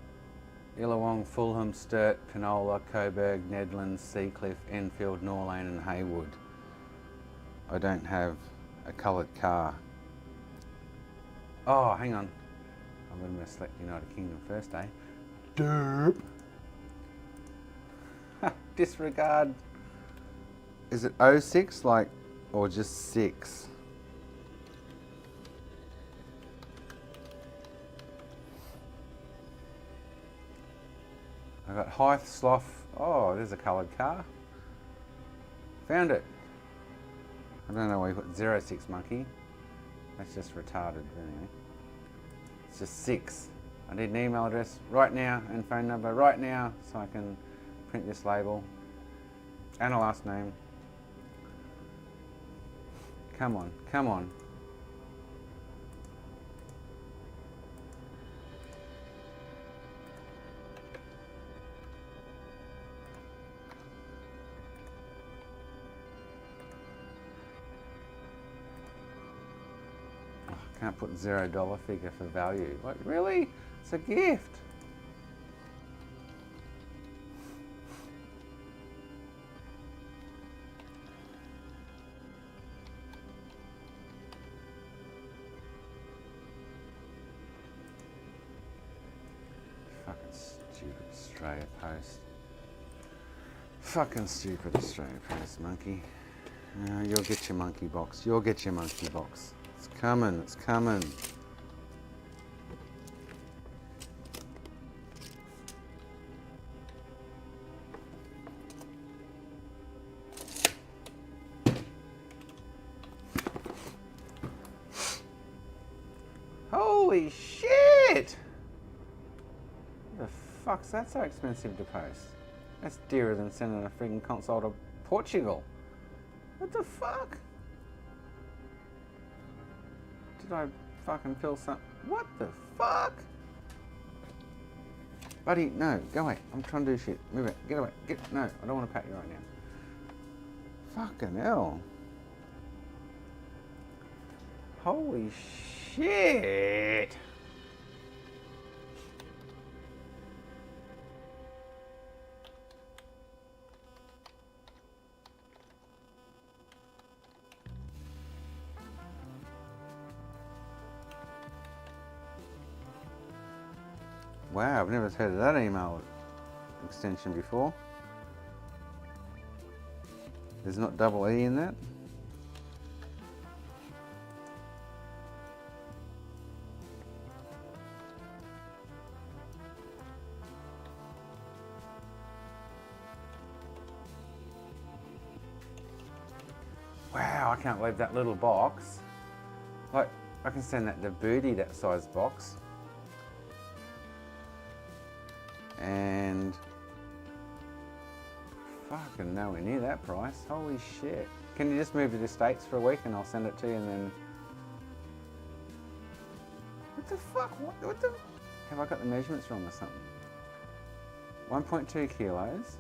Illawong, Fulham, Sturt, Penola, Coburg, Nedlands, Seacliff, Enfield, Norlane and Haywood. I don't have a coloured car. Oh, hang on. I'm going to select United Kingdom first, eh? Derp. Disregard. Is it 06 like, or just 6? I got Hythe, Slough. Oh, there's a coloured car. Found it. I don't know why you put 06 Monkey. That's just retarded, anyway. It's just 6. I need an email address right now and phone number right now so I can print this label. And a last name. Come on, come on. Oh, I can't put $0 figure for value. Like, really? It's a gift. Fucking stupid Australia Post. Fucking stupid Australia Post, Monkey. You'll get your monkey box. You'll get your monkey box. It's coming, it's coming. Holy shit! What the fuck's that so expensive to post? That's dearer than sending a freaking console to Portugal. What the fuck? Did I fucking feel something? What the fuck? Buddy, no, go away. I'm trying to do shit. Move it. Get away. No, I don't want to pat you right now. Fucking hell. Holy shit. Wow, I've never heard of that email extension before. There's not double E in that? Wow, I can't believe that little box. Like, I can send that to Booty, that size box. And fucking nowhere near that price. Holy shit. Can you just move to the States for a week and I'll send it to you and then... What the fuck? What the... Have I got the measurements wrong or something? 1.2 kilos.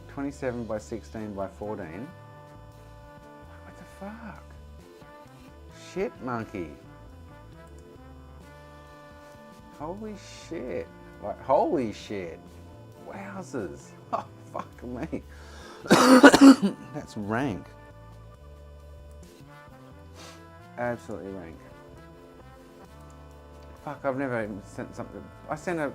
27 by 16 by 14. What the fuck? Shit monkey. Holy shit. Like, holy shit. Wowzers. Oh, fuck me. That's rank. Absolutely rank. Fuck, I've never even sent something. I sent a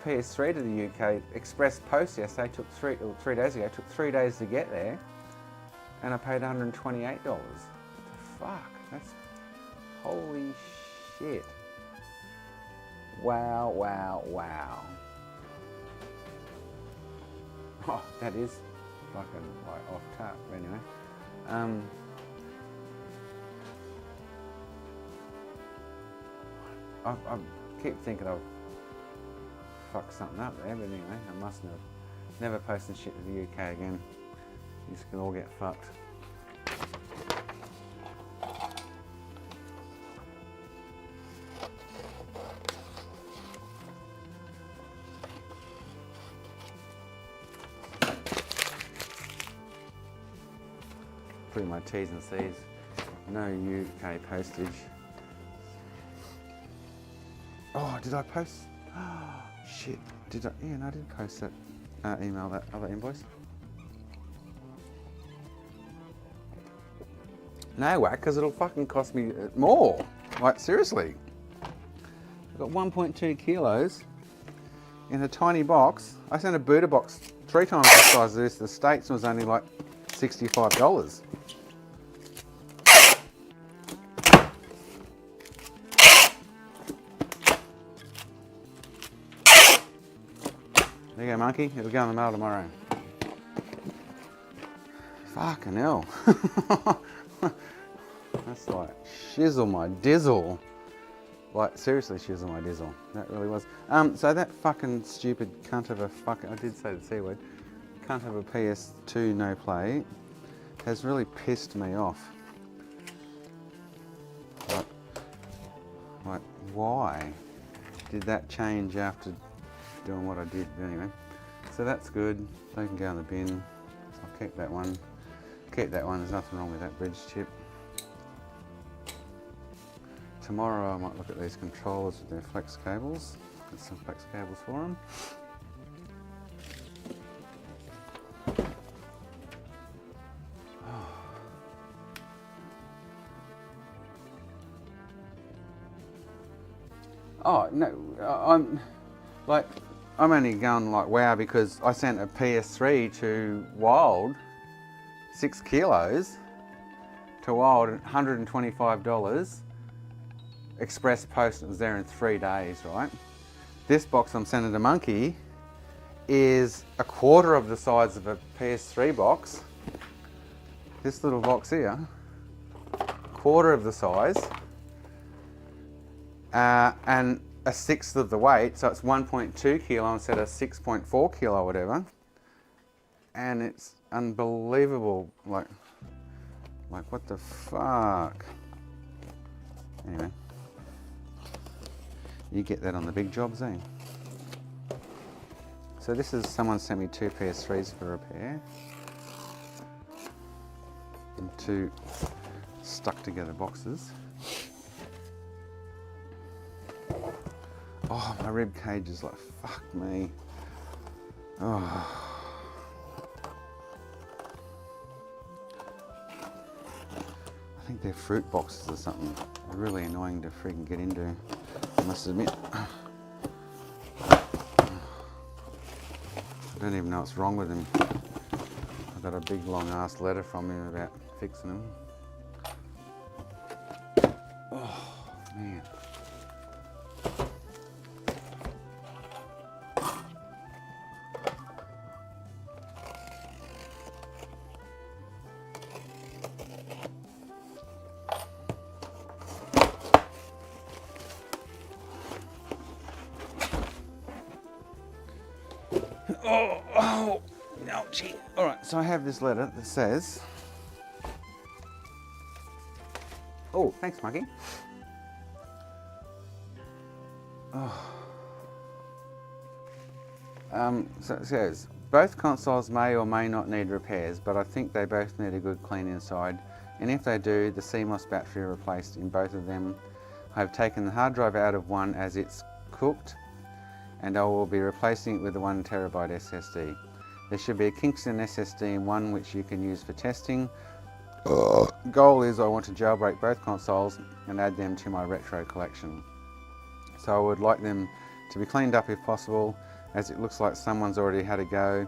PS3 to the UK express post yesterday. Took 3 days ago. Took 3 days to get there. And I paid $128. What the fuck? That's... Holy shit. Wow, wow, wow. Oh, that is fucking like off top. Anyway, I keep thinking I've fucked something up there, but anyway, I must have. Never posting shit to the UK again. You just can all get fucked. Putting my T's and C's. No UK postage. Oh, did I post? Oh, shit. Did I? Yeah, no, I did post that email, that other invoice. No, whack, because it'll fucking cost me more. Like, seriously. I've got 1.2 kilos in a tiny box. I sent a Buddha box 3 times the size of this. The States was only like $65. There you go, monkey. It'll go in the mail tomorrow. Fucking hell. That's like shizzle my dizzle. Like, seriously, shizzle my dizzle. That really was. So that fucking stupid cunt of a fucking... I did say the C word. Cunt of a PS2 no play has really pissed me off. Like, why did that change after doing what I did? Anyway, so that's good. They can go in the bin. So I'll keep that one. Keep that one. There's nothing wrong with that bridge chip. Tomorrow I might look at these controllers with their flex cables. Get some flex cables for them. Oh no, I'm only going like wow because I sent a PS3 to Wild, 6 kilos to Wild, $125. Express post, it was there in 3 days, right? This box I'm sending to Monkey is a quarter of the size of a PS3 box. This little box here, quarter of the size. And a sixth of the weight, so it's 1.2 kilo instead of 6.4 kilo or whatever. and it's unbelievable. Like what the fuck? Anyway, you get that on the big jobs, eh? So this is, someone sent me 2 PS3s for repair. And 2 stuck together boxes. Oh, my rib cage is like, fuck me. Oh. I think they're fruit boxes or something. They're really annoying to freaking get into, I must admit. I don't even know what's wrong with them. I got a big long ass letter from him about fixing them. Oh, man. Oh, ouchie. All right, so I have this letter that says, oh, thanks, Monkey. Oh. So it says, both consoles may or may not need repairs, but I think they both need a good clean inside. And if they do, the CMOS battery replaced in both of them. I've taken the hard drive out of one as it's cooked, and I will be replacing it with a 1 terabyte SSD. There should be a Kingston SSD in one which you can use for testing. Goal is I want to jailbreak both consoles and add them to my retro collection. So I would like them to be cleaned up if possible, as it looks like someone's already had a go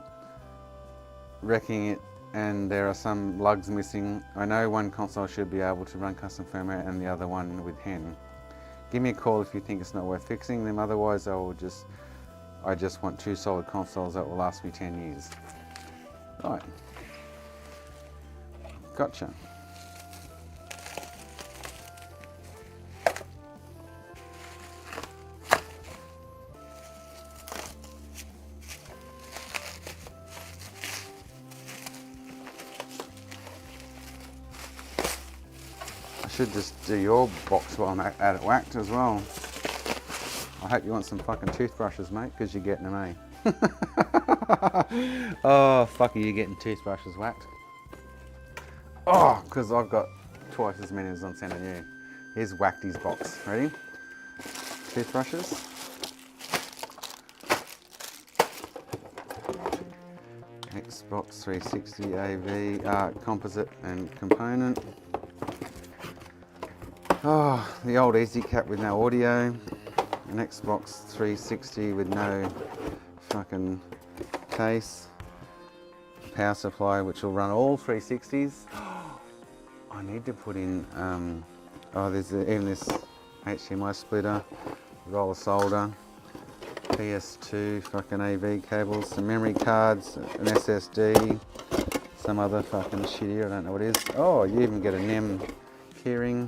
wrecking it and there are some lugs missing. I know one console should be able to run custom firmware and the other one with hen. Give me a call if you think it's not worth fixing them, otherwise I just want 2 solid consoles that will last me 10 years. Right. Gotcha. I should just do your box while I'm at it whacked as well. I hope you want some fucking toothbrushes, mate, because you're getting them, eh? Oh, fuck, are you getting toothbrushes whacked? Oh, because I've got twice as many as I'm sending you. Here's Whacked box. Ready? Toothbrushes. Xbox 360 AV composite and component. Oh, the old Easy Cap with no audio. An Xbox 360 with no fucking case. Power supply which will run all 360s. I need to put in, oh, there's even this HDMI splitter, roller solder, PS2 fucking AV cables, some memory cards, an SSD, some other fucking shit here, I don't know what it is. Oh, you even get a NEM keyring.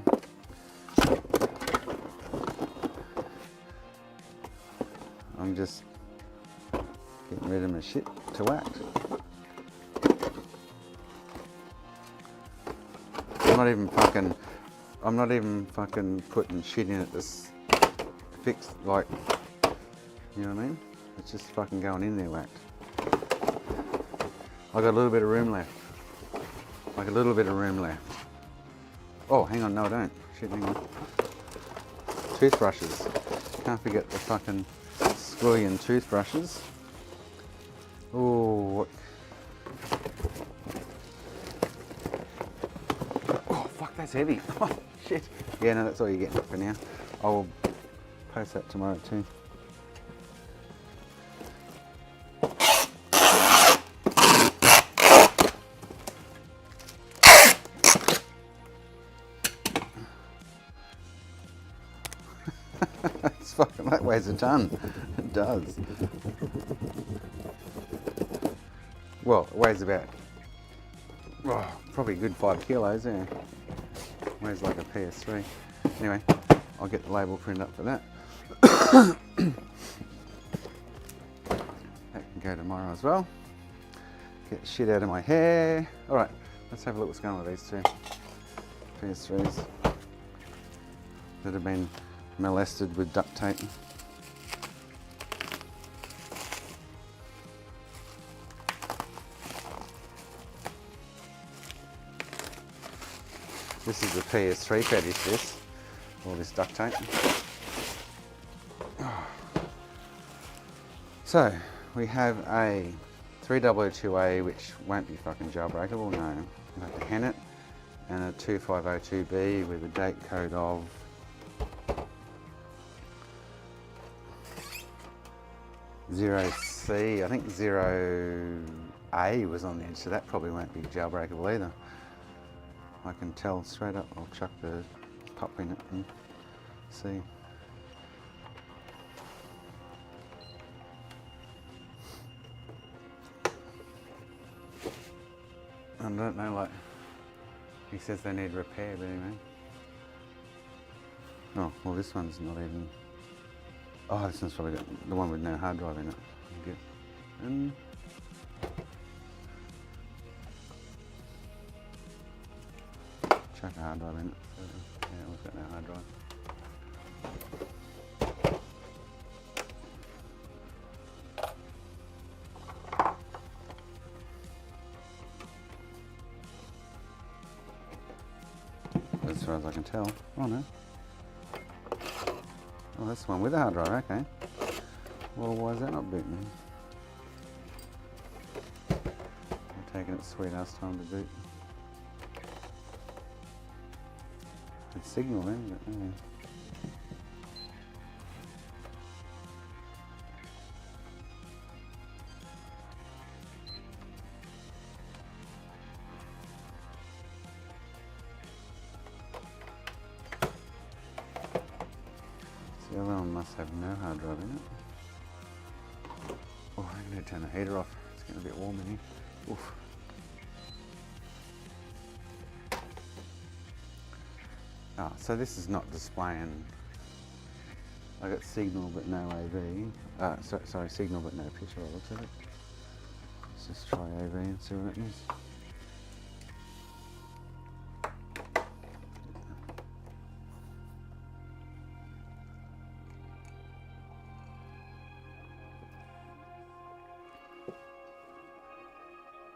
I'm just getting rid of my shit to whack. I'm not even fucking putting shit in it that's fixed, like, you know what I mean? It's just fucking going in there whacked. I got a little bit of room left. Like a little bit of room left. Oh, hang on, no I don't. Shit, hang on. Toothbrushes. Can't forget the fucking squillion toothbrushes. Oh, what? Oh, fuck, that's heavy. Oh, shit. Yeah, no, that's all you're getting for now. I'll post that tomorrow too. It's fucking, that weighs a ton. It does. Well, it weighs about, oh, probably a good 5 kilos, yeah. Weighs like a PS3. Anyway, I'll get the label printed up for that. That can go tomorrow as well. Get shit out of my hair. All right, let's have a look what's going on with these two PS3s that have been molested with duct tape. This is the PS3 fetish, all this duct tape. So, we have a 300-2A, which won't be fucking jailbreakable, no. We have to hen it, and a 2502B with a date code of .0C. I think 0A was on the edge, so that probably won't be jailbreakable either. I can tell straight up. I'll chuck the pop in it and see. I don't know, like, he says they need repair, but anyway. Oh, well, this one's not even. Oh, this one's probably got the one with no hard drive in it. Good. Chuck a hard drive in it. So, yeah, we've got no hard drive. As far as I can tell. Oh no. Oh, that's the one with a hard drive, okay. Well, why is that not booting? I'm taking its sweet ass time to boot. It's signal then, but anyway. The other one must have no hard drive in it. Oh, I'm going to turn the heater off. It's getting a bit warm in here. Oof. Ah, so this is not displaying. I got signal but no AV. Sorry, signal but no picture. I looked at it. Let's just try AV and see what it is.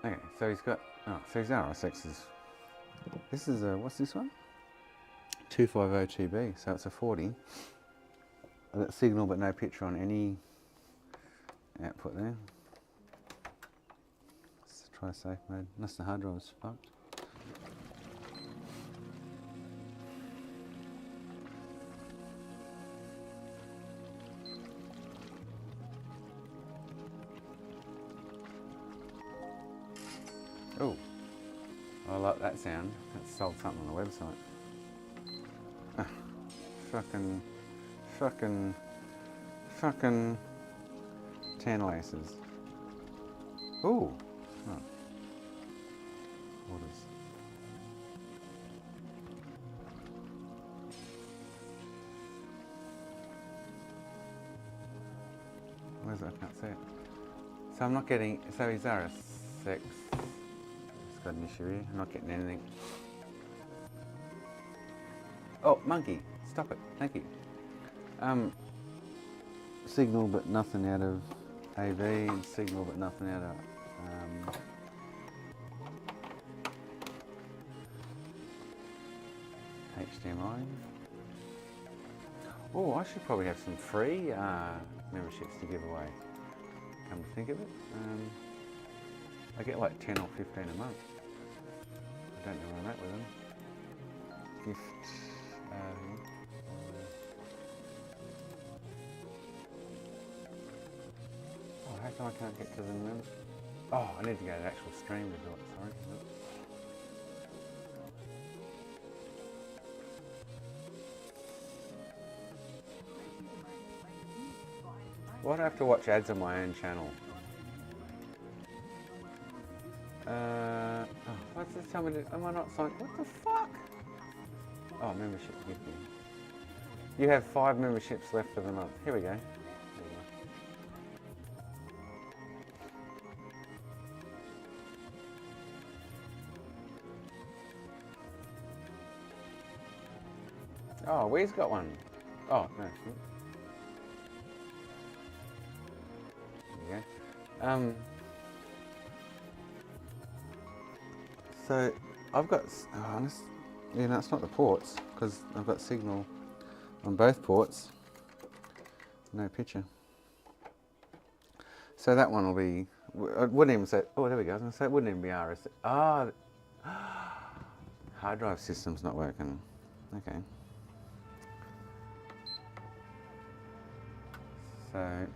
Okay, so he's got, so his RSX is, this is a, what's this one? 2502B, so it's a 40. I've got signal but no picture on any output there. Let's try safe mode, unless the hard drive is fucked. Oh, I like that sound. That sold something on the website. Ah, fucking 10 laces. Ooh. Oh. Orders. Where's it? I can't see it. So I'm not getting, so is RSX. Got an issue here. I'm not getting anything. Oh, monkey! Stop it! Thank you. Signal but nothing out of AV, and signal but nothing out of HDMI. Oh, I should probably have some free memberships to give away. Come to think of it. I get like 10 or 15 a month. I don't know where I'm at with them. Gift. Oh, how come I can't get to the members? Oh, I need to go to the actual stream to do it, sorry. Why do I have to watch ads on my own channel? What's this tell me to, am I not signed? What the fuck? Oh, membership gifting. You have 5 memberships left for the month. Here we go. Oh, Wee's got one. Oh, no. There you go. So I've got, yeah, no, it's not the ports because I've got signal on both ports. No picture. So that one will be, I wouldn't even say, oh, there we go. I was going to say it wouldn't even be RS. Ah, hard drive system's not working. Okay. So,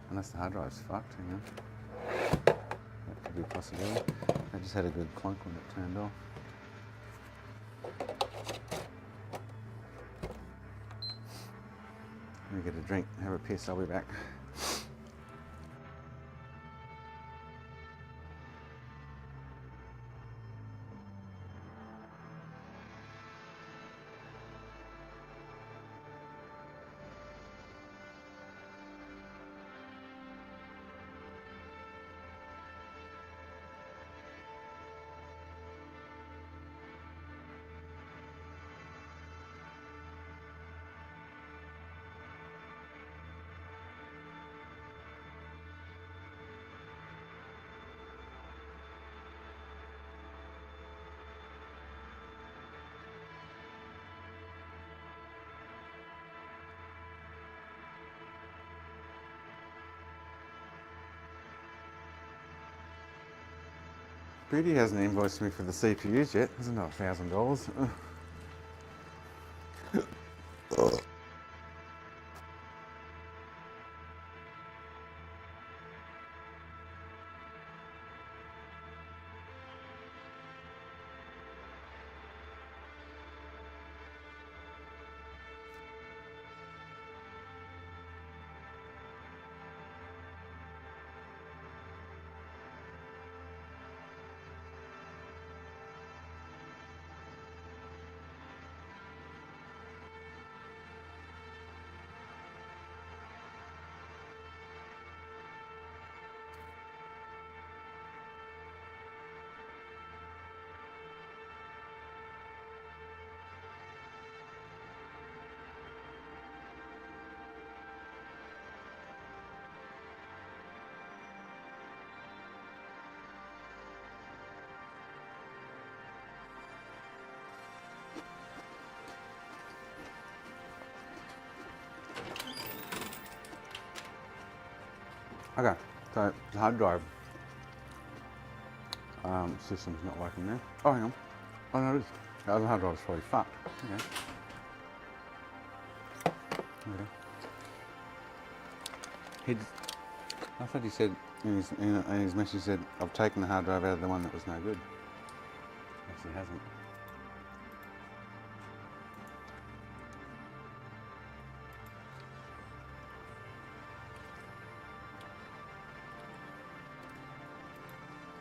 unless the hard drive's fucked, hang on. That could be a possibility. I just had a good clunk when it turned off. Let me get a drink, have a piss, I'll be back. Beauty hasn't invoiced me for the CPUs yet. There's another $1,000. Okay, so the hard drive system's not working there. Oh, hang on. Oh, no, it is. The other hard drive's probably fucked. Okay. I thought he said, in his message said, I've taken the hard drive out of the one that was no good. Actually, he hasn't.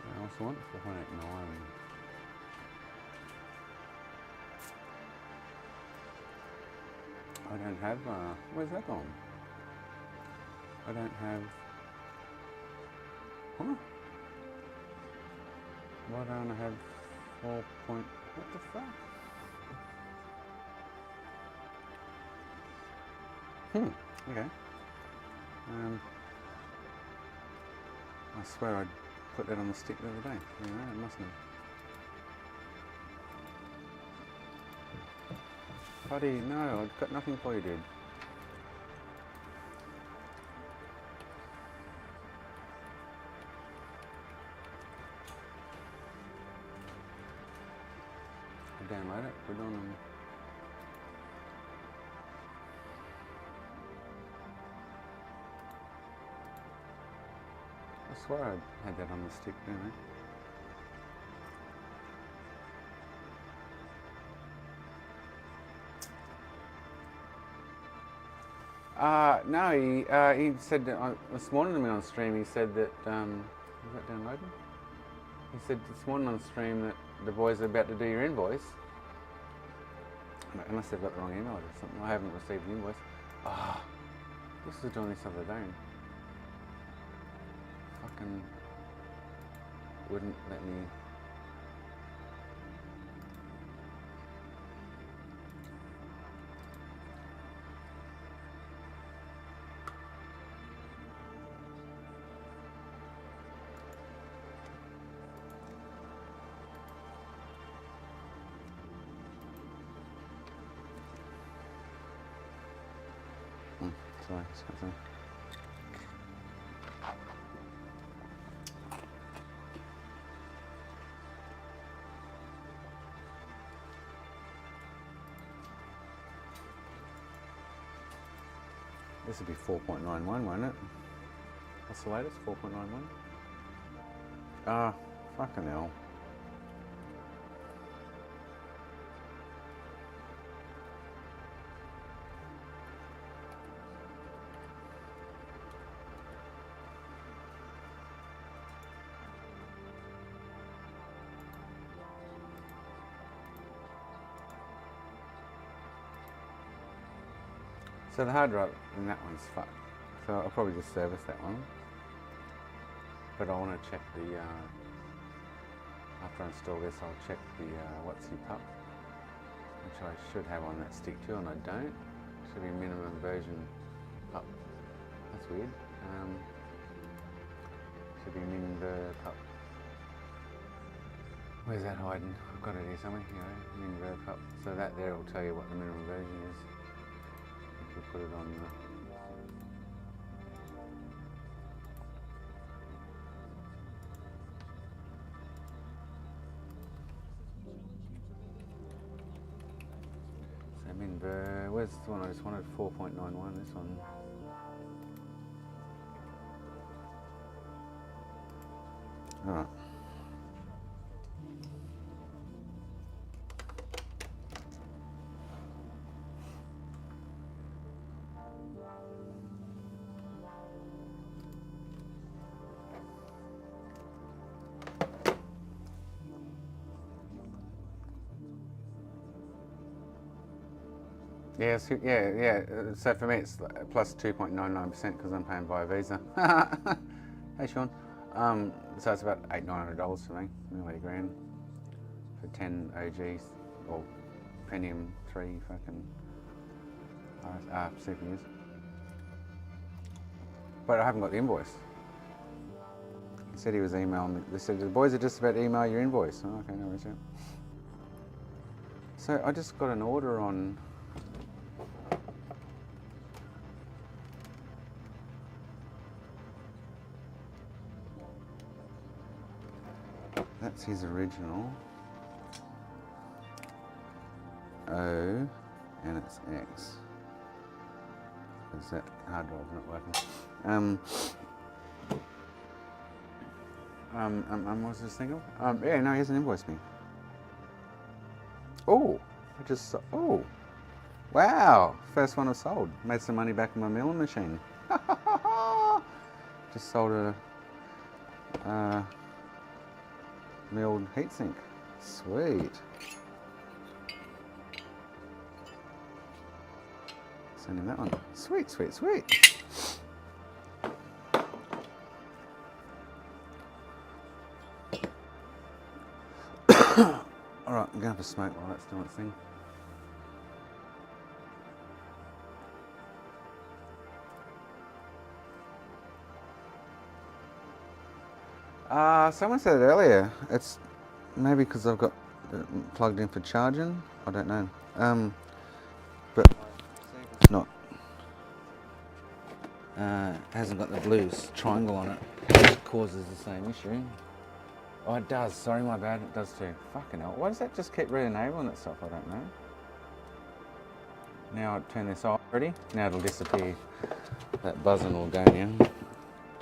I also want 489. I don't have, where's that gone? I don't have, huh? Why don't I have 4 point, what the fuck? Okay. I swear I put that on the stick the other day. Yeah, it mustn't have. Buddy, no, I've got nothing for you, dude. I download it, put it on. I swear I had that on the stick, didn't I? No, he said that this morning to me on stream. He said that is that downloading? He said this morning on stream that the boys are about to do your invoice. Unless they've got the wrong email or something. I haven't received the invoice. Ah, this was doing this other day. Fucking wouldn't let me. Sorry, sorry. This would be 4.91, won't it? What's the latest? 4.91? Ah, fucking hell. So the hard drive in that one's fucked. So I'll probably just service that one. But I want to check the, after I install this, I'll check the WotC Pup, which I should have on that stick too, and I don't. Should be minimum version Pup. That's weird. Should be minver Pup. Where's that hiding? I've got it here somewhere. Here, minver Pup. So that there will tell you what the minimum version is. If you put it on the minver, where's the one I just wanted? 4.91, this one. Alright. Yeah, so, yeah. So for me, it's plus 2.99% because I'm paying via Visa. Hey, Sean. So it's about $800-900 for me, nearly $1,000 for 10 OGs or Pentium 3 fucking CPUs. But I haven't got the invoice. He said he was emailing me. They said the boys are just about to email your invoice. Oh, okay, no worries. Yeah. So I just got an order on. That's his original. O, and it's X. Because that hard drive's not working. What's this thing of? Yeah, no, he hasn't invoiced me. Oh, I just saw, oh, wow, first one I've sold. Made some money back in my milling machine. Just sold a milled heatsink. Sweet. Send him that one. Sweet, sweet, sweet. Alright, I'm going to have a smoke while that's doing its thing. Someone said it earlier. It's maybe because I've got it plugged in for charging. I don't know. But it's not. Hasn't got the blue triangle on it. It causes the same issue. Oh, it does. Sorry, my bad. It does too. Fucking hell. Why does that just keep re-enabling itself? I don't know. Now I turn this off. Ready? Now it'll disappear. That buzzing will go now.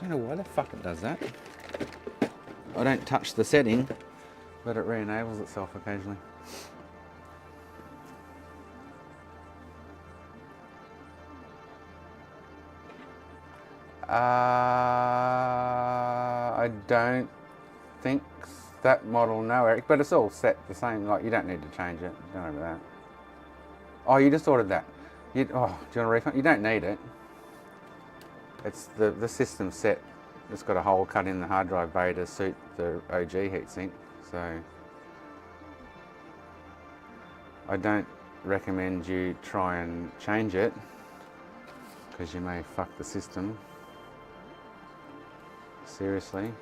Don't know why the fuck it does that. I don't touch the setting, but it re-enables itself occasionally. I don't think that model, no, Eric, but it's all set the same. Like, you don't need to change it. Don't worry about that. Oh, you just ordered that. Do you want a refund? You don't need it. It's the system set. It's got a hole cut in the hard drive bay to suit the OG heatsink, so I don't recommend you try and change it because you may fuck the system seriously.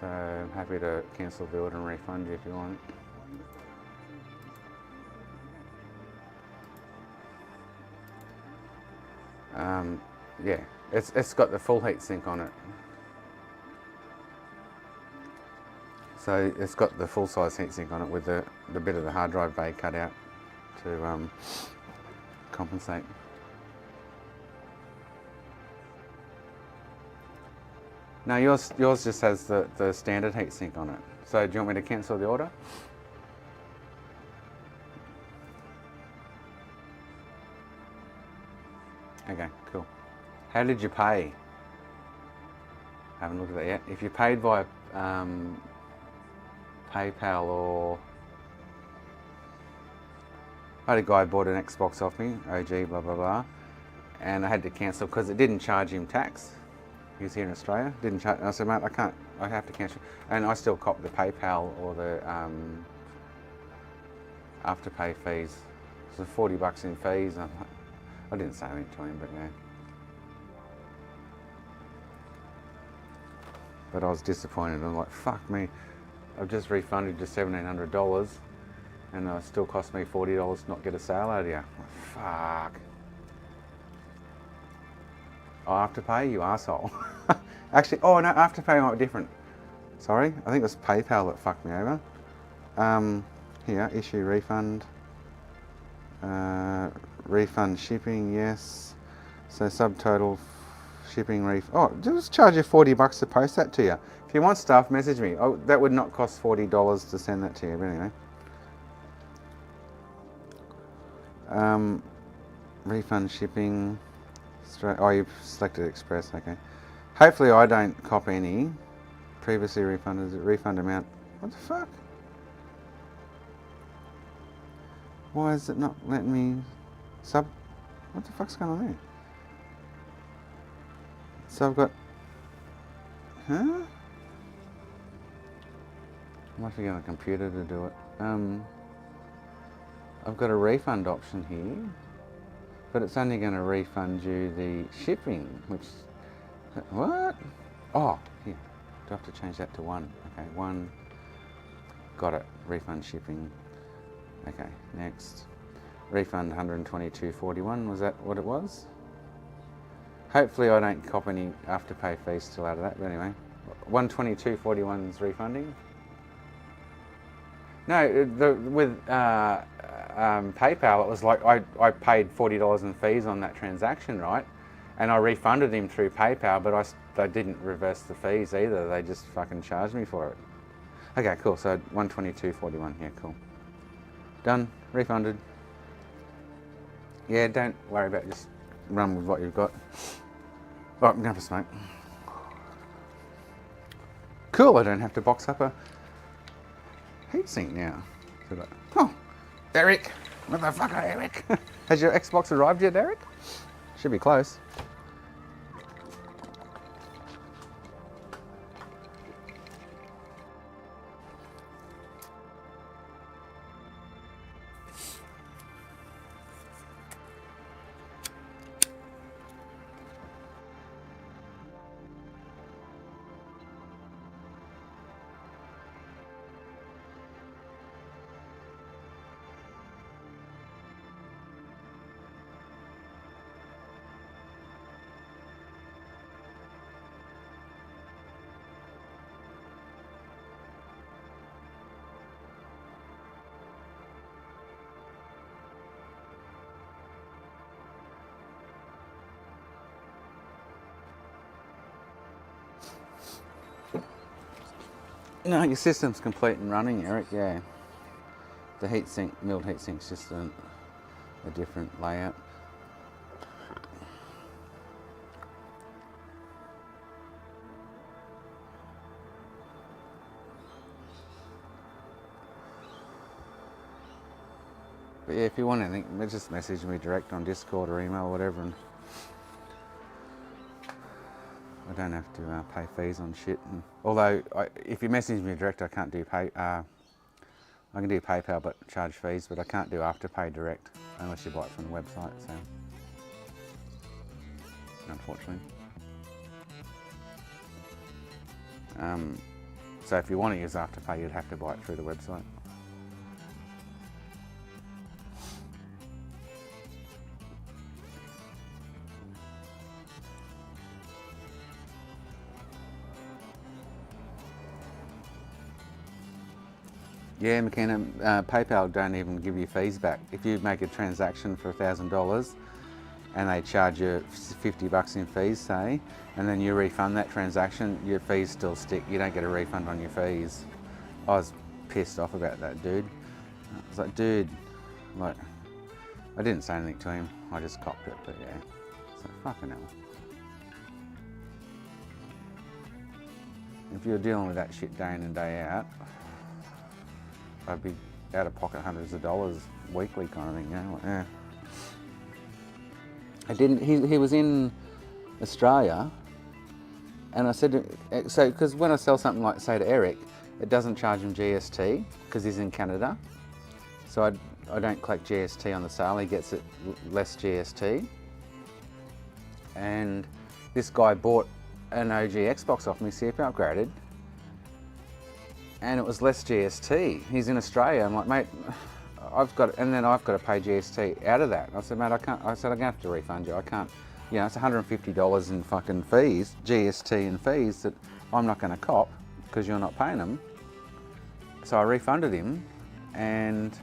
So I'm happy to cancel the order and refund you if you want. Yeah, it's got the full heatsink on it. So it's got the full size heatsink on it with the bit of the hard drive bay cut out to compensate. No, yours just has the standard heatsink on it. So do you want me to cancel the order? Okay, cool. How did you pay? Haven't looked at that yet. If you paid via PayPal or... I had a guy bought an Xbox off me, OG, blah, blah, blah, and I had to cancel because it didn't charge him tax. He was here in Australia, didn't charge. I said, mate, I have to cancel. And I still cop the PayPal or the Afterpay fees. So $40 in fees. I didn't say anything to him, but yeah. But I was disappointed. I'm like, fuck me. I've just refunded you $1,700 and it still cost me $40 to not get a sale out of you. Fuck. Oh, Afterpay, you arsehole. Actually, oh no, Afterpay might be different. Sorry, I think it was PayPal that fucked me over. Here, issue refund. Refund shipping, yes. So subtotal shipping oh, just charge you $40 to post that to you. If you want stuff, message me. Oh, that would not cost $40 to send that to you, but anyway. Refund shipping. Straight, oh, you've selected Express, okay. Hopefully I don't cop any. Previously refunded, refund amount. What the fuck? Why is it not letting me sub? What the fuck's going on there? So I've got, huh? I might have to get on a computer to do it. I've got a refund option here, but it's only going to refund you the shipping, which, what? Oh, here, do I have to change that to 1? Okay, 1, got it, refund shipping. Okay, next. Refund $122.41, was that what it was? Hopefully I don't cop any Afterpay fees still out of that, but anyway. $122.41 is refunding. No, with PayPal it was like I paid $40 in fees on that transaction, right? And I refunded him through PayPal, but they didn't reverse the fees either, they just fucking charged me for it. Okay, cool, so $122.41, yeah, cool. Done, refunded. Yeah, don't worry about it, just run with what you've got. Oh, I'm going to have a smoke. Cool, I don't have to box up a heatsink now. Oh, Eric, motherfucker Eric. Has your Xbox arrived yet, Eric? Should be close. No, your system's complete and running, Eric, yeah. The heatsink, milled heatsink's just a different layout. But yeah, if you want anything, just message me direct on Discord or email or whatever. And I don't have to pay fees on shit. And although, if you message me direct, I can't do I can do PayPal but charge fees, but I can't do Afterpay direct unless you buy it from the website, so unfortunately. So if you want to use Afterpay, you'd have to buy it through the website. Yeah, McKenna, PayPal don't even give you fees back. If you make a transaction for $1,000 and they charge you $50 in fees, say, and then you refund that transaction, your fees still stick. You don't get a refund on your fees. I was pissed off about that, dude. I was like, dude, like, I didn't say anything to him. I just copped it, but yeah. It's like, fucking hell. If you're dealing with that shit day in and day out, I'd be out of pocket hundreds of dollars weekly kind of thing, you know? Like, yeah. I didn't, he was in Australia, and I said, so, because when I sell something like, say, to Eric, it doesn't charge him GST, because he's in Canada. So I don't collect GST on the sale, he gets it less GST. And this guy bought an OG Xbox off me, CP upgraded, and it was less GST. He's in Australia. I'm like, mate, I've got to pay GST out of that. I said, mate, I can't. I said, I'm gonna have to refund you. I can't. You know, it's $150 in fucking fees, GST and fees that I'm not going to cop because you're not paying them. So I refunded him, and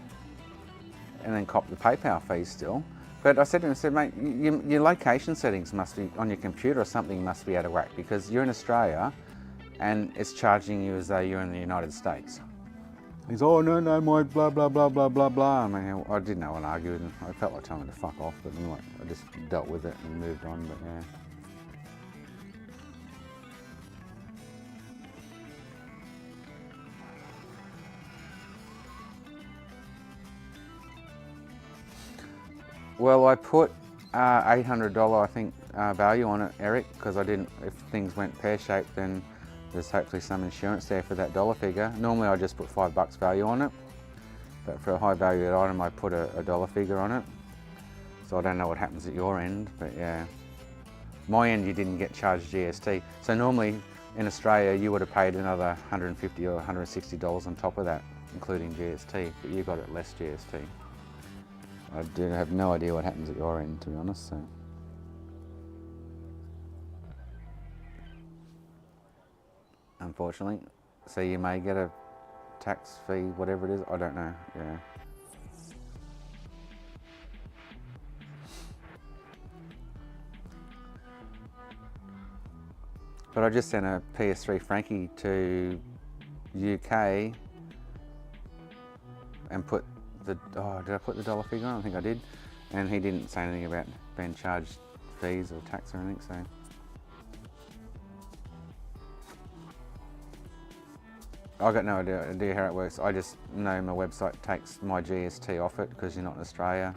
then copped the PayPal fees still. But I said to him, I said, mate, your location settings must be on your computer, or something must be out of whack, because you're in Australia and it's charging you as though you're in the United States. He's, oh, no, my blah, blah, blah, blah, blah, blah. I mean, I didn't know and argue with him. I felt like telling him to fuck off, but anyway, I just dealt with it and moved on, but yeah. Well, I put $800, I think, value on it, Eric, because I didn't, if things went pear-shaped, then there's hopefully some insurance there for that dollar figure. Normally I just put $5 value on it, but for a high value item I put a dollar figure on it. So I don't know what happens at your end, but yeah. My end, you didn't get charged GST. So normally in Australia you would have paid another $150 or $160 on top of that, including GST, but you got it less GST. I do have no idea what happens at your end, to be honest. So. Unfortunately, so you may get a tax fee, whatever it is. I don't know. Yeah. But I just sent a PS3 Frankie to UK and put the, did I put the dollar figure on? I think I did. And he didn't say anything about being charged fees or tax or anything, so. I got no idea how it works. I just know my website takes my GST off it because you're not in Australia.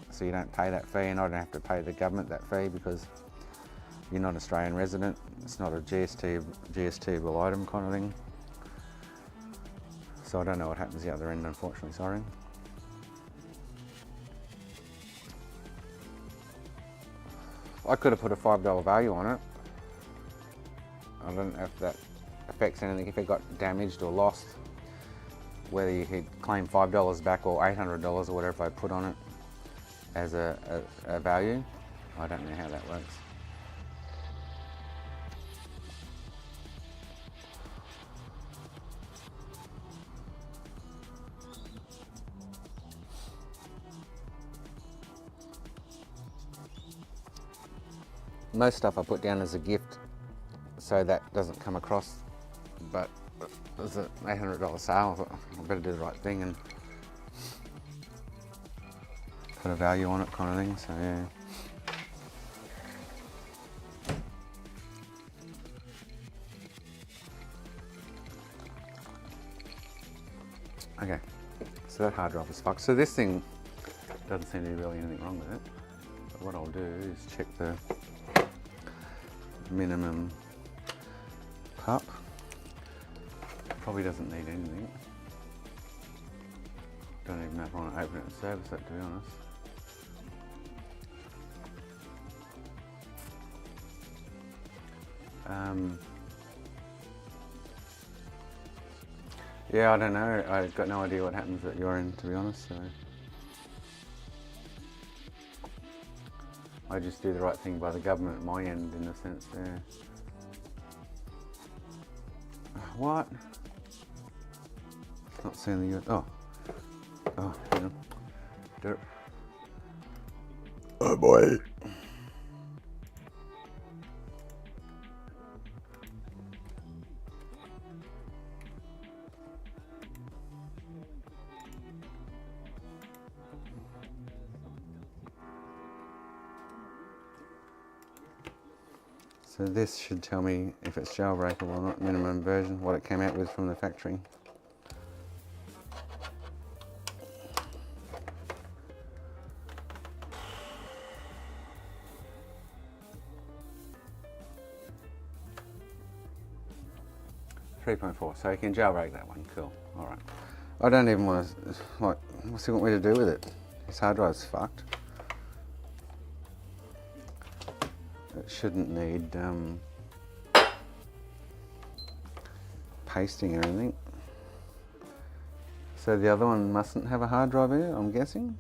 So you don't pay that fee, and I don't have to pay the government that fee because you're not an Australian resident. It's not a GST-able item kind of thing. So I don't know what happens the other end, unfortunately, sorry. I could have put a $5 value on it. I don't know if that affects anything, if it got damaged or lost, whether you could claim $5 back or $800 or whatever I put on it as a value. I don't know how that works. Most stuff I put down as a gift, so that doesn't come across, but there's an $800 sale, I thought I better do the right thing and put a value on it kind of thing, so yeah. Okay, so that hard drive is fucked. So this thing doesn't seem to be really anything wrong with it, but what I'll do is check the minimum pup. Probably doesn't need anything. Don't even know if I want to open it and service it, to be honest. Yeah, I don't know. I've got no idea what happens at your end, to be honest. So I just do the right thing by the government at my end, in a sense. Yeah. What? Not seeing the oh, hang on. Dirt. Oh boy. So this should tell me if it's jailbreakable or not, minimum version, what it came out with from the factory. .4, so you can jailbreak that one, cool, alright. I don't even want to, like, what's he want me to do with it? His hard drive's fucked. It shouldn't need pasting or anything. So the other one mustn't have a hard drive in it, I'm guessing,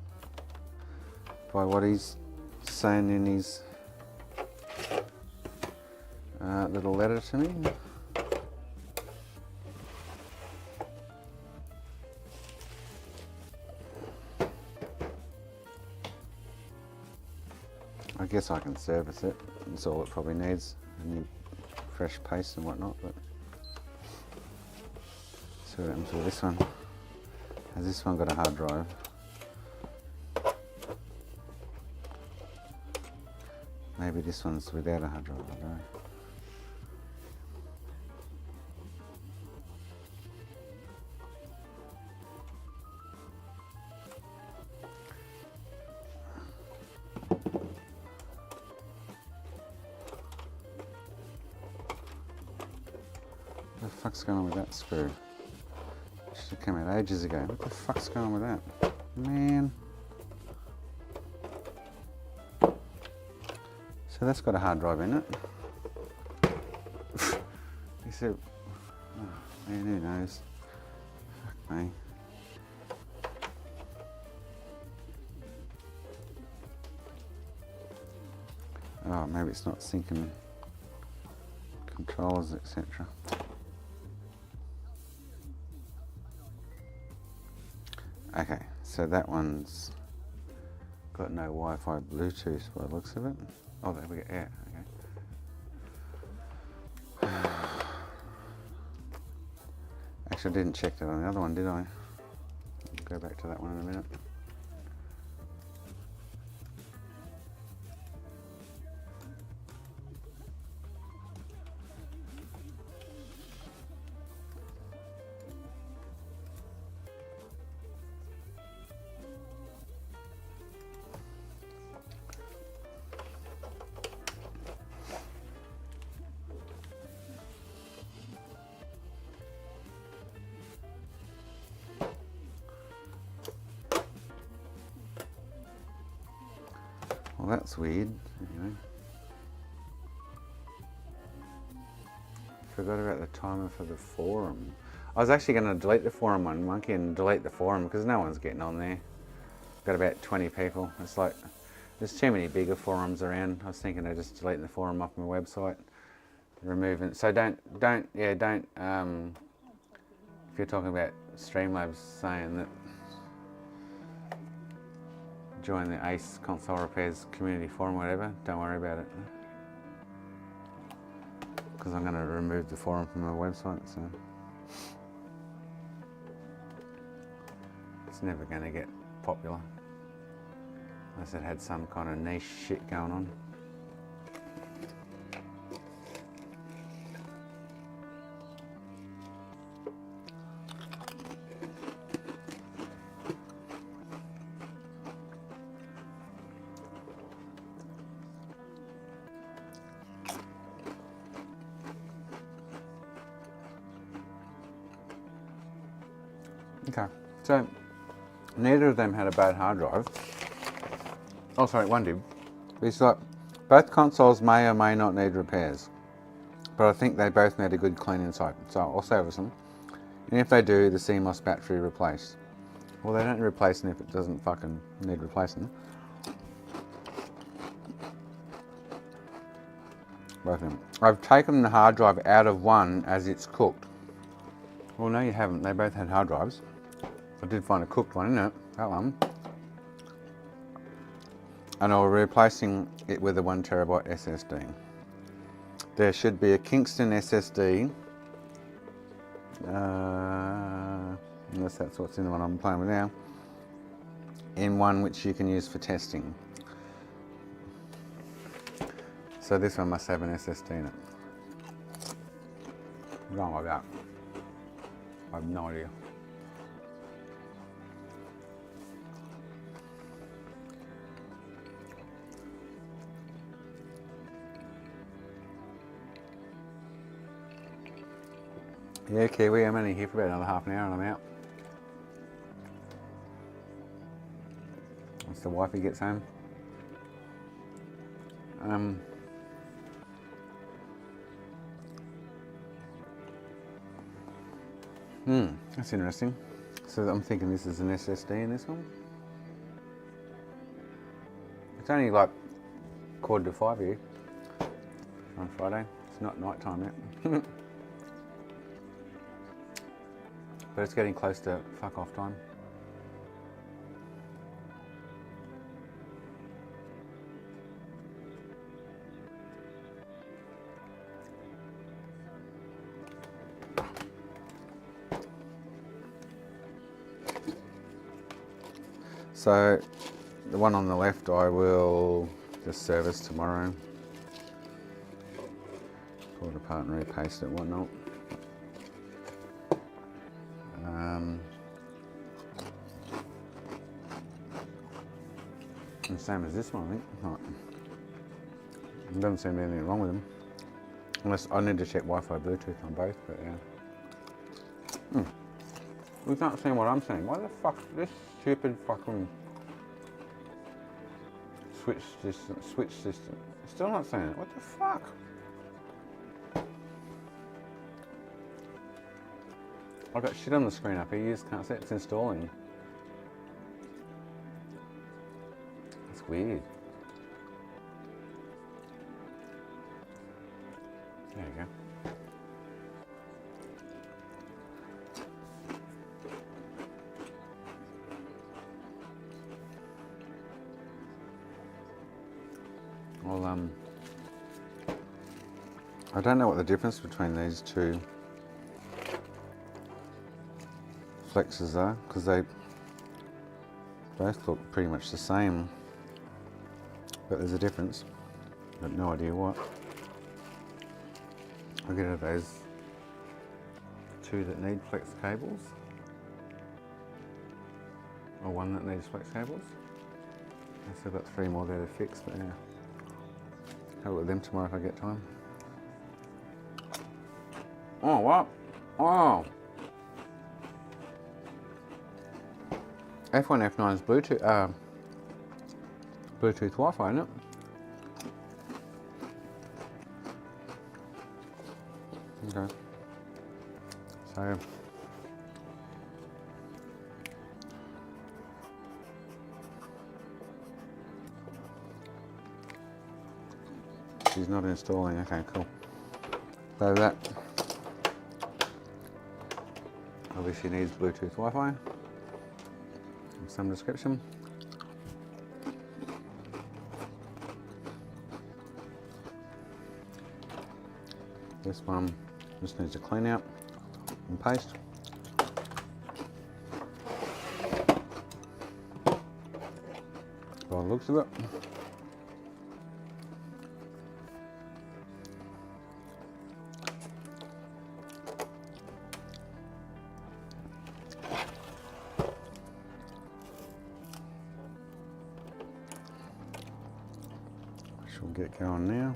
by what he's saying in his little letter to me. I guess I can service it. That's all it probably needs. A new fresh paste and whatnot. But see what happens with this one. Has this one got a hard drive? Maybe this one's without a hard drive. I don't know. What the fuck's going on with that screw? Should have come out ages ago. What the fuck's going on with that? Man. So that's got a hard drive in it. He said, oh, man, who knows? Fuck me. Oh, maybe it's not syncing controllers, etc. Okay, so that one's got no Wi-Fi Bluetooth by the looks of it. Oh, there we go, yeah, okay. Actually, I didn't check that on the other one, did I? I'll go back to that one in a minute. Well, that's weird. Anyway. Forgot about the timer for the forum. I was actually going to delete the forum on Monkey and delete the forum because no one's getting on there. Got about 20 people. It's like, there's too many bigger forums around. I was thinking of just deleting the forum off my website. Removing, so don't, if you're talking about Streamlabs saying that join the ACE Console Repairs community forum, whatever, don't worry about it. Because I'm going to remove the forum from my website, so it's never going to get popular unless it had some kind of niche shit going on. Okay, so neither of them had a bad hard drive. Oh, sorry, one did. It's like both consoles may or may not need repairs, but I think they both need a good clean inside, so I'll service them. And if they do, the CMOS battery replaced. Well, they don't replace them if it doesn't fucking need replacing. Both of them. I've taken the hard drive out of one as it's cooked. Well, no, you haven't. They both had hard drives. I did find a cooked one, isn't it? That one. And I'm replacing it with a 1 terabyte SSD. There should be a Kingston SSD. Unless that's what's in the one I'm playing with now. In one which you can use for testing. So this one must have an SSD in it. Wrong like that. I have no idea. Yeah, Kiwi, I'm only here for about another half an hour and I'm out. Once the wifey gets home. That's interesting. So I'm thinking this is an SSD in this one. It's only like 4:45 here on Friday. It's not night time yet. But it's getting close to fuck off time. So the one on the left I will just service tomorrow. Pull it apart and repaste it, whatnot. The same as this one, I think. Right. There doesn't seem to be anything wrong with them. Unless I need to check Wi-Fi Bluetooth on both, but yeah. We can't see what I'm saying. Why the fuck this stupid fucking switch system? Still not saying it. What the fuck? I've got shit on the screen up here. You just can't see it. It's installing. That's weird. There you go. Well, I don't know what the difference between these two flexes are, because they both look pretty much the same, but there's a difference. I've got no idea what. I'll get those two that need flex cables, or one that needs flex cables. I've still got 3 more there to fix, but yeah. Have a look at them tomorrow if I get time. Oh, what? Oh! F1 F9's Bluetooth, Bluetooth Wi-Fi, isn't it? Okay. So she's not installing. Okay, cool. So that obviously needs Bluetooth Wi-Fi of some description. This one just needs a clean out and paste. By the looks of it. She'll get going now.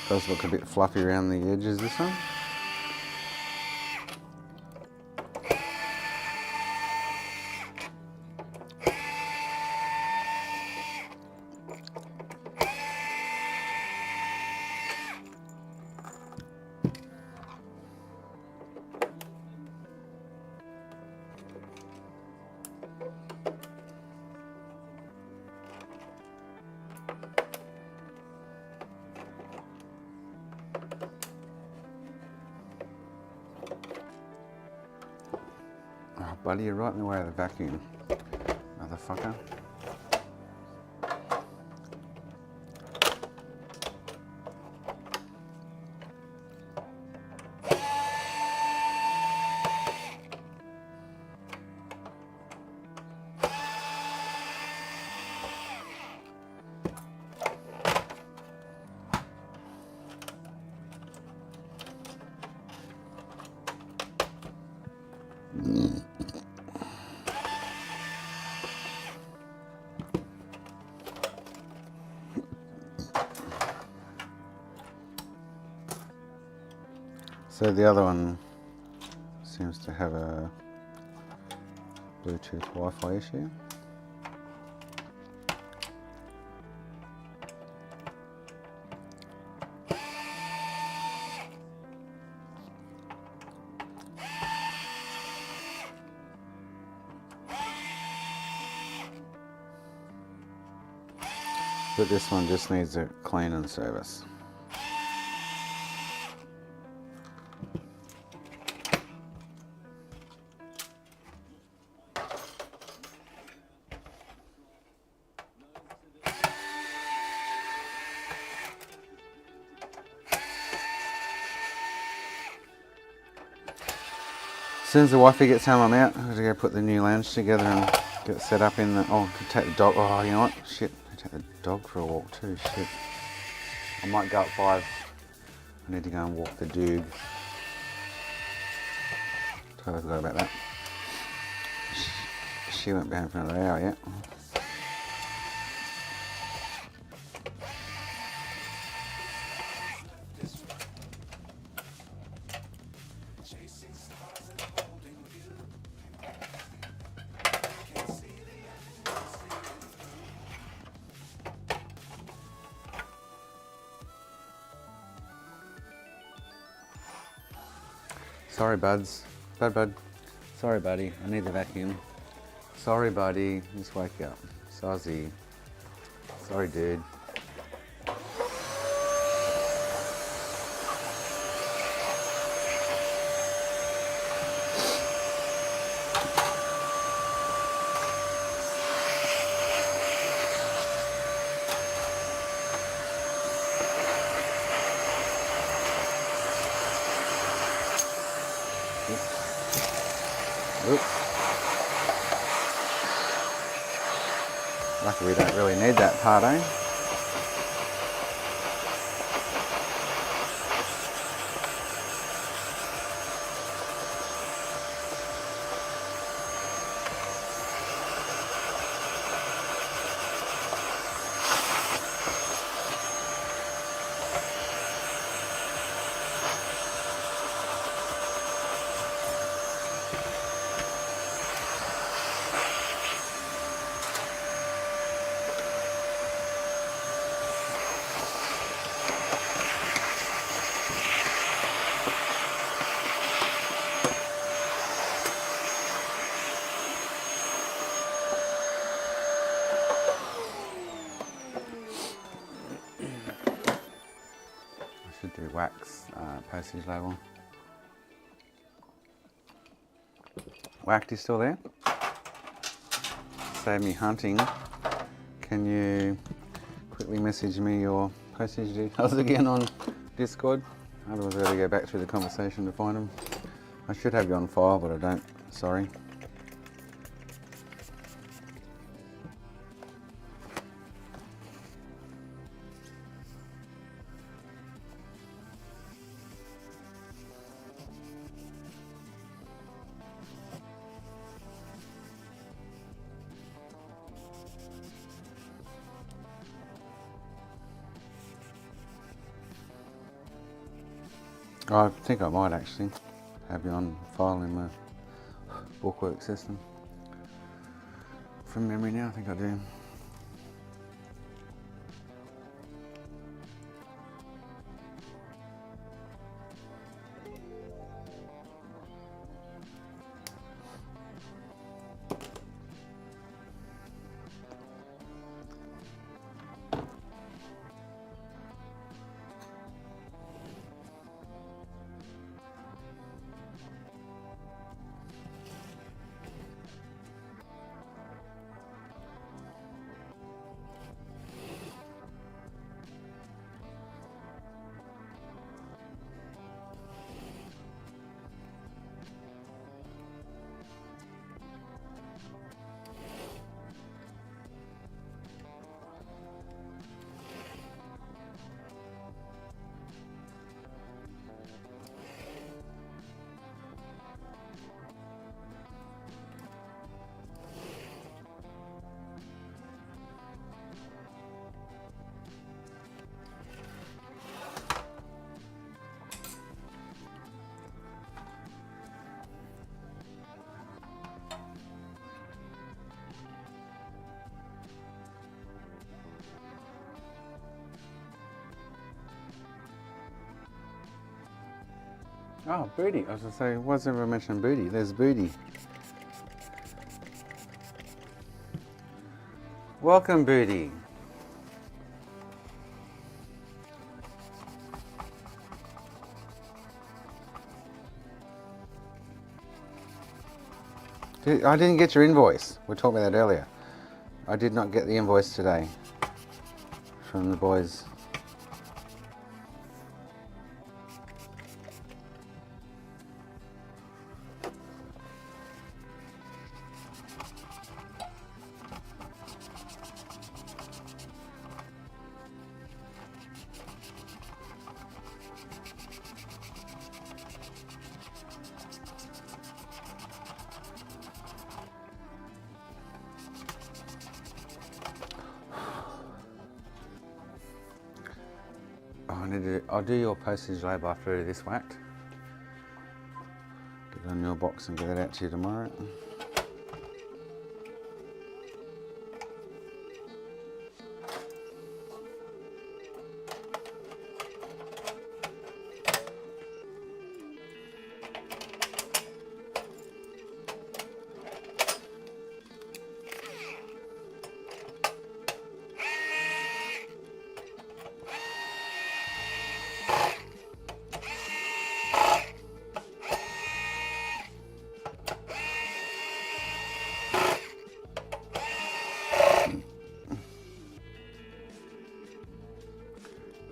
Does look a bit fluffy around the edges, this one. buddy, you're right in the way of the vacuum, motherfucker. So the other one seems to have a Bluetooth Wi-Fi issue. But this one just needs a clean and service. As soon as the wifey gets home, I'm out. I'm going to go put the new lounge together and get it set up in the... Oh, to take the dog... Oh, you know what? Shit. I take the dog for a walk too. Shit. I might go at 5. I need to go and walk the dog. Totally forgot about that. She won't be home for another hour yet. Sorry, buds. Bud. Sorry, buddy. I need the vacuum. Sorry, buddy. Just wake up. Sozzy. Sorry, dude. Oops. Lucky we don't really need that part, eh? Should do wax postage label. Whacked, you still there? Save me hunting. Can you quickly message me your postage details again on Discord? Otherwise I've got to go back through the conversation to find them. I should have you on file, but I don't. Sorry. I think I might actually have you on file in my bookwork system. From memory now, I think I do. Oh, Booty. I was going to say, why's everyone mentioning Booty? There's Booty. Welcome, Booty. I didn't get your invoice. We talked about that earlier. I did not get the invoice today from the boys. I'll do your postage label after this whacked. Get it on your box and get it out to you tomorrow.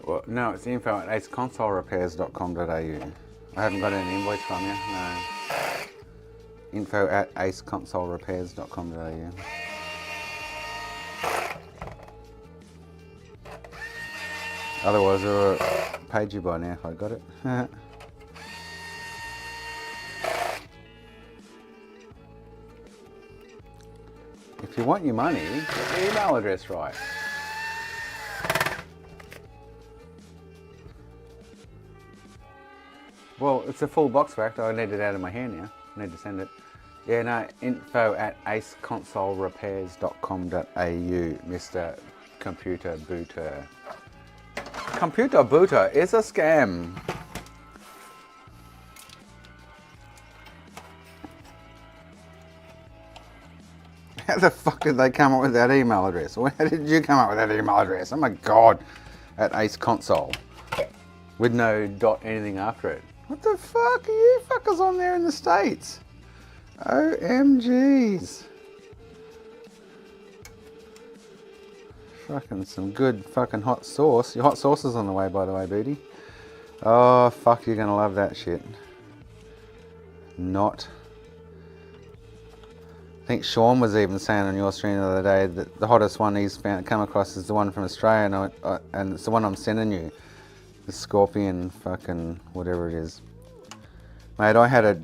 Well, no, it's info at aceconsolerepairs.com.au. I haven't got any invoice from you, no. Info at aceconsolerepairs.com.au. Otherwise, I would have paid you by now if I got it. If you want your money, get the email address right. Well, it's a full box fact. I need it out of my hand now. I need to send it. Yeah, no, info at aceconsolerepairs.com.au, Mr. Computer Booter. Computer Booter is a scam. How the fuck did they come up with that email address? Or how did you come up with that email address? Oh my god. At Ace Console. With no dot anything after it. What the fuck are you fuckers on there in the States? OMGs. Fucking some good fucking hot sauce. Your hot sauce is on the way, by the way, Booty. Oh, fuck, you're gonna love that shit. Not. I think Sean was even saying on your stream the other day that the hottest one he's come across is the one from Australia, and it's the one I'm sending you. The Scorpion fucking whatever it is. Mate, I had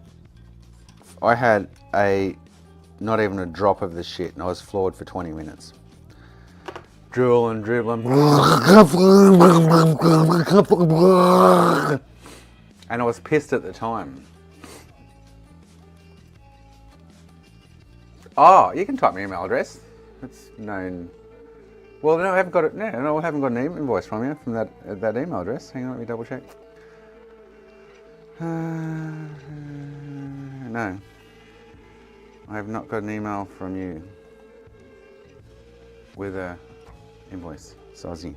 a not even a drop of the shit and I was floored for 20 minutes. Drooling, dribbling. And I was pissed at the time. Oh, you can type my email address. It's known. Well, no, I haven't got it. No, I haven't got an invoice from you from that email address. Hang on, let me double check. No, I have not got an email from you with a invoice. Sozzy.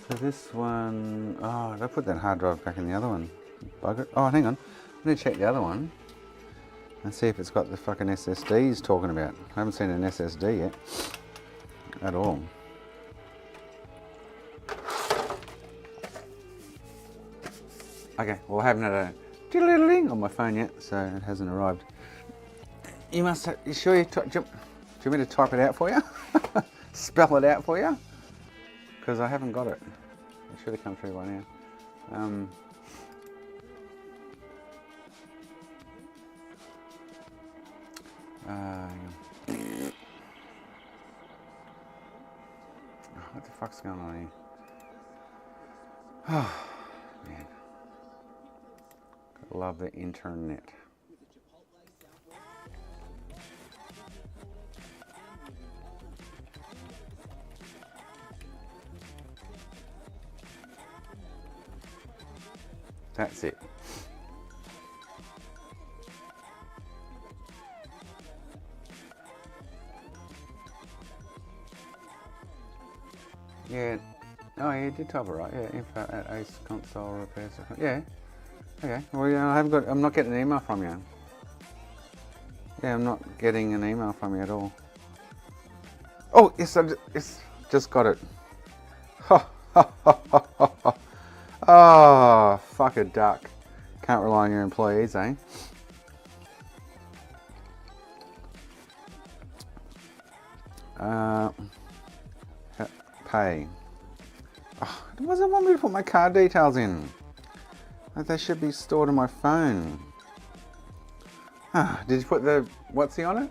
So this one, oh, I put that hard drive back in the other one. Bugger. Oh, hang on. I need to check the other one and see if it's got the fucking SSD he's talking about. I haven't seen an SSD yet at all. Okay, well, I haven't had a diddle-diddling on my phone yet, so it hasn't arrived. You must have, you sure do you want me to type it out for you? Spell it out for you? Because I haven't got it. It should have come through by now. Hang on. What the fuck's going on here? Oh, man. Gotta love the internet. That's it. Yeah. Oh, yeah, you did type it right. Yeah, info at Ace Console Repairs. Yeah. Okay. Well, yeah, I'm not getting an email from you. Yeah, I'm not getting an email from you at all. Oh, yes, just got it. Ha ha ha ha ha ha. Oh, fuck a duck. Can't rely on your employees, eh? Pay. Oh, it doesn't want me to put my card details in. They should be stored on my phone. Did you put the what's-he on it?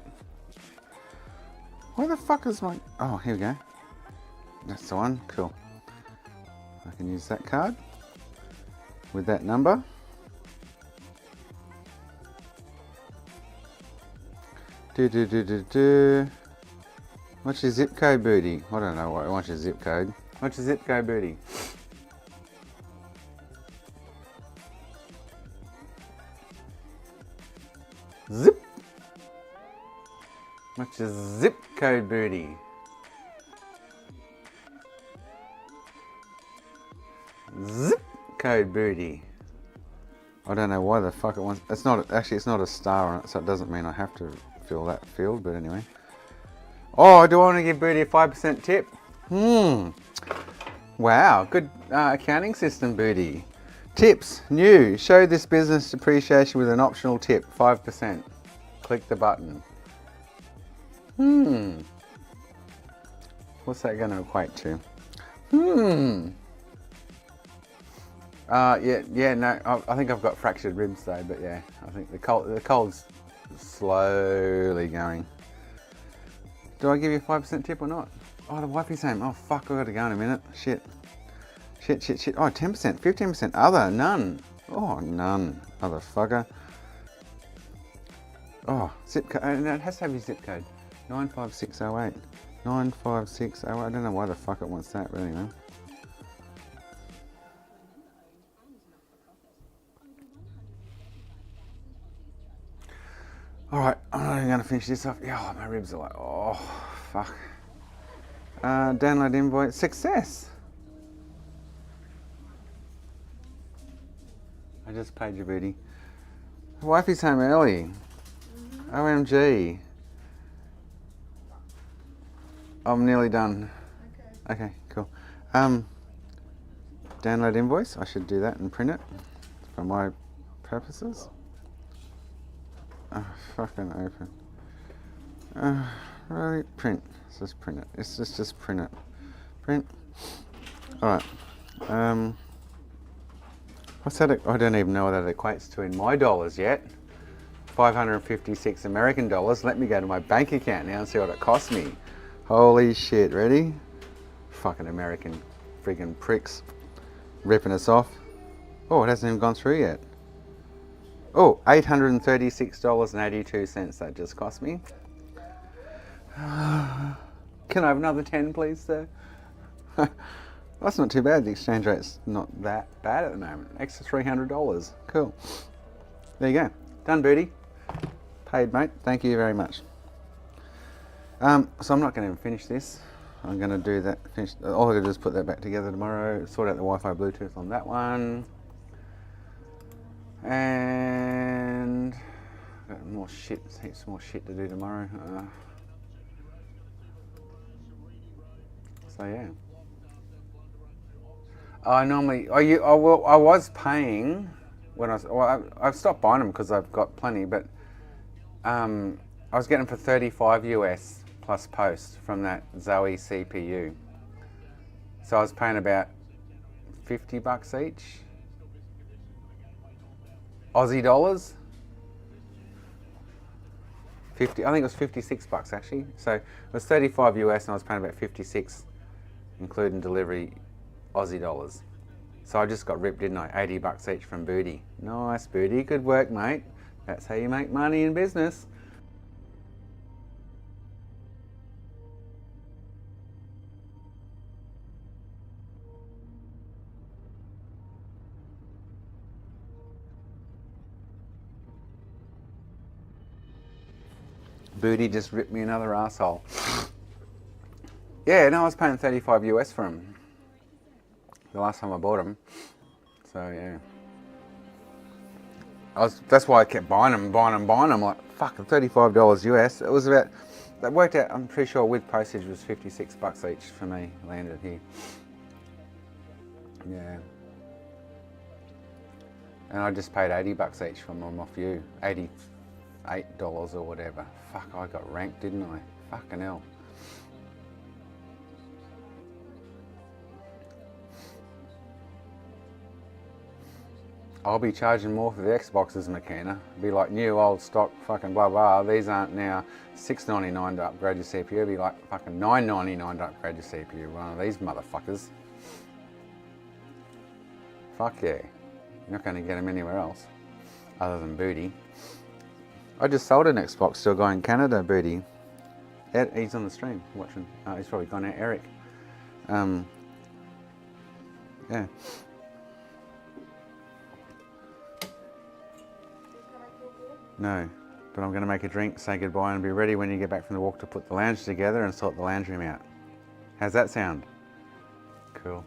Where the fuck is my... Oh, here we go. That's the one. Cool. I can use that card with that number. What's your zip code, Booty? I don't know what. What's your zip code? What's your zip code, Booty? Zip. What's your zip code, Booty? Zip code, Booty. I don't know why the fuck it wants. It's not actually. It's not a star on it, so it doesn't mean I have to fill that field. But anyway. Oh, do I want to give Booty a 5% tip? Wow, good accounting system, Booty. Tips, new. Show this business appreciation with an optional tip, 5%. Click the button. What's that going to equate to? Yeah, no, I think I've got fractured ribs though, but yeah, I think the cold's slowly going. Do I give you a 5% tip or not? Oh, the wifey's home. Oh, fuck, I've got to go in a minute. Shit. Oh, 10%, 15%, other, none. Oh, none, motherfucker. Oh, zip code, and it has to have your zip code. 95608. 95608, I don't know why the fuck it wants that, but anyway. Alright, I'm not even going to finish this off. Yeah, my ribs are like, oh, fuck. Download invoice, success. I just paid your Booty. Wifey's home early. OMG. I'm nearly done. Okay, cool. Download invoice, I should do that and print it for my purposes. Fucking open. Really? Print. Let's just print it. Let's just print it. Print. Alright. What's that? I don't even know what that equates to in my dollars yet. 556 American dollars. Let me go to my bank account now and see what it costs me. Holy shit. Ready? Fucking American friggin' pricks. Ripping us off. Oh, it hasn't even gone through yet. Oh, $836.82 that just cost me. Can I have another 10 please, sir? That's not too bad. The exchange rate's not that bad at the moment. Extra $300. Cool. There you go. Done, Booty. Paid, mate. Thank you very much. So I'm not going to finish this. I'm going to do that. All I got to do is put that back together tomorrow. Sort out the Wi-Fi Bluetooth on that one. And got more shit, heaps more shit to do tomorrow. So yeah. I was paying when I've stopped buying them because I've got plenty, but I was getting them for $35 US plus post from that Zoe CPU. So I was paying about $50 each. Aussie dollars. 50. I think it was $56 actually. So it was 35 US, and I was paying about 56, including delivery, Aussie dollars. So I just got ripped, didn't I? $80 each from Booty. Nice, Booty. Good work, mate. That's how you make money in business. Booty just ripped me another asshole. Yeah, no, I was paying 35 US for him the last time I bought him. So yeah, that's why I kept buying them. Like, fuck, $35 US. It was about, that worked out, I'm pretty sure with postage was $56 each for me, landed here. Yeah. And I just paid $80 each from them off you. $88 or whatever. Fuck, I got ranked, didn't I? Fucking hell. I'll be charging more for the Xboxes, McKenna. Be like new, old stock, fucking blah blah. These aren't now $6.99 to upgrade your CPU. It'll be like fucking $9.99 to upgrade your CPU. One of these motherfuckers. Fuck yeah. You're not going to get them anywhere else, other than Booty. I just sold an Xbox to a guy in Canada, Booty. He's on the stream watching. He's probably gone out, Eric. Yeah. No, but I'm going to make a drink, say goodbye, and be ready when you get back from the walk to put the lounge together and sort the lounge room out. How's that sound? Cool.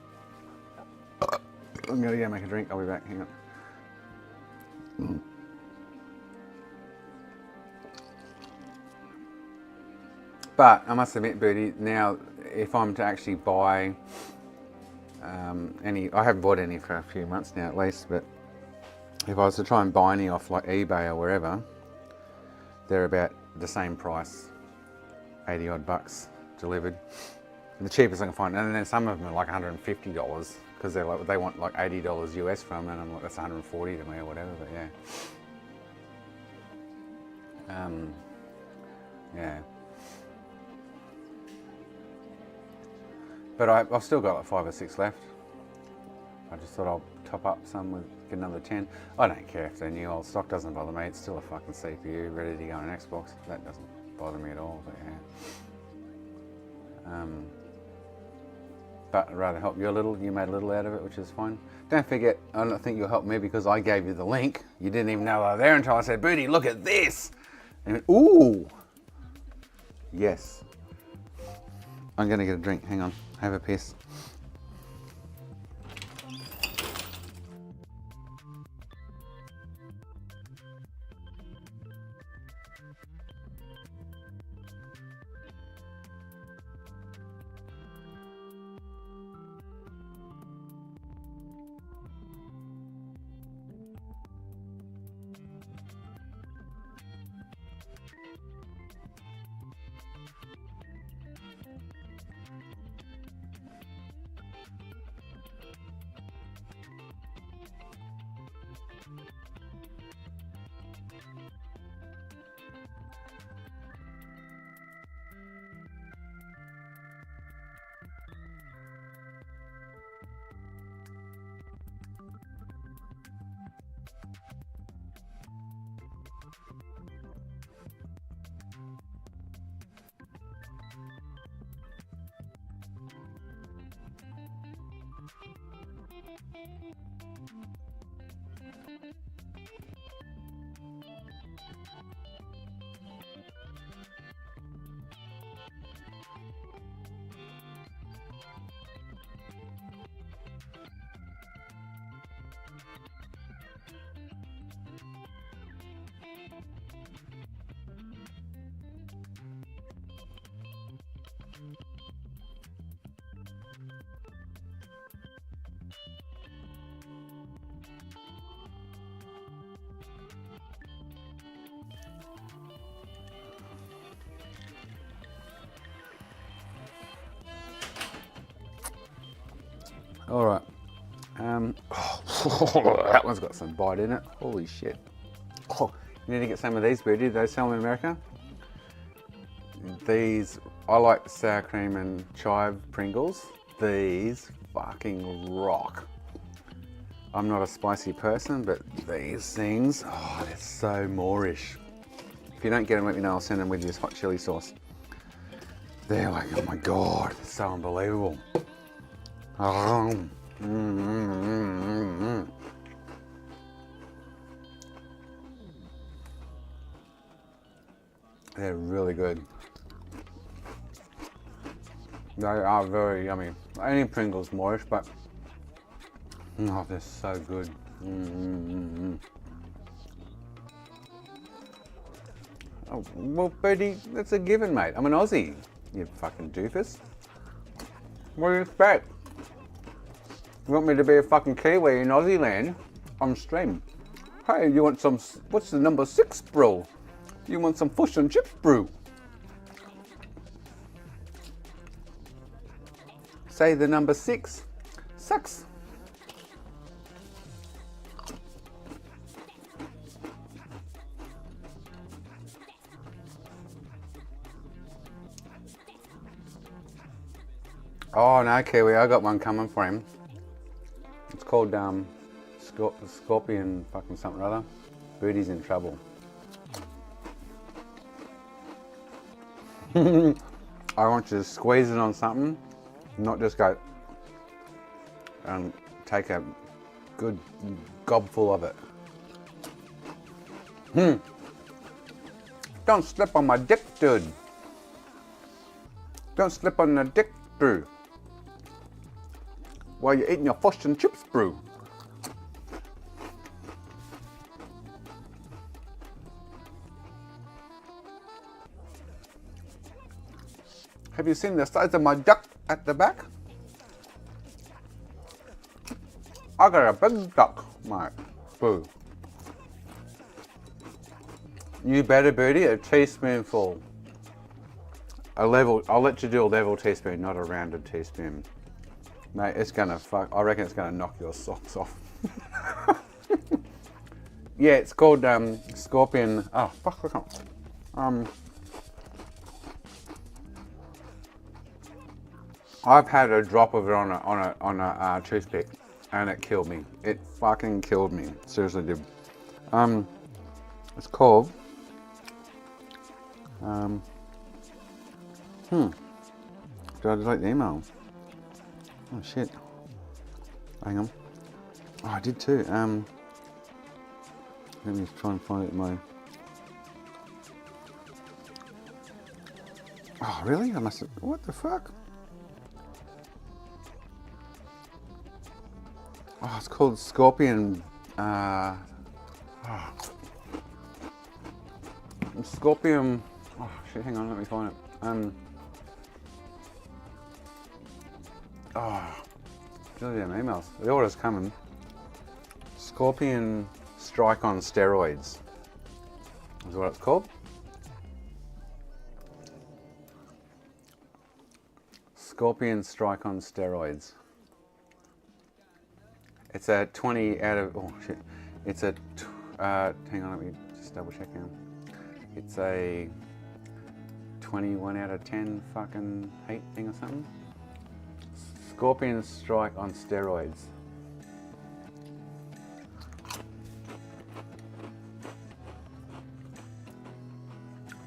I'm going to go make a drink. I'll be back. Hang on. But I must admit, Booty, now if I'm to actually buy any, I haven't bought any for a few months now at least, but if I was to try and buy any off like eBay or wherever, they're about the same price, 80 odd bucks delivered. And the cheapest I can find, and then some of them are like $150 because they're like, they want like $80 US from them, and I'm like, that's 140 to me or whatever. But yeah, yeah. But I've still got like 5 or 6 left. I just thought I'll top up some with, get another 10. I don't care if they're new old stock, doesn't bother me. It's still a fucking CPU ready to go on an Xbox. That doesn't bother me at all, but yeah. But I'd rather help you a little. You made a little out of it, which is fine. Don't forget, I don't think you'll help me because I gave you the link. You didn't even know I was there until I said, Booty, look at this. And you went, ooh. Yes. I'm gonna get a drink, hang on. Have a piss. All right, That one's got some bite in it. Holy shit. Oh, you need to get some of these, Birdie. Do they sell them in America? These, I like sour cream and chive Pringles. These fucking rock. I'm not a spicy person, but these things, oh, they're so Moorish. If you don't get them, let me know. I'll send them with this hot chili sauce. They're like, oh my God, they're so unbelievable. They're really good. They are very yummy. Any Pringles Moorish, but oh, they're so good. Oh, well, Birdie, that's a given, mate. I'm an Aussie, you fucking doofus. What do you expect? You want me to be a fucking Kiwi in Aussie land on stream? Hey, you want some, what's the number 6, bro? You want some fish and chips, bro? Say the number 6. 6. Oh no, Kiwi, I got one coming for him. It's called Scorpion fucking something or other. Birdie's in trouble. I want you to squeeze it on something, not just go and take a good gobful of it. Don't slip on my dick, dude. Don't slip on the dick, bro. While you're eating your fish and chips, bro. Have you seen the size of my duck at the back? I got a big duck, mate. Boo. You better, Birdie, a teaspoonful. A level, I'll let you do a level teaspoon, not a rounded teaspoon. Mate, it's gonna fuck, I reckon it's gonna knock your socks off. Yeah, it's called Scorpion, oh fuck, I can't. I've had a drop of it on a toothpick, and it killed me. It fucking killed me. Seriously did. It's called. Did I delete the email? Oh shit. Hang on. Oh, I did too. Let me try and find it in my. Oh really? I must have. What the fuck? Oh, it's called Scorpion. Scorpion. Oh shit! Hang on, let me find it. Really damn emails. The order's coming. Scorpion Strike on Steroids is what it's called. Scorpion Strike on Steroids. It's a 20 out of, oh shit. It's a, hang on, let me just double check now. It's a 21 out of 10 fucking hate thing or something. Scorpion Strike on Steroids.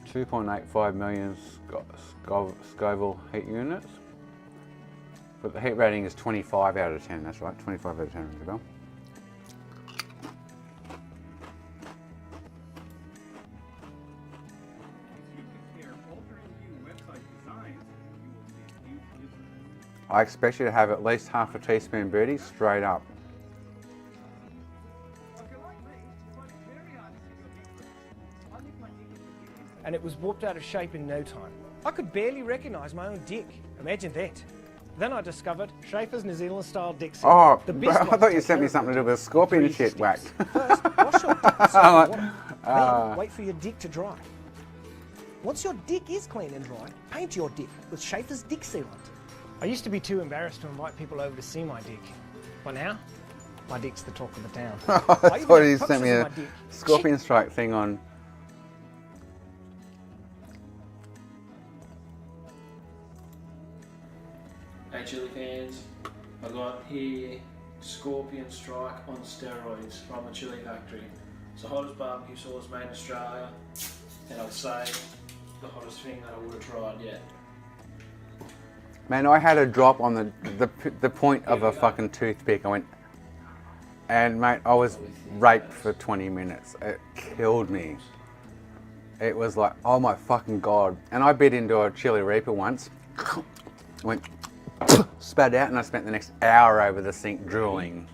.85 million Scoville heat units. But the heat rating is 25 out of 10, that's right, 25 out of 10 rings a bell. I expect you to have at least half a teaspoon, Birdie, straight up. And it was warped out of shape in no time. I could barely recognise my own dick. Imagine that. Then I discovered Schaefer's New Zealand style dick set. Oh, The best I way thought to you take sent me care of something it. to do with scorpion 3 shit steps. whacked. First, wash your dick with soap and water. Then wait for your dick to dry. Once your dick is clean and dry, paint your dick with Schaefer's dick sealant. I used to be too embarrassed to invite people over to see my dick. But now, My dick's the talk of the town. I even thought have he sent me pictures a of my dick. Scorpion Strike thing on. Hey Chili fans, I got here Scorpion Strike on steroids from the Chili Factory. It's the hottest barbecue sauce made in Australia, and I'd say the hottest thing that I would have tried yet. Man, I had a drop on the point of a fucking toothpick. I went, and mate, I was raped for 20 minutes. It killed me. It was like, oh my fucking god. And I bit into a Chili Reaper once. Went, spat out, and I spent the next hour over the sink drooling.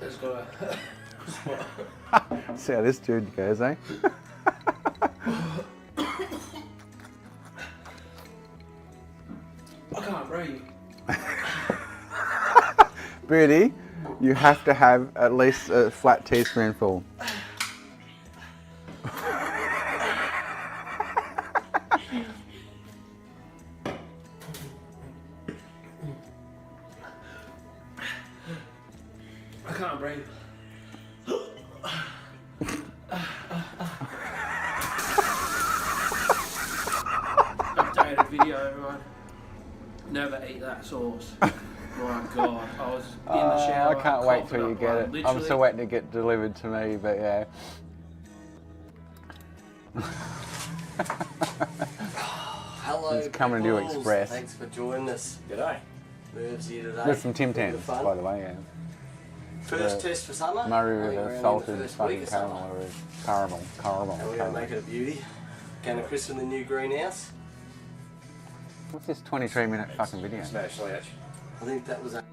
It's got a See how this dude goes, eh? I can't breathe. Beardy, you have to have at least a flat teaspoonful. I can't breathe. Updated video, everyone. Never eat that sauce. My God, I was in the shower. I can't wait coughing till you up get blood. it. I'm Literally, still waiting to get delivered to me, but yeah. Hello. It's coming to you peoples. express. Thanks for joining us. G'day. Merv's here today. There's some Tim Bit of Tams, fun. by the way, yeah. First test for summer. Murray I think with we're a only in the salted first fucking week of caramel summer. or caramel. And we're going to make it a beauty. Going to christen the new greenhouse. What's this 23-minute fucking video? Smash slouch. I think that was a...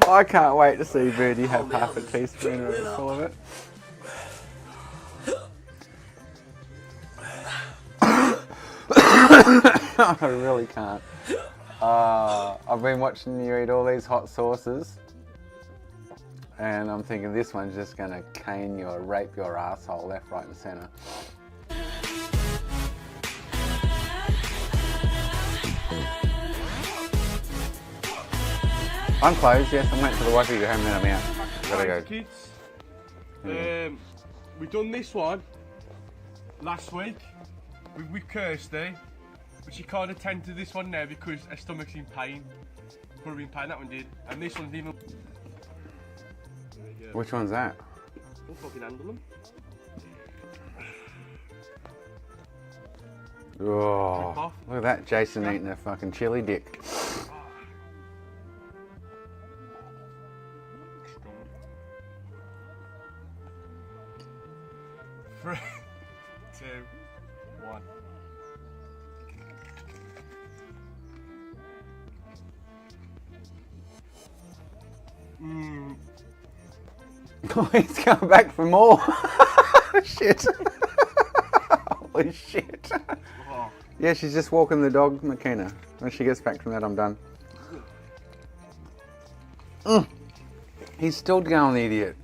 I can't wait to see Birdie have half a teaspoon full of it. I really can't. I've been watching you eat all these hot sauces, and I'm thinking this one's just gonna cane you or rape your asshole left, right, and centre. I'm closed, yes. I'm waiting for the wife to get home, then I'm out. Gotta go. Kids. Yeah. We done this one last week with Kirsty, but she can't attend to this one now because her stomach's in pain. Put her in pain, that one did. And this one's even... Which one's that? Don't fucking handle them. Oh, look at that, Jason eating a fucking chili dick. Three, 2, 1. Oh, he's coming back for more. Shit. Holy shit. Yeah, she's just walking the dog, McKenna. When she gets back from that, I'm done. He's still going, the idiot.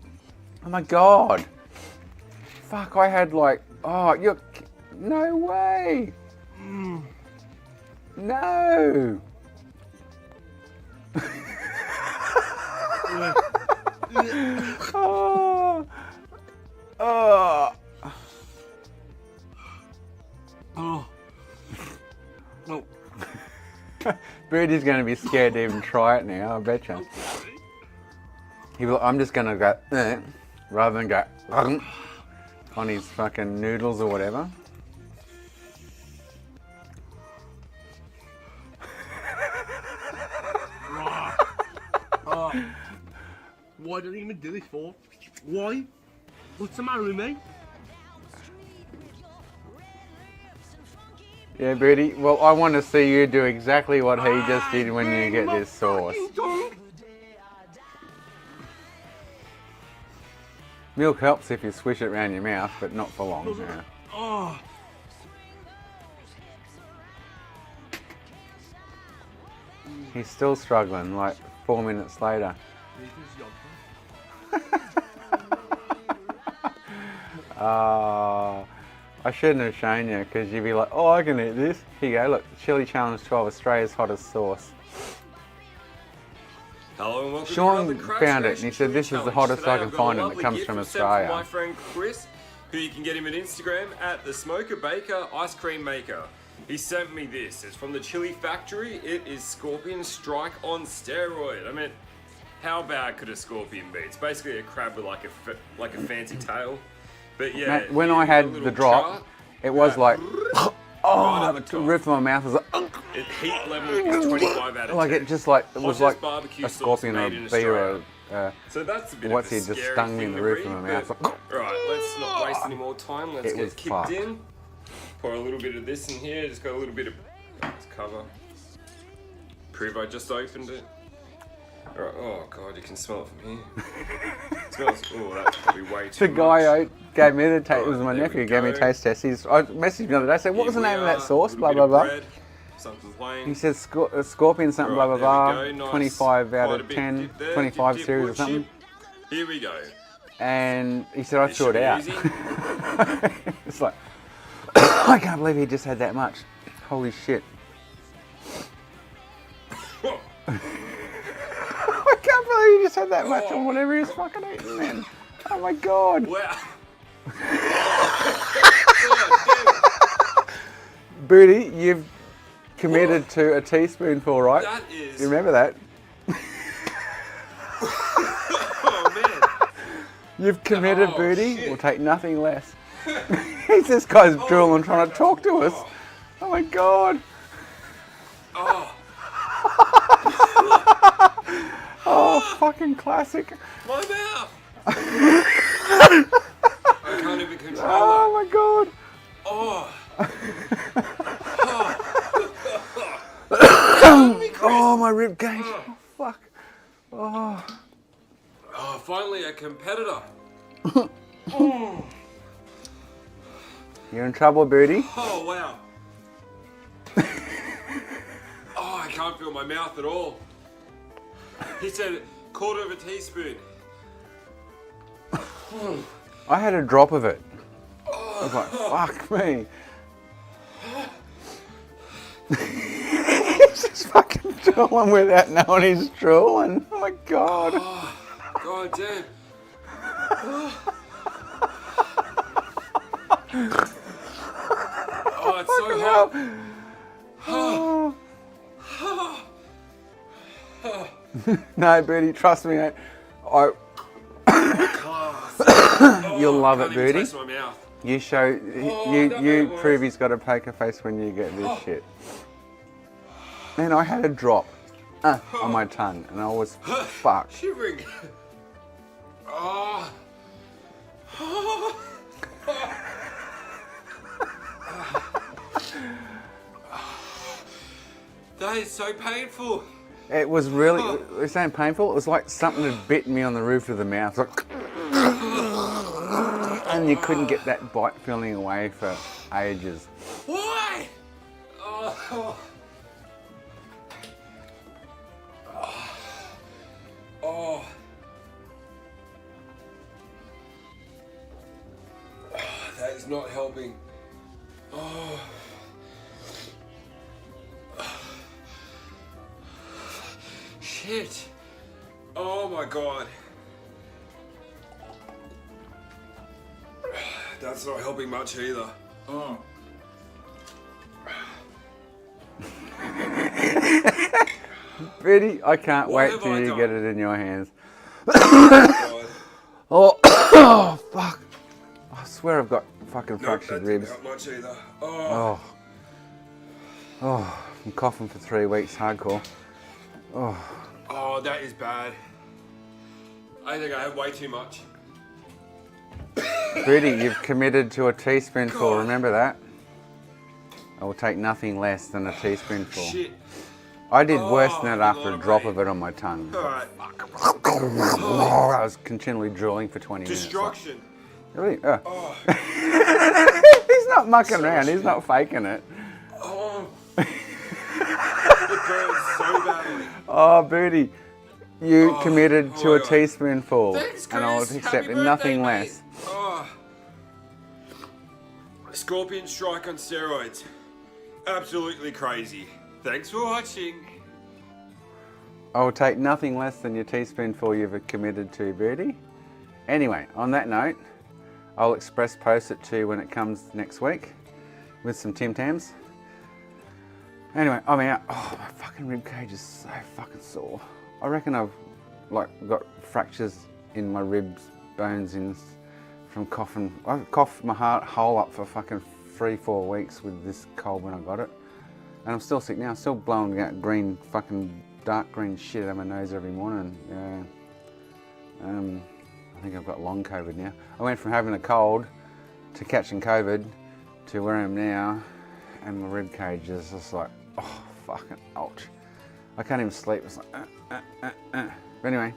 Oh my god. Fuck, I had like, oh, you're, no way. No. Oh. Oh. Oh. No. Birdie's going to be scared to even try it now, I bet you. I'm just going to go, rather than go, on his fucking noodles or whatever. Why did I even do this for? Why? What's the matter with me? Yeah, Birdie, well, I want to see you do exactly what he just did when you get this sauce. Milk helps if you swish it around your mouth, but not for long. Yeah. Oh. He's still struggling, like 4 minutes later. I shouldn't have shown you, because you'd be like, oh, I can eat this. Here you go, look, Chili Challenge 12, Australia's hottest sauce. Hello and welcome Sean to another Crash found it and Nation he said, Chili this is the Challenge. hottest Today I can I've got find a and it lovely comes gift from sent Australia. From my friend Chris, who you can get him on Instagram at the Smoker Baker Ice Cream Maker. He sent me this. It's from the Chili Factory. It is Scorpion Strike on steroid. I mean, how bad could a scorpion be? It's basically a crab with like a fancy tail. But yeah, Mate, when I had the drop, it was like, oh, the roof of my mouth was like, it heat level is 25 out of 10. like it just like, it was Hottest like barbecue a sauce scorpion or a made in bee or Australia. So that's a bit what's of a he just scary stung me in thing the to roof read, of my mouth. but- Like, Right, let's not waste any more time. Let's It get was kicked fucked. in. Pour a little bit of this in here. Just got a little bit of let's cover. Prove I just opened it. Alright, oh god, you can smell it from here. It smells, oh, that's probably way too the guy much. I gave me the taste, it was Alright, my there nephew, we gave me a go. taste test. I messaged him the other day, said, what was the Here name we of that are, sauce, little blah, bit blah, of blah. bread, something plain. He said scorpion something, blah, blah, Right, blah, there we go, nice. 25 out Quite a of big 10, dip there, 25 dip, series or wood something. chip. Here we go. And he said, I This threw should it be out. easy. It's like, I can't believe he just had that much. Holy shit. I can't believe he just had that much on whatever he's fucking eating, man. Oh my god. Wow. Booty, you've committed to a teaspoonful, right? That is. You remember that? Oh man. You've committed, Oh, Booty. shit. We'll take nothing less. He's this guy's drooling trying to talk to us. Oh my god. Oh, Oh, fucking classic. my mouth. I can't even control Oh my god. that. Oh. Oh, my rib cage. Oh, fuck. Oh. Oh, finally a competitor. You're in trouble, Booty. Oh wow. Oh, I can't feel my mouth at all. He said quarter of a teaspoon. I had a drop of it. I was like, fuck me. He's just fucking drooling without knowing he's drooling. Oh my god. God damn. Oh, it's so hot. No, Booty, trust me, mate. You'll love it, Can't even Booty. taste my mouth. You show, that you made it worse. prove he's got a poker face when you get this shit. Man, I had a drop on my tongue and I was fucked. Shivering. Oh. That is so painful. It was really, it was so painful. It was like something had bitten me on the roof of the mouth. Like, and you couldn't get that bite feeling away for ages. Why? Oh. Oh. That is not helping. Oh. Shit. Oh my god. That's not helping much either. Oh. Biddy, I can't What wait have till I you done? get it in your hands. God. Oh, fuck. I swear I've got fucking Nope, fractured that didn't ribs. help much either. Oh. Oh, I'm coughing for 3 weeks, hardcore. Oh, that is bad. I think I had way too much. Biddy, you've committed to a teaspoonful, God. remember that? I will take nothing less than a teaspoonful. Shit. I did worse than Oh, that I after a love drop it. of it on my tongue. Alright. I was continually drooling for 20 minutes. Destruction. Really? He's not mucking around. He's not faking it. Oh. It burns so badly. Oh, Booty, you committed to my a God. teaspoonful, Thanks, and I would Chris. accept Happy nothing birthday, less. mate. Oh. Scorpion Strike on steroids. Absolutely crazy. Thanks for watching. I will take nothing less than your teaspoonful you've committed to, Booty. Anyway, on that note, I'll express post it to you when it comes next week with some Tim Tams. Anyway, I'm out. Oh, my fucking rib cage is so fucking sore. I reckon I've got fractures in my ribs, bones from coughing. I coughed my hole up for fucking 3-4 weeks with this cold when I got it. And I'm still sick now. I'm still blowing out green, fucking dark green shit out of my nose every morning. Yeah. I think I've got long COVID now. I went from having a cold to catching COVID to where I am now, and my rib cage is just like, oh, fucking ouch. I can't even sleep. It's like, But anyway,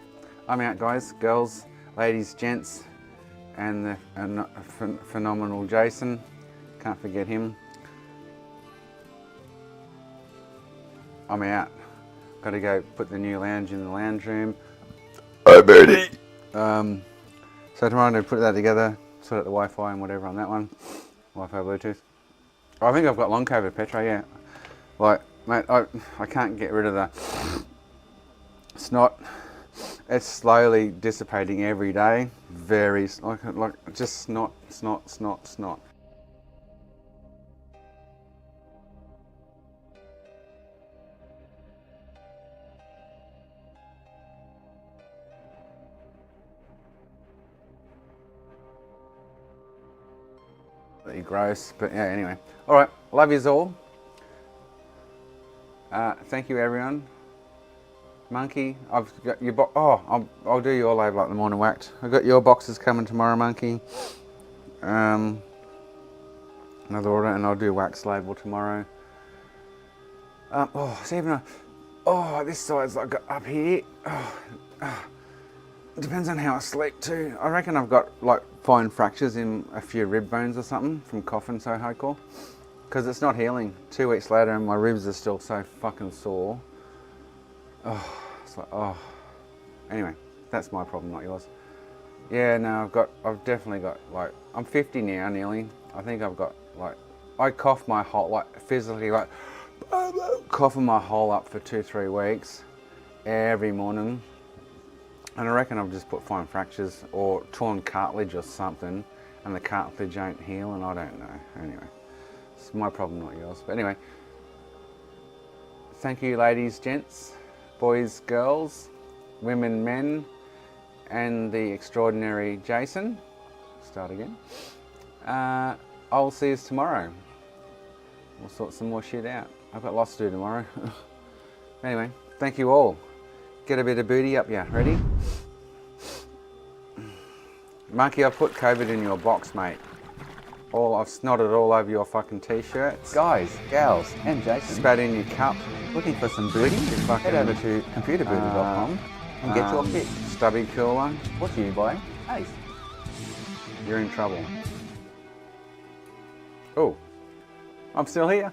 I'm out, guys, girls, ladies, gents, and the phenomenal Jason. Can't forget him. I'm out. Got to go put the new lounge in the lounge room. Hi, Birdie. So tomorrow I'm going to put that together, sort out the Wi-Fi and whatever on that one. Wi-Fi, Bluetooth. I think I've got long COVID, Petro, yeah. Like, mate, I can't get rid of the snot. It's slowly dissipating every day. Very, like just snot. Gross, but yeah, anyway. All right, love yous all. Thank you, everyone. Monkey, I've got your I'll do your label like the morning wax. I've got your boxes coming tomorrow, Monkey. Another order, and I'll do wax label tomorrow. This side's like up here. Depends on how I sleep too. I reckon I've got like fine fractures in a few rib bones or something from coughing so hardcore. Because it's not healing. 2 weeks later and my ribs are still so fucking sore. It's like, Anyway, that's my problem, not yours. Yeah, no, I've definitely got like, I'm 50 now nearly. I think I've got like, I cough my whole, like physically like, coughing my hole up for 2-3 weeks every morning. And I reckon I've just put fine fractures or torn cartilage or something, and the cartilage ain't healing. I don't know. Anyway, it's my problem, not yours. But anyway, thank you, ladies, gents, boys, girls, women, men, and the extraordinary Jason. Start again. I'll see you tomorrow. We'll sort some more shit out. I've got lots to do tomorrow. Anyway, thank you all. Get a bit of booty up, yeah. Ready? Monkey, I've put COVID in your box, mate. I've snotted all over your fucking t-shirts. Guys, gals, and Jason. Spat in your cup. Looking for some booty? Head over to computerbooty.com and get your pick. Stubby cooler. What do you buy? Ace. You're in trouble. Oh, I'm still here.